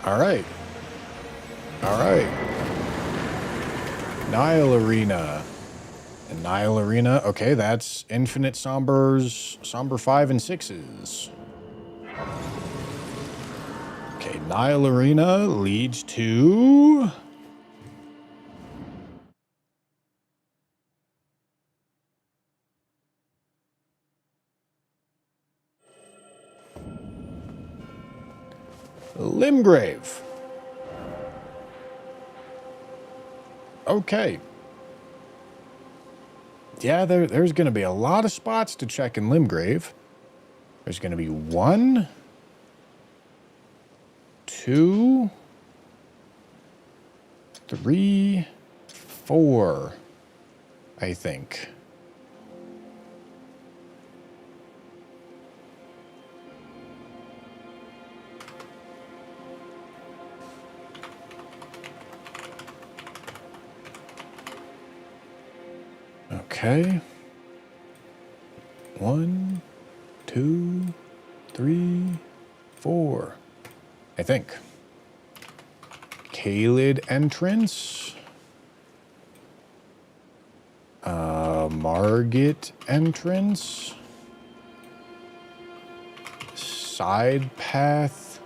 [SPEAKER 1] All right. All right. Nile Arena. And Nile Arena. Okay, that's Infinite Sombers, Somber 5 and 6s. Okay, Nile Arena leads to... Limgrave. Okay. Yeah, there's going to be a lot of spots to check in Limgrave. There's going to be 1, 2, 3, 4, I think. Okay. 1, 2, 3, 4. I think. Kaled entrance. Margit entrance. Side path.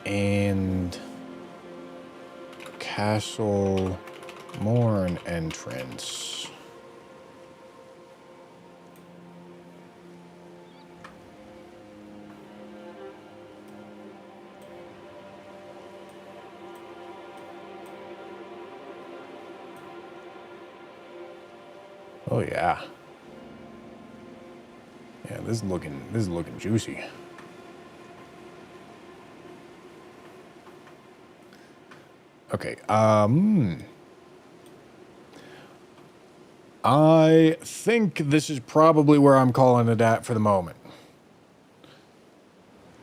[SPEAKER 1] And Castle Morn entrance. Oh yeah. Yeah, this is looking juicy. Okay, I think this is probably where I'm calling it at for the moment.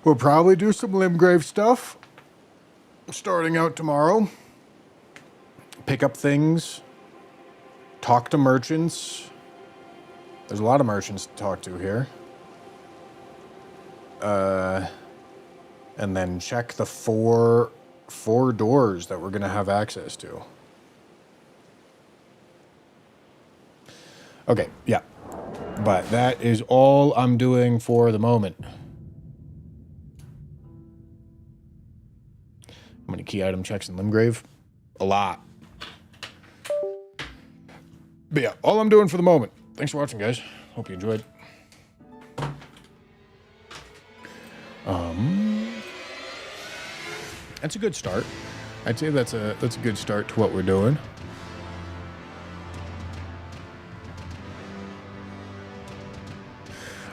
[SPEAKER 1] We'll probably do some Limgrave stuff starting out tomorrow. Pick up things. Talk to merchants. There's a lot of merchants to talk to here. And then check the four doors that we're going to have access to. Okay, yeah. But that is all I'm doing for the moment. How many key item checks in Limgrave? A lot. But yeah, all I'm doing for the moment. Thanks for watching, guys. Hope you enjoyed. That's a good start. I'd say that's a good start to what we're doing.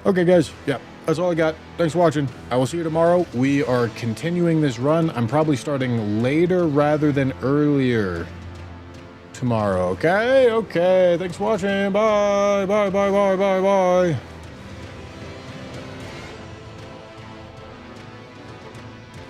[SPEAKER 1] Okay, guys. Yeah, that's all I got. Thanks for watching. I will see you tomorrow. We are continuing this run. I'm probably starting later rather than earlier tomorrow. Okay? Okay. Thanks for watching. Bye. Bye, bye, bye, bye, bye.